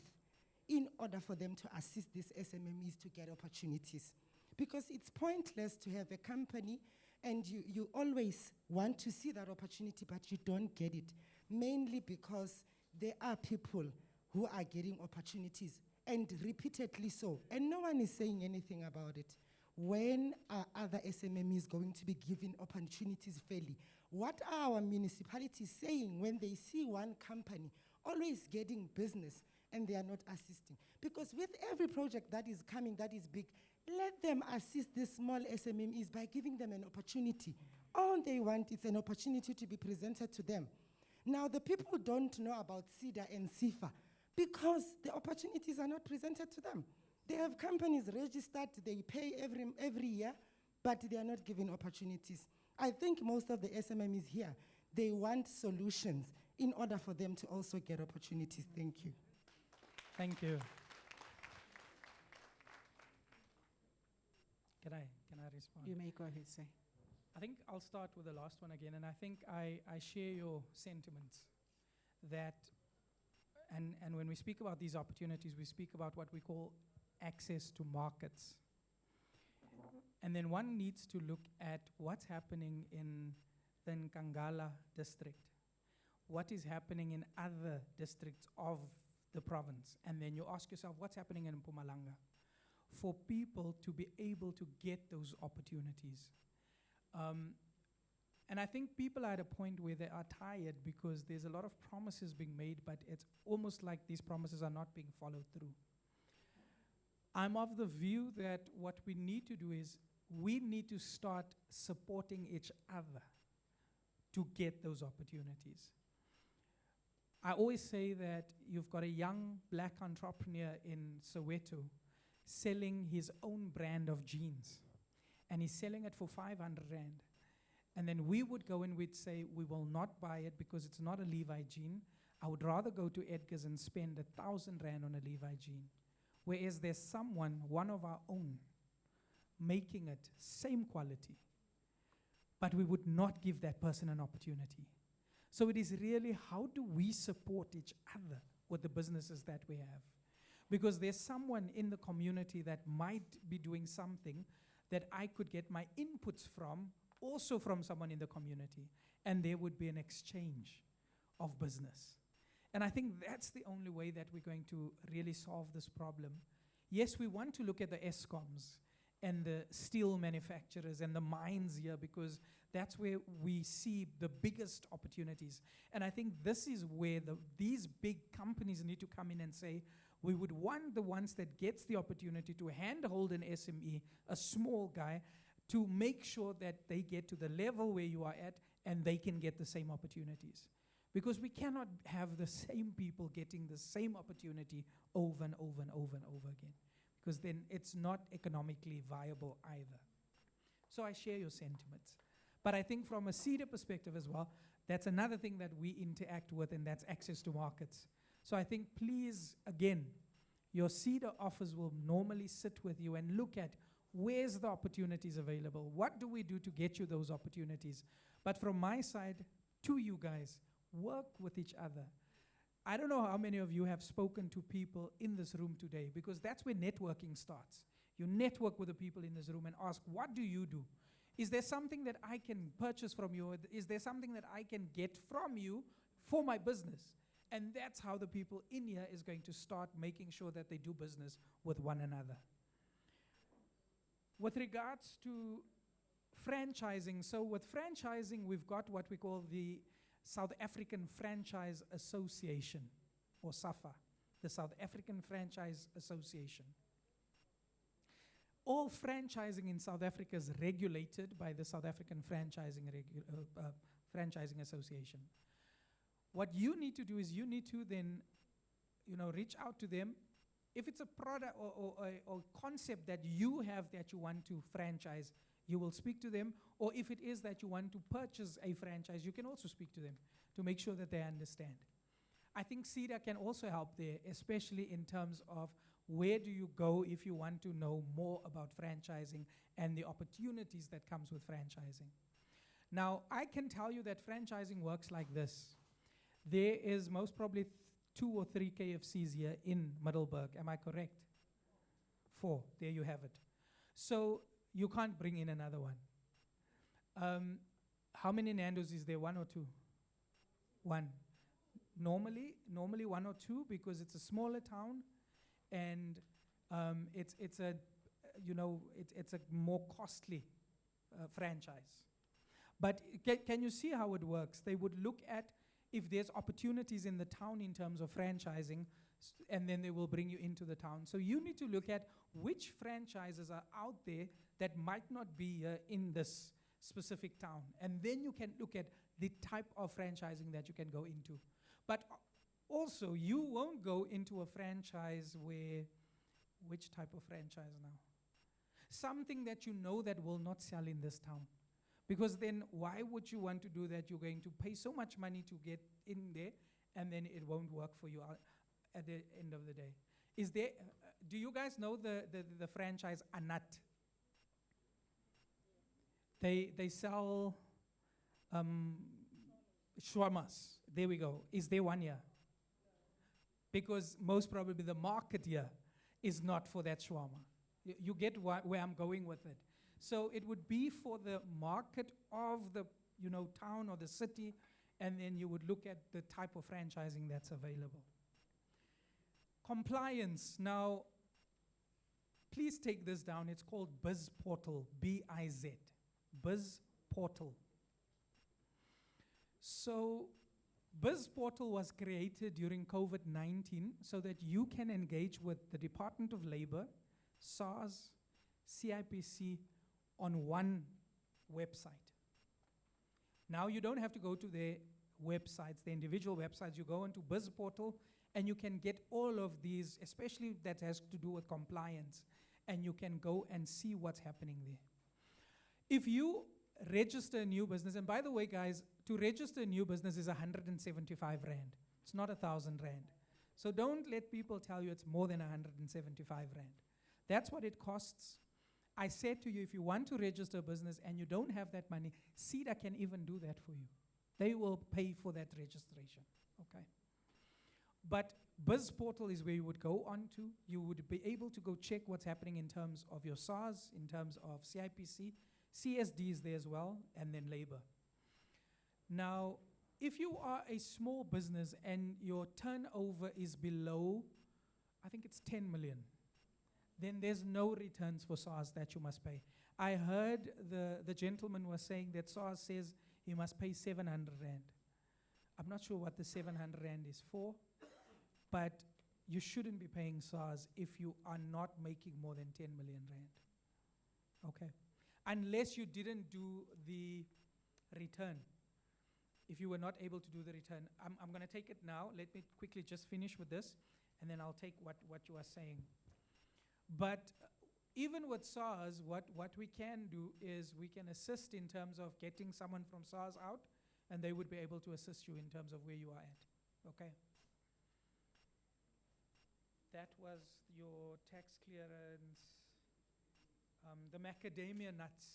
in order for them to assist these SMMEs to get opportunities? Because it's pointless to have a company and you always want to see that opportunity, but you don't get it, mainly because there are people who are getting opportunities, and repeatedly so, and no one is saying anything about it. When are other SMMEs going to be given opportunities fairly? What are our municipalities saying when they see one company always getting business and they are not assisting? Because with every project that is coming that is big, let them assist the small SMMEs by giving them an opportunity. All they want is an opportunity to be presented to them. Now the people don't know about Cedar and sefa, because the opportunities are not presented to them. They have companies registered, they pay every year, but they are not given opportunities. I think most of the SMMEs here, they want solutions in order for them to also get opportunities. Thank you. Thank you. Can I respond? You may go ahead, sir. I think I'll start with the last one again, and I think I share your sentiments that, and when we speak about these opportunities, we speak about what we call access to markets. And then one needs to look at what's happening in the Nkangala District, what is happening in other districts of the province, and then you ask yourself, what's happening in Mpumalanga, for people to be able to get those opportunities. And I think people are at a point where they are tired because there's a lot of promises being made, but it's almost like these promises are not being followed through. I'm of the view that what we need to do is we need to start supporting each other to get those opportunities. I always say that you've got a young black entrepreneur in Soweto selling his own brand of jeans, and he's selling it for 500 Rand. And then we would go and we'd say, we will not buy it because it's not a Levi jean. I would rather go to Edgar's and spend 1,000 Rand on a Levi jean, whereas there's someone, one of our own, making it same quality, but we would not give that person an opportunity. So it is really, how do we support each other with the businesses that we have? Because there's someone in the community that might be doing something that I could get my inputs from, also from someone in the community, and there would be an exchange of business. And I think that's the only way that we're going to really solve this problem. Yes, we want to look at the ESCOMs and the steel manufacturers and the mines here, because that's where we see the biggest opportunities. And I think this is where these big companies need to come in and say, we would want the ones that gets the opportunity to handhold an SME, a small guy, to make sure that they get to the level where you are at and they can get the same opportunities. Because we cannot have the same people getting the same opportunity over and over and over and over again, because then it's not economically viable either. So I share your sentiments. But I think from a Cedar perspective as well, that's another thing that we interact with, and that's access to markets. So I think, please, again, your Cedar office will normally sit with you and look at where's the opportunities available, what do we do to get you those opportunities. But from my side to you guys, work with each other. I don't know how many of you have spoken to people in this room today, because that's where networking starts. You network with the people in this room and ask, what do you do? Is there something that I can purchase from you? Is there something that I can get from you for my business? And that's how the people in here is going to start making sure that they do business with one another. With regards to franchising, so with franchising, we've got what we call the South African Franchise Association, or SAFA, the South African Franchise Association. All franchising in South Africa is regulated by the South African Franchising Association. What you need to do is you need to then, reach out to them. If it's a product or concept that you have that you want to franchise, you will speak to them. Or if it is that you want to purchase a franchise, you can also speak to them to make sure that they understand. I think Cedar can also help there, especially in terms of where do you go if you want to know more about franchising and the opportunities that comes with franchising. Now, I can tell you that franchising works like this. There is most probably 2 or 3 KFCs here in Middelburg. Am I correct? 4. There you have it. So you can't bring in another one. How many Nando's is there? 1 or 2? 1. Normally 1 or 2, because it's a smaller town, and it's a more costly franchise. But can you see how it works? They would look at if there's opportunities in the town in terms of franchising, and then they will bring you into the town. So you need to look at which franchises are out there that might not be in this specific town. And then you can look at the type of franchising that you can go into. But also, you won't go into a franchise where, which type of franchise now? Something that you know that will not sell in this town. Because then why would you want to do that? You're going to pay so much money to get in there, and then it won't work for you at the end of the day. Is there, do you guys know the franchise Anat? They sell shawarmas. There we go. Is there one here? Because most probably the market here is not for that shawarma. You get where I'm going with it. So it would be for the market of the town or the city, and then you would look at the type of franchising that's available. Compliance. Now, please take this down. It's called Biz Portal, B-I-Z. Biz Portal. So Biz Portal was created during COVID-19 so that you can engage with the Department of Labor, SARS, CIPC on one website. Now you don't have to go to their websites, the individual websites. You go onto Biz Portal and you can get all of these, especially that has to do with compliance, and you can go and see what's happening there. If you register a new business, and by the way, guys, to register a new business is 175 Rand. It's not 1,000 rand. So don't let people tell you it's more than 175 rand. That's what it costs. I said to you, if you want to register a business and you don't have that money, Seda can even do that for you. They will pay for that registration, okay? But BizPortal is where you would go on to. You would be able to go check what's happening in terms of your SARS, in terms of CIPC, CSD is there as well, and then labor. Now, if you are a small business and your turnover is below, I think it's 10 million, then there's no returns for SARS that you must pay. I heard the gentleman was saying that SARS says he must pay 700 rand. I'm not sure what the 700 rand is for, but you shouldn't be paying SARS if you are not making more than 10 million rand. Okay? Unless you didn't do the return. If you were not able to do the return, I'm going to take it now. Let me quickly just finish with this, and then I'll take what you are saying. But even with SARS, what we can do is we can assist in terms of getting someone from SARS out, and they would be able to assist you in terms of where you are at. Okay? That was your tax clearance, the macadamia nuts.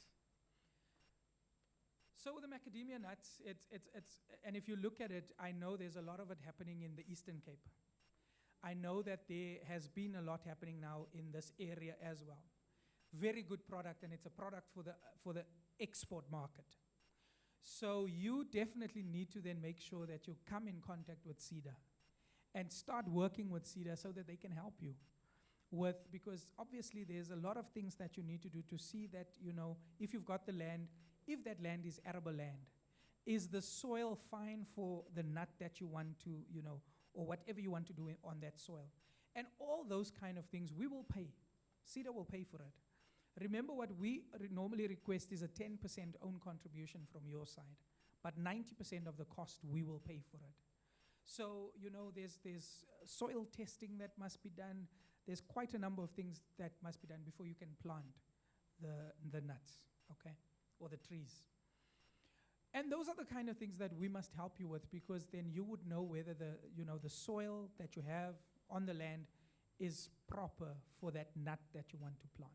So with the macadamia nuts, it's and if you look at it, I know there's a lot of it happening in the Eastern Cape. I know that there has been a lot happening now in this area as well. Very good product, and it's a product for the export market. So you definitely need to then make sure that you come in contact with Cedar and start working with Cedar so that they can help you with, because obviously there's a lot of things that you need to do to see that, you know, if you've got the land, if that land is arable land, is the soil fine for the nut that you want to, you know, or whatever you want to do on that soil. And all those kind of things we will pay. Cedar will pay for it. Remember, what we normally request is a 10% own contribution from your side, but 90% of the cost we will pay for it. So, you know, there's soil testing that must be done. There's quite a number of things that must be done before you can plant the nuts, okay, or the trees. And those are the kind of things that we must help you with, because then you would know whether the soil that you have on the land is proper for that nut that you want to plant.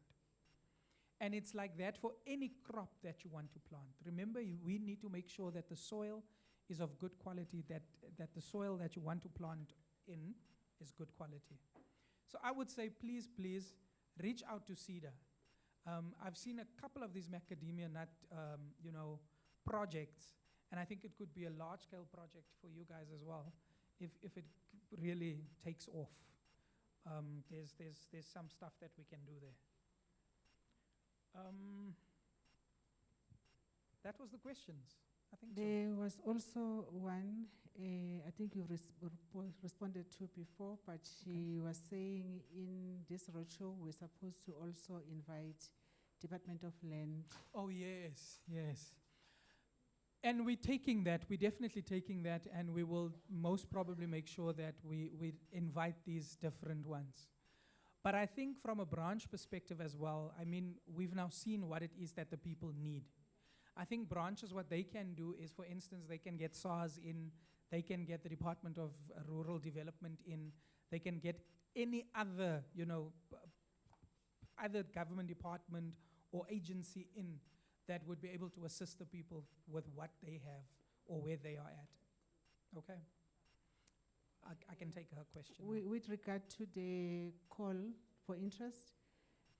And it's like that for any crop that you want to plant. Remember, we need to make sure that the soil is of good quality, that the soil that you want to plant in is good quality. So I would say, please, please, reach out to Cedar. I've seen a couple of these macadamia nut, projects, and I think it could be a large-scale project for you guys as well, if it really takes off. There's some stuff that we can do there. That was the questions. I think There was also one, I think you responded to before, but she was saying in this roadshow we're supposed to also invite Department of Land. Oh, yes, yes. And we're definitely taking that, and we will most probably make sure that we invite these different ones. But I think from a branch perspective as well, I mean, we've now seen what it is that the people need. I think branches, what they can do is, for instance, they can get SARS in, they can get the Department of Rural Development in, they can get any other, either government department or agency in that would be able to assist the people with what they have or where they are at. Okay? I can take her question. With regard to the call for interest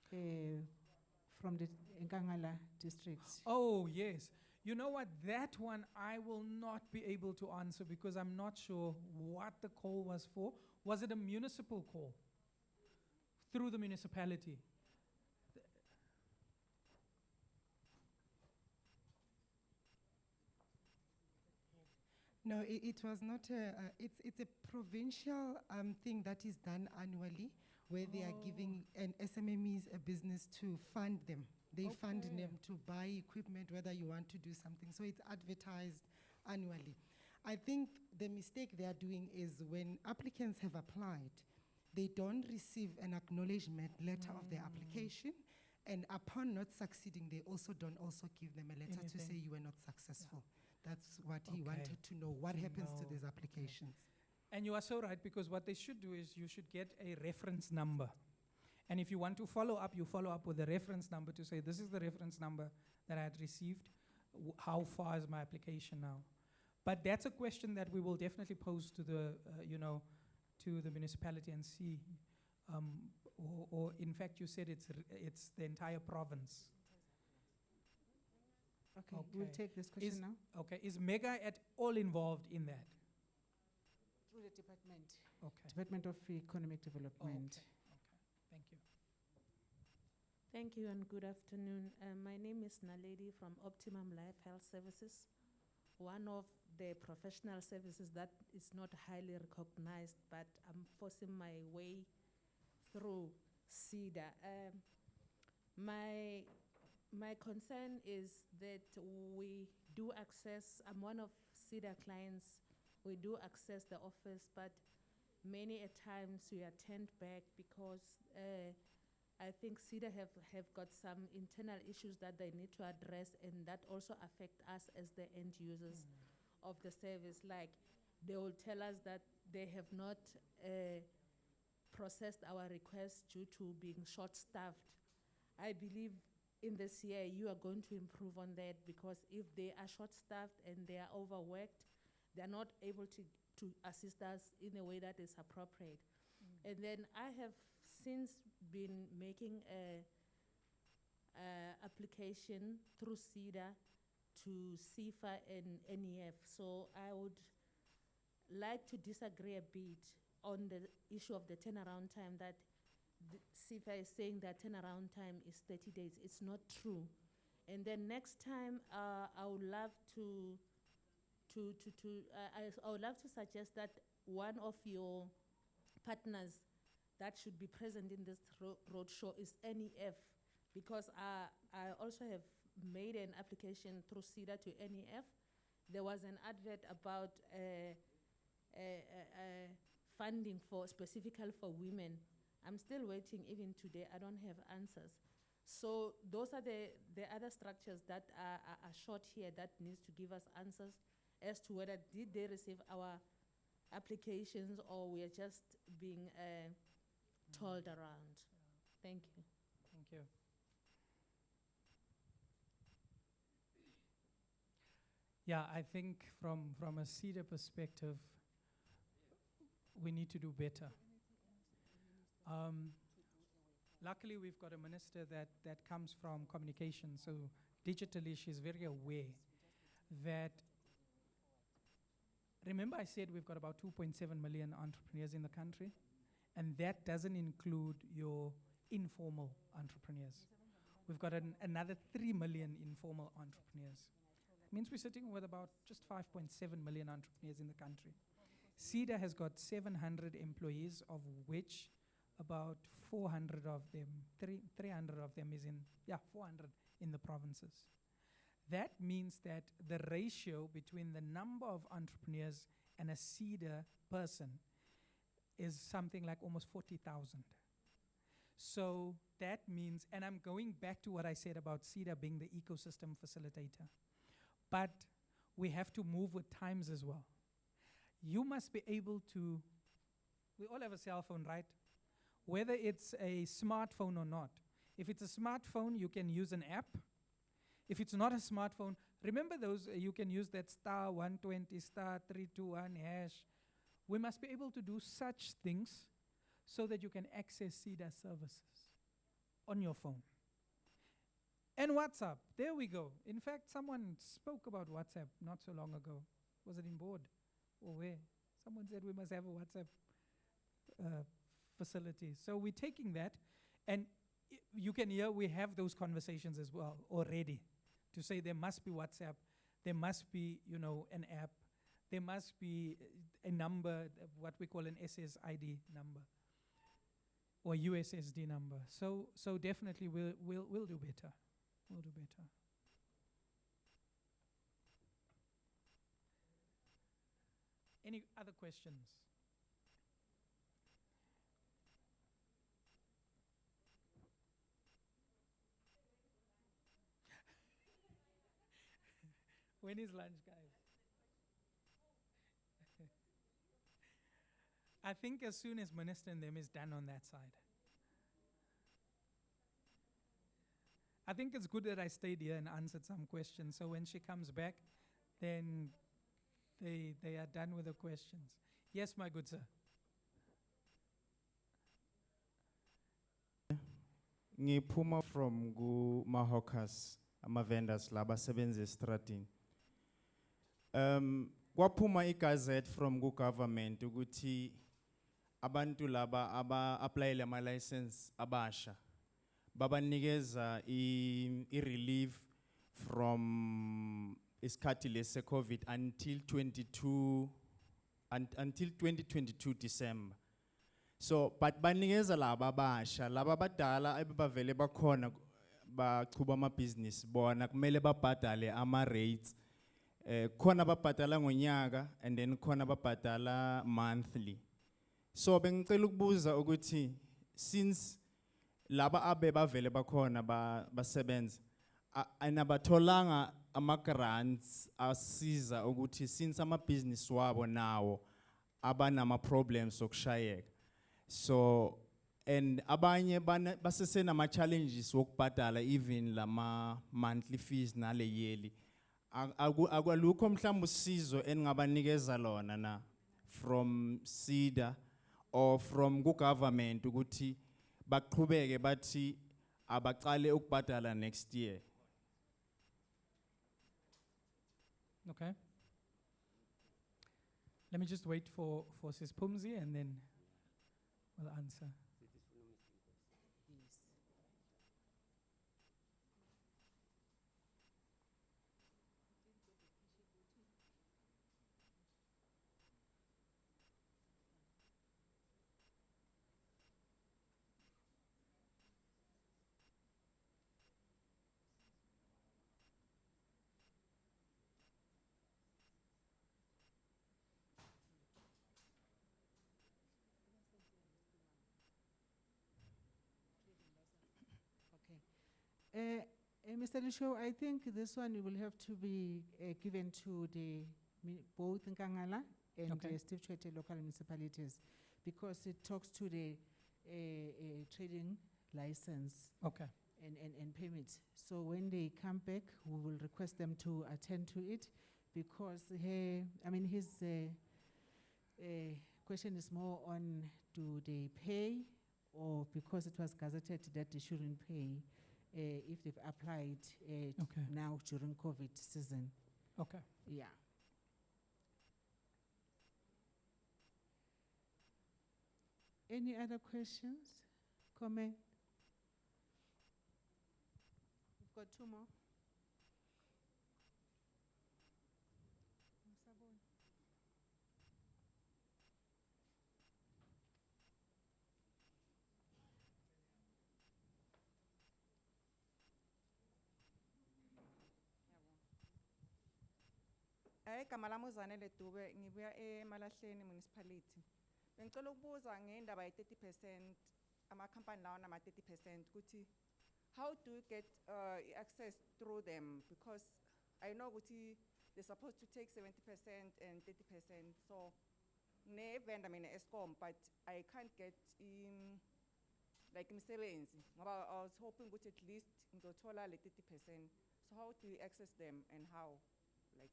from the Nkangala District. Oh, yes. You know what? That one I will not be able to answer because I'm not sure what the call was for. Was it a municipal call? Through the municipality? No, it was not it's a provincial thing that is done annually, where they are giving an SMMEs a business to fund them. They fund them to buy equipment, whether you want to do something. So it's advertised annually. I think the mistake they are doing is when applicants have applied, they don't receive an acknowledgement letter of their application, and upon not succeeding, they also don't also give them a letter to say you were not successful. That's what he wanted to know. What happens to these applications? And you are so right, because what they should do is you should get a reference number. And if you want to follow up, you follow up with a reference number to say, this is the reference number that I had received. How far is my application now? But that's a question that we will definitely pose to the, to the municipality and see. Or in fact, you said it's the entire province. Okay, we'll take this question now. Okay, is Mega at all involved in that? Through the department. Okay. Department of Economic Development. Thank you. Thank you and good afternoon. My name is Naledi from Optimum Life Health Services, one of the professional services that is not highly recognized, but I'm forcing my way through Seda. My concern is that we do access, I'm one of Seda clients, we do access the office, but many a times we are turned back because I think Cedar have got some internal issues that they need to address, and that also affect us as the end users of the service. Like, they will tell us that they have not processed our requests due to being short-staffed. I believe in this year you are going to improve on that, because if they are short-staffed and they are overworked, they are not able to assist us in a way that is appropriate. And then I have since been making a application through Cedar to SEFA and NEF. So I would like to disagree a bit on the issue of the turnaround time, that SEFA is saying that turnaround time is 30 days. It's not true. And then next time, I would love I would love to suggest that one of your partners that should be present in this roadshow is NEF, because I also have made an application through Cedar to NEF. There was an advert about funding specifically for women. I'm still waiting even today. I don't have answers. So those are the other structures that are short here that needs to give us answers as to whether did they receive our applications or we are just being told around. Thank you. Thank you. Yeah, I think from a Cedar perspective, we need to do better. Luckily, we've got a minister that comes from communication, so digitally she's very aware that, remember I said we've got about 2.7 million entrepreneurs in the country, and that doesn't include your informal entrepreneurs. We've got another 3 million informal entrepreneurs. It means we're sitting with about just 5.7 million entrepreneurs in the country. Cedar has got 700 employees, of which about 400 of them, 300 of them is 400 in the provinces. That means that the ratio between the number of entrepreneurs and a Cedar person is something like almost 40,000. So that means, and I'm going back to what I said about Cedar being the ecosystem facilitator, but we have to move with times as well. You must be able to, we all have a cell phone, right? Whether it's a smartphone or not. If it's a smartphone, you can use an app. If it's not a smartphone, remember those, you can use that *120, *321 hash. We must be able to do such things so that you can access Cedar services on your phone. And WhatsApp, there we go. In fact, someone spoke about WhatsApp not so long ago. Was it in board or where? Someone said we must have a WhatsApp facility. So we're taking that, and you can hear we have those conversations as well already, to say there must be WhatsApp, there must be, an app, there must be a number, what we call an SSID number or USSD number. So definitely we'll do better. We'll do better. Any other questions? When is lunch, guys? I think as soon as Minister and them is done on that side. I think it's good that I stayed here and answered some questions, so when she comes back, then they are done with the questions. Yes, my good sir. Ngiphuma from ma-hawkers, ama-vendors laba sebenza estradini. Kwaphuma igazette from government ukuthi abantu laba aba-applyele ama-license abasha babanikeza i-relief from isikhathi lesi COVID until 2022 December. So, but banikeza laba abasha, laba abadala ebebavele bakhona baqhuba ama-business bona kumele babhadale ama-rates. Khona babhadala ngonyaka and then khona babhadala monthly. So bengicela ukubuza ukuthi since laba abebavele bakhona basebenza anabatholanga ama-grants asiza ukuthi since ama-business wabo nawo abanama-problems okushayeka. So, and abanye basesenama-challenges wokubhadala even lama monthly fees nale yearly. Akwalukho mhlawumbe usizo eningabanikeza lona na from Cedar or from government ukuthi baqhubeke bathi abaqale ukubhadala next year. Okay. Let me just wait for Sis Pumzi and then we'll answer. Mr. Lisho, I think this one will have to be given to both Nkangala and Okay. Steve Chwete local municipalities because it talks to the trading license Okay. and permits. So when they come back, we will request them to attend to it because his question is more on do they pay or because it was gazetted that they shouldn't pay if they've applied Okay. now during COVID season. Okay. Yeah. Any other questions? Comment? We've got two more. Igama lami uZanele Dube ngibuya eMalahleni municipality. Bengicela ukubuza ngendaba ye-30% ama-company lawo nama-30% ukuthi how do you get access through them because I know ukuthi they're supposed to take 70% and 30%, so ne-vendor mina Eskom but I can't get like imisebenzi ngoba I was hoping ukuthi at least ngizothola le 30%. So how do you access them and how? Like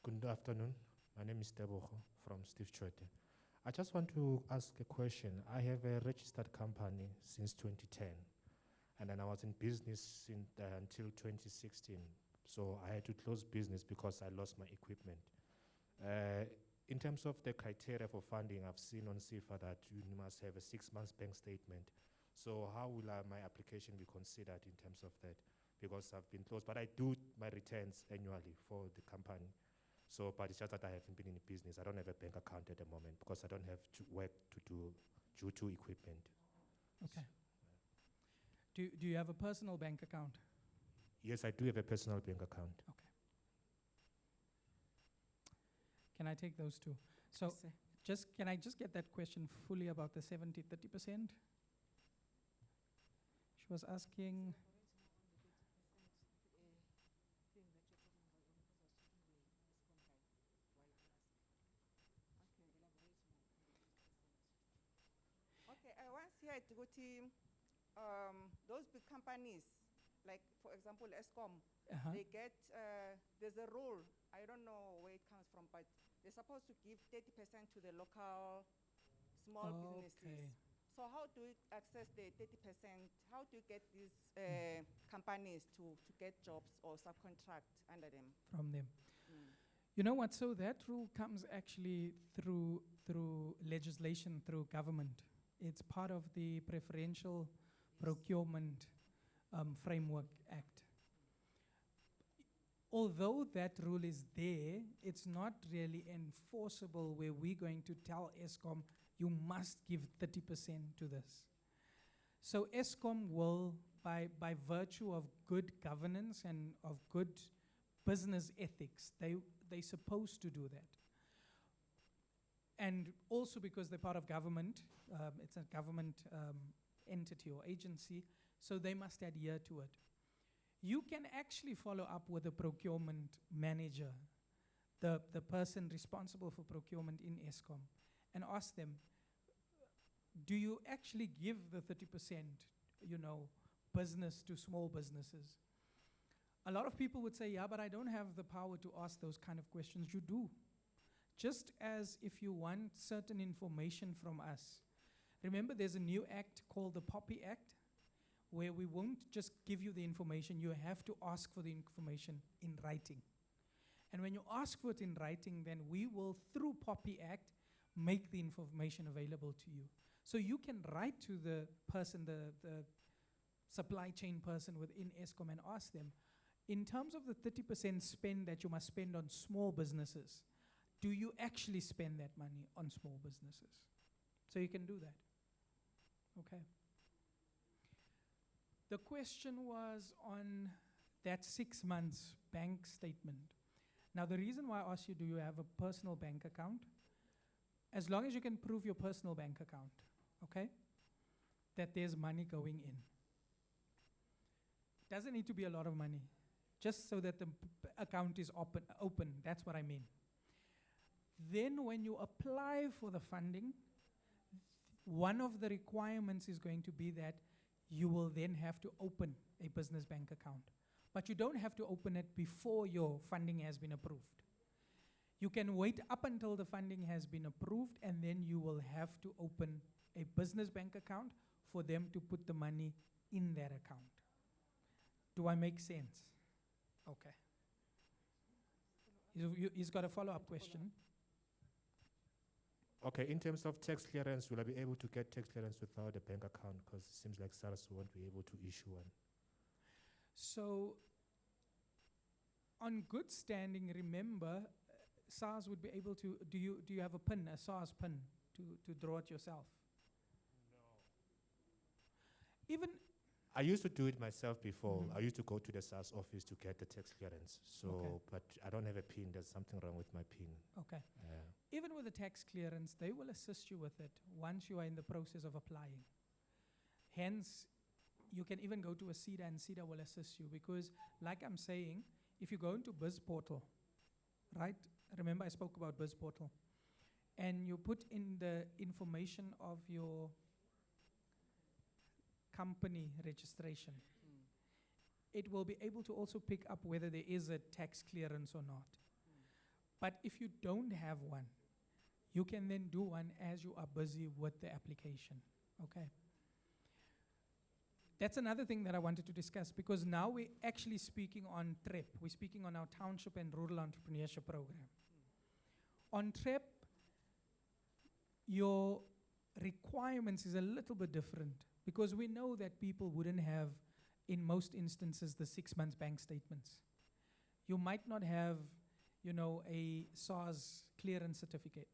Good afternoon. My name is Ndabeni from Steve Chwete. I just want to ask a question. I have a registered company since 2010, and then I was in business until 2016. So I had to close business because I lost my equipment. In terms of the criteria for funding, I've seen on SEFA that you must have a 6 months bank statement. So how will my application be considered in terms of that? Because I've been closed, but I do my returns annually for the company. So, but it's just that I haven't been in business. I don't have a bank account at the moment because I don't have work to do due to equipment. Okay. Do you have a personal bank account? Yes, I do have a personal bank account. Okay. Can I take those two? So, can I just get that question fully about the 70-30%? She was asking. heard ukuthi those big companies, like for example Eskom, they get there's a rule. I don't know where it comes from, but they're supposed to give 30% to the local small businesses. So how do you access the 30%? How do you get these companies to get jobs or subcontract under them? From them. You know what? So that rule comes actually through legislation, through government. It's part of the Preferential Procurement Framework Act. Although that rule is there, it's not really enforceable where we're going to tell Eskom, you must give 30% to this. So Eskom will, by virtue of good governance and of good business ethics, they're supposed to do that. And also because they're part of government, it's a government entity or agency, so they must adhere to it. You can actually follow up with the procurement manager, the person responsible for procurement in Eskom, and ask them, do you actually give the 30%, business to small businesses? A lot of people would say, yeah, but I don't have the power to ask those kind of questions. You do. Just as if you want certain information from us. Remember, there's a new act called the POPI Act, where we won't just give you the information, you have to ask for the information in writing. And when you ask for it in writing, then we will, through POPI Act, make the information available to you. So you can write to the person, the supply chain person within Eskom, and ask them, in terms of the 30% spend that you must spend on small businesses, do you actually spend that money on small businesses? So you can do that. Okay. The question was on that 6 months bank statement. Now, the reason why I asked you, do you have a personal bank account? As long as you can prove your personal bank account, okay, that there's money going in. Doesn't need to be a lot of money, just so that the account is open, that's what I mean. Then when you apply for the funding, one of the requirements is going to be that you will then have to open a business bank account. But you don't have to open it before your funding has been approved. You can wait up until the funding has been approved, and then you will have to open a business bank account for them to put the money in that account. Do I make sense? Okay. He's got a follow-up question. Okay, in terms of tax clearance, will I be able to get tax clearance without a bank account? Because it seems like SARS won't be able to issue one. So, on good standing, remember, SARS would be able to, do you have a PIN, a SARS PIN, to draw it yourself? No. Even, I used to do it myself before. I used to go to the SARS office to get the tax clearance. So, but I don't have a PIN. There's something wrong with my PIN. Okay. Even with the tax clearance, they will assist you with it once you are in the process of applying. Hence, you can even go to a Seda, and Seda will assist you, because like I'm saying, if you go into BizPortal, right? Remember I spoke about BizPortal, and you put in the information of your company registration, it will be able to also pick up whether there is a tax clearance or not. But if you don't have one, you can then do one as you are busy with the application, okay? That's another thing that I wanted to discuss, because now we're actually speaking on TREP. We're speaking on our Township and Rural Entrepreneurship Program. On TREP, your requirements is a little bit different, because we know that people wouldn't have, in most instances, the 6 months bank statements. You might not have, a SARS clearance certificate.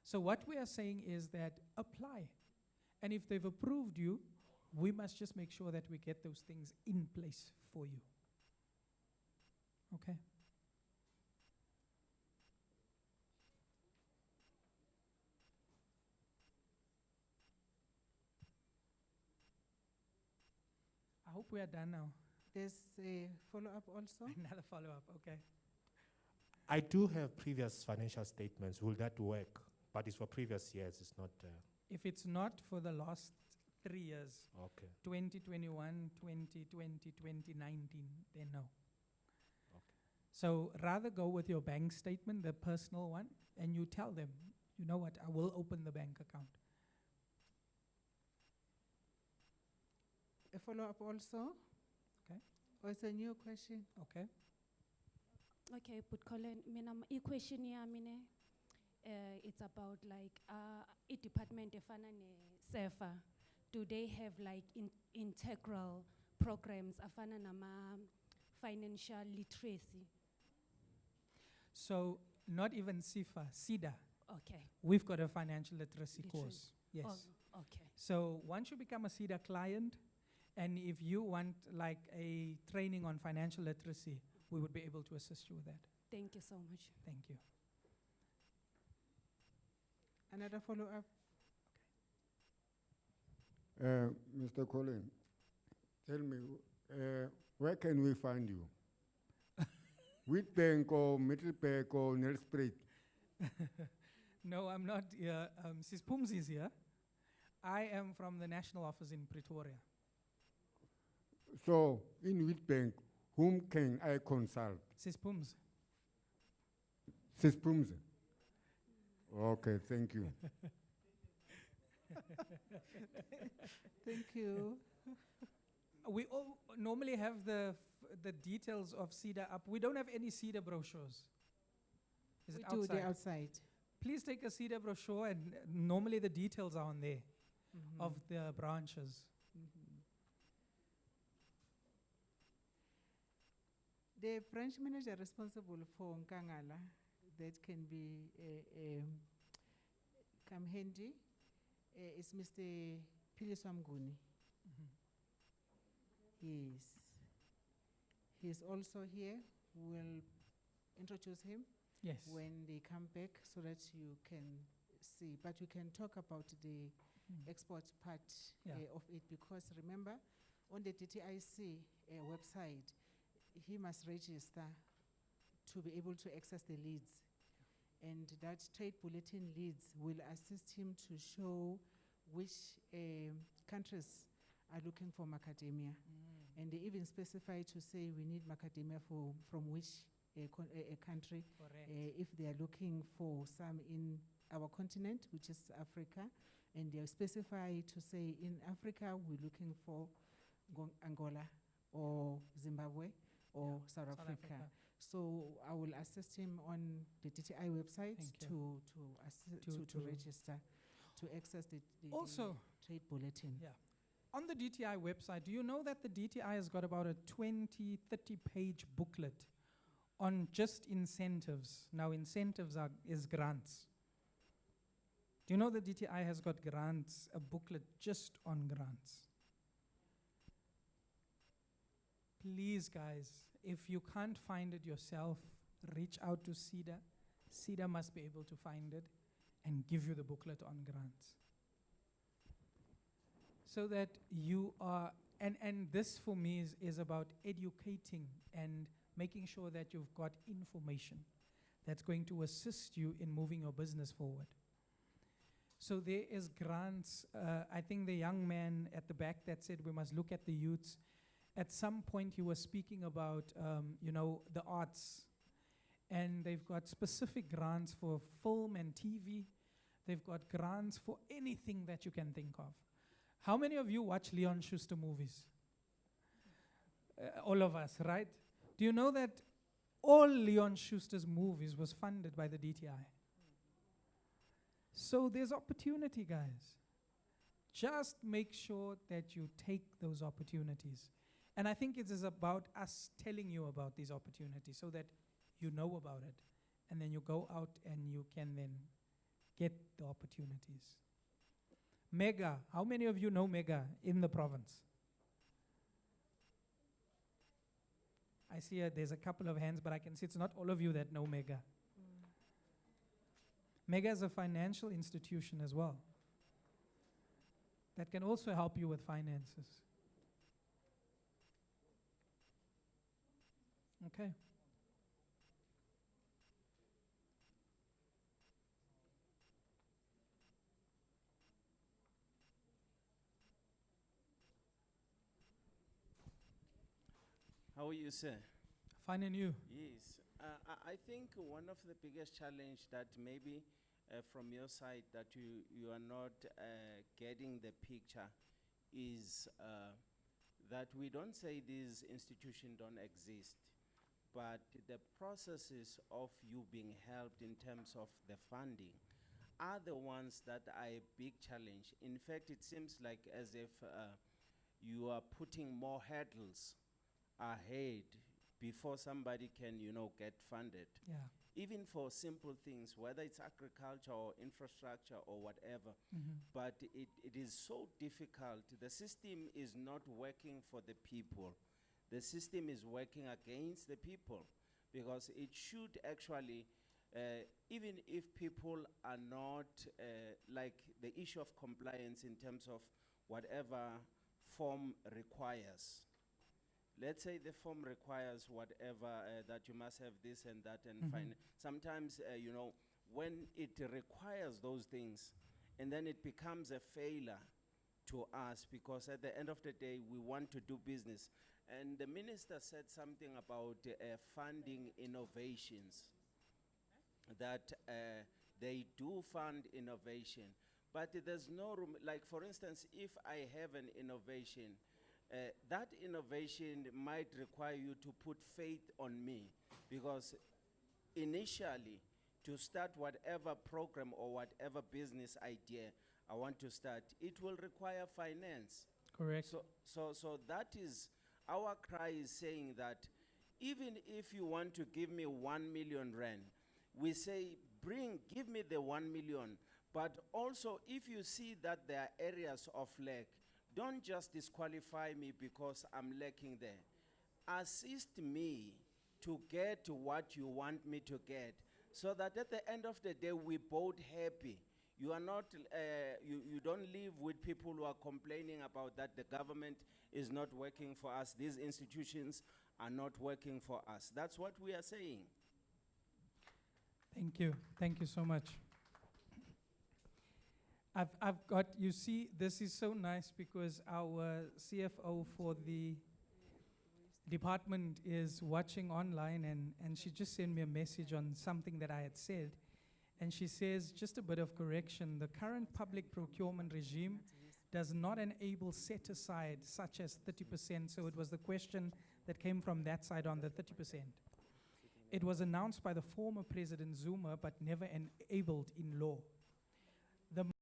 So what we are saying is that apply. And if they've approved you, we must just make sure that we get those things in place for you. Okay? I hope we are done now. There's a follow-up also? Another follow-up, okay. I do have previous financial statements. Will that work? But it's for previous years, it's not... If it's not for the last 3 years. Okay. 2021, 2020, 2019, then no. So rather go with your bank statement, the personal one, and you tell them, you know what, I will open the bank account. A follow-up also? Okay. Or it's a new question? Okay. Okay, but Colin, question here, it's about like a department efana sefa. Do they have like integral programs afana nama financial literacy? So not even SIFA, Seda. Okay. We've got a financial literacy course. Yes. Oh, okay. So once you become a Seda client, and if you want like a training on financial literacy, we would be able to assist you with that. Thank you so much. Thank you. Another follow-up? Mr. Colin, tell me, where can we find you? Wheatbank or Middleburg or Nelspruit? No, I'm not here. Sis Pums is here. I am from the national office in Pretoria. So, in Wheatbank, whom can I consult? Sis Pums. Sis Pums. Okay, thank you. Thank you. We all normally have the details of Cedar up. We don't have any Cedar brochures. Is it We do, outside? they're outside. Please take a Cedar brochure, and normally the details are on there of the branches. The branch manager responsible for Nkangala, that can be come handy, is Mr. Piliswamguni. Yes. He's also here. We'll introduce him Yes. when they come back so that you can see. But we can talk about the export part Yeah. of it, because remember, on the DTIC website, he must register to be able to access the leads. And that trade bulletin leads will assist him to show which countries are looking for macadamia. And they even specify to say we need macadamia from which country. Correct. If they are looking for some in our continent, which is Africa, and they specify to say in Africa we're looking for Angola or Zimbabwe or South Africa. So I will assist him on the DTI website to register, to access the Also, trade bulletin. Yeah. On the DTI website, do you know that the DTI has got about a 20, 30-page booklet on just incentives? Now, incentives is grants. Do you know the DTI has got grants, a booklet just on grants? Please, guys, if you can't find it yourself, reach out to Seda. Seda must be able to find it and give you the booklet on grants. So that you are, and this for me is about educating and making sure that you've got information that's going to assist you in moving your business forward. So there is grants. I think the young man at the back that said we must look at the youths. At some point, he was speaking about, the arts. And they've got specific grants for film and TV. They've got grants for anything that you can think of. How many of you watch Leon Schuster movies? All of us, right? Do you know that all Leon Schuster's movies was funded by the DTI? So there's opportunity, guys. Just make sure that you take those opportunities. And I think it is about us telling you about these opportunities so that you know about it. And then you go out and you can then get the opportunities. Mega, how many of you know Mega in the province? I see there's a couple of hands, but I can see it's not all of you that know Mega. Mega is a financial institution as well that can also help you with finances. Okay. How are you, sir? Fine, and you? Yes. I think one of the biggest challenge that maybe from your side that you are not getting the picture is that we don't say these institutions don't exist, but the processes of you being helped in terms of the funding are the ones that are a big challenge. In fact, it seems like as if you are putting more hurdles ahead before somebody can, get funded. Yeah. Even for simple things, whether it's agriculture or infrastructure or whatever. Mhm. But it is so difficult. The system is not working for the people. The system is working against the people because it should actually, even if people are not, like the issue of compliance in terms of whatever form requires. Let's say the form requires whatever, that you must have this and that and Mhm. sometimes, when it requires those things and then it becomes a failure to us because at the end of the day, we want to do business. And the minister said something about funding innovations, that they do fund innovation, but there's no room, like for instance, if I have an innovation, that innovation might require you to put faith on me because initially to start whatever program or whatever business idea I want to start, it will require finance. Correct. So that is, our cry is saying that even if you want to give me 1 million rand, we say, give me the 1 million, but also if you see that there are areas of lack, don't just disqualify me because I'm lacking there. Assist me to get what you want me to get so that at the end of the day, we're both happy. You are not, you don't live with people who are complaining about that the government is not working for us, these institutions are not working for us. That's what we are saying. Thank you. Thank you so much. I've got, you see, this is so nice because our CFO for the department is watching online and she just sent me a message on something that I had said. And she says, just a bit of correction, the current public procurement regime does not enable set aside such as 30%. So it was the question that came from that side on the 30%. It was announced by the former President Zuma, but never enabled in law.